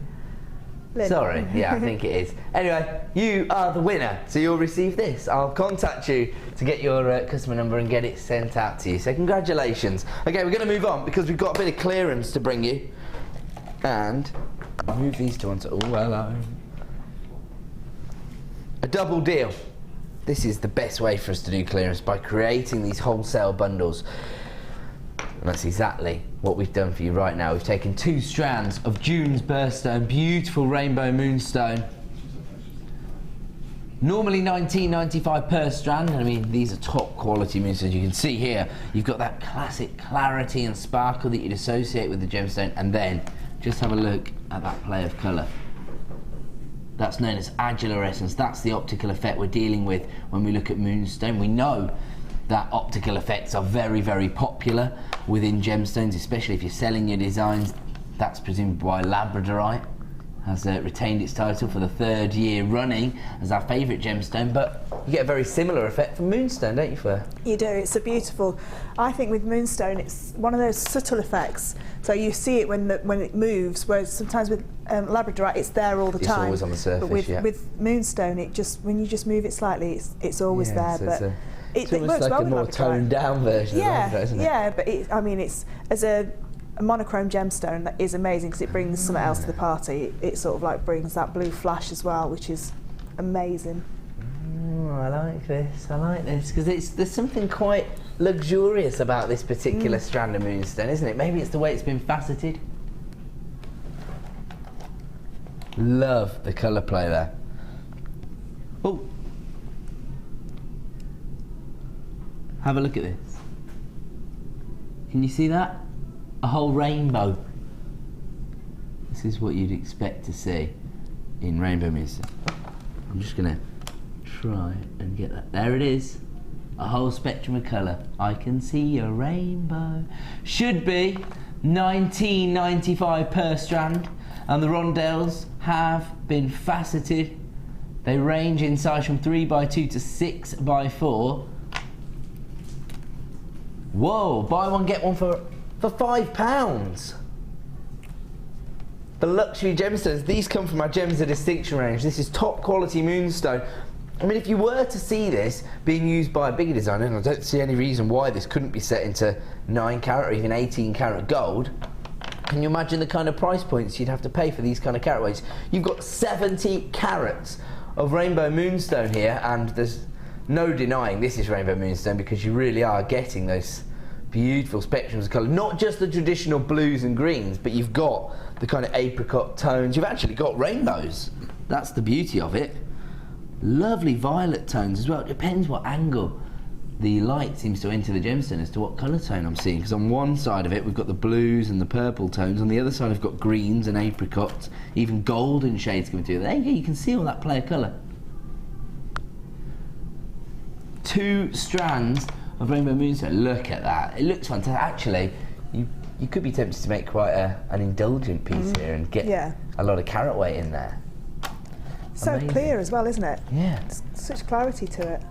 Lynn. Sorry, yeah, I think it is. Anyway, you are the winner, so you'll receive this. I'll contact you to get your customer number and get it sent out to you. So congratulations. Okay, we're going to move on because we've got a bit of clearance to bring you. And I'll move these two onto. Oh, hello. A double deal. This is the best way for us to do clearance, by creating these wholesale bundles. And that's exactly what we've done for you right now. We've taken 2 strands of June's birthstone, beautiful rainbow moonstone. Normally $19.95 per strand. I mean, these are top quality moonstones. You can see here, you've got that classic clarity and sparkle that you'd associate with the gemstone. And then, just have a look at that play of colour. That's known as agilurescence. That's the optical effect we're dealing with when we look at moonstone. We know that optical effects are very, very popular within gemstones, especially if you're selling your designs. That's presumed why labradorite has retained its title for the 3rd year running as our favourite gemstone, but you get a very similar effect from moonstone, don't you, Fleur? You do. It's a beautiful. I think with moonstone, it's one of those subtle effects. So you see it when it moves, whereas sometimes with labradorite, it's there all the time. It's always on the surface. But with moonstone, when you just move it slightly, it's always there. So but it's almost like a more toned down version of labradorite, isn't it? Yeah, but I mean, it's as a a monochrome gemstone that is amazing because it brings something else to the party. It sort of like brings that blue flash as well, which is amazing. I like this, because there's something quite luxurious about this particular strand of moonstone, isn't it? Maybe it's the way it's been faceted. Love the colour play there. Oh, have a look at this. Can you see that? A whole rainbow. This is what you'd expect to see in rainbow moonstone. I'm just gonna try and get that. There it is. A whole spectrum of colour. I can see a rainbow. Should be $19.95 per strand, and the rondelles have been faceted. They range in size from 3x2 to 6x4. Whoa! Buy one get one for £5. The luxury gemstones. These come from our Gems of Distinction range. This is top quality moonstone. I mean, if you were to see this being used by a bigger designer, and I don't see any reason why this couldn't be set into 9 carat or even 18 carat gold, can you imagine the kind of price points you'd have to pay for these kind of carat weights? You've got 70 carats of rainbow moonstone here, and there's no denying this is rainbow moonstone because you really are getting those beautiful spectrums of colour. Not just the traditional blues and greens, but you've got the kind of apricot tones. You've actually got rainbows. That's the beauty of it. Lovely violet tones as well. It depends what angle the light seems to enter the gemstone as to what colour tone I'm seeing, because on one side of it we've got the blues and the purple tones, on the other side I've got greens and apricots, even golden shades coming through. There you go, you can see all that play of colour. 2 strands of rainbow moonstone. Look at that, it looks fantastic. Actually, you could be tempted to make quite an indulgent piece here and get a lot of carat weight in there. So amazing. Clear as well, isn't it? Yeah. It's such clarity to it.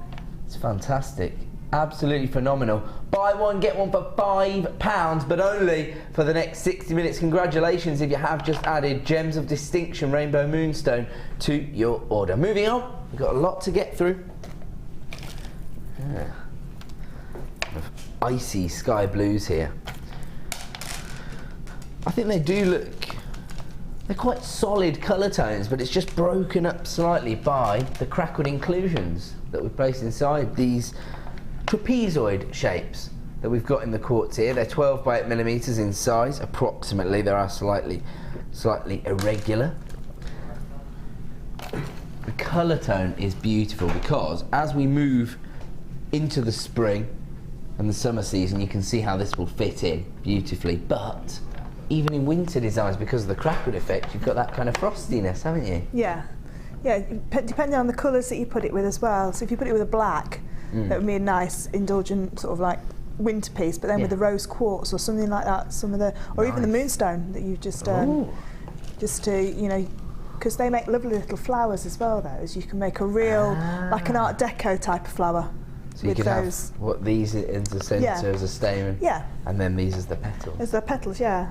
It's fantastic. Absolutely phenomenal. Buy one, get one for £5, but only for the next 60 minutes. Congratulations if you have just added Gems of Distinction Rainbow Moonstone to your order. Moving on, we've got a lot to get through. Icy sky blues here. I think they do look, they're quite solid colour tones, but it's just broken up slightly by the crackled inclusions that we've placed inside these trapezoid shapes that we've got in the quartz here. They're 12 by 8 millimeters in size, approximately. They are slightly irregular. The colour tone is beautiful because as we move into the spring and the summer season, you can see how this will fit in beautifully. But even in winter designs, because of the crackled effect, you've got that kind of frostiness, haven't you? Yeah, yeah. Depending on the colours that you put it with as well. So if you put it with a black, that would be a nice, indulgent sort of like winter piece. But then with the rose quartz or something like that, some of the, or even the moonstone that you've just just to, you know, because they make lovely little flowers as well. Those you can make a real like an Art Deco type of flower. So you could have what these in the centre as a stamen, and then these as the petals. As the petals, yeah.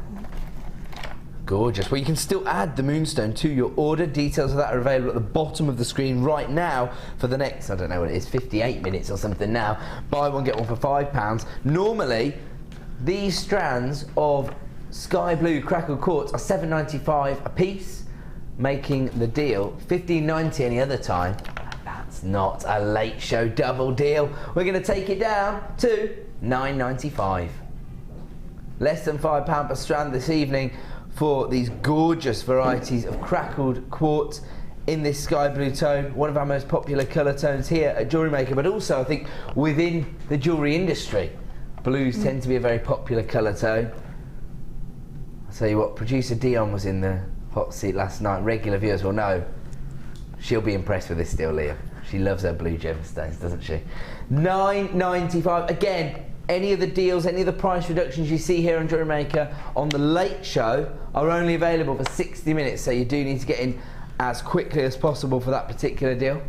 Gorgeous. Well, you can still add the moonstone to your order. Details of that are available at the bottom of the screen right now for the next, I don't know what it is, 58 minutes or something now. Buy one, get one for £5. Normally, these strands of sky blue crackled quartz are $7.95 a piece, making the deal $15.90 any other time. That's not a late show double deal. We're going to take it down to $9.95. Less than £5 per strand this evening for these gorgeous varieties of crackled quartz in this sky blue tone, one of our most popular colour tones here at JewelleryMaker, but also I think within the jewellery industry. Blues tend to be a very popular colour tone. I'll tell you what, producer Dion was in the hot seat last night. Regular viewers will know she'll be impressed with this still, Leah. She loves her blue gemstones, doesn't she? $9.95. Again, any of the deals, any of the price reductions you see here on JewelleryMaker on the late show are only available for 60 minutes, so you do need to get in as quickly as possible for that particular deal.